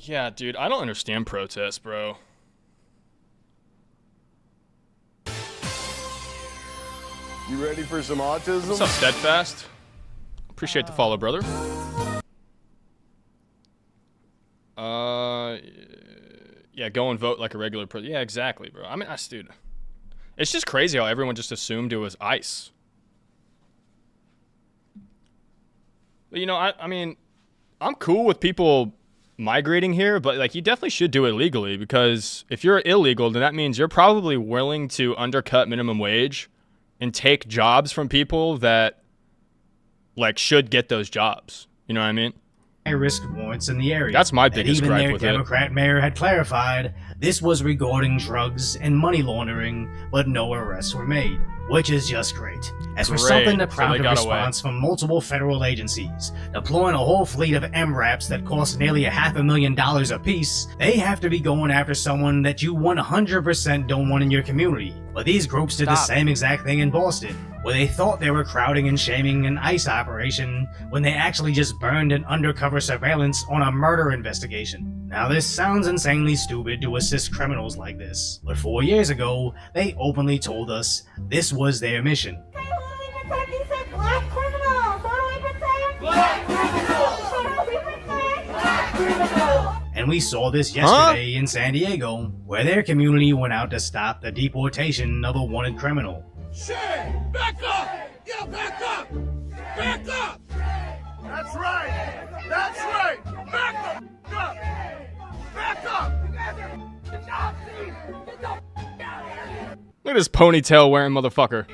Yeah, dude, I don't understand protests, bro. You ready for some autism? What's up, Steadfast? Appreciate the follow, brother. Yeah, go and vote like a regular person. Yeah, exactly, bro. I mean, dude, it's just crazy how everyone just assumed it was ICE. But, you know, I mean, I'm cool with people migrating here, but like, you definitely should do it legally, because if you're illegal, then that means you're probably willing to undercut minimum wage and take jobs from people that like should get those jobs. You know what I mean? High-risk warrants in the area. That's my biggest gripe gripe with their Democrat mayor had clarified this was regarding drugs and money laundering, but no arrests were made, which is just great. As for something that prompted a response from multiple federal agencies, deploying a whole fleet of MRAPs that cost nearly $500,000 apiece, they have to be going after someone that you 100% don't want in your community. But these groups did the same exact thing in Boston, where they thought they were crowding and shaming an ICE operation when they actually just burned an undercover surveillance on a murder investigation. Now this sounds insanely stupid to assist criminals like this, but 4 years ago, they openly told us this was their mission. And we saw this yesterday in San Diego, where their community went out to stop the deportation of a wanted criminal. Shane, back up! Yeah, back up! Back up! That's right! That's right! Back the up! Back up! Look at this ponytail wearing motherfucker.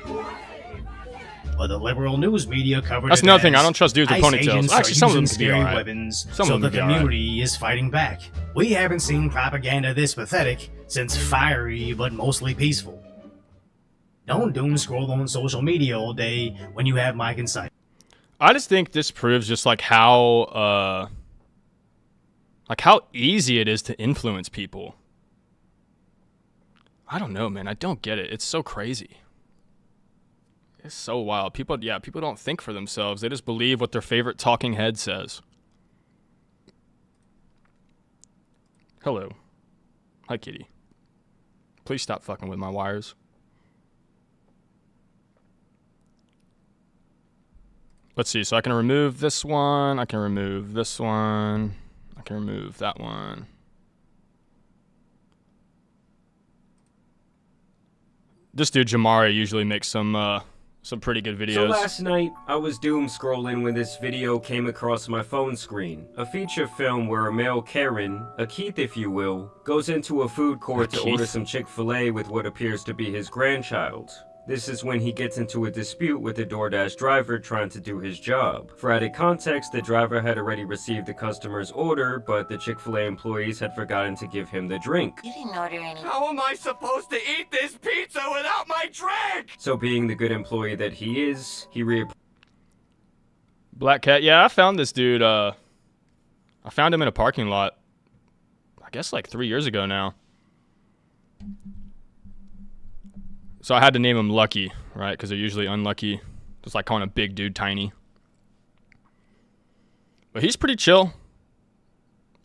But the liberal news media covered That's it nothing. as I don't trust dudes with ICE ponytails. agents Actually, are some of them using could be scary alright. weapons, Some so of the them could be alright. community is fighting back. We haven't seen propaganda this pathetic since fiery but mostly peaceful. Don't doom scroll on social media all day when you have my consent. I just think this proves just like how easy it is to influence people. I don't know, man. I don't get it. It's so crazy. It's so wild. People don't think for themselves. They just believe what their favorite talking head says. Hello. Hi, kitty. Please stop fucking with my wires. Let's see. So I can remove this one. I can remove this one. I can remove that one. This dude Jamari usually makes some pretty good videos. So last night, I was doom scrolling when this video came across my phone screen. A feature film where a male Karen, a Keith if you will, goes into a food court to order some Chick-fil-A with what appears to be his grandchild. This is when he gets into a dispute with the DoorDash driver trying to do his job. For added context, the driver had already received the customer's order, but the Chick-fil-A employees had forgotten to give him the drink. You didn't order any. How am I supposed to eat this pizza without my drink? So being the good employee that he is, he Black Cat, yeah, I found this dude, I found him in a parking lot, I guess like 3 years ago now. So I had to name him Lucky, right? Because they're usually unlucky. Just like calling a big dude tiny. But he's pretty chill.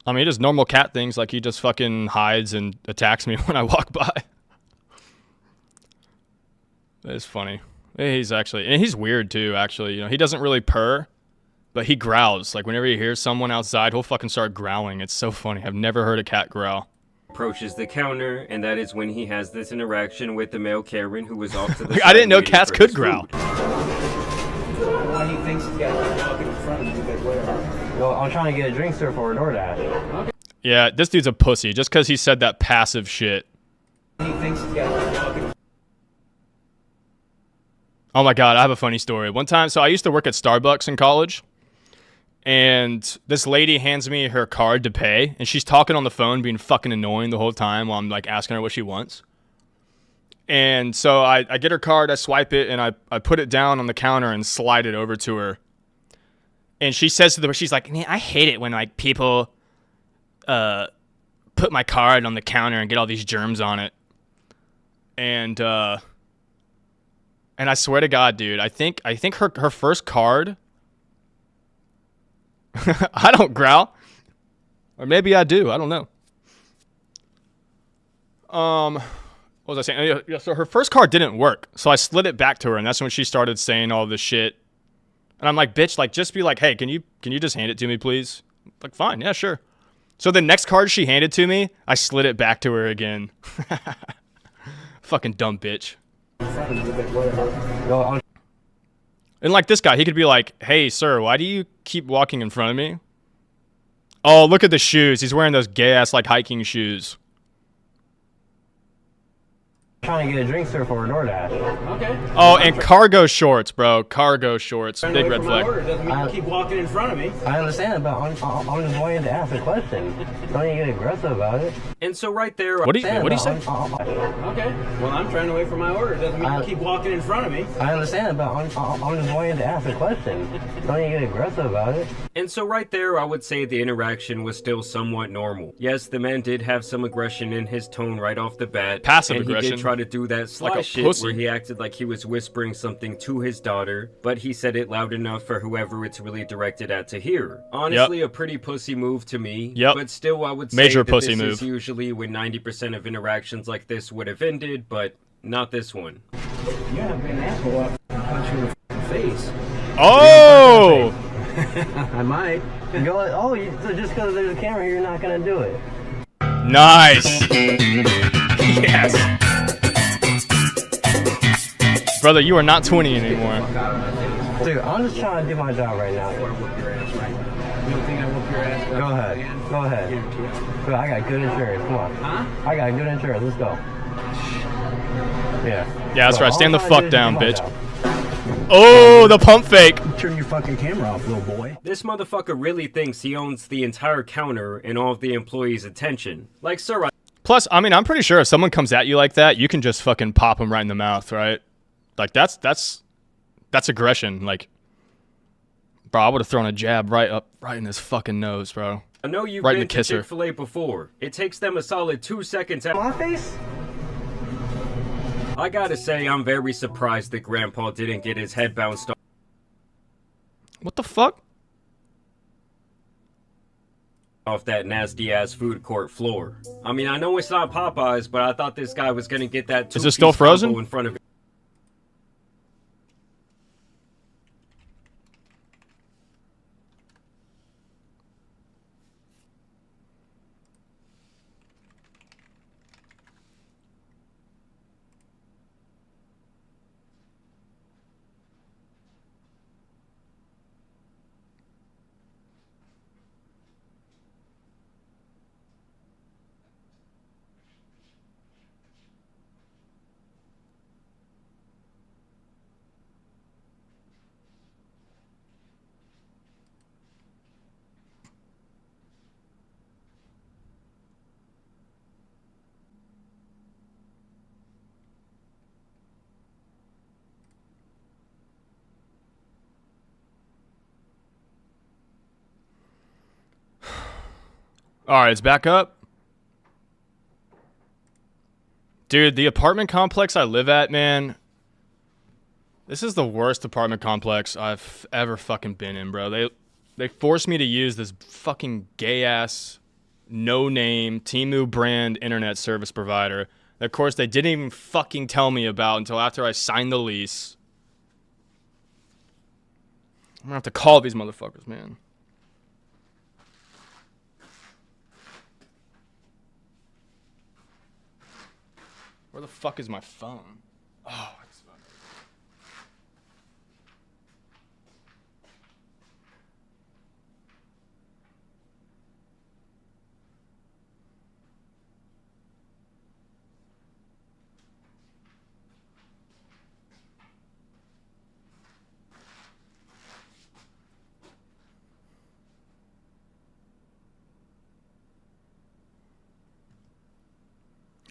I mean, he does normal cat things, like he just fucking hides and attacks me when I walk by. It's funny. And he's weird too, actually. You know, he doesn't really purr, but he growls. Like whenever he hears someone outside, he'll fucking start growling. It's so funny. I've never heard a cat growl. approaches the counter, and that is when he has this interaction with the male Karen who was off to the I didn't know cats could growl. Why do you think he's got a dog in front of you? Well, I'm trying to get a drink, sir, for a DoorDash. Yeah, this dude's a pussy just because he said that passive shit. He thinks he's got a dog in. Oh my god, I have a funny story. One time, so I used to work at Starbucks in college, and this lady hands me her card to pay, and she's talking on the phone, being fucking annoying the whole time while I'm like asking her what she wants. And so I get her card, I swipe it, and I put it down on the counter and slide it over to her. And she says to she's like, man, I hate it when like people put my card on the counter and get all these germs on it. And I swear to God, dude, I think her first card. I don't growl, or maybe I do. I don't know. What was I saying? Yeah, so her first card didn't work, so I slid it back to her, and that's when she started saying all this shit. And I'm like, bitch, like, just be like, hey, can you just hand it to me, please? Like, fine, yeah, sure. So the next card she handed to me, I slid it back to her again. Fucking dumb bitch. And like this guy, he could be like, hey, sir, why do you keep walking in front of me? Oh, look at the shoes. He's wearing those gay-ass, like, hiking shoes. Trying to get a drink, sir, for a DoorDash. Okay. Oh, and cargo shorts, bro. Cargo shorts. Big red flag. Doesn't mean you keep walking in front of me. I understand, but I'm just wanting to ask a question. Don't you get aggressive about it. And so right there... What do you say? Okay. Well, I'm trying to wait for my order. Doesn't mean you keep walking in front of me. I understand, but I'm just wanting to ask a question. Don't you get aggressive about it. And so right there, I would say the interaction was still somewhat normal. Yes, the man did have some aggression in his tone right off the bat. Passive and aggression. He did try to do that sly Like shit pussy. where he acted like he was whispering something to his daughter, but he said it loud enough for whoever it's really directed at to hear. Honestly, a pretty pussy move to me. Yep. But still, I would say Major that pussy this move. is usually when 90% of interactions like this would have ended, but not this one. You have been an asshole. I'll punch you in the face. Oh! I might. Go, so just because there's a camera here, you're not going to do it. Nice. Yes. Brother, you are not 20 anymore. Dude, I'm just trying to do my job right now. You don't think I whoop your ass? Go ahead. Go ahead. Dude, I got good insurance. Come on. Huh? I got good insurance. Let's go. Yeah. Yeah, that's right. Stand the fuck down, bitch. Job. Oh, the pump fake. Turn your fucking camera off, little boy. This motherfucker really thinks he owns the entire counter and all of the employees' attention. Like, sir, Plus, I mean, I'm pretty sure if someone comes at you like that, you can just fucking pop them right in the mouth, right? Like, that's aggression. Like, bro, I would have thrown a jab right in his fucking nose, bro. I know you've right in been the to kisser. Chick-fil-A before. It takes them a solid 2 seconds. My face? I gotta say, I'm very surprised that Grandpa didn't get his head bounced What the fuck? off that nasty-ass food court floor. I mean, I know it's not Popeyes, but I thought this guy was gonna get that Is it still frozen? combo in front of him. Alright, it's back up. Dude, the apartment complex I live at, man. This is the worst apartment complex I've ever fucking been in, bro. They forced me to use this fucking gay-ass, no-name, Temu brand internet service provider. That, of course, they didn't even fucking tell me about until after I signed the lease. I'm gonna have to call these motherfuckers, man. Where the fuck is my phone? Oh, it's fine.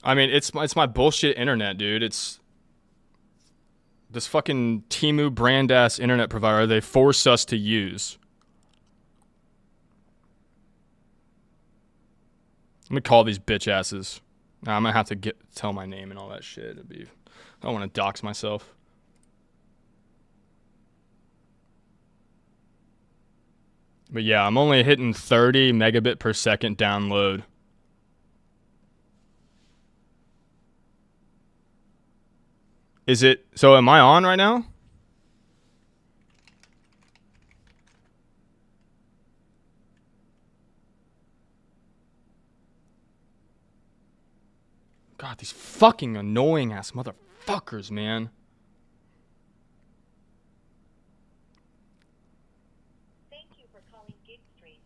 I mean, it's my bullshit internet, dude. It's this fucking Temu brand ass internet provider they force us to use. I'm gonna call these bitch asses. Nah, I'm gonna have to tell my name and all that shit. I don't want to dox myself. But yeah, I'm only hitting 30 megabit per second download. Is it, so am I on right now? God, these fucking annoying ass motherfuckers, man. Thank you for calling Gig Street.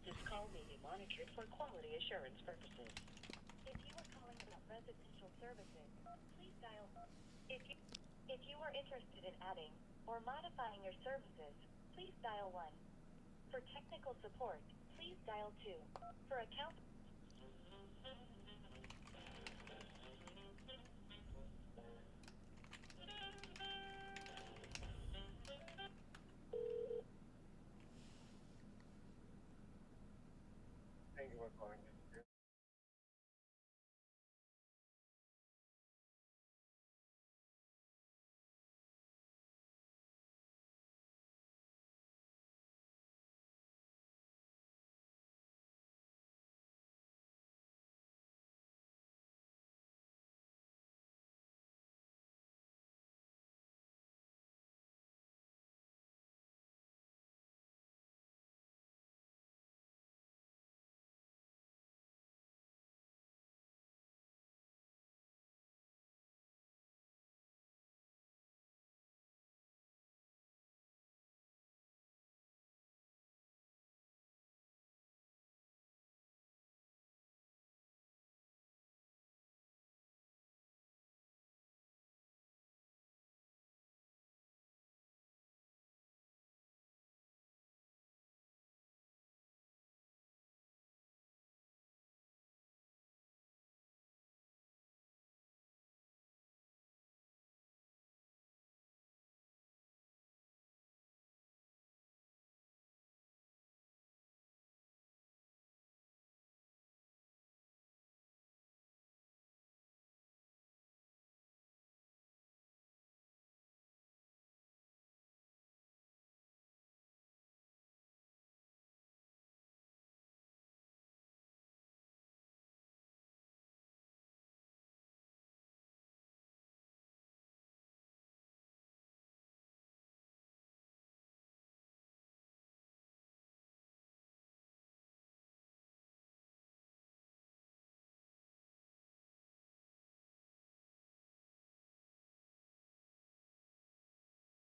This call may be monitored for quality assurance purposes. If you are calling about residential services, please dial. If you are interested in adding or modifying your services, please dial 1. For technical support, please dial 2. For account. Thank you for calling.